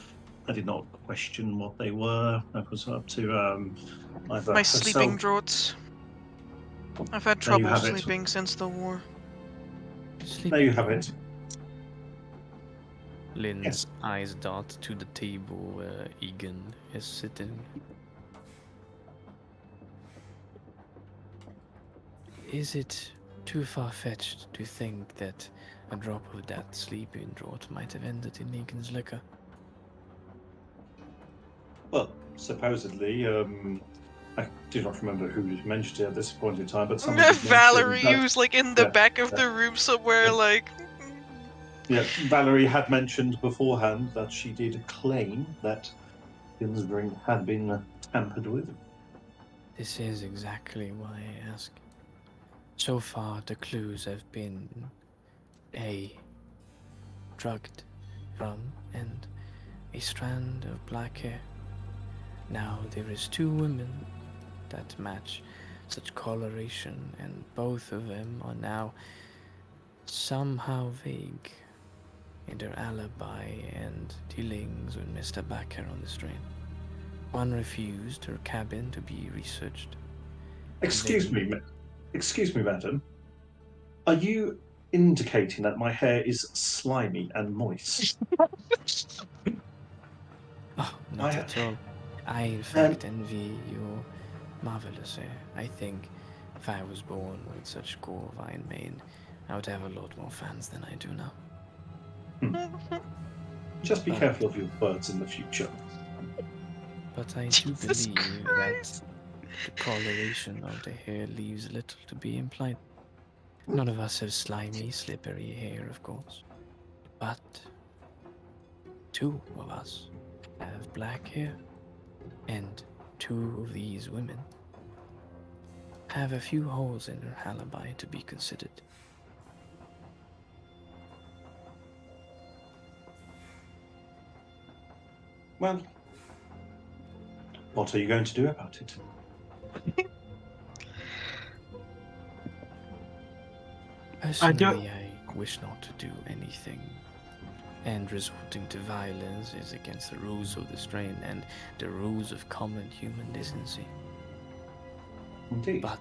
I did not question what they were. That was up to either My herself. sleeping draughts. I've had There you trouble have it. sleeping since the war. There you have it. Lynn's eyes dart to the table where Egan is sitting. Is it too far-fetched to think that a drop of that sleeping draught might have ended in Egan's liquor? Well, supposedly, I do not remember who mentioned it at this point in time, but somebody did Valerie, mention that- who's like in the back of the room somewhere, like. Yeah, Valerie had mentioned beforehand that she did claim that Lynn's drink had been tampered with. This is exactly why I ask. So far, the clues have been a drugged rum and a strand of black hair. Now there is two women that match such coloration, and both of them are now somehow vague in their alibi and dealings with Mr. Bakker on this train. One refused her cabin to be researched. Excuse me, madam. Are you indicating that my hair is slimy and moist? Oh, not at all. I, in fact, envy your marvelous hair. I think if I was born with such Corvine mane, I would have a lot more fans than I do now. Just be careful of your words in the future. But I do believe that the coloration of the hair leaves little to be implied. None of us have slimy, slippery hair, of course. But two of us have black hair. And two of these women have a few holes in their alibi to be considered. Well, what are you going to do about it? Personally, I wish not to do anything, and resorting to violence is against the rules of the strain and the rules of common human decency. Indeed. But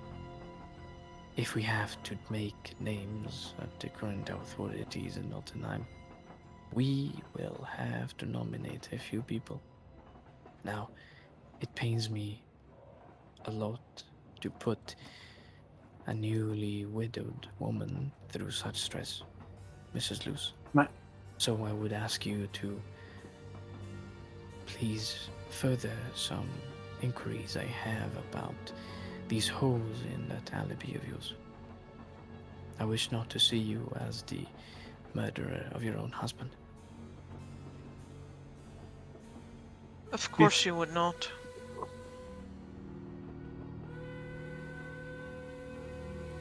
if we have to make names at the current authorities in Altenheim, we will have to nominate a few people. Now, it pains me a lot to put a newly widowed woman through such stress, Mrs. Luce. Right. So I would ask you to please further some inquiries I have about these holes in that alibi of yours. I wish not to see you as the murderer of your own husband. Of course you would not.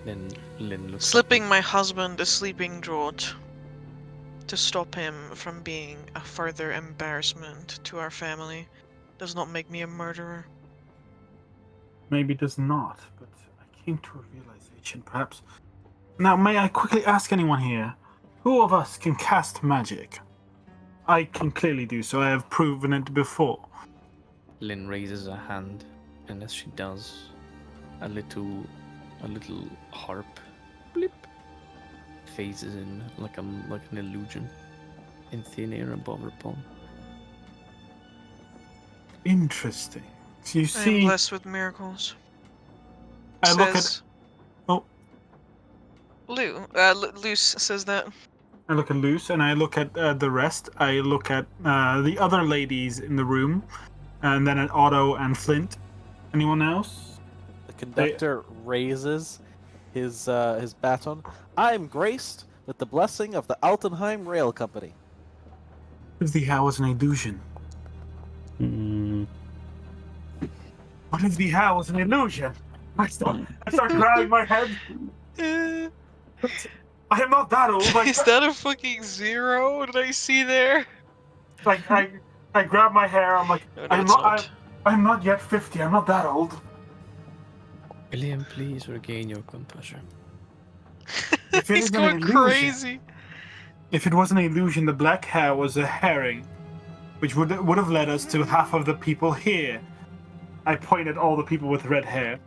Then Lynn looks Slipping my husband a sleeping draught to stop him from being a further embarrassment to our family does not make me a murderer. Maybe it does not, but I came to a realization, perhaps. Now, may I quickly ask anyone here, who of us can cast magic? I can clearly do so. I have proven it before. Lynn raises a hand, and as she does, a little harp, blip, phases in like an illusion in thin air above her palm. Interesting. So you I am see, blessed with miracles. I look at. Says Oh, Luce says that. I look at Luce, and I look at the rest. I look at the other ladies in the room, and then at Otto and Flint. Anyone else? The conductor raises his baton. I am graced with the blessing of the Altenheim Rail Company. If the how was an illusion? What if the how was an illusion? I start grabbing my head. I am not that old. Is that a fucking 0? Did I see there? Like I grab my hair. I'm like, No, I'm it's not. I'm not yet 50. I'm not that old. William, please regain your composure. If it He's is an going illusion- crazy. If it was an illusion, the black hair was a herring, which would have led us to half of the people here. I point at all the people with red hair,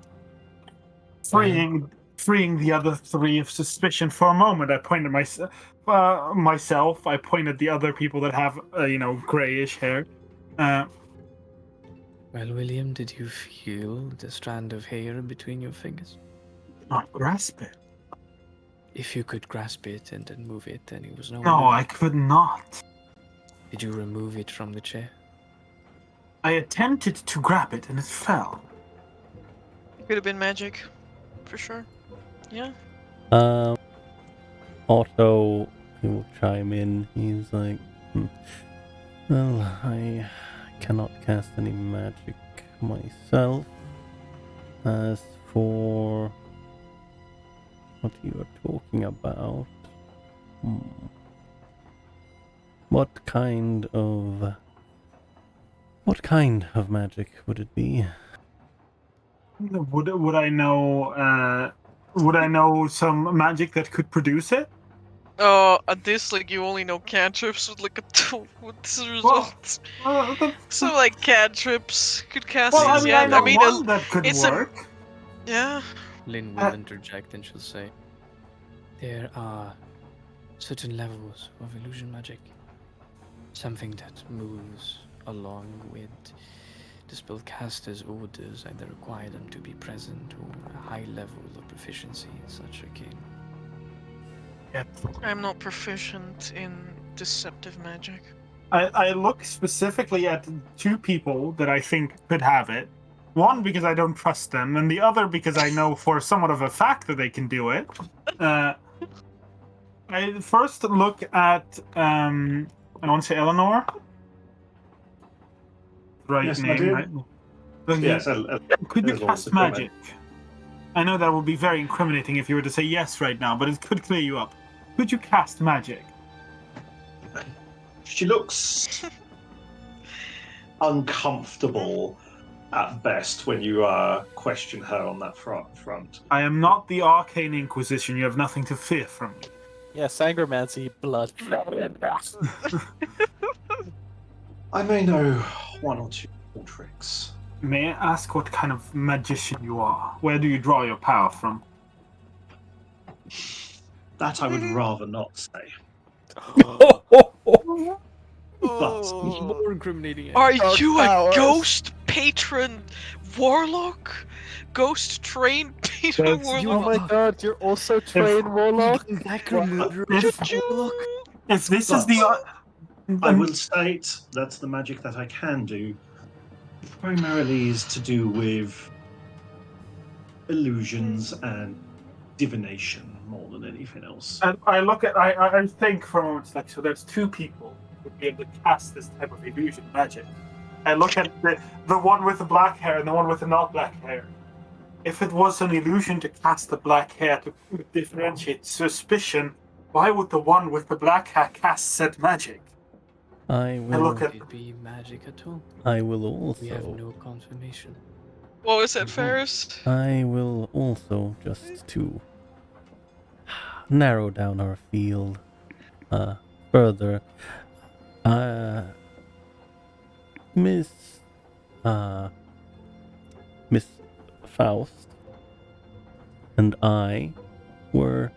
freeing the other 3 of suspicion for a moment. I point at myself. I point at the other people that have grayish hair. Well, William, did you feel the strand of hair between your fingers? Not grasp it. If you could grasp it and then move it, then it was no. No, I could not. Did you remove it from the chair? I attempted to grab it and it fell. Could have been magic, for sure. Yeah. Otto, he will chime in. He's like, well, I cannot cast any magic myself. As for what you are talking about, what kind of magic would it be? Would I know? Would I know some magic that could produce it? At this, like, you only know cantrips with, like, a 2. What's the results? So, like, cantrips could cast Well, I these, mean, yeah. I know one that could it's work. Yeah. Lynn will interject and she'll say, there are certain levels of illusion magic. Something that moves along with the spellcaster's orders either require them to be present or a high level of proficiency in such a game. Yep. I'm not proficient in deceptive magic. I look specifically at 2 people that I think could have it. One, because I don't trust them, and the other because I know for somewhat of a fact that they can do it. I first look at, I want to say Eleanor. Right Yes, name, I do. right? Yes, Could you Eleanor's cast the comment. magic? I know that would be very incriminating if you were to say yes right now, but it could clear you up. Could you cast magic? She looks uncomfortable at best when you question her on that front. I am not the Arcane Inquisition. You have nothing to fear from me. Yeah, Sangromancy, blood. I may know one or two tricks. May I ask what kind of magician you are? Where do you draw your power from? That I would rather not say. But More incriminating. Are Dark you powers. a ghost patron warlock? Ghost trained patron That's- Oh warlock? my god, you're also trained warlock? If this is the... I will state that the magic that I can do primarily is to do with illusions and divination more than anything else. And I think for a moment, like, so there's two people who would be able to cast this type of illusion magic. I look at the one with the black hair and the one with the not black hair. If it was an illusion to cast the black hair to differentiate suspicion, why would the one with the black hair cast said magic? I will. look at- Could it be magic at all? I will We have also. no confirmation. What was that, Ferris? I will also just to narrow down our field further. Miss Faust and I were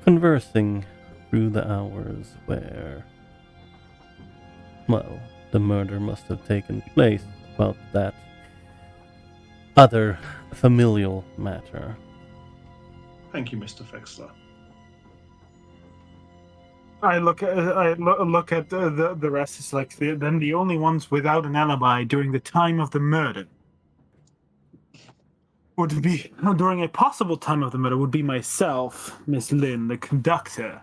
conversing through the hours where, well, the murder must have taken place about that other familial matter. Thank you, Mr. Fexler. I look at the rest. It's like then the only ones without an alibi during the time of the murder would be during a possible time of the murder would be myself, Miss Lynn, the conductor.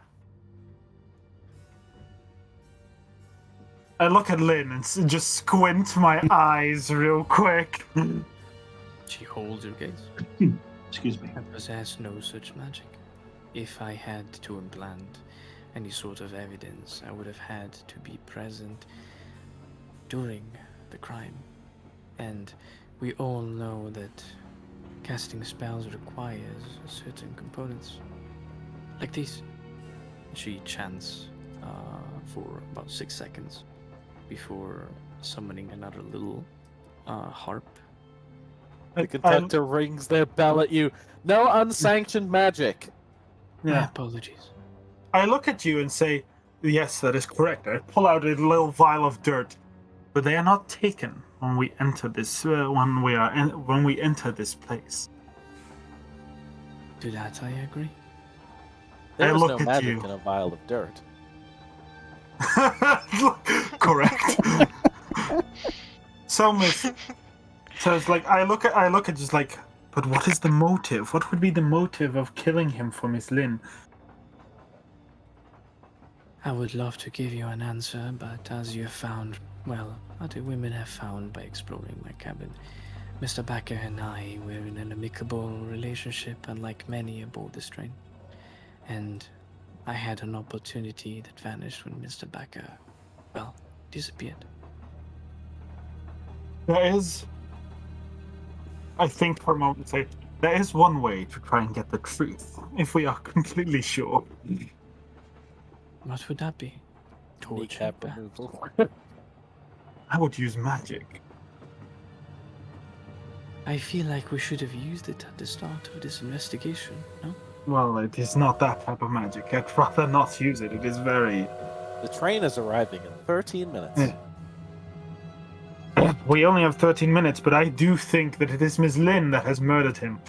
I look at Lynn and just squint my eyes real quick. She holds her gaze. Excuse me. I possess no such magic. If I had to implant any sort of evidence, I would have had to be present during the crime. And we all know that casting spells requires certain components. Like these. She chants for about 6 seconds before summoning another little harp. The conductor rings their bell at you. No unsanctioned magic. My Yeah. apologies. I look at you and say, yes, that is correct. I pull out a little vial of dirt, but they are not taken when we enter this. When we enter this place. To that I agree. There I was look no at magic you. in a vial of dirt. Correct. So it's like I look at just like, but what is the motive? What would be the motive of killing him for Miss Lynn? I would love to give you an answer, but as you have found, well, other women have found by exploring my cabin, Mr. Bakker and I were in an amicable relationship, unlike many aboard this train. And I had an opportunity that vanished when Mr. Bakker, well, disappeared. There is, I think for a moment, say there is one way to try and get the truth, if we are completely sure. What would that be? Torture, Kneecap perhaps? removal. I would use magic. I feel like we should have used it at the start of this investigation, no? Well, it is not that type of magic. I'd rather not use it. It is very. The train is arriving in 13 minutes. Yeah. We only have 13 minutes, but I do think that it is Miss Lynn that has murdered him.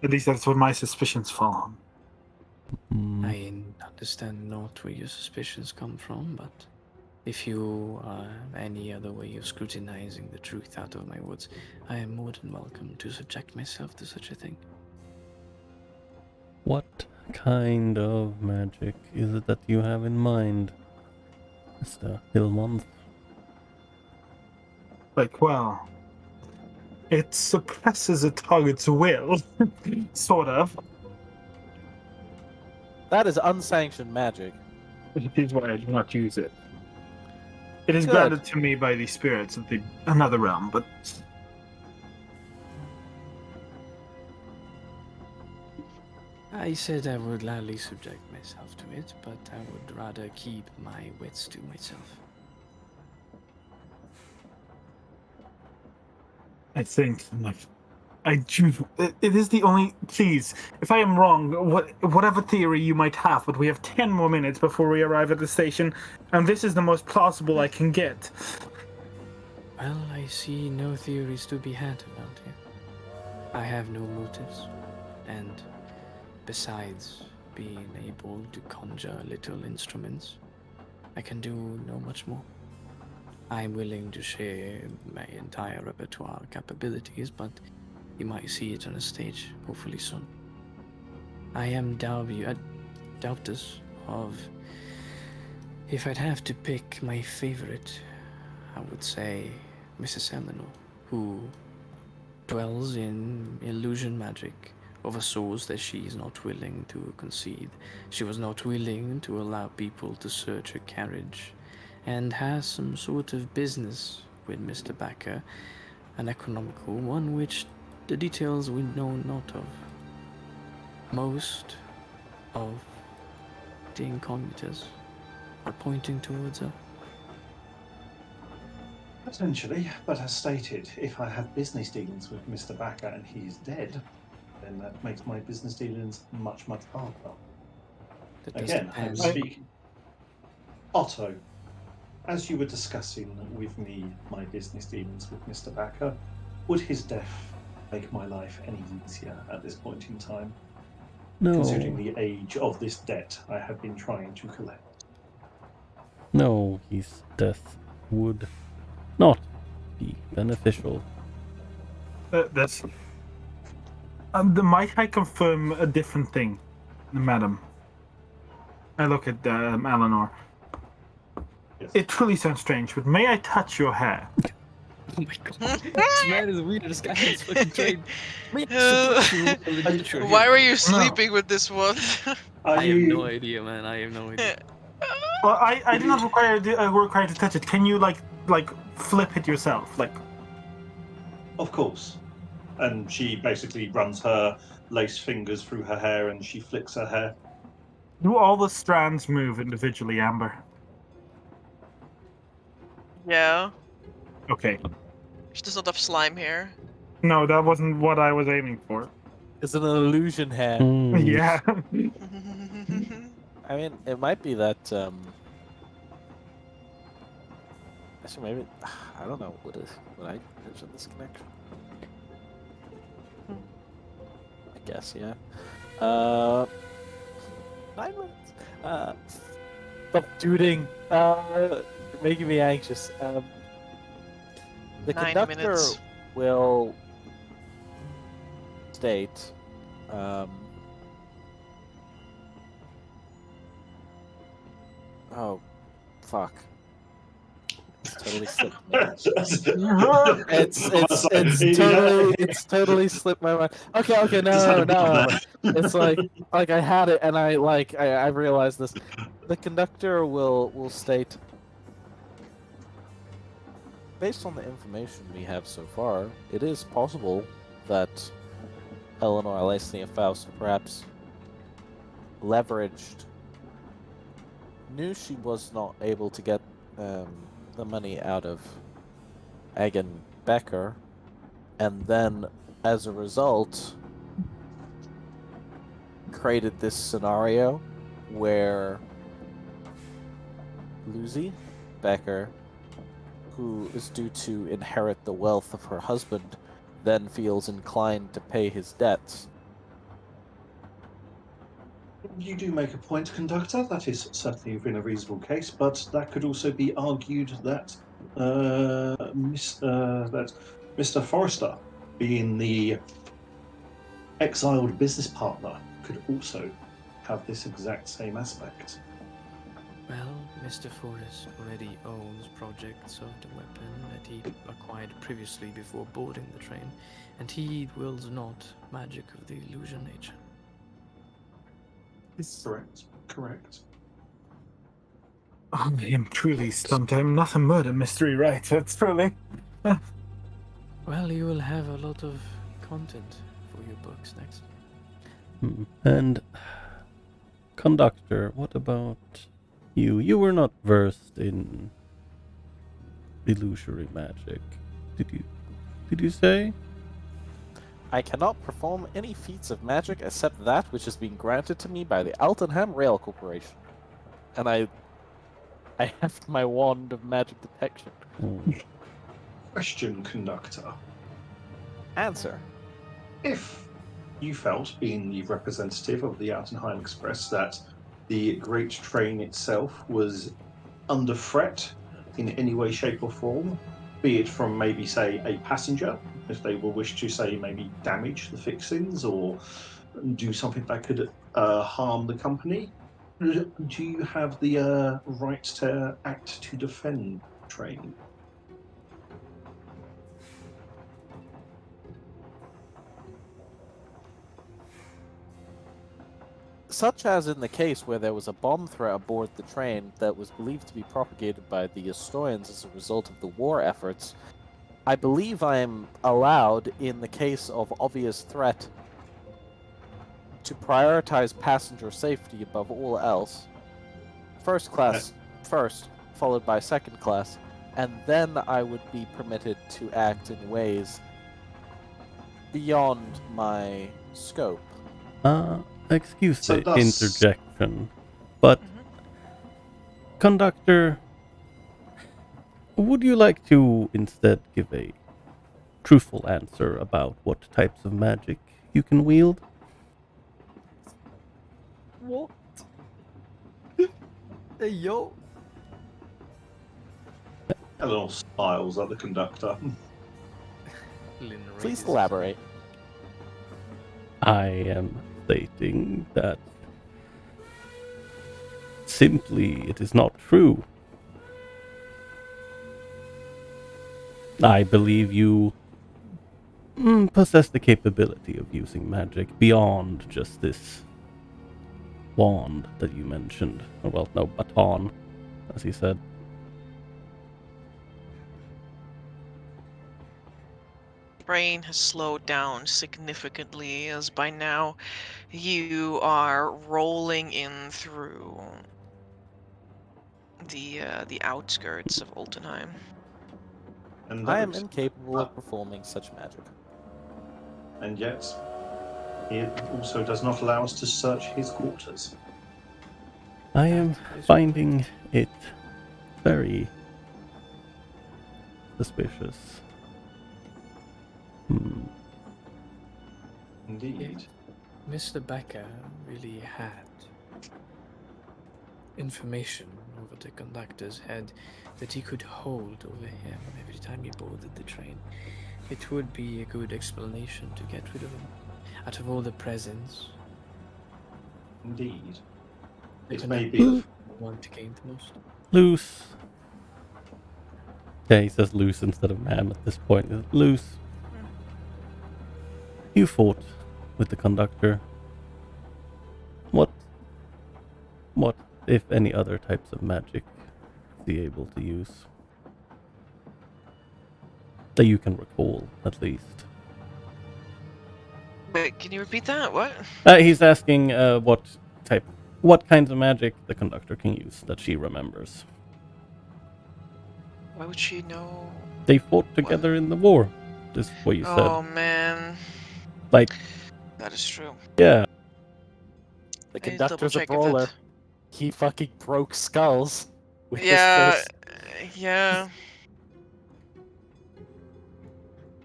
At least that's what my suspicions fall on. I understand not where your suspicions come from, but if you have any other way of scrutinizing the truth out of my words, I am more than welcome to subject myself to such a thing. What kind of magic is it that you have in mind, Mr. Hillmonth? Like, well, it suppresses a target's will, sort of. That is unsanctioned magic. Which is why I do not use it. It is Good. granted to me by the spirits of the another realm, but I said I would gladly subject myself to it, but I would rather keep my wits to myself. I think I do. It is the only. Please, if I am wrong, whatever theory you might have, but we have 10 more minutes before we arrive at the station, and this is the most plausible I can get. Well, I see no theories to be had around here. I have no motives, and besides being able to conjure little instruments, I can do no much more. I'm willing to share my entire repertoire capabilities, but you might see it on a stage, hopefully soon. I am doubters of... If I'd have to pick my favorite, I would say Mrs. Eleanor, who dwells in illusion magic of a source that she is not willing to concede. She was not willing to allow people to search her carriage, and has some sort of business with Mr. Bakker, an economical one which the details we know not of. Most of the incognitors are pointing towards her. Potentially, but as stated, if I have business dealings with Mr. Bakker and he's dead, then that makes my business dealings much, much harder. That does Again, I depend. was speaking. Otto, as you were discussing with me my business dealings with Mr. Bakker, would his death make my life any easier at this point in time, considering No, the age of this debt I have been trying to collect? no, his death would not be beneficial. That's. Might I confirm a different thing, madam? I look at Eleanor. Yes. It truly sounds strange, but may I touch your hair? Oh my god, this man is weird. This guy is fucking trained. Why were you sleeping with this one? I have no idea, man. I have no idea. Well, I do not require to touch it. Can you like flip it yourself? Like, Of course. And she basically runs her lace fingers through her hair and she flicks her hair. do all the strands move individually, Amber? Yeah. Okay. She does not have slime hair. No, that wasn't what I was aiming for. It's an illusion hair. Yeah. I mean, it might be that. Actually, maybe I don't know. Would I mention this connection? I guess, yeah. 9 minutes. Stop duding. You're making me anxious. The 9 conductor minutes. will state. Oh, fuck. Totally slipped my mind. It's totally slipped my mind. Okay, no. It's like I had it and I realized this. The conductor will state, based on the information we have so far, it is possible that Eleanor Alesnia Faust perhaps knew she was not able to get the money out of Egan Bakker, and then as a result created this scenario where Lucy Bakker, who is due to inherit the wealth of her husband, then feels inclined to pay his debts. You do make a point, conductor. That is certainly within a reasonable case, but that could also be argued that Mr. Forrester, being the exiled business partner, could also have this exact same aspect. Well, Mr. Forrest already owns projects of the weapon that he acquired previously before boarding the train, and he wields not magic of the illusion nature. Correct. I am truly stumped. I'm not a murder mystery writer, truly. Well, you will have a lot of content for your books next. And conductor, what about you? You were not versed in illusory magic, did you say? I cannot perform any feats of magic except that which has been granted to me by the Altenheim Rail Corporation. And I have my wand of magic detection. Question, conductor. Answer. If you felt, being the representative of the Altenheim Express, that the great train itself was under threat in any way, shape, or form, be it from maybe, say, a passenger, if they will wish to, say, maybe damage the fixings or do something that could harm the company, do you have the right to act to defend the train? Such as in the case where there was a bomb threat aboard the train that was believed to be propagated by the Estoians as a result of the war efforts, I believe I am allowed, in the case of obvious threat, to prioritize passenger safety above all else. First class first, followed by second class, and then I would be permitted to act in ways beyond my scope. Excuse So the thus- interjection, but conductor, would you like to instead give a truthful answer about what types of magic you can wield? What? Hey, yo. Eleanor smiles at the conductor. Please elaborate. I am stating that simply it is not true. I believe you possess the capability of using magic beyond just this wand that you mentioned. Well, no, baton, as he said. Brain has slowed down significantly, as by now you are rolling in through the outskirts of Altenheim. And I am those- incapable of performing such magic. And yet, it also does not allow us to search his quarters. I am finding it very suspicious. Indeed. Mr. Bakker really had information over the conductor's head that he could hold over him every time he boarded the train. It would be a good explanation to get rid of him. Out of all the presents, Indeed. the It may conductor be. is the one to gain the most. Loose. Yeah, he says loose instead of man at this point. Loose. You fought with the conductor. What, if any, other types of magic is he able to use? That you can recall, at least. Wait, can you repeat that? What? He's asking what kinds of magic the conductor can use that she remembers. Why would she know? They fought together in the war. This is what you said. Oh man, Like, that is true. yeah. The I need to conductor's a double-check if brawler. that- He fucking broke skulls with Yeah, his fist. yeah.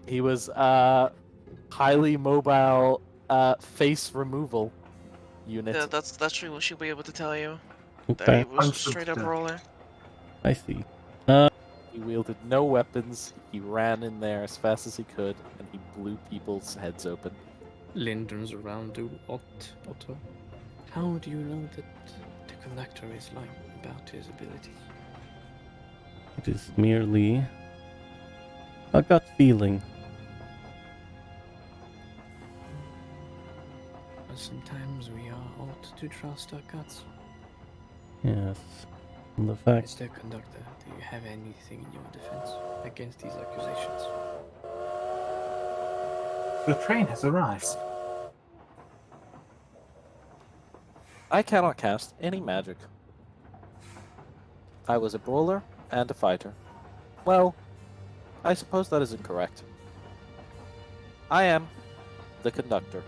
He was highly mobile face removal unit. Yeah, that's true. She'll be able to tell you that Okay, he was a Unsubstantiated. straight up roller. I see. He wielded no weapons. He ran in there as fast as he could, and he blew people's heads open. Linden's around to Otto. How do you know that the conductor is lying about his abilities? It is merely a gut feeling. But sometimes we are ought to trust our guts. Yes. And the fact Mr. Conductor, do you have anything in your defense against these accusations? The train has arrived. I cannot cast any magic. I was a brawler and a fighter. Well, I suppose that is incorrect. I am the conductor.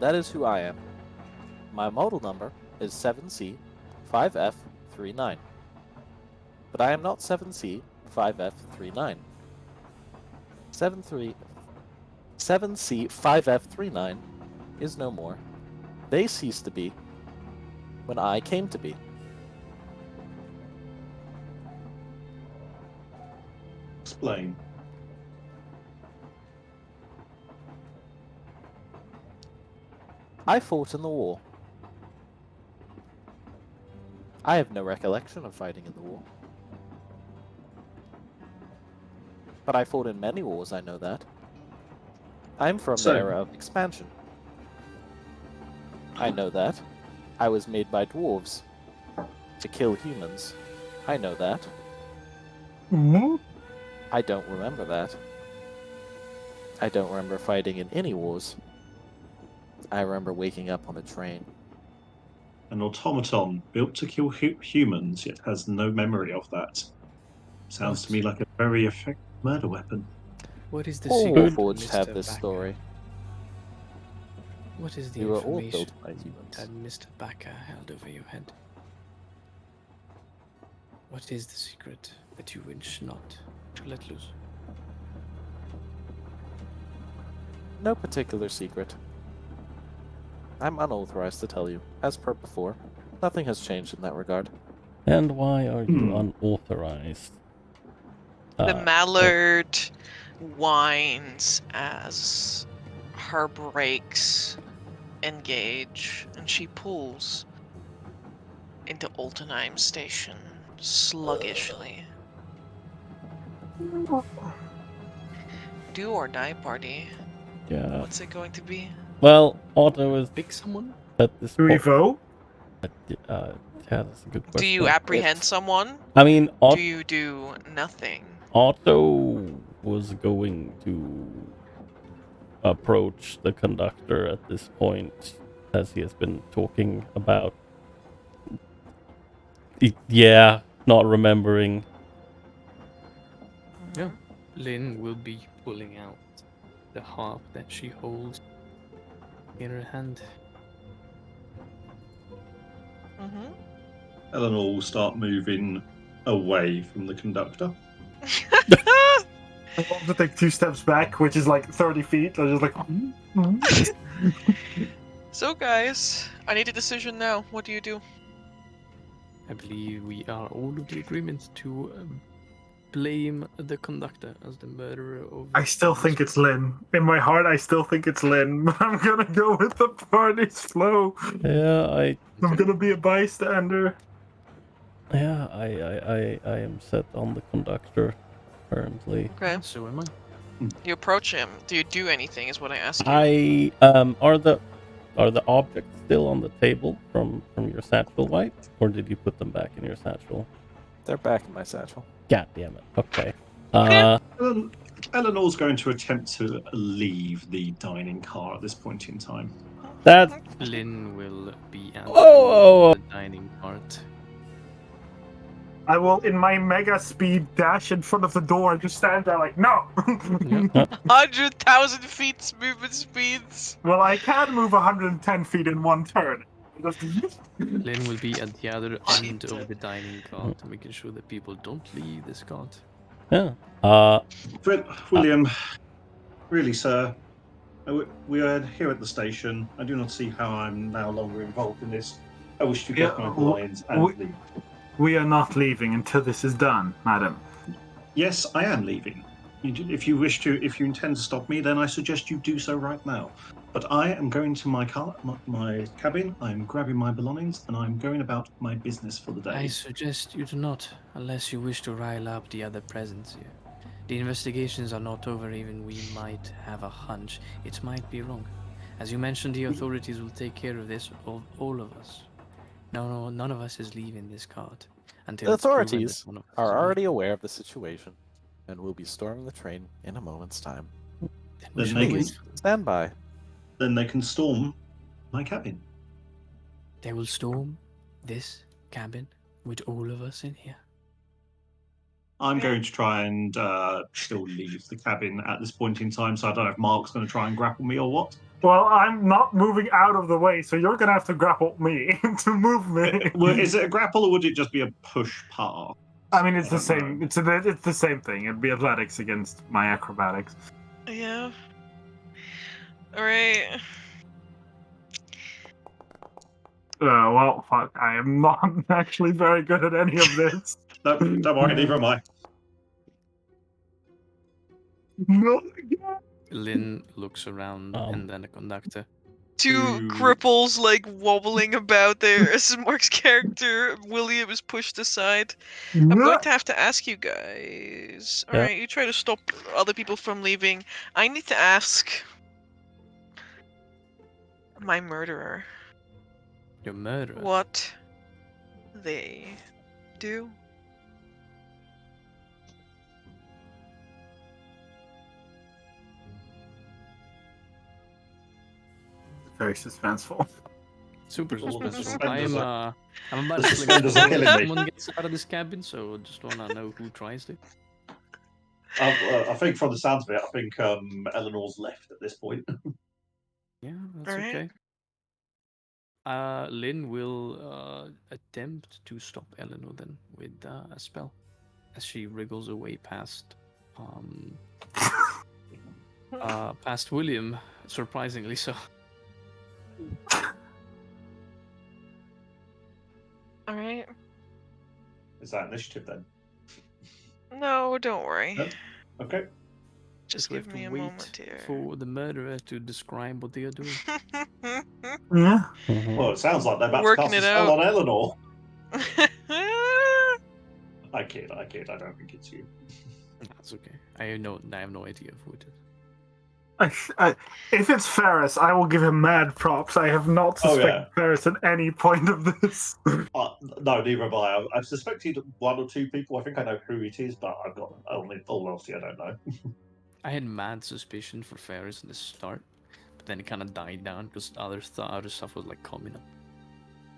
That is who I am. My model number is 7C 5F39. But I am not 7C 5F39. 7C 5F39 is no more. They ceased to be when I came to be. Explain. I fought in the war. I have no recollection of fighting in the war. But I fought in many wars, I know that. I'm from So- the era of expansion. I know that. I was made by dwarves to kill humans. I know that. Hmm? I don't remember that. I don't remember fighting in any wars. I remember waking up on a train. An automaton built to kill humans, yet has no memory of that. Sounds to me like a very effective murder weapon. What is the All secret, Warforged have Mr. this Bakker? story. What is the We were all information built by humans. that Mr. Bakker held over your head? What is the secret that you wish not to let loose? No particular secret. I'm unauthorized to tell you. As per before, nothing has changed in that regard. and why are you unauthorized? The Uh, mallard whines as her brakes engage, and she pulls into Altenheim station sluggishly. Do or die party. Yeah. What's it going to be? Well, Otto is Pick someone? at this Do we point. vote? Yeah, that's a good question. Do you apprehend someone? I mean, Do you do nothing? Otto was going to approach the conductor at this point, as he has been talking about. Yeah, not remembering. Yeah. Lynn will be pulling out the harp that she holds in her hand. Mm-hmm. Eleanor will start moving away from the conductor. I want to take 2 steps back, which is like 30 feet. I was just like, So, guys, I need a decision now. What do you do? I believe we are all of the agreement to blame the conductor as the murderer of. I still think it's Lynn. In my heart, I still think it's Lynn, but I'm gonna go with the party's flow. Yeah, I'm gonna be a bystander. I am set on the conductor currently. Okay. So am I. You approach him. Do you do anything? Is what I ask you. Are the objects still on the table from your satchel, White, or did you put them back in your satchel? They're back in my satchel. God damn it. Okay. Eleanor's going to attempt to leave the dining car at this point in time. That Lynn will be at Oh! the dining cart. I will, in my mega speed, dash in front of the door and just stand there like, no! 100,000 feet movement speeds. Well, I can move 110 feet in one turn. Lynn will be at the other end of the dining cart, making sure that people don't leave this cart. Yeah. William, really, sir, we are here at the station. I do not see how I'm now longer involved in this. I wish to get Yeah, my belongings and leave. We are not leaving until this is done, madam. Yes, I am leaving. If you intend to stop me, then I suggest you do so right now. But I am going to my cabin. I'm grabbing my belongings, and I'm going about my business for the day. I suggest you do not, unless you wish to rile up the other presence here. The investigations are not over, even we might have a hunch. It might be wrong. As you mentioned, the authorities will take care of this, of all of us. No, none of us is leaving this cart. until The it's proven that authorities one of us is are alive. already aware of the situation and will be storming the train in a moment's time. Then we Then shall they wait. can, Stand by. then they can storm my cabin. They will storm this cabin with all of us in here. I'm going to try and still leave the cabin at this point in time, so I don't know if Mark's going to try and grapple me or what. Well, I'm not moving out of the way, so you're gonna have to grapple me to move me. Well, is it a grapple or would it just be a push path? I mean, it's I the don't same. know. It's the same thing. It'd be athletics against my acrobatics. Yeah. Alright. Well, fuck. I am not actually very good at any of this. Don't worry, neither am I. No. Lynn looks around Um. and then the conductor. Two Ooh. cripples like wobbling about there as Mark's character, William, is pushed aside. I'm going to have to ask you guys. Yeah. Alright, you try to stop other people from leaving. I need to ask my murderer Your murderer. what they do. Very suspenseful. Super All the suspenseful. suspenders I'm about the to fling suspenders are killing me. someone gets out of this cabin, so just wanna know who tries to. I think from the sounds of it, I think Eleanor's left at this point. Yeah, that's Alright. okay. Lynn will attempt to stop Eleanor then with a spell, as she wriggles away past past William, surprisingly so. Alright. Is that initiative then? No, don't worry. No? Okay. Just we have give to me a wait moment here. for the murderer to describe what they are doing. Yeah. Mhm. Well, it sounds like they're about Working to cast it a spell out. on Eleanor. I kid. I don't think it's you. That's okay. I have no idea who it is. If it's Ferris, I will give him mad props. I have not Oh, suspected yeah. Ferris at any point of this. No, neither have I. I've suspected one or two people. I think I know who it is, but I've got only all else I don't know. I had mad suspicion for Ferris in the start, but then it kind of died down because other stuff was like coming up.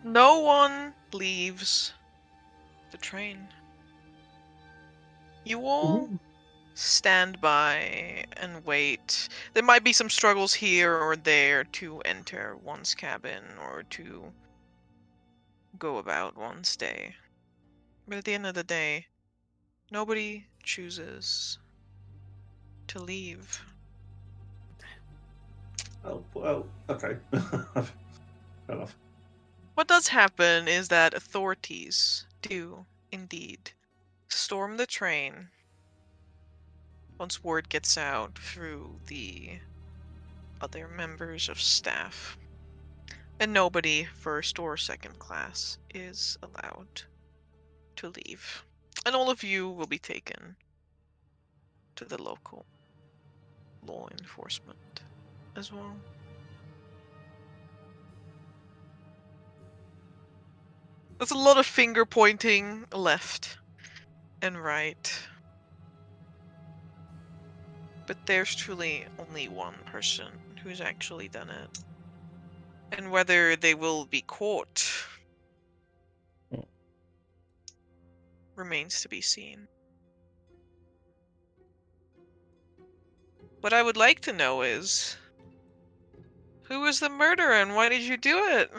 No one leaves the train. You all stand by and wait. There might be some struggles here or there to enter one's cabin or to go about one's day. But at the end of the day, nobody chooses to leave. Oh, well, okay. Fair enough. What does happen is that authorities do indeed storm the train once word gets out through the other members of staff. And nobody, first or second class, is allowed to leave. And all of you will be taken to the local law enforcement as well. There's a lot of finger pointing left and right. But there's truly only one person who's actually done it. And whether they will be caught remains to be seen. What I would like to know is, who was the murderer and why did you do it?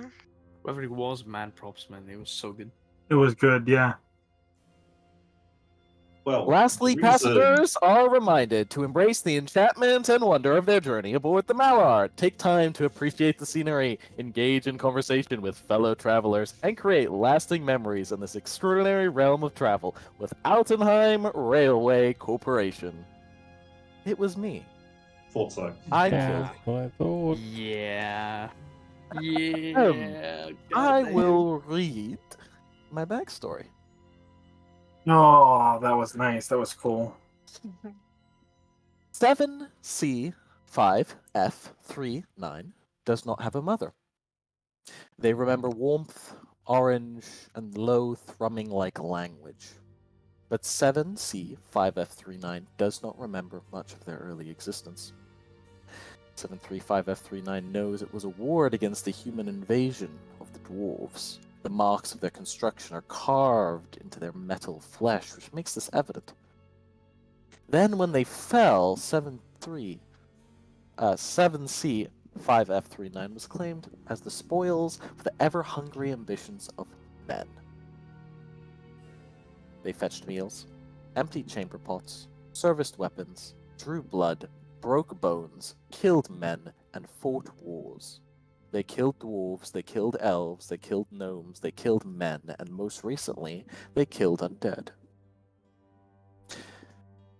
Whoever it was, mad props, man. It was so good. It was good, yeah. Well, Lastly, the reason- passengers are reminded to embrace the enchantment and wonder of their journey aboard the Mallard. Take time to appreciate the scenery, engage in conversation with fellow travelers, and create lasting memories in this extraordinary realm of travel with Altenheim Railway Corporation. It was me. Thought so. I Yeah, killed. that's what I thought. Yeah. Yeah. I will read my backstory. Oh, that was nice. That was cool. 7C5F39 does not have a mother. They remember warmth, orange, and low thrumming like language. But 7C5F39 does not remember much of their early existence. 735F39 knows it was a ward against the human invasion of the dwarves. The marks of their construction are carved into their metal flesh, which makes this evident. Then when they fell, 7C5F39 was claimed as the spoils for the ever-hungry ambitions of men. They fetched meals, emptied chamber pots, serviced weapons, drew blood, broke bones, killed men, and fought wars. They killed dwarves, they killed elves, they killed gnomes, they killed men, and most recently, they killed undead.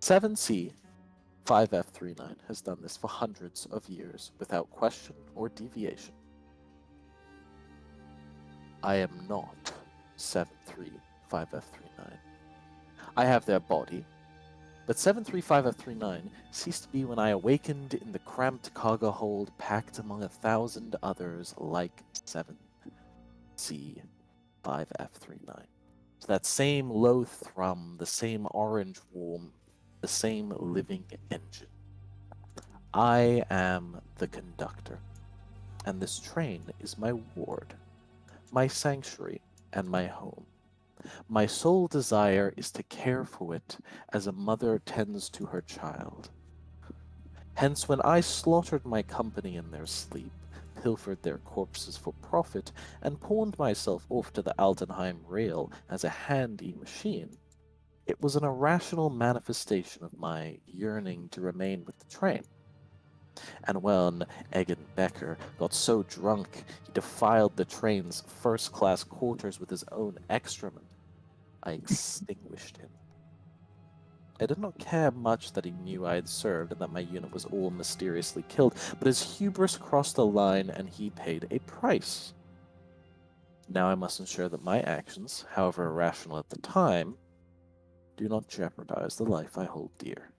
7C5F39 has done this for hundreds of years without question or deviation. I am not 735F39. I have their body, but 735F39 ceased to be when I awakened in the cramped cargo hold packed among 1,000 others like 7C5F39. So that same low thrum, the same orange warmth, the same living engine. I am the conductor, and this train is my ward, my sanctuary, and my home. My sole desire is to care for it as a mother tends to her child. Hence, when I slaughtered my company in their sleep, pilfered their corpses for profit, and pawned myself off to the Altenheim rail as a handy machine, it was an irrational manifestation of my yearning to remain with the train. And when Egan Bakker got so drunk he defiled the train's first-class quarters with his own excrement, I extinguished him. I did not care much that he knew I had served and that my unit was all mysteriously killed, but his hubris crossed the line and he paid a price. Now I must ensure that my actions, however irrational at the time, do not jeopardize the life I hold dear.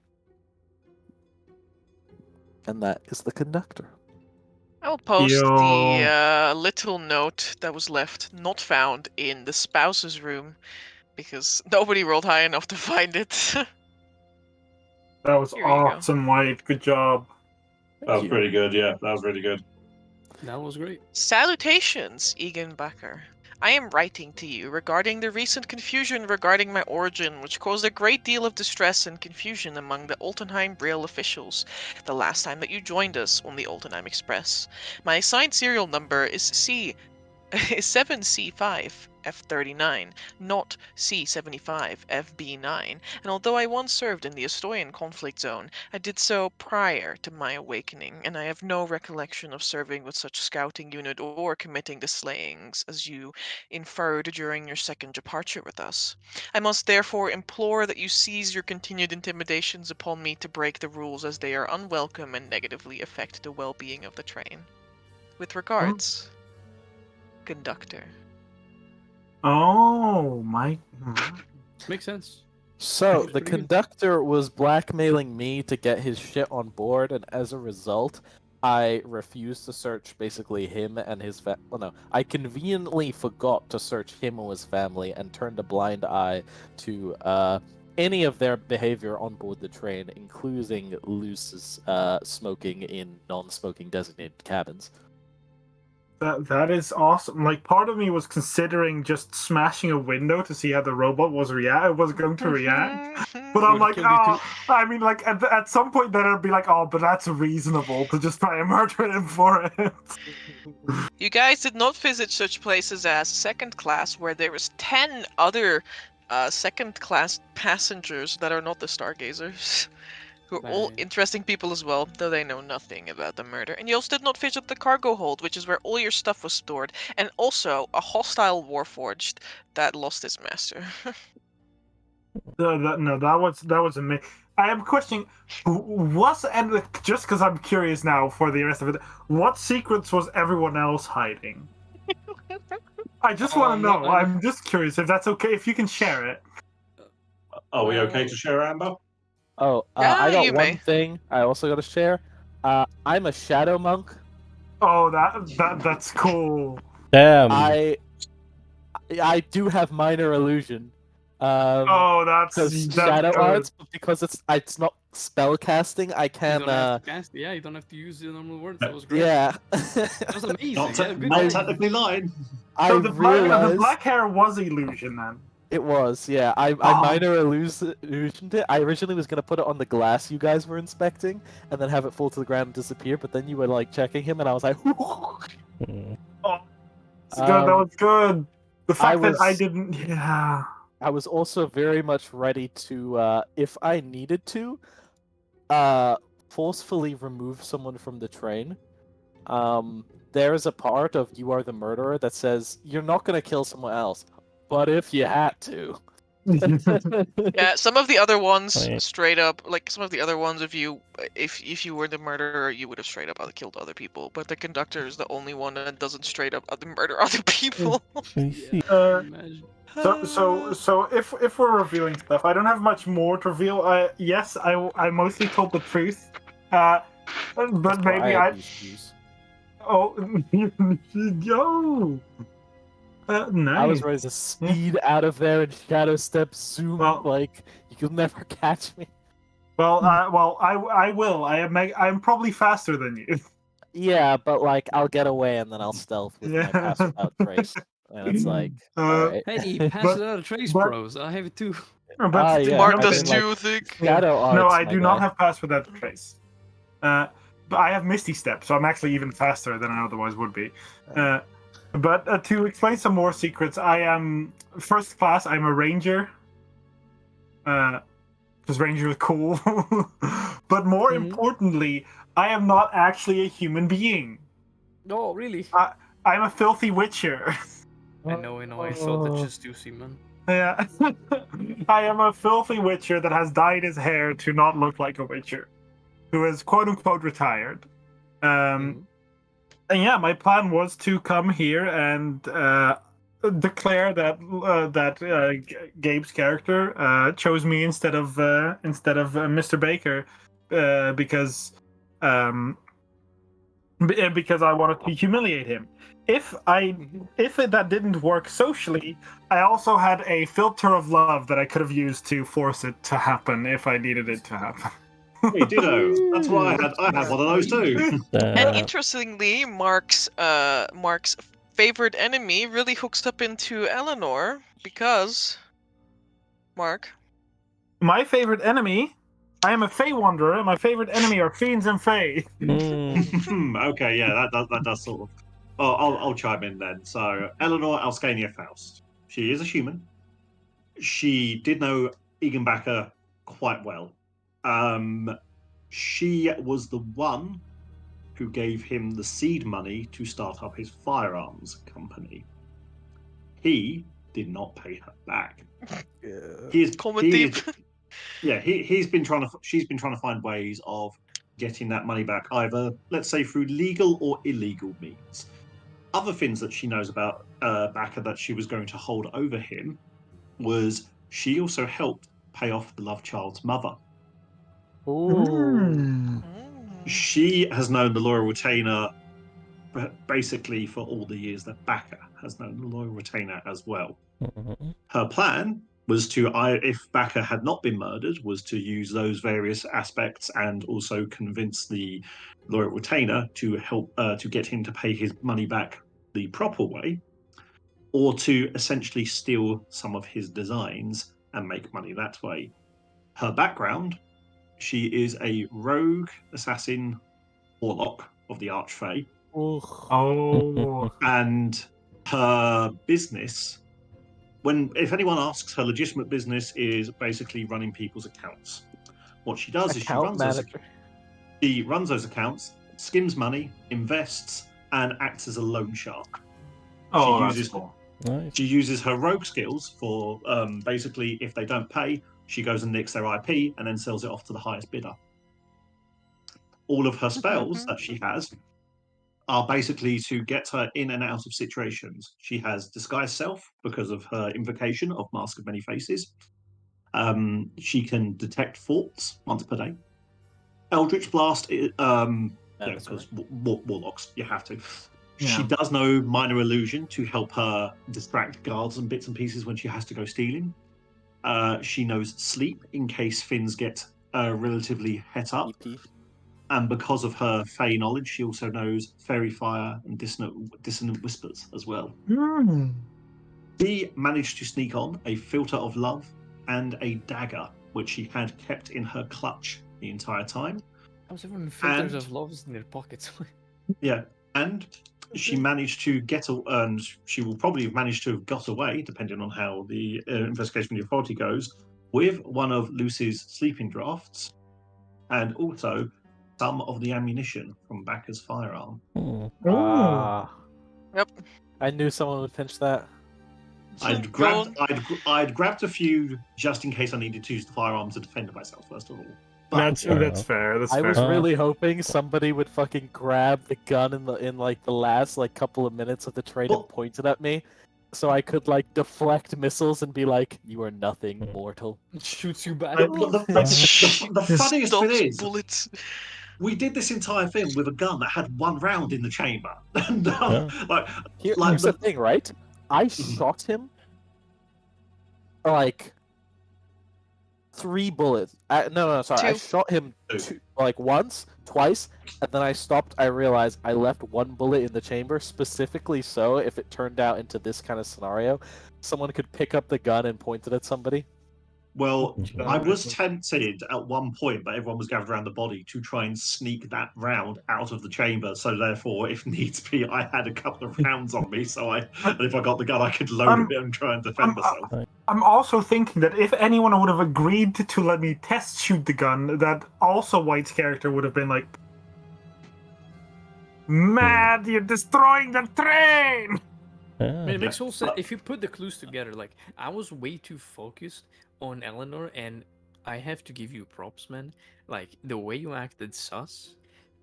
And that is the conductor. I'll post Yo. the little note that was left not found in the spouse's room because nobody rolled high enough to find it. That was Here you go. awesome, White. Good job. That was pretty good. Yeah, that was really good. That was great. Salutations, Egan Bakker. I am writing to you regarding the recent confusion regarding my origin, which caused a great deal of distress and confusion among the Altenheim rail officials the last time that you joined us on the Altenheim Express. My assigned serial number is 7C5F39, not C75FB9, and although I once served in the Estoyan conflict zone, I did so prior to my awakening, and I have no recollection of serving with such scouting unit or committing the slayings as you inferred during your second departure with us. I must therefore implore that you cease your continued intimidations upon me to break the rules, as they are unwelcome and negatively affect the well-being of the train. With regards, Conductor. Oh, my. Makes sense. So, That's the pretty good. conductor was blackmailing me to get his shit on board, and as a result, I refused to search basically him and his I conveniently forgot to search him or his family and turned a blind eye to any of their behavior on board the train, including loose smoking in non-smoking designated cabins. That is awesome. Like, part of me was considering just smashing a window to see how the robot was going to react. But I'm like, oh, I mean, like, at some point then it'll be like, oh, but that's reasonable to just try and murder him for it. You guys did not visit such places as second class, where there was 10 other second class passengers that are not the Stargazers, who are all Right. interesting people as well, though they know nothing about the murder. And you also did not visit the cargo hold, which is where all your stuff was stored, and also a hostile warforged that lost its master. That was amazing. I am questioning, and just because I'm curious now for the rest of it, what secrets was everyone else hiding? I just want to know. I'm just curious if that's okay, if you can share it. Are we okay to share, Amber? Oh, Yeah, I got you one may. thing I also got to share. I'm a shadow monk. Oh, that's cool. Damn. I do have minor illusion. Oh, Because that's shadow good. arts, but because it's not spell casting, I You can. don't have to cast. Yeah, you don't have to use the normal words. That was great. Yeah. That was amazing. Not, Yeah, good not job. technically lying. I So the realized black hair was illusion then. it was. Yeah, I Oh. minor illusioned it. I originally was gonna put it on the glass you guys were inspecting, and then have it fall to the ground and disappear. But then you were like checking him, and I was like, Mm. Oh, it's good. That was good. The fact that I was- didn't. Yeah. I was also very much ready to, if I needed to, forcefully remove someone from the train. There is a part of You Are the Murderer that says you're not gonna kill someone else, but if you had to. Yeah, some of the other ones Right. straight up, like some of the other ones, if you were the murderer, you would have straight up killed other people. But the conductor is the only one that doesn't straight up murder other people. I Yeah, see. imagine. So if we're revealing stuff, I don't have much more to reveal. Yes, I mostly told the truth. But maybe I. Oh, yo. Nice. I was ready to speed out of there and shadow step, zoom, Well- like you'll never catch me. Well, I will. I'm probably faster than you. Yeah, but like I'll get away and then I'll stealth with my pass without trace, and it's like, alright. Hey, pass But- it out of trace, but- bros. I have it too. But yeah, Mark I does mean, like, too, think. Shadow arts, no, I my do not guy. have pass without trace. But I have Misty Step, so I'm actually even faster than I otherwise would be. But to explain some more secrets, I am first class. I'm a ranger. Because ranger is cool. But more importantly, I am not actually a human being. No, really. I'm a filthy witcher. I know. I thought that just juicy, man. Yeah. I am a filthy witcher that has dyed his hair to not look like a witcher, who is quote unquote retired. And yeah, my plan was to come here and declare that Gabe's character chose me instead of Mr. Baker because I wanted to humiliate him. If that didn't work socially, I also had a filter of love that I could have used to force it to happen if I needed it to happen. Hey, ditto. That's what I had. I had one of those too. And interestingly, Mark's favorite enemy really hooks up into Eleanor because Mark. My favorite enemy. I am a Fey Wanderer, and my favorite enemy are fiends and Fey. Okay, yeah, that does sort of. Oh, I'll chime in then. So, Eleanor Alskania Faust. She is a human. She did know Egan Bakker quite well. She was the one who gave him the seed money to start up his firearms company. He did not pay her back. He's been trying to. She's been trying to find ways of getting that money back, either let's say through legal or illegal means. Other things that she knows about Bakker that she was going to hold over him was she also helped pay off the love child's mother. She has known the loyal retainer basically for all the years that Bakker has known the loyal retainer as well. Her plan was to, if Bakker had not been murdered, was to use those various aspects and also convince the loyal retainer to help to get him to pay his money back the proper way, or to essentially steal some of his designs and make money that way. Her background: she is a rogue assassin warlock of the Archfey. Oh. And her business, if anyone asks, her legitimate business is basically running people's accounts. What she does is she runs those accounts, skims money, invests, and acts as a loan shark. Nice. She uses her rogue skills for basically, if they don't pay, she goes and nicks their IP and then sells it off to the highest bidder. All of her spells that she has are basically to get her in and out of situations. She has Disguise Self because of her invocation of Mask of Many Faces. She can detect thoughts once per day. Eldritch Blast, because warlocks, you have to. She does know minor illusion to help her distract guards and bits and pieces when she has to go stealing. She knows sleep in case things get relatively het up. And because of her Fey knowledge, she also knows fairy fire and dissonant whispers as well. She managed to sneak on a filter of love and a dagger, which she had kept in her clutch the entire time. How's everyone filters of loves in their pockets? Yeah, and she managed to get, and she will probably have managed to have got away, depending on how the investigation of the authority goes, with one of Lucy's sleeping drafts, and also some of the ammunition from Bakker's firearm. Yep. I knew someone would pinch that. I'd grabbed a few just in case I needed to use the firearm to defend myself, first of all. That's fair. That's I fair. was really hoping somebody would fucking grab the gun in the last couple of minutes of the trade and point it at me, so I could deflect missiles and be like, "You are nothing, mortal." Shoots you back. The funniest thing is, bullets. We did this entire thing with a gun that had one round in the chamber. And, here's the thing, right? I shot him 3 bullets. Sorry. I shot him once, twice, and then I stopped. I realized I left 1 bullet in the chamber specifically so if it turned out into this kind of scenario, someone could pick up the gun and point it at somebody. Well, I was tempted at one point, but everyone was gathered around the body to try and sneak that round out of the chamber. So therefore, if needs be, I had a couple of rounds on me. So if I got the gun, I could load it and try and defend myself. I'm also thinking that if anyone would have agreed to let me test shoot the gun, that also White's character would have been like, "Mad, you're destroying the train!" I mean, it makes all sense if you put the clues together. I was way too focused on Eleanor, and I have to give you props, man. The way you acted sus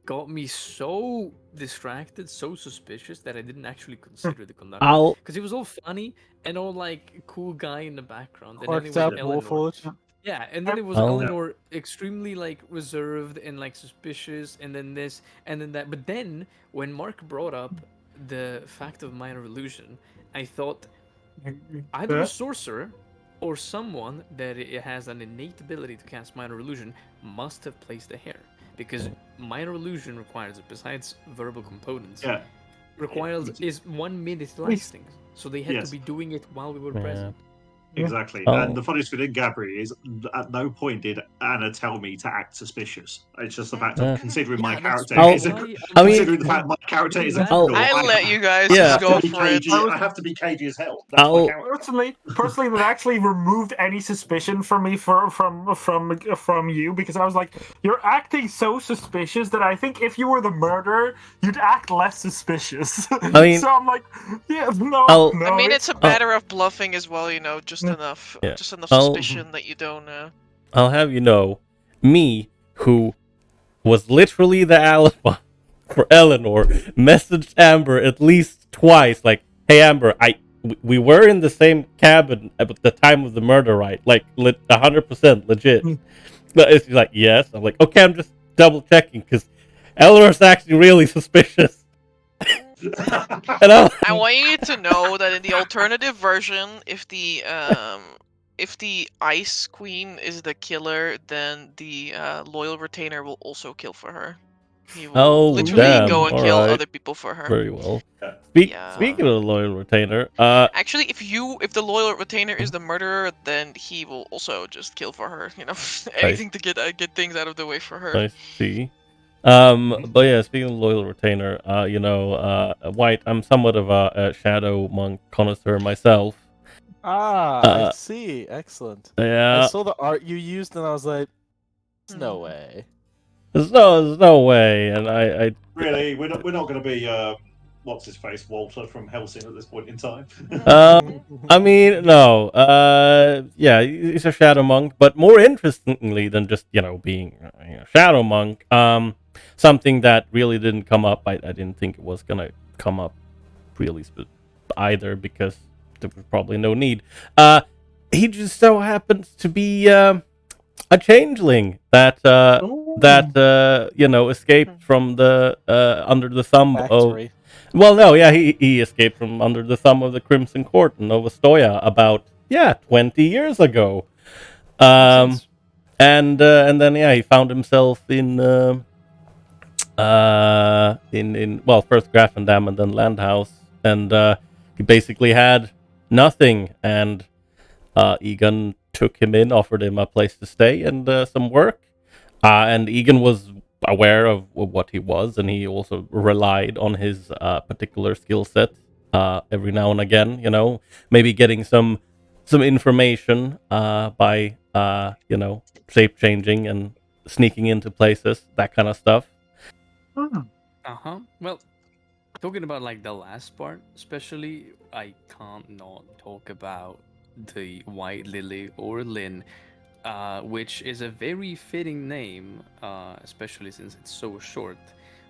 got me so distracted, so suspicious that I didn't actually consider the conductor. Because he was all funny and all cool guy in the background. And then it was Eleanor. Yeah, and then it was Eleanor extremely reserved and suspicious, and then this and then that. But then when Mark brought up the fact of minor illusion, I thought either a sorcerer or someone that has an innate ability to cast minor illusion must have placed the hair, because minor illusion requires, besides verbal components, is 1 minute lasting. So they had to be doing it while we were present. Exactly. And the funniest thing in Gabri is at no point did Anna tell me to act suspicious. It's just the fact of considering my character considering the fact my character is a criminal. I'll let you guys go for it. I have to be cagey as hell. That's my character. Personally, that actually removed any suspicion from me from you, because I was like, you're acting so suspicious that I think if you were the murderer, you'd act less suspicious. So I'm like, I mean, it's a matter of bluffing as well, just enough suspicion that you don't. I'll have you know, me, who was literally the alibi for Eleanor, messaged Amber at least twice, "Hey Amber, we were in the same cabin at the time of the murder, right? 100% legit." She's like, "Yes." I'm like, "Okay, I'm just double checking because Eleanor's actually really suspicious." I want you to know that in the alternative version, if the Ice Queen is the killer, then the loyal retainer will also kill for her. He will literally go and kill other people for her. Very well. Speaking of the loyal retainer, actually, if the loyal retainer is the murderer, then he will also just kill for her. Anything to get things out of the way for her. I see. But yeah, speaking of loyal retainer, White, I'm somewhat of a shadow monk connoisseur myself. I see. Excellent. Yeah. I saw the art you used, and I was like, "There's no way." There's no way, and I really, we're not going to be what's his face, Walter from Helsing at this point in time. I mean, no. Yeah, he's a shadow monk, but more interestingly than just being a shadow monk, something that really didn't come up. I didn't think it was gonna come up really either, because there was probably no need. He just so happens to be a changeling that escaped from the under the thumb Factory. Well, no, yeah, he escaped from under the thumb of the Crimson Court in Nova Stoya about 20 years ago. Since And then he found himself in first Graffendam and then Landhaus, and he basically had nothing. And Egan took him in, offered him a place to stay and some work. And Egan was aware of what he was, and he also relied on his particular skill set every now and again. Maybe getting some information by shape changing and sneaking into places, that kind of stuff. Well, talking about like the last part, especially, I can't not talk about the White Lily or Lynn, which is a very fitting name, especially since it's so short,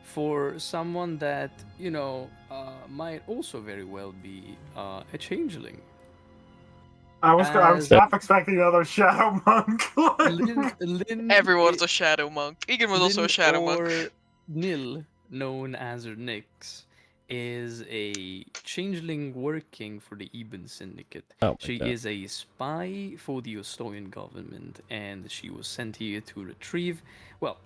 for someone that might also very well be a changeling. I was half expecting another shadow monk. Lynn Everyone's a shadow monk. Egan was also a shadow monk. Or Nil, known as her Nyx, is a changeling working for the Eben Syndicate. Oh my She God. is a spy for the Estonian government, and she was sent here to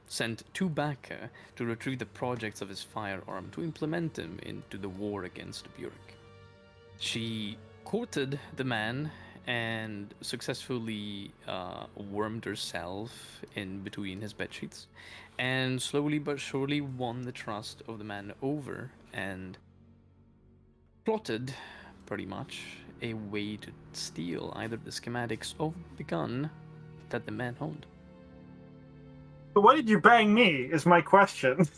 sent to Bakker to retrieve the projects of his firearm to implement them into the war against the Burek. She courted the man and successfully wormed herself in between his bedsheets, and slowly but surely won the trust of the man over, and plotted, pretty much, a way to steal either the schematics of the gun that the man owned. So why did you bang me? Is my question.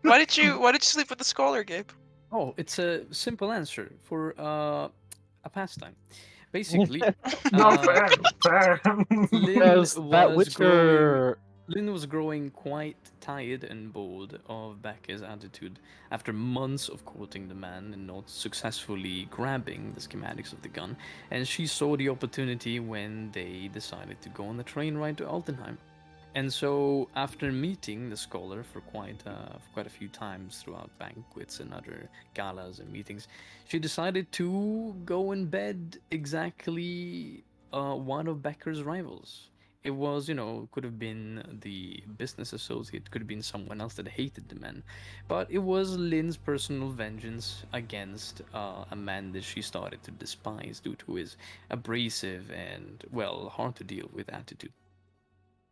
Why did you sleep with the scholar, Gabe? Oh, it's a simple answer for a pastime. Basically, No, fair. Lynn was growing quite tired and bored of Bakker's attitude after months of courting the man and not successfully grabbing the schematics of the gun, and she saw the opportunity when they decided to go on the train ride to Altenheim. And so, after meeting the scholar for quite a few times throughout banquets and other galas and meetings, she decided to go and bed exactly one of Bakker's rivals. It was, could have been the business associate, could have been someone else that hated the man, but it was Lynn's personal vengeance against a man that she started to despise due to his abrasive and, well, hard to deal with attitude.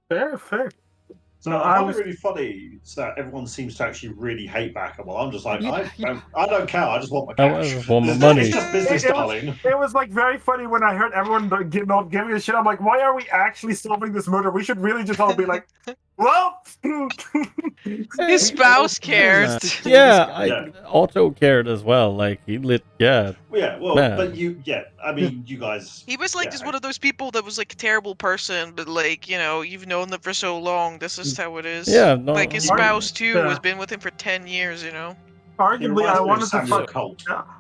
Fair. So No, I find it really funny that everyone seems to actually really hate Bakker. Well, I'm just like, I don't care. I just want my cash. I want my money. It's just business, darling. It was like very funny when I heard everyone not giving a shit. I'm like, why are we actually solving this murder? We should really just all be like, well. His spouse cares. Yeah, Otto cared as well. Like he lit. Yeah. Yeah. Well, Man. but you guys. He was like just one of those people that was like a terrible person, but like you've known them for so long. This is how it is. Yeah. No, Like his spouse too has been with him for 10 years. Arguably, I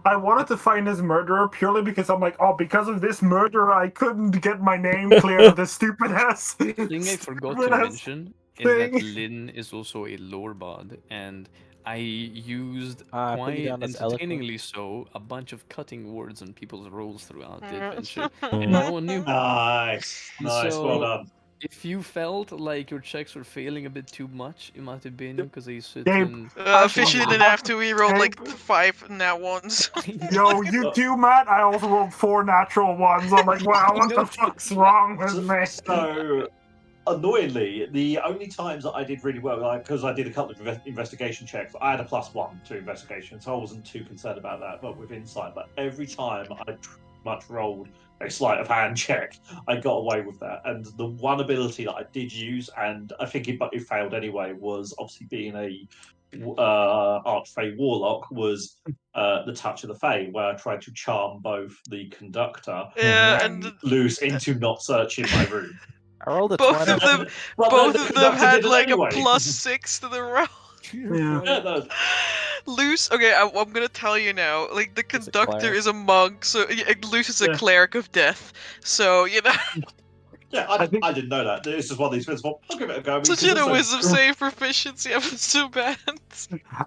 I wanted to find his murderer purely because I'm like, because of this murderer, I couldn't get my name cleared of this stupid ass. The thing I forgot to mention is that Lynn is also a lore bard, and I used quite entertainingly so a bunch of cutting words on people's roles throughout the adventure, and no one knew. Nice, well done. If you felt like your checks were failing a bit too much, it might have been because a certain... Fishy didn't have to. He rolled like 5 nat ones. Yo, you too, Matt? I also rolled 4 natural ones. I'm like, wow, what the fuck's wrong with me? So, annoyingly, the only times that I did really well, because I did a couple of investigation checks, I had a +1 to investigation, so I wasn't too concerned about that, but with insight. But every time I pretty much rolled a sleight of hand check, I got away with that. And the one ability that I did use, and I think it failed anyway, was obviously being a Archfey Warlock, was the Touch of the Fae, where I tried to charm both the conductor and Luce into not searching my room. I rolled a both 20. of them, Well, both the of them had conductor like did it a anyway. +6 to the roll. Yeah. Luce, okay, I'm gonna tell you now. Like the conductor is a monk, so Luce is a cleric of death. So Yeah, I didn't know that. It's just one of these things. Well, I'll give it a go. Such a wisdom save proficiency. I was so bad.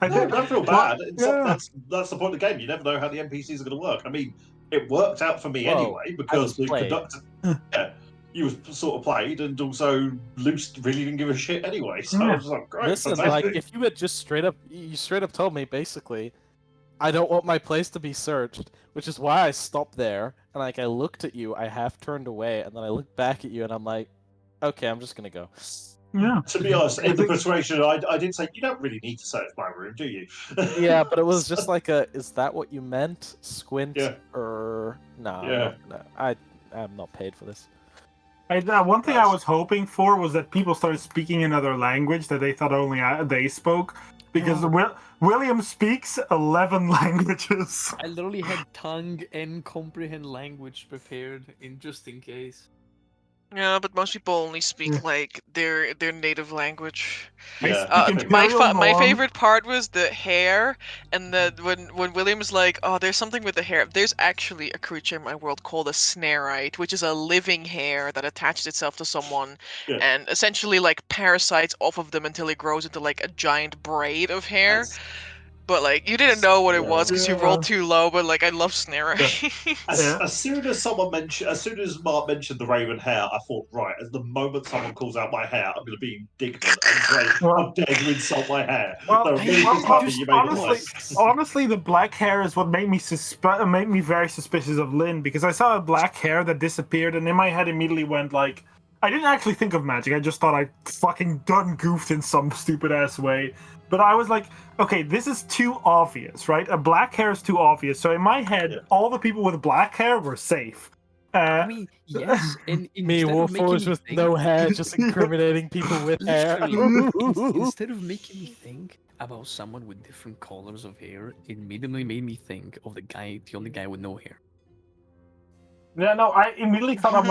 No, don't feel bad. Yeah. That's the point of the game. You never know how the NPCs are going to work. I mean, it worked out for me Whoa, anyway because the played. conductor, you was sort of played, and also Luce really didn't give a shit anyway. So I was like, great, Listen, fantastic. like if you had just straight up told me basically, I don't want my place to be searched, which is why I stopped there. And like I looked at you, I half turned away, and then I looked back at you, and I'm like, okay, I'm just gonna go. Yeah. To be honest, in the persuasion, I did say you don't really need to search my room, do you? Yeah, but it was just like is that what you meant? Squint Yeah. or no? Yeah. No, I'm not paid for this. One thing I was hoping for was that people started speaking another language that they thought only they spoke, because William speaks 11 languages. I literally had tongue and comprehend language prepared just in case. Yeah, but most people only speak like their native language. Yeah. My favorite part was the hair, and when William was like, "Oh, there's something with the hair." There's actually a creature in my world called a snarite, which is a living hair that attaches itself to someone, and essentially like parasites off of them until it grows into like a giant braid of hair. But like you didn't know what it was because you rolled too low. But like I love snarite. As soon as Mark mentioned the raven hair, I thought, right, at the moment someone calls out my hair, I'm going to be indignant and say, how dare you insult my hair? Honestly, the black hair is what made me very suspicious of Lynn, because I saw a black hair that disappeared, and in my head immediately went like, I didn't actually think of magic. I just thought I fucking done goofed in some stupid ass way. But I was like, okay, this is too obvious, right? A black hair is too obvious. So in my head, all the people with black hair were safe. I mean, yes, and me, Warforged with no hair, just incriminating people with hair. Instead of making me think about someone with different colors of hair, it immediately made me think of the only guy with no hair. Yeah, no, I immediately thought, I'm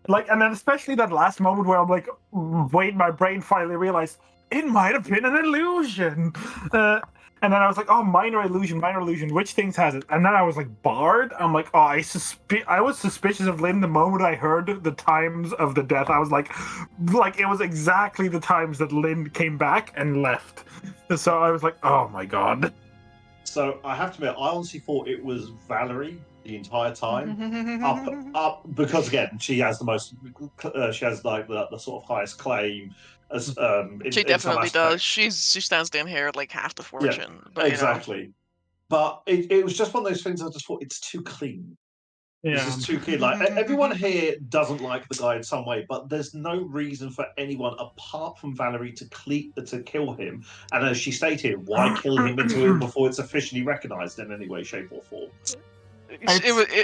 like, and then especially that last moment where I'm like, wait, my brain finally realized it might have been an illusion. And then I was like, oh, minor illusion, which things has it? And then I was like, Bard? I'm like, oh, I was suspicious of Lynn the moment I heard the times of the death. I was like it was exactly the times that Lynn came back and left. So I was like, oh my god. So I have to admit, I honestly thought it was Valerie the entire time. up because again, she has the most, she has like the sort of highest claim. She definitely does. She stands down here at like half the fortune. Yeah, but, exactly. But it was just one of those things. I just thought it's too clean. Yeah. This is too clean. Like everyone here doesn't like the guy in some way, but there's no reason for anyone apart from Valerie to kill him. And as she stated, why kill him before it's officially recognised in any way, shape, or form?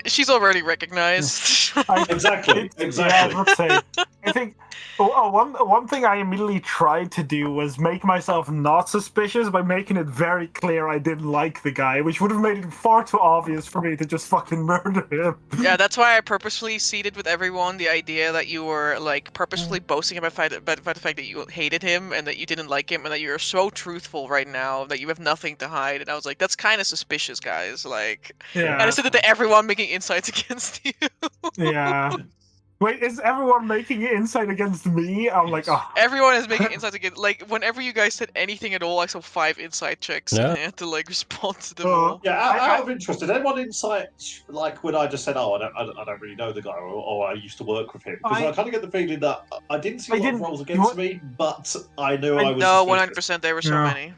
She's already recognized. Exactly. Yeah, let's say. I think one thing I immediately tried to do was make myself not suspicious by making it very clear I didn't like the guy, which would have made it far too obvious for me to just fucking murder him. Yeah, that's why I purposefully seeded with everyone the idea that you were like purposefully boasting about the fact that you hated him and that you didn't like him and that you're so truthful right now that you have nothing to hide. And I was like, that's kind of suspicious, guys. Like, Yeah. and I said it to everyone making insights against you. Yeah. Wait, is everyone making insight against me? I'm like, oh. Everyone is making insights against. Like, whenever you guys said anything at all, I saw 5 insight checks and I had to like respond to them all. Yeah, out of interest, did anyone insight like when I just said, "Oh, I don't really know the guy," or "I used to work with him"? Because I kind of get the feeling that I didn't see a lot of rolls against me, but I knew I was. No, 100%. There were so many.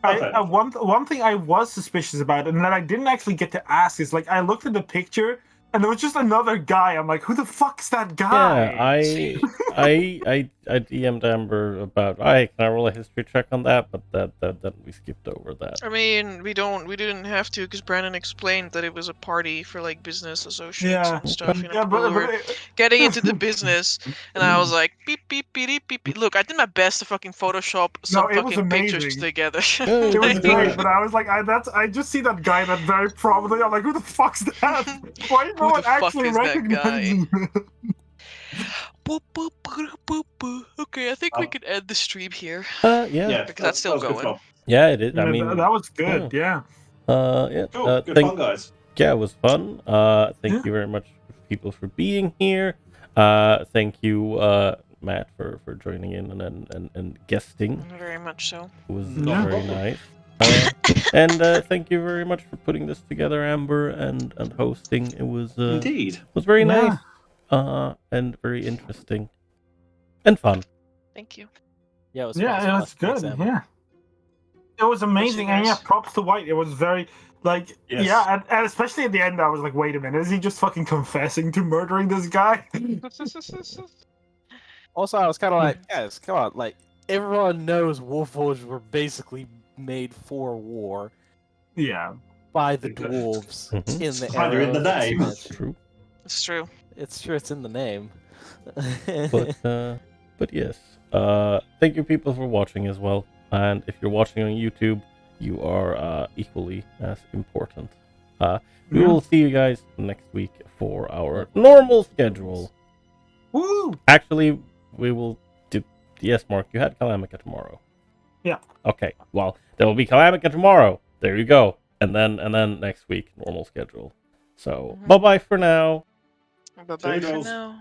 One thing I was suspicious about, and that I didn't actually get to ask, is like I looked at the picture and there was just another guy. I'm like, who the fuck's that guy? Yeah, I DM'd Amber about. Can I roll a history check on that? But that we skipped over that. I mean, we didn't have to because Brandon explained that it was a party for like business associates and stuff. You know, people were getting into the business, and I was like, beep beep beep beep beep. Look, I did my best to fucking Photoshop some fucking pictures together. It was great, but I was like, I just see that guy that very prominently. I'm like, who the fuck's that? Why no one actually recognizes me? Boop, boop, boop, boop, boop. Okay, I think we can end the stream here. Yeah. Because that's still going. Yeah, it is. I mean, that was good. Yeah. Yeah. Cool. Good fun, guys. Yeah, it was fun. Thank you very much, people, for being here. Thank you, Matt, for joining in and guesting. Very much so. It was Yeah. very nice. And thank you very much for putting this together, Amber, and hosting. It was Indeed. very Yeah. nice, and very interesting and fun. Thank you. Yeah, it was Yeah, fun. it was Thanks, good. Amber. Yeah, it was amazing, and yeah, guys. props to White. It was very like Yes. yeah, and especially at the end, I was like, wait a minute, is he just fucking confessing to murdering this guy? Also, I was kind of like, guys, come on, like everyone knows Warforged were basically made for war Yeah, by the Because- dwarves Mhm. in the Either era in the of name. expansion. True. It's true. It's true, it's in the name. But yes. Thank you people for watching as well. And if you're watching on YouTube, you are equally as important. We Yeah. will see you guys next week for our normal schedule. woo! Actually, we will do. Yes, Mark, you had Kalamica tomorrow. Yeah. Okay. Well, there will be Kalamica tomorrow. There you go. And then next week, normal schedule. So bye bye for now. Bye bye for Toodles. now.